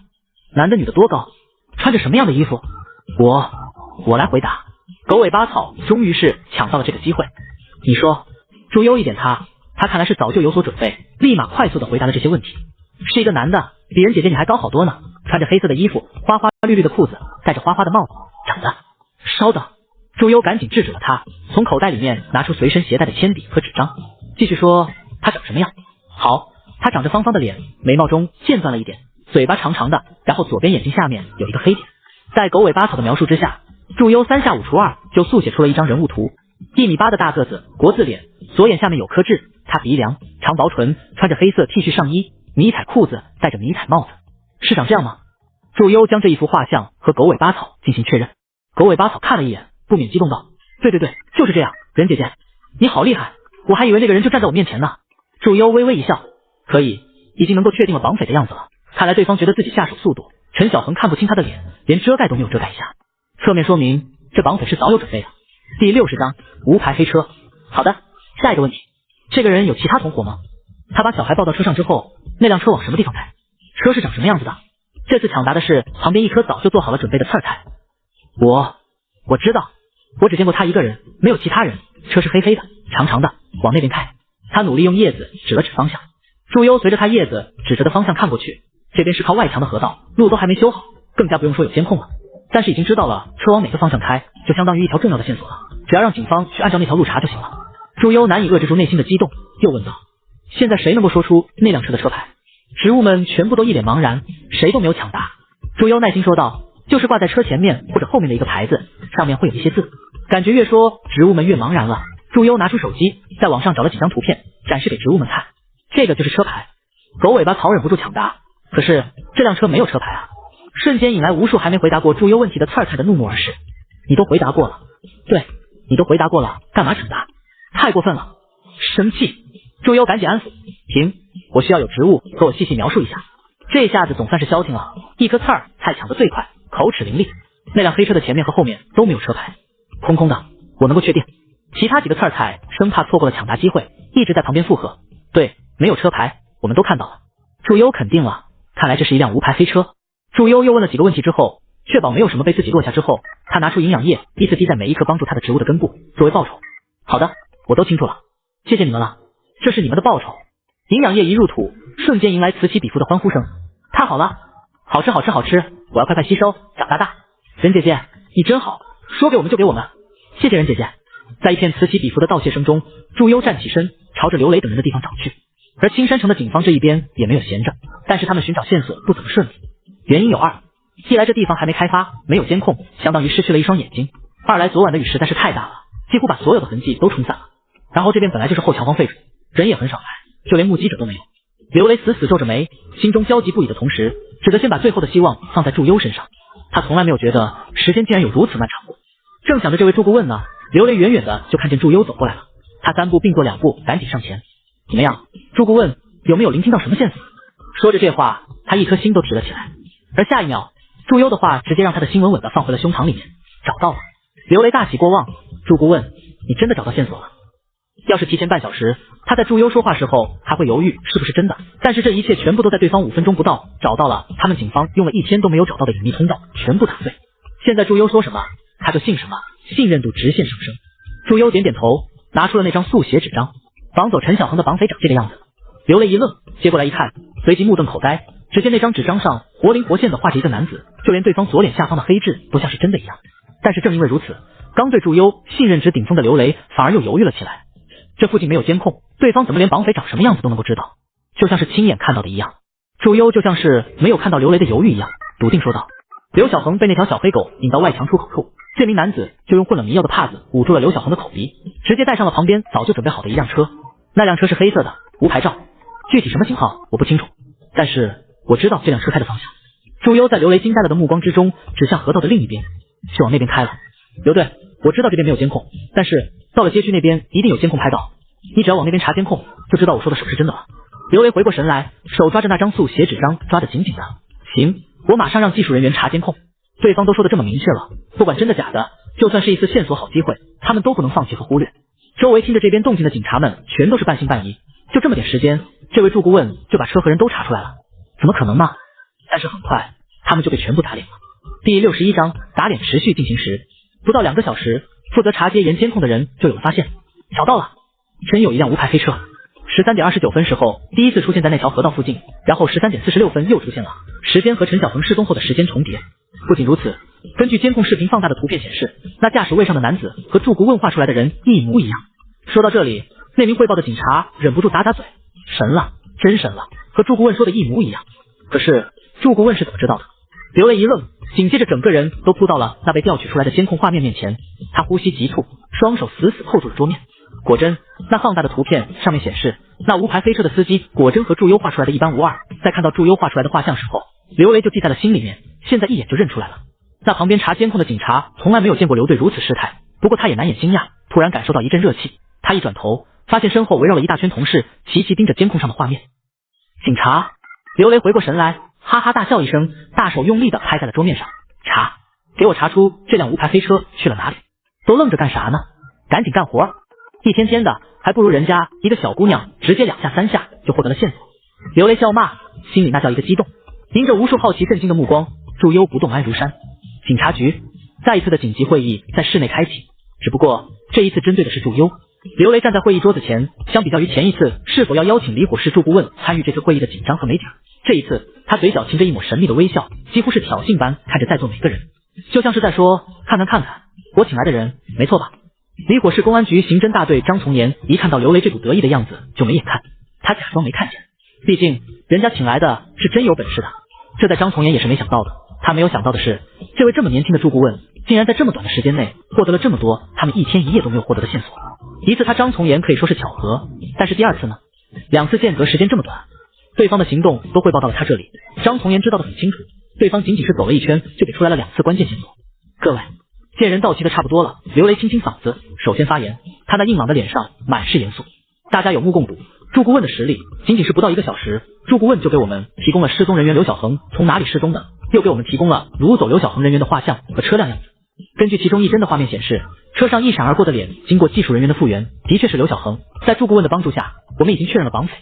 Speaker 5: 男的女的多高？穿着什么样的衣服？我来回答。狗尾巴草终于是抢到了这个机会。你说。祝优一点他看来是早就有所准备，立马快速的回答了这些问题。是一个男的，比人姐姐你还高好多呢，穿着黑色的衣服，花花绿绿的裤子，戴着花花的帽子，长得……稍等。祝优赶紧制止了他，从口袋里面拿出随身携带的铅笔和纸张，继续说他长什么样？好，他长着方方的脸，眉毛中渐钻了一点，嘴巴长长的，然后左边眼睛下面有一个黑点。在狗尾巴草的描述之下，祝优3下5除2就速写出了一张人物图，1.8米的大个子，国字脸，左眼下面有颗痣，他鼻梁，长薄唇，穿着黑色 T 恤上衣，迷彩裤子，戴着迷彩帽子，是长这样吗？祝优将这一幅画像和狗尾巴草进行确认。狗尾巴草看了一眼，不免激动道：对，就是这样，任姐姐，你好厉害，我还以为那个人就站在我面前呢。祝优微微一笑，可以，已经能够确定了绑匪的样子了，看来对方觉得自己下手速度，陈小恒看不清他的脸，连遮盖都没有遮盖一下，侧面说明这绑匪是早有准备的。第60章无牌黑车。好的，下一个问题，这个人有其他同伙吗？他把小孩抱到车上之后，那辆车往什么地方开？车是长什么样子的？这次抢答的是旁边一颗早就做好了准备的刺儿菜。我知道，我只见过他一个人，没有其他人，车是黑黑的，长长的，往那边开。他努力用叶子指了指方向。祝优随着他叶子指着的方向看过去，这边是靠外墙的河道，路都还没修好，更加不用说有监控了。但是已经知道了车往哪个方向开，就相当于一条重要的线索了，只要让警方去按照那条路查就行了。祝优难以遏制住内心的激动，又问道：现在谁能够说出那辆车的车牌？植物们全部都一脸茫然，谁都没有抢答。祝优耐心说道：就是挂在车前面或者后面的一个牌子，上面会有一些字。感觉越说植物们越茫然了。祝优拿出手机，在网上找了几张图片，展示给植物们看。这个就是车牌。狗尾巴草忍不住抢答，可是这辆车没有车牌啊！瞬间引来无数还没回答过祝优问题的刺儿菜的怒目而视。你都回答过了，对，你都回答过了，干嘛抢答？太过分了！生气！祝优赶紧安抚，停，我需要有植物和我细细描述一下。这下子总算是消停了，一颗刺儿菜抢得最快，口齿伶俐。那辆黑车的前面和后面都没有车牌，空空的，我能够确定。其他几个刺儿菜生怕错过了抢答机会，一直在旁边附和。对，没有车牌，我们都看到了。祝优肯定了，看来这是一辆无牌黑车。祝优又问了几个问题之后，确保没有什么被自己落下之后，他拿出营养液，依次滴在每一颗帮助他的植物的根部，作为报酬。好的，我都清楚了，谢谢你们了，这是你们的报酬。营养液一入土，瞬间迎来此起彼伏的欢呼声。太好了，好吃好吃好吃，我要快快吸收，长大大。任姐姐，你真好，说给我们就给我们，谢谢任姐姐。在一片此起彼伏的道谢声中，祝优站起身，朝着刘雷等人的地方找去。而青山城的警方这一边也没有闲着，但是他们寻找线索不怎么顺利。原因有二，一来这地方还没开发，没有监控，相当于失去了一双眼睛；二来昨晚的雨实在是太大了，几乎把所有的痕迹都冲散了。然后这边本来就是后墙荒废着，人也很少来，就连目击者都没有。刘雷死死皱着眉，心中焦急不已的同时，只得先把最后的希望放在祝优身上。他从来没有觉得时间竟然有如此漫长过。正想着这位祝顾问呢，刘雷远远的就看见祝优走过来了。他3步并作2步，赶紧上前。怎么样，祝顾问有没有聆听到什么线索？说着这话，他一颗心都提了起来。而下一秒，祝优的话直接让他的心稳稳的放回了胸膛里面。找到了。刘雷大喜过望，祝顾问，你真的找到线索了？要是提前半小时，他在祝优说话时候还会犹豫是不是真的，但是这一切全部都在对方5分钟不到找到了他们警方用了1天都没有找到的隐秘通道，全部打碎。现在祝优说什么他就信什么，信任度直线上升。祝优点点头，拿出了那张速写纸张，绑走陈小恒的绑匪长这个样子。刘雷一愣，接过来一看，随即目瞪口呆，只见那张纸张上活灵活现的画着一个男子，就连对方左脸下方的黑痣都像是真的一样。但是正因为如此，刚对祝优信任值顶峰的刘雷反而又犹豫了起来。这附近没有监控，对方怎么连绑匪长什么样子都能够知道？就像是亲眼看到的一样。祝优就像是没有看到刘雷的犹豫一样，笃定说道。刘小恒被那条小黑狗引到外墙出口处，这名男子就用混了迷药的帕子捂住了刘小恒的口鼻，直接带上了旁边早就准备好的一辆车。那辆车是黑色的，无牌照，具体什么型号我不清楚，但是我知道这辆车开的方向。祝优在刘雷惊呆了的目光之中指向河道的另一边，就往那边开了。刘队，我知道这边没有监控，但是到了街区那边一定有监控拍到，你只要往那边查监控，就知道我说的是不是真的了。刘雷回过神来，手抓着那张速写纸张抓得紧紧的。行，我马上让技术人员查监控。对方都说的这么明确了，不管真的假的，就算是一次线索好机会，他们都不能放弃和忽略。周围听着这边动静的警察们全都是半信半疑，就这么点时间，这位祝顾问就把车和人都查出来了，怎么可能呢？但是很快他们就被全部打脸了。第61章打脸持续进行时，不到2个小时，负责查街沿监控的人就有了发现。找到了，真有一辆无牌黑车。13点29分时候第一次出现在那条河道附近，然后13点46分又出现了，时间和陈小恒失踪后的时间重叠。不仅如此，根据监控视频放大的图片显示，那驾驶位上的男子和祝顾问画出来的人一模一样。说到这里，那名汇报的警察忍不住打打嘴，神了，真神了，和祝顾问说的一模一样。可是祝顾问是怎么知道的？刘雷一愣，紧接着整个人都扑到了那被调取出来的监控画面面前，他呼吸急促，双手死死扣住了桌面。果真，那放大的图片上面显示，那无牌飞车的司机果真和祝优画出来的一般无二。在看到祝优画出来的画像时候，刘雷就记在了心里面，现在一眼就认出来了。那旁边查监控的警察从来没有见过刘队如此失态，不过他也难掩惊讶，突然感受到一阵热气。他一转头，发现身后围绕了一大圈同事，齐齐盯着监控上的画面。警察！刘雷回过神来，哈哈大笑一声，大手用力地拍在了桌面上。查！给我查出这辆无牌飞车去了哪里！都愣着干啥呢？赶紧干活！一天天的，还不如人家一个小姑娘直接2下3下就获得了线索。刘雷笑骂，心里那叫一个激动。迎着无数好奇震惊的目光，祝优不动安如山。警察局再一次的紧急会议在室内开启，只不过这一次针对的是祝优。刘雷站在会议桌子前，相比较于前一次是否要邀请离伙式祝顾问参与这次会议的紧张和没底，这一次他嘴角噙着一抹神秘的微笑，几乎是挑衅般看着在座每个人，就像是在说，看看，我请来的人没错吧？离伙市公安局刑侦大队张从年一看到刘雷这股得意的样子就没眼看，他假装没看见，毕竟人家请来的是真有本事的。这在张从年也是没想到的，他没有想到的是，这位这么年轻的祝顾问竟然在这么短的时间内获得了这么多他们一天一夜都没有获得的线索。一次他张从言可以说是巧合，但是第二次呢？2次间隔时间这么短，对方的行动都汇报到了他这里，张从言知道的很清楚，对方仅仅是走了一圈就给出来了2次关键线索。各位，见人到齐的差不多了，刘雷清清嗓子，首先发言，他那硬朗的脸上满是严肃。大家有目共睹，祝顾问的实力仅仅是不到1个小时，祝顾问就给我们提供了失踪人员刘小恒从哪里失踪的，又给我们提供了掳走刘小恒人员的画像和车辆样子。根据其中一帧的画面显示，车上一闪而过的脸经过技术人员的复原，的确是刘小恒。在祝顾问的帮助下，我们已经确认了绑匪，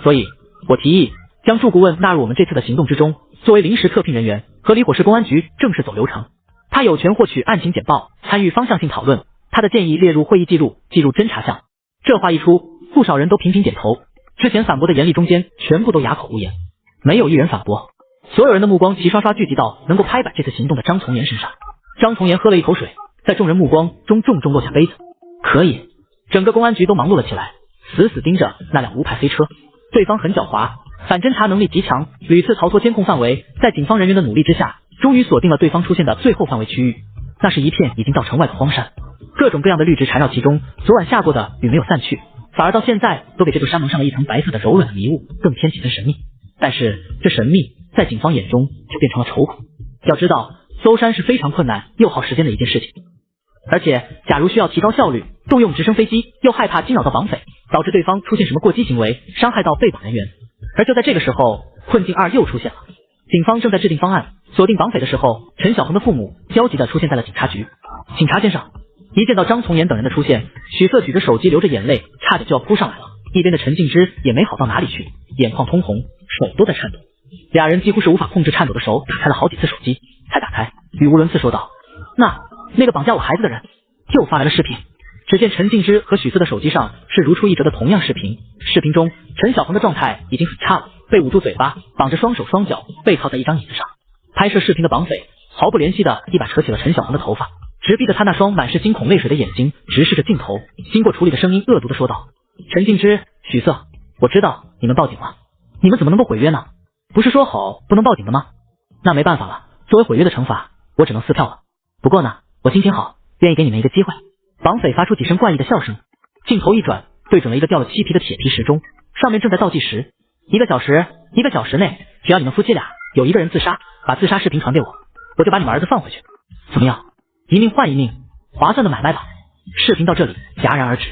Speaker 5: 所以我提议将祝顾问纳入我们这次的行动之中，作为临时特聘人员，和离伙市公安局正式走流程。他有权获取案情简报，参与方向性讨论，他的建议列入会议记录，记入侦查项。这话一出，不少人都频频点头，之前反驳的严厉中间全部都哑口无言，没有一人反驳。所有人的目光齐刷刷聚集到能够拍板这次行动的张从言身上。张从言喝了一口水，在众人目光中重重落下杯子。可以，整个公安局都忙碌了起来，死死盯着那辆无牌飞车。对方很狡猾，反侦查能力极强，屡次逃脱监控范围，在警方人员的努力之下，终于锁定了对方出现的最后范围区域。那是一片已经到城外的荒山，各种各样的绿植缠绕其中，昨晚下过的雨没有散去，反而到现在都给这座山蒙上了一层白色的柔软的迷雾，更添几分神秘。但是这神秘在警方眼中就变成了愁苦。要知道，搜山是非常困难又耗时间的一件事情，而且假如需要提高效率，动用直升飞机，又害怕惊扰到绑匪，导致对方出现什么过激行为，伤害到被绑人员。而就在这个时候，困境2又出现了。警方正在制定方案，锁定绑匪的时候，陈小恒的父母焦急地出现在了警察局。警察先生，一见到张从言等人的出现，许瑟举着手机流着眼泪，差点就要扑上来了。一边的陈静之也没好到哪里去，眼眶通红，手都在颤抖。俩人几乎是无法控制颤抖的手，打开了好几次手机才打开，语无伦次说道：那个绑架我孩子的人又发来了视频。只见陈静之和许瑟的手机上是如出一辙的同样视频，视频中陈小恒的状态已经很差了，被捂住嘴巴，绑着双手双脚，背靠在一张椅子上。拍摄视频的绑匪毫不怜惜的一把扯起了陈小恒的头发，直逼着他那双满是惊恐泪水的眼睛，直视着镜头，经过处理的声音恶毒的说道：陈静之、许瑟，我知道你们报警了，你们怎么能够毁约呢？不是说好不能报警的吗？那没办法了，作为毁约的惩罚，我只能撕票了。不过呢，我心情好，愿意给你们一个机会。绑匪发出几声怪异的笑声，镜头一转，对准了一个掉了漆皮的铁皮时钟，上面正在倒计时，1个小时内，只要你们夫妻俩有一个人自杀，把自杀视频传给我，我就把你们儿子放回去。怎么样？一命换一命，划算的买卖吧。视频到这里戛然而止，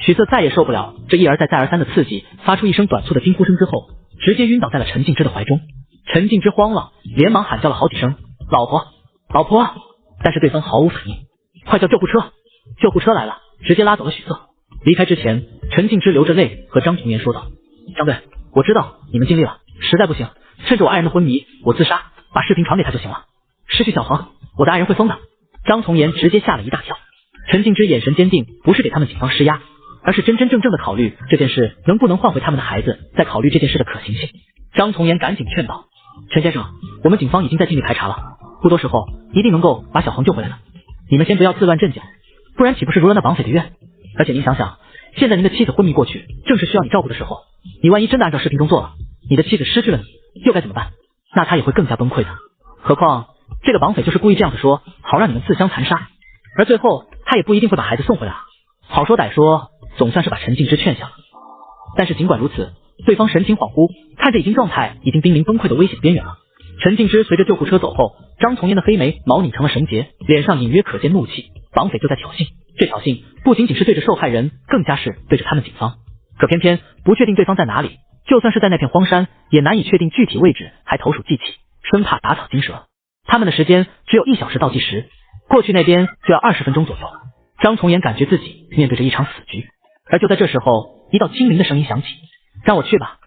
Speaker 5: 许瑟再也受不了这一而再再而三的刺激，发出一声短促的惊呼声之后，直接晕倒在了陈静之的怀中。陈静之慌了，连忙喊叫了好几声：老婆，老婆！但是对方毫无反应。快叫救护车！救护车来了，直接拉走了许瑟。离开之前，陈静之流着泪和张从言说道：张队，我知道你们尽力了，实在不行，趁着我爱人的昏迷，我自杀，把视频传给他就行了。失去小恒，我的爱人会疯的。张从言直接吓了一大跳。陈静之眼神坚定，不是给他们警方施压，而是真真正正的考虑这件事能不能换回他们的孩子，再考虑这件事的可行性。张从言赶紧劝道：陈先生，我们警方已经在尽力排查了，不多时候一定能够把小恒救回来的。你们先不要自乱阵脚，不然岂不是如了那绑匪的愿？而且您想想，现在您的妻子昏迷过去，正是需要你照顾的时候，你万一真的按照视频中做了，你的妻子失去了你，又该怎么办？那他也会更加崩溃的。何况这个绑匪就是故意这样子说，好让你们自相残杀，而最后他也不一定会把孩子送回来。好说歹说，总算是把陈静之劝下了。但是尽管如此，对方神情恍惚，看着状态已经濒临崩溃的危险边缘了。陈静之随着救护车走后，张从言的黑眉毛拧成了绳结，脸上隐约可见怒气。绑匪就在挑衅，这挑衅不仅仅是对着受害人，更加是对着他们警方。可偏偏不确定对方在哪里，就算是在那片荒山，也难以确定具体位置，还投鼠忌器，生怕打草惊蛇。他们的时间只有1小时倒计时，过去那边就要20分钟左右。张从言感觉自己面对着一场死局。而就在这时候，一道清灵的声音响起：让我去吧。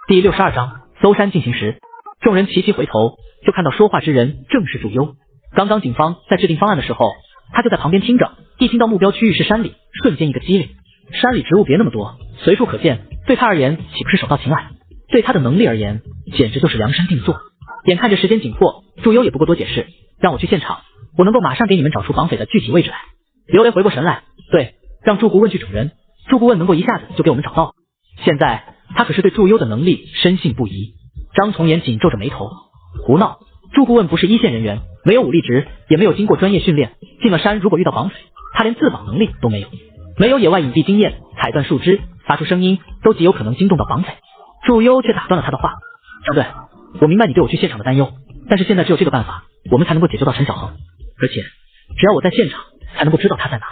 Speaker 5: 第62章搜山进行时，众人齐齐回头，就看到说话之人正是祝优。刚刚警方在制定方案的时候，他就在旁边听着，一听到目标区域是山里，瞬间一个机灵。山里植物别那么多，随处可见，对他而言岂不是手到擒来？对他的能力而言，简直就是量身定做。眼看着时间紧迫，祝优也不过多解释：让我去现场，我能够马上给你们找出绑匪的具体位置来。刘雷回过神来，对，让祝顾问去整人，祝顾问能够一下子就给我们找到。现在他可是对祝优的能力深信不疑。张从言紧皱着眉头，胡闹！祝顾问不是1线人员，没有武力值，也没有经过专业训练，进了山如果遇到绑匪，他连自保能力都没有，没有野外隐蔽经验，踩断树枝发出声音都极有可能惊动到绑匪。祝优却打断了他的话：张队，我明白你对我去现场的担忧，但是现在只有这个办法，我们才能够解救到陈小恒，而且只要我在现场，才能够知道他在哪。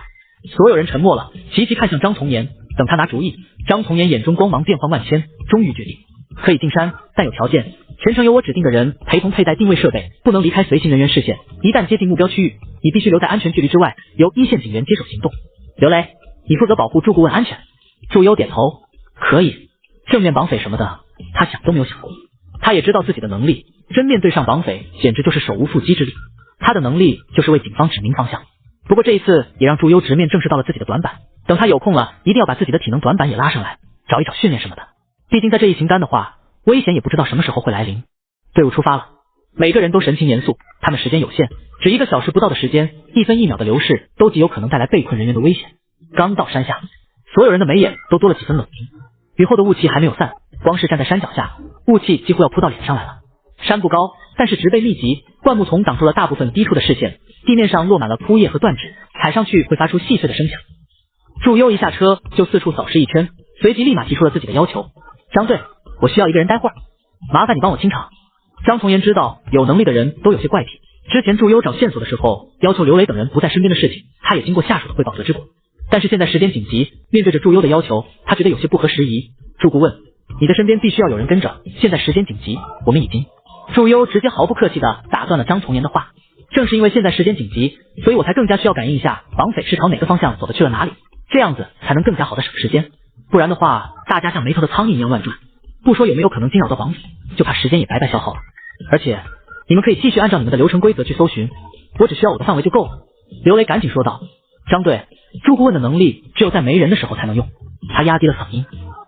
Speaker 5: 所有人沉默了，齐齐看向张从言，等他拿主意。张从言眼中光芒变幻万千，终于决定可以进山，但有条件，全程由我指定的人陪同佩戴定位设备，不能离开随行人员视线。一旦接近目标区域，你必须留在安全距离之外，由1线警员接手行动。刘雷，你负责保护祝顾问安全。祝优点头，可以。正面绑匪什么的，他想都没有想过。他也知道自己的能力，真面对上绑匪，简直就是手无缚鸡之力。他的能力就是为警方指明方向。不过这一次也让祝优直面正视到了自己的短板，等他有空了，一定要把自己的体能短板也拉上来，找一找训练什么的。毕竟在这一行干的话，危险也不知道什么时候会来临。队伍出发了，每个人都神情严肃，他们时间有限，只1个小时不到的时间，1分1秒的流逝都极有可能带来被困人员的危险。刚到山下，所有人的眉眼都多了几分冷凝。雨后的雾气还没有散，光是站在山脚下，雾气几乎要扑到脸上来了。山不高，但是植被密集，灌木丛挡住了大部分低处的视线，地面上落满了枯叶和断枝，踩上去会发出细碎的声响。祝优一下车就四处扫视一圈，随即立马提出了自己的要求：张队，我需要一个人待会儿，麻烦你帮我清场。张从言知道有能力的人都有些怪癖，之前祝优找线索的时候要求刘雷等人不在身边的事情，他也经过下属的汇报得知过。但是现在时间紧急，面对着祝优的要求，他觉得有些不合时宜。祝顾问，你的身边必须要有人跟着，现在时间紧急，我们已经……祝优直接毫不客气地打断了张从言的话。正是因为现在时间紧急，所以我才更加需要感应一下绑匪是朝哪个方向走的去了哪里，这样子才能更加好的省时间。不然的话，大家像没头的苍蝇一样乱转，不说有没有可能惊扰到绑匪，就怕时间也白白消耗了。而且你们可以继续按照你们的流程规则去搜寻，我只需要我的范围就够了。刘雷赶紧说道。张队，朱顾问的能力只有在没人的时候才能用。他压低了嗓音，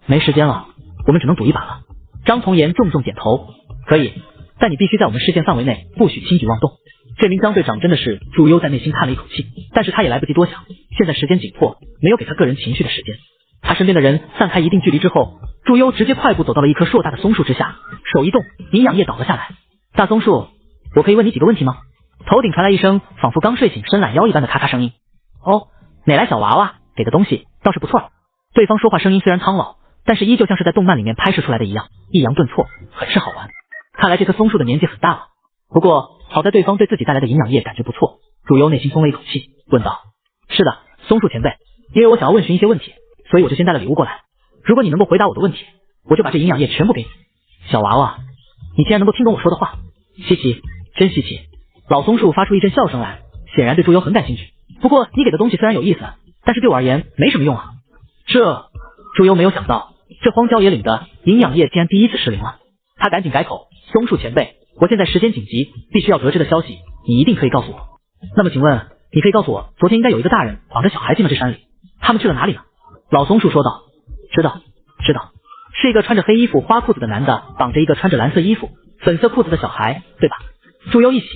Speaker 5: 没时间了，我们只能赌一把了。张从言重重点头，可以，但你必须在我们视线范围内，不许轻举妄动。这名张队长真的是祝优在内心叹了一口气，但是他也来不及多想，现在时间紧迫，没有给他个人情绪的时间。他身边的人散开一定距离之后，祝优直接快步走到了一棵硕大的松树之下，手一动，营养液倒了下来。大松树，我可以问你几个问题吗？头顶传来一声仿佛刚睡醒伸懒腰一般的咔咔声音。哦，哪来小娃娃，给的东西倒是不错。对方说话声音虽然苍老，但是依旧像是在动漫里面拍摄出来的一样，抑扬顿挫，很是好玩。看来这棵松树的年纪很大了。不过好在对方对自己带来的营养液感觉不错，祝优内心松了一口气，问道：是的，松树前辈，因为我想要问询一些问题，所以我就先带了礼物过来。如果你能够回答我的问题，我就把这营养液全部给你。小娃娃，你竟然能够听懂我说的话，稀奇，真稀奇。老松树发出一阵笑声来，显然对祝优很感兴趣。不过你给的东西虽然有意思，但是对我而言没什么用啊。祝优没有想到，这荒郊野岭的营养液竟然第一次失灵了。他赶紧改口：松树前辈，我现在时间紧急，必须要得知的消息，你一定可以告诉我。那么请问，你可以告诉我，昨天应该有一个大人绑着小孩进了这山里，他们去了哪里呢？老松树说道：知道，是一个穿着黑衣服花裤子的男的绑着一个穿着蓝色衣服粉色裤子的小孩，对吧？祝优一起，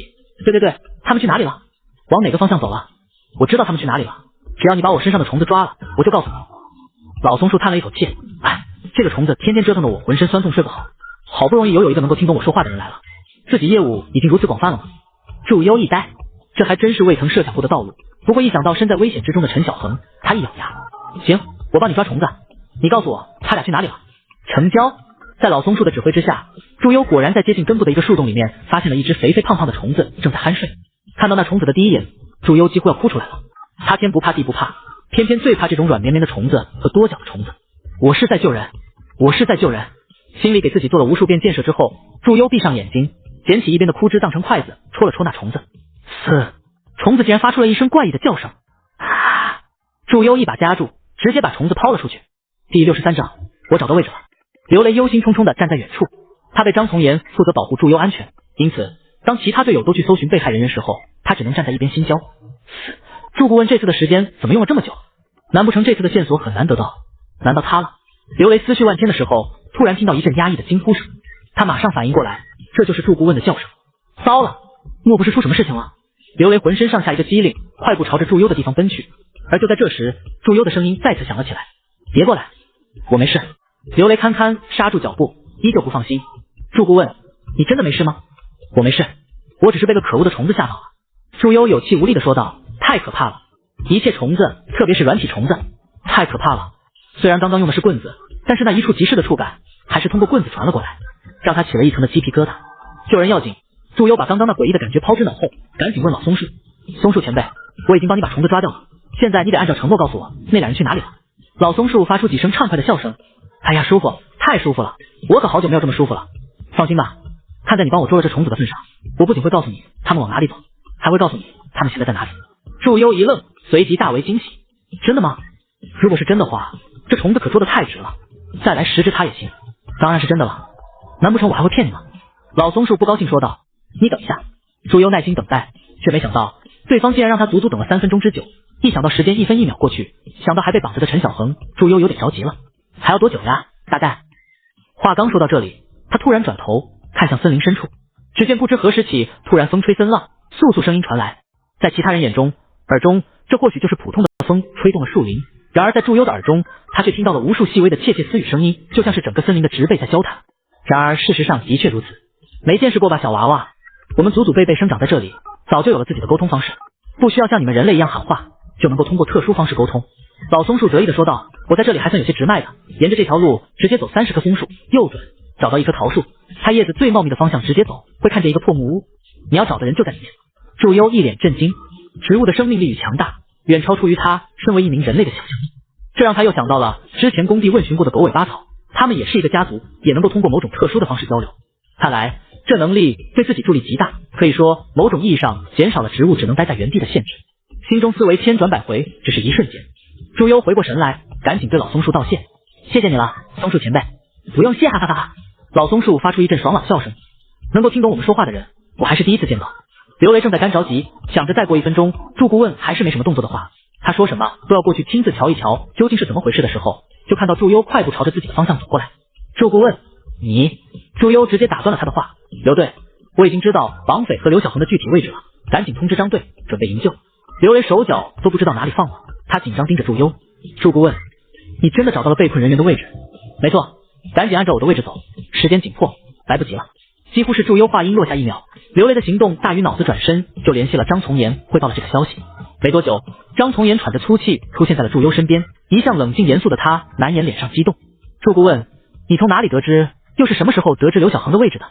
Speaker 5: 对，他们去哪里了？往哪个方向走了？我知道他们去哪里了，只要你把我身上的虫子抓了，我就告诉你。老松树叹了一口气，哎，这个虫子天天折腾的我浑身酸痛睡不好，好不容易有一个能够听懂我说话的人来了，自己业务已经如此广泛了吗？祝优一呆，这还真是未曾设想过的道路。不过一想到身在危险之中的陈小恒，他一咬牙，行，我帮你抓虫子，你告诉我他俩去哪里了？成交。在老松树的指挥之下，祝优果然在接近根部的一个树洞里面发现了一只肥肥胖胖的虫子正在酣睡。看到那虫子的第一眼，祝优几乎要哭出来了。他天不怕地不怕，偏偏最怕这种软绵绵的虫子和多脚的虫子。我是在救人，心里给自己做了无数遍建设之后，祝优闭上眼睛，捡起一边的枯枝当成筷子戳了戳那虫子。虫子竟然发出了一声怪异的叫声。祝优一把夹住，直接把虫子抛了出去。第63章，我找到位置了。刘雷忧心忡忡地站在远处，他被张从言负责保护祝优安全，因此当其他队友都去搜寻被害人员时候，他只能站在一边心焦。祝顾问这次的时间怎么用了这么久？难不成这次的线索很难得到？难道他了？刘雷思绪万千的时候，突然听到一阵压抑的惊呼声，他马上反应过来，这就是祝顾问的叫声。糟了，莫不是出什么事情了？刘雷浑身上下一个机灵，快步朝着祝优的地方奔去。而就在这时，祝优的声音再次响了起来：别过来，我没事。刘雷堪堪刹住脚步，依旧不放心。祝顾问，你真的没事吗？我没事，我只是被个可恶的虫子吓到了。祝优有气无力地说道：太可怕了，一切虫子，特别是软体虫子，太可怕了。虽然刚刚用的是棍子，但是那一触即逝的触感还是通过棍子传了过来，让他起了一层的鸡皮疙瘩。救人要紧，祝优把刚刚那诡异的感觉抛之脑后，赶紧问老松树：松树前辈，我已经帮你把虫子抓掉了，现在你得按照承诺告诉我那俩人去哪里了。老松树发出几声畅快的笑声：哎呀，舒服，太舒服了，我可好久没有这么舒服了。放心吧，看在你帮我捉了这虫子的份上，我不仅会告诉你他们往哪里走，还会告诉你他们现在在哪里。祝优一愣，随即大为惊喜：真的吗？如果是真的话，这虫子可捉得太值了，再来10只它也行。当然是真的了，难不成我还会骗你吗？老松树不高兴说道：你等一下。祝优耐心等待，却没想到对方竟然让他足足等了3分钟之久。一想到时间1分1秒过去，想到还被绑着的陈小恒，祝优有点着急了。还要多久呀？大概。话刚说到这里，他突然转头看向森林深处，只见不知何时起，突然风吹森浪，簌簌声音传来。在其他人耳中，这或许就是普通的风吹动了树林，然而在祝优的耳中，他却听到了无数细微的窃窃私语声音，就像是整个森林的植被在交谈。然而事实上的确如此。没见识过吧，小娃娃？我们祖祖辈辈生长在这里，早就有了自己的沟通方式，不需要像你们人类一样喊话，就能够通过特殊方式沟通。老松树得意地说道，我在这里还算有些直脉的，沿着这条路直接走30棵枫树，右转，找到一棵桃树，它叶子最茂密的方向直接走，会看见一个破木屋，你要找的人就在里面。祝优一脸震惊，植物的生命力与强大远超出于他身为一名人类的想象力，这让他又想到了之前工地问询过的狗尾巴草，他们也是一个家族，也能够通过某种特殊的方式交流。看来这能力对自己助力极大，可以说某种意义上减少了植物只能待在原地的限制。心中思维千转百回，只是一瞬间，祝优回过神来，赶紧对老松树道谢，谢谢你了，松树前辈。不用谢，哈哈哈哈。老松树发出一阵爽朗笑声，能够听懂我们说话的人，我还是第一次见到。刘雷正在干着急，想着再过1分钟，祝顾问还是没什么动作的话，他说什么都要过去亲自瞧一瞧究竟是怎么回事的时候，就看到祝优快步朝着自己的方向走过来。祝顾问，你……祝优直接打断了他的话，刘队，我已经知道绑匪和刘小恒的具体位置了，赶紧通知张队，准备营救。刘雷手脚都不知道哪里放了，他紧张盯着祝优。祝顾问，你真的找到了被困人员的位置？没错，赶紧按照我的位置走，时间紧迫，来不及了。几乎是祝优话音落下1秒，刘雷的行动大于脑子转身就联系了张从言，汇报了这个消息。没多久，张从言喘着粗气出现在了祝优身边，一向冷静严肃的他难掩脸上激动。祝顾问，你从哪里得知，又是什么时候得知刘小恒的位置的？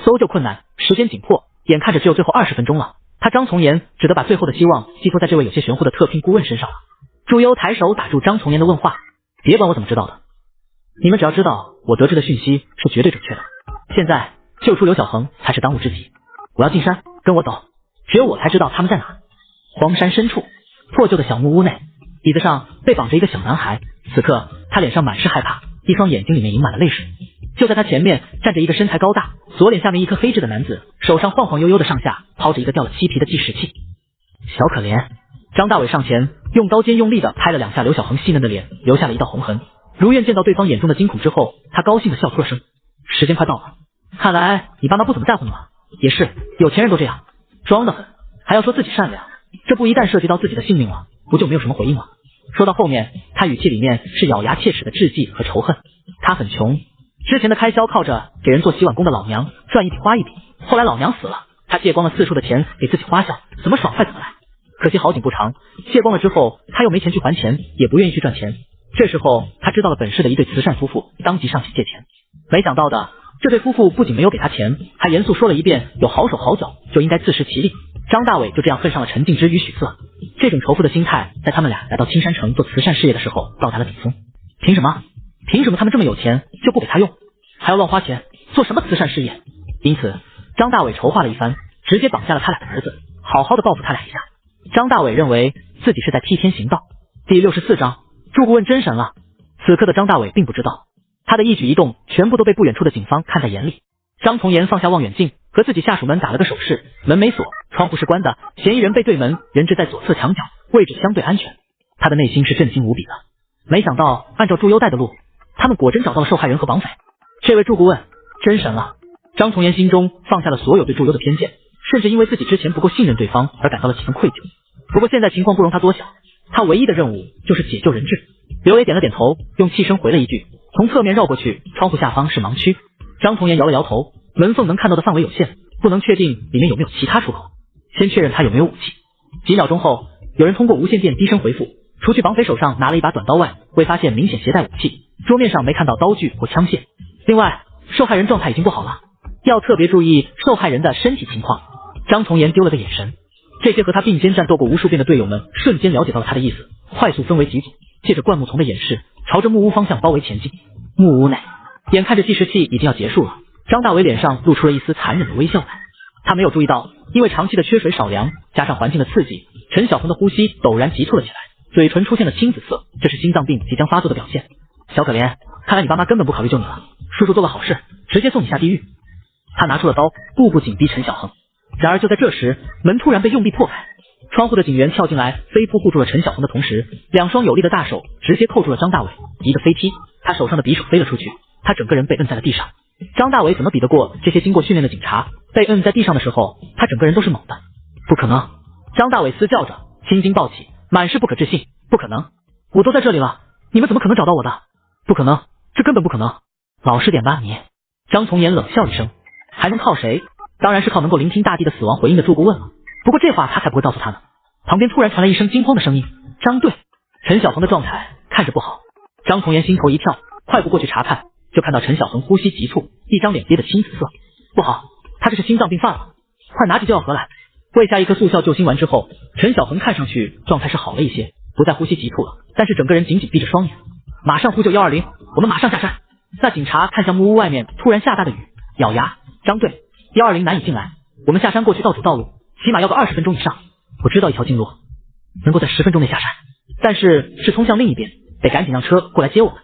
Speaker 5: 搜救困难，时间紧迫，眼看着只有最后20分钟了，他张从言只得把最后的希望寄托在这位有些玄乎的特聘顾问身上了。祝优抬手打住张从言的问话，别管我怎么知道的，你们只要知道我得知的讯息是绝对准确的，现在救出刘小恒才是当务之急。我要进山，跟我走，只有我才知道他们在哪。荒山深处，破旧的小木屋内，椅子上被绑着一个小男孩，此刻他脸上满是害怕，一双眼睛里面盈满了泪水。就在他前面站着一个身材高大，左脸下面一颗黑痣的男子，手上晃晃悠悠的上下抛着一个掉了漆皮的计时器。小可怜，张大伟上前用刀尖用力的拍了2下刘小恒细嫩的脸，留下了一道红痕。如愿见到对方眼中的惊恐之后，他高兴的笑出了声。时间快到了，看来你爸妈不怎么在乎你了。也是，有钱人都这样，装得很，还要说自己善良，这不一旦涉及到自己的性命了，不就没有什么回应了？说到后面，他语气里面是咬牙切齿的志气和仇恨。他很穷，之前的开销靠着给人做洗碗工的老娘赚一笔花一笔，后来老娘死了，他借光了4处的钱给自己花销，怎么爽快怎么来。可惜好景不长，借光了之后他又没钱去还钱，也不愿意去赚钱。这时候他知道了本市的一对慈善夫妇，当即上前借钱。没想到的，这对夫妇不仅没有给他钱，还严肃说了一遍有好手好脚就应该自食其力。张大伟就这样恨上了陈静之与许瑟，这种仇富的心态在他们俩来到青山城做慈善事业的时候到达了顶峰。凭什么他们这么有钱就不给他用，还要乱花钱做什么慈善事业？因此张大伟筹划了一番，直接绑架了他俩的儿子，好好的报复他俩一下。张大伟认为自己是在替天行道。第64章，祝顾问真神了。此刻的张大伟并不知道，他的一举一动全部都被不远处的警方看在眼里。张从言放下望远镜，和自己下属们打了个手势，门没锁，窗户是关的，嫌疑人背对门，人质在左侧墙角，位置相对安全。他的内心是震惊无比的，没想到按照祝优带的路，他们果真找到了受害人和绑匪。这位祝顾问真神了。张从言心中放下了所有对祝优的偏见，甚至因为自己之前不够信任对方而感到了几分愧疚。不过现在情况不容他多想，他唯一的任务就是解救人质。刘伟点了点头，用气声回了一句，从侧面绕过去，窗户下方是盲区。张从言摇了摇头，门缝能看到的范围有限，不能确定里面有没有其他出口，先确认他有没有武器。几秒钟后，有人通过无线电低声回复，除去绑匪手上拿了一把短刀外，未发现明显携带武器，桌面上没看到刀具或枪械。另外，受害人状态已经不好了，要特别注意受害人的身体情况。张从言丢了个眼神，这些和他并肩战斗过无数遍的队友们瞬间了解到了他的意思，快速分为几组，借着灌木丛的掩饰，朝着木屋方向包围前进。木屋内，眼看着计时器已经要结束了，张大伟脸上露出了一丝残忍的微笑来。他没有注意到，因为长期的缺水少粮，加上环境的刺激，陈小鹏的呼吸陡然急促了起来，嘴唇出现了青紫色，这是心脏病即将发作的表现。小可怜，看来你爸妈根本不考虑救你了，叔叔做个好事，直接送你下地狱。他拿出了刀，步步紧逼陈小鹏。然而就在这时，门突然被用力破开，窗户的警员跳进来，飞扑护住了陈小红的同时，两双有力的大手直接扣住了张大伟，一个飞踢，他手上的匕首飞了出去，他整个人被摁在了地上。张大伟怎么比得过这些经过训练的警察？被摁在地上的时候，他整个人都是懵的。不可能！张大伟嘶叫着，青筋暴起，满是不可置信。不可能！我都在这里了，你们怎么可能找到我的？不可能，这根本不可能！老实点吧你！张从言冷笑一声，还能靠谁？当然是靠能够聆听大地的死亡回应的祝顾问了。不过这话他才不会告诉他呢。旁边突然传来一声惊慌的声音：张队！陈小恒的状态看着不好。张从言心头一跳，快步过去查看，就看到陈小恒呼吸急促，一张脸憋得青紫色。不好，他这是心脏病犯了，快拿起救药盒来。喂下一颗速效救心丸之后，陈小恒看上去状态是好了一些，不再呼吸急促了，但是整个人紧紧闭着双眼。马上呼救120，我们马上下山。那警察看向木屋外面突然下大的雨，咬牙：张队，120难以进来，我们下山过去盗主道路，起码要个20分钟以上。我知道一条近路，能够在10分钟内下山，但是是冲向另一边，得赶紧让车过来接我们。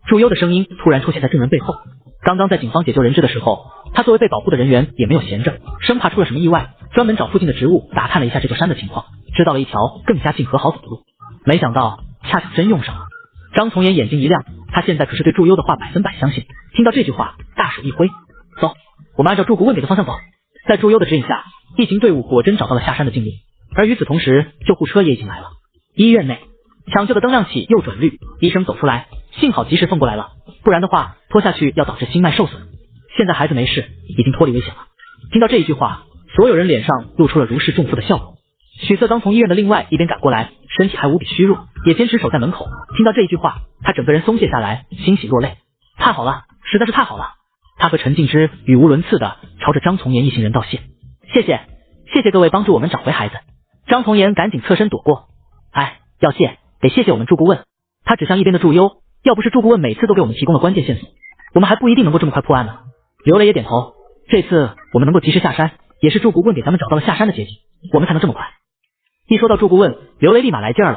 Speaker 5: 祝优的声音突然出现在证人背后。刚刚在警方解救人质的时候，他作为被保护的人员也没有闲着，生怕出了什么意外，专门找附近的植物打探了一下这座山的情况，知道了一条更加近和好走的路。没想到恰巧真用上了。张从言眼睛一亮，他现在可是对祝优的话100%相信。听到这句话，大手一挥，走，我们按照祝顾问给的方向走。在祝优的指引下，一行队伍果真找到了下山的近路。而与此同时，救护车也已经来了。医院内，抢救的灯亮起又转绿，医生走出来，幸好及时送过来了，不然的话拖下去要导致心脉受损。现在孩子没事，已经脱离危险了。听到这一句话，所有人脸上露出了如释重负的笑容。许瑟刚从医院的另外一边赶过来，身体还无比虚弱，也坚持守在门口。听到这一句话，他整个人松懈下来，欣喜落泪。太好了，实在是太好了。他和陈静之语无伦次的朝着张从言一行人道谢。谢谢各位帮助我们找回孩子。张从言赶紧侧身躲过。哎，要谢得谢谢我们祝顾问。他指向一边的祝优，要不是祝顾问每次都给我们提供了关键线索，我们还不一定能够这么快破案呢。刘雷也点头，这次我们能够及时下山，也是祝顾问给咱们找到了下山的捷径，我们才能这么快。一说到祝顾问，刘雷立马来劲儿了。